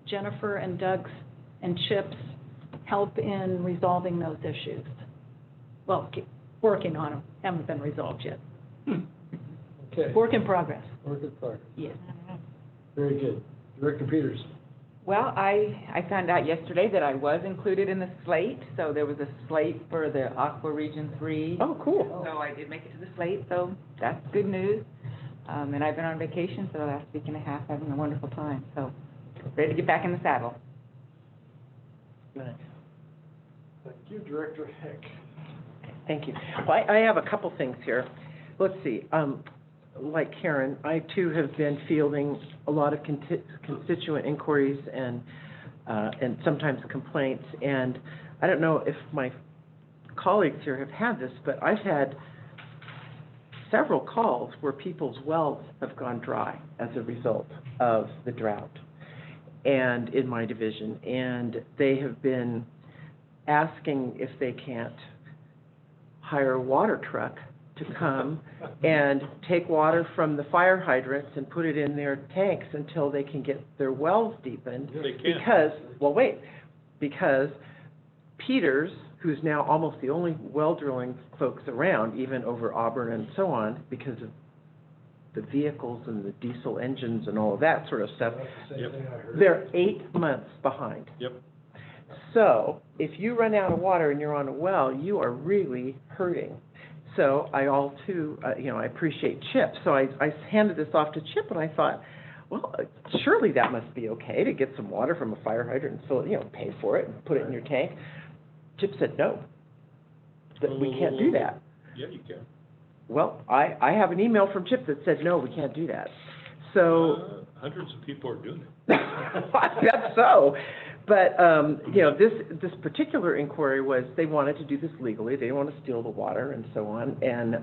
Jennifer and Doug's and Chip's help in resolving those issues. Well, working on them, haven't been resolved yet. Okay. Work in progress. Work in progress. Yes. Very good. Director Peters. Well, I found out yesterday that I was included in the slate, so there was a slate for the Aqua Region 3. Oh, cool. So I did make it to the slate, so that's good news. And I've been on vacation for the last week and a half, having a wonderful time, so ready to get back in the saddle. Nice. Thank you, Director Heck. Thank you. Well, I have a couple things here. Let's see, like Karen, I too have been fielding a lot of constituent inquiries and sometimes complaints. And I don't know if my colleagues here have had this, but I've had several calls where people's wells have gone dry as a result of the drought and in my division. And they have been asking if they can't hire a water truck to come and take water from the fire hydrants and put it in their tanks until they can get their wells deepened. They can. Because, well, wait, because Peters, who's now almost the only well drilling folks around, even over Auburn and so on, because of the vehicles and the diesel engines and all of that sort of stuff, That's the same Yep. thing I heard. they're 8 months behind. Yep. So if you run out of water and you're on a well, you are really hurting. So I I appreciate Chip. So I handed this off to Chip and I thought, well, surely that must be okay to get some water from a fire hydrant and fill it, pay for it and put it in your tank. Chip said, no, that we can't do that. Yeah, you can. Well, I have an email from Chip that said, no, we can't do that. So. Hundreds of people are doing it. That's so. But, this particular inquiry was they wanted to do this legally. They didn't want to steal the water and so on. And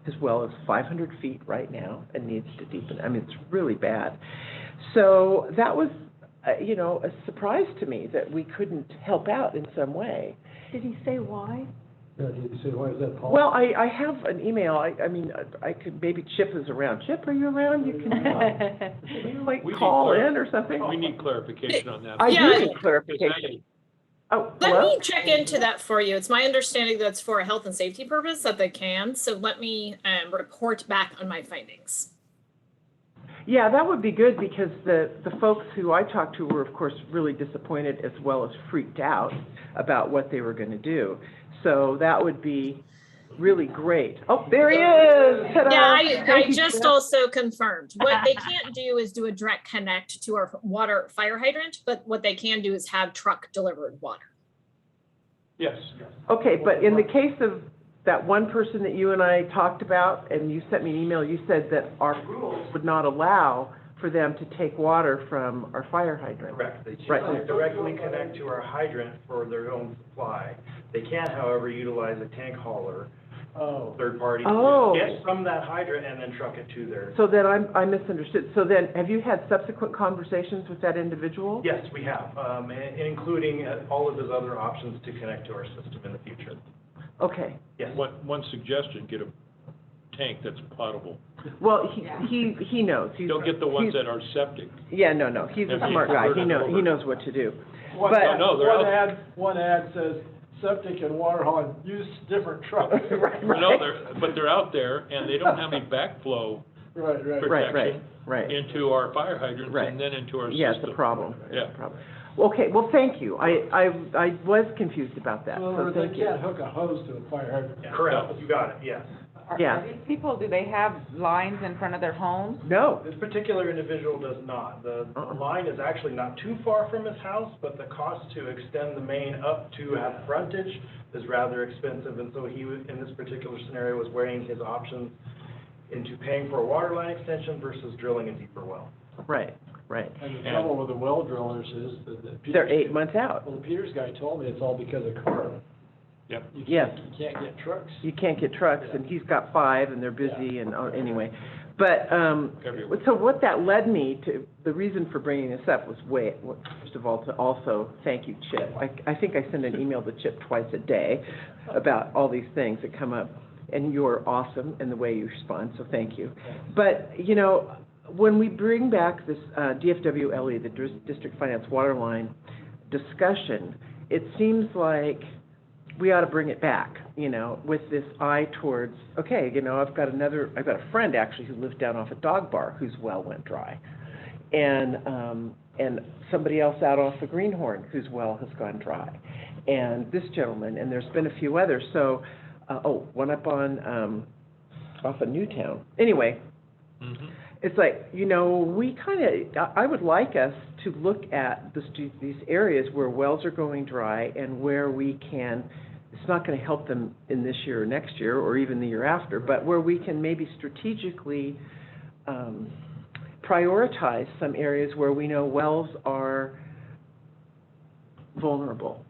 as well as 500 feet right now and needs to deepen. I mean, it's really bad. So that was, a surprise to me that we couldn't help out in some way. Did he say why? Yeah, did you say, why is that, Paul? Well, I have an email. I could, maybe Chip is around. Chip, are you around? You can, We need call in or something? We need clarification on that. I Yeah. do need clarification. Oh, Let hello? me check into that for you. It's my understanding that's for a health and safety purpose that they can. So let me report back on my findings. Yeah, that would be good because the folks who I talked to were, of course, really disappointed as well as freaked out about what they were going to do. So that would be really great. Oh, there he is. Ta-da. Yeah, I Thank you, just Chip. also confirmed. What they can't do is do a direct connect to our water fire hydrant, but what they can do is have truck delivered water. Yes. Okay, but in the case of that one person that you and I talked about, and you sent me an email, you said that our rules would not allow for them to take water from our fire hydrant. Correct. They just Right. directly connect to our hydrant for their own supply. They can, however, utilize a tank hauler, Oh, third party, Oh. to get from that hydrant and then truck it to their. So then I misunderstood. So then, have you had subsequent conversations with that individual? Yes, we have, including all of his other options to connect to our system in the future. Okay. Yes. One suggestion, get a tank that's potable. Well, he knows. Don't get the ones he's- that are septic. Yeah, no, he's a Have you smart guy. He converted over? knows what to do. one, But- No, they're out. one ad says septic and water hauling, use different trucks. Right. No, they're out there and they don't have any backflow Right, right. protection right. into our fire hydrants Right. and then into our system. Yeah, it's a problem. Yeah. It's a problem. Okay, well, thank you. I was confused about that, Well, so they thank you. can't hook a hose to a fire hydrant. Correct, you got it, yes. Yeah. Are these people, do they have lines in front of their homes? No. This particular individual does not. The Uh-uh. line is actually not too far from his house, but the cost to extend the main up to have frontage is rather expensive, and so he, in this particular scenario, was weighing his options into paying for a water line extension versus drilling a deeper well. Right, right. And the trouble with the well drillers is that. They're 8 months out. Well, the Peters guy told me it's all because of carbon. Yep. Yes. You can't get trucks. You can't get trucks, and he's got 5, and they're busy, and, anyway. But, Everywhere. so what that led me to, the reason for bringing this up was first of all, to also thank you, Chip. I think I send an email to Chip twice a day about all these things that come up, and you're awesome in the way you respond, so thank you. But, you know, when we bring back this, DFWLE, the District Finance Waterline discussion, it seems like we ought to bring it back, you know, with this eye towards, okay, you know, I've got a friend actually who lives down off a dog bar whose well went dry. And somebody else out off the Greenhorn whose well has gone dry. And this gentleman, and there's been a few others, so, one up on, off of Newtown. Anyway, Mhm. it's like, you know, we I would like us to look at these areas where wells are going dry and where we can, it's not gonna help them in this year or next year or even the year after, but where we can maybe strategically prioritize some areas where we know wells are vulnerable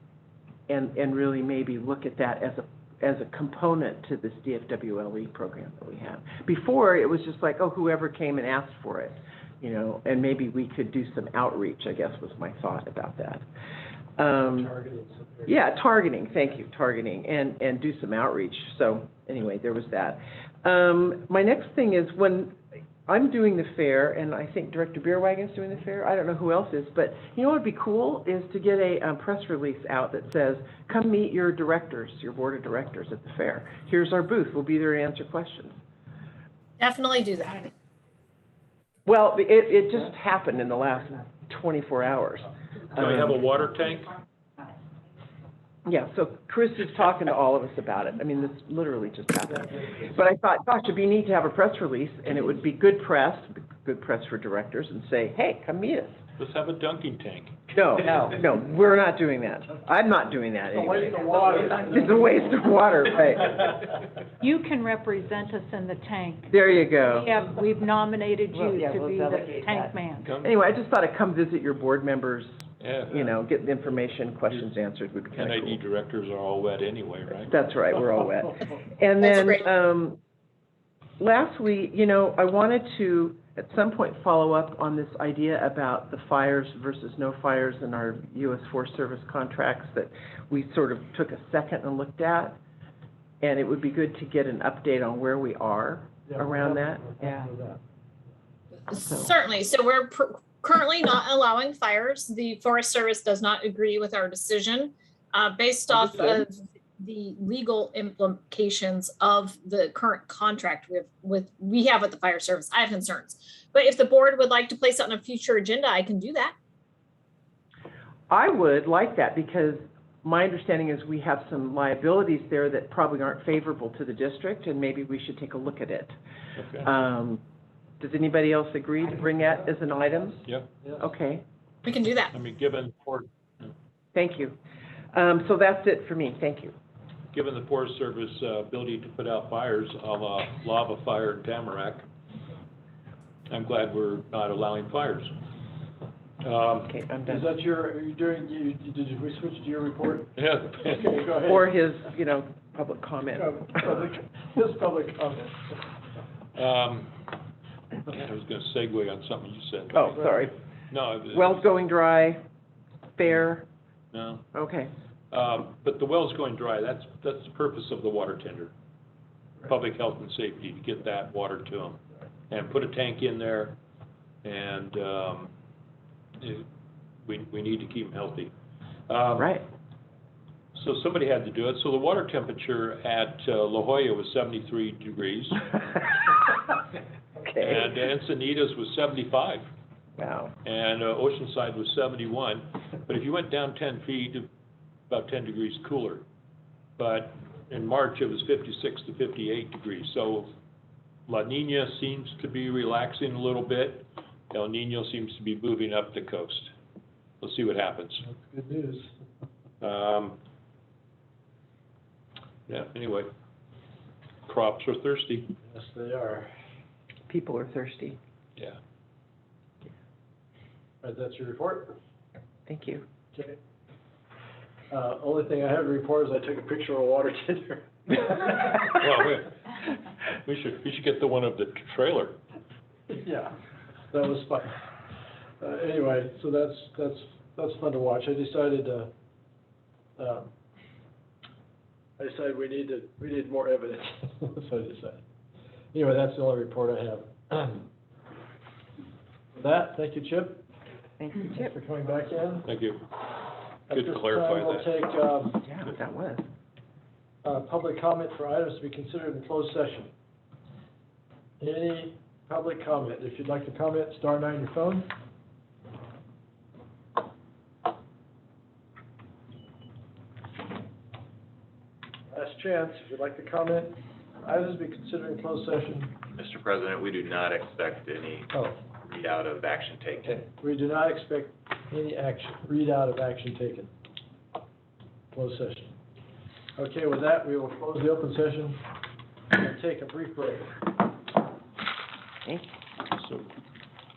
and really maybe look at that as a component to this DFWLE program that we have. Before, it was just like, oh, whoever came and asked for it, you know, and maybe we could do some outreach, I guess was my thought about that. Targeting some areas. Yeah, targeting, thank you, targeting, and do some outreach. So, anyway, there was that. My next thing is when I'm doing the fair, and I think Director Beerwagon's doing the fair, I don't know who else is, but you know what would be cool is to get a press release out that says, come meet your directors, your board of directors at the fair. Here's our booth, we'll be there to answer questions. Definitely do that. Well, it just happened in the last 24 hours. Do we have a water tank? Yeah, so Chris is talking to all of us about it. I mean, this literally just happened. But I thought, gosh, it'd be neat to have a press release, and it would be good press for directors, and say, hey, come meet us. Let's have a dunking tank. No, we're not doing that. I'm not doing that It's a anyway. waste of water. It's a waste of water, right? You can represent us in the tank. There you go. We've nominated Well, you yeah, to we'll be the delegate tank that. man. Come, Anyway, I just thought I'd come visit your board members, yeah. you know, get the information, questions answered would be kind of cool. NID directors are all wet anyway, right? That's right, we're all wet. And That's then, great. lastly, you know, I wanted to, at some point, follow up on this idea about the fires versus no fires in our U.S. Forest Service contracts that we sort of took a second and looked at. And it would be good to get an update on where we are Yeah, around we're that. happy with that. Certainly. So we're currently not allowing fires. The Forest Service does not agree with our decision based off of the legal implications of the current contract we have with the Fire Service. I have concerns. But if the board would like to place it on a future agenda, I can do that. I would like that because my understanding is we have some liabilities there that probably aren't favorable to the district, and maybe we should take a look at it. Okay. Does anybody else agree to bring that as an item? Yep. Okay, We can do that. I mean, given thank you. So that's it for me, thank you. the Forest Service ability to put out fires, a la lava fire in Tamarack, I'm glad we're not allowing fires. Okay, I'm Is done. that did we switch to your report? Yeah. Okay, go ahead. Or his, you know, public comment. His public comment. I was gonna segue on something you said. Oh, sorry. No. it was- Wells going dry, fair, No, okay. but the well's going dry, that's the purpose of the water tender. Public health and safety, to get that water to them. And put a tank in there, and, we need to keep them healthy. Right. So somebody had to do it, so the water temperature at La Jolla was 73 degrees. And Encinitas was 75, Wow. and Oceanside was 71. But if you went down 10 feet, about 10 degrees cooler. But in March, it was 56 to 58 degrees. So La Nina seems to be relaxing a little bit. El Nino seems to be moving up the coast. We'll see what happens. That's good news. Yeah, anyway, crops are thirsty. Yes, they are. People are thirsty. Yeah. All right, that's your report? Thank you. Okay. Only thing I have to report is I took a picture of a water tender. Well, we should get the one of the trailer. Yeah, that was fun. Anyway, so that's fun to watch. I decided we need more evidence. So I decided. Anyway, that's the only report I have. With that, thank you, Chip. Thank you, Thanks Chip. for coming back in. Thank you. At Good this to clarify time, we'll that. take Yeah, that was. public comment for items to be considered in closed session. Any public comment? If you'd like to comment, star 9 your phone. Last chance, if you'd like to comment, items to be considered in closed session. Mr. President, we do not expect any Oh, readout of action taken. okay. We do not expect any action, readout of action taken. Closed session. Okay, with that, we will close the open session and take a brief break. Okay. So